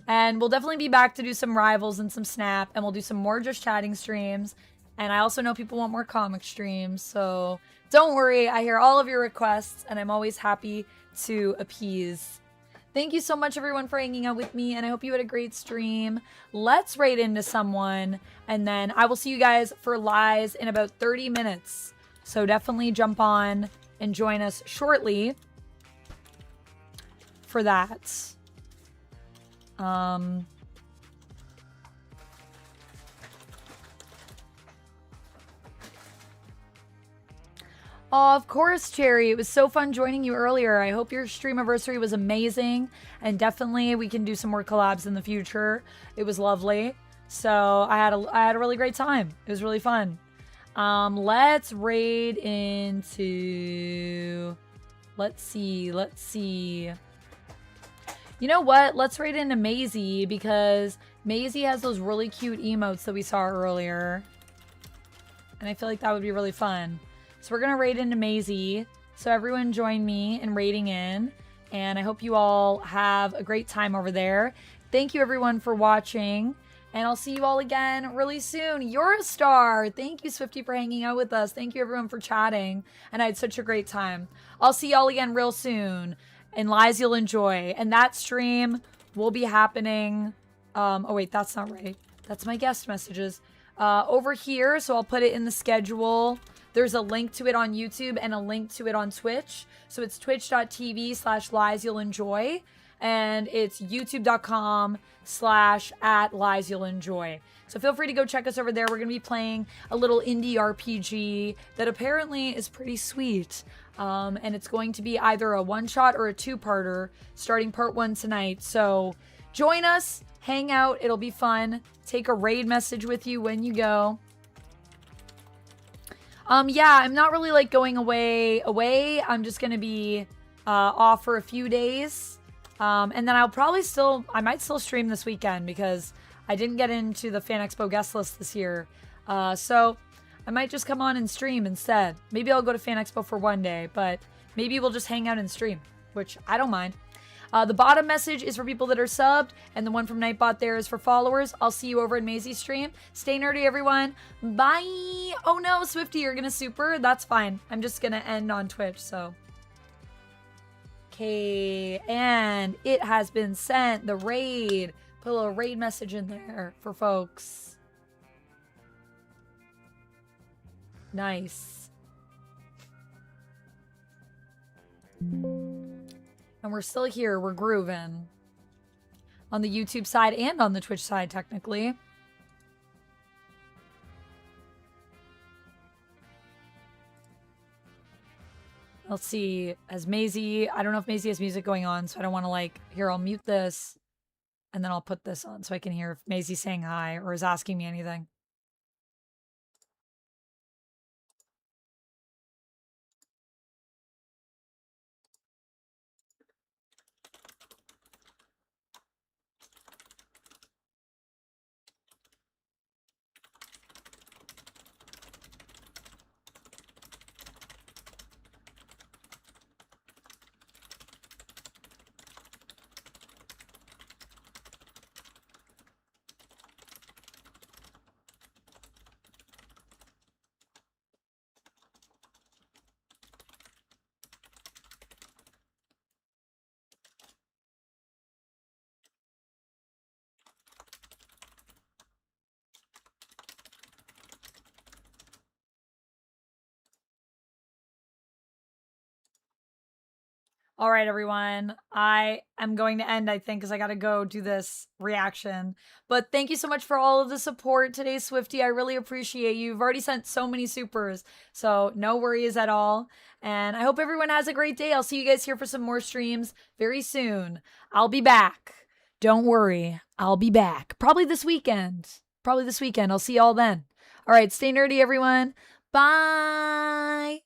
And we'll definitely be back to do some Rivals and some Snap. And we'll do some more Just Chatting streams. And I also know people want more comic streams. So don't worry. I hear all of your requests. And I'm always happy to appease. Thank you so much, everyone, for hanging out with me. And I hope you had a great stream. Let's raid into someone. And then I will see you guys for lies in about 30 minutes. So definitely jump on and join us shortly for that. Oh, of course, Cherry. It was so fun joining you earlier. I hope your stream anniversary was amazing. And definitely we can do some more collabs in the future. It was lovely. So I had a really great time. It was really fun. Let's raid into... Let's see. You know what? Let's raid into Maisie because Maisie has those really cute emotes that we saw earlier. And I feel like that would be really fun. So we're going to raid into Maisie. So everyone join me in raiding in. And I hope you all have a great time over there. Thank you everyone for watching. And I'll see you all again really soon. You're a star. Thank you, Swifty, for hanging out with us. Thank you everyone for chatting. And I had such a great time. I'll see y'all again real soon. and lies you'll enjoy. And that stream will be happening. Oh, wait, that's not right. That's my guest messages. Over here, so I'll put it in the schedule. There's a link to it on YouTube and a link to it on Twitch. So it's twitch.tv/lies you'll enjoy. And it's youtube.com/@lies you'll enjoy. So feel free to go check us over there. We're going to be playing a little indie RPG that apparently is pretty sweet. And it's going to be either a one-shot or a two-parter, starting part 1 tonight. So join us, hang out, it'll be fun. Take a raid message with you when you go. Yeah, I'm not really like going away. I'm just going to be off for a few days. And then I might still stream this weekend because I didn't get into the Fan Expo guest list this year. So I might just come on and stream instead. Maybe I'll go to Fan Expo for one day, but maybe we'll just hang out and stream, which I don't mind. The bottom message is for people that are subbed, and the one from Nightbot there is for followers. I'll see you over in Maisie's stream. Stay nerdy, everyone. Bye. Oh no, Swifty, you're gonna super? That's fine. I'm just gonna end on Twitch, so. Okay, and it has been sent. The raid. Put a little raid message in there for folks. Nice. And we're still here. We're grooving. On the YouTube side and on the Twitch side, technically. Let's see. Has Maisie... I don't know if Maisie has music going on, so I don't want to, like... Here, I'll mute this. And then I'll put this on so I can hear if Maisie's saying hi or is asking me anything. All right, everyone. I am going to end, I think, because I got to go do this reaction. But thank you so much for all of the support today, Swifty. I really appreciate you. You've already sent so many supers, so no worries at all. And I hope everyone has a great day. I'll see you guys here for some more streams very soon. I'll be back. Don't worry. I'll be back. Probably this weekend. I'll see you all then. All right, stay nerdy, everyone. Bye.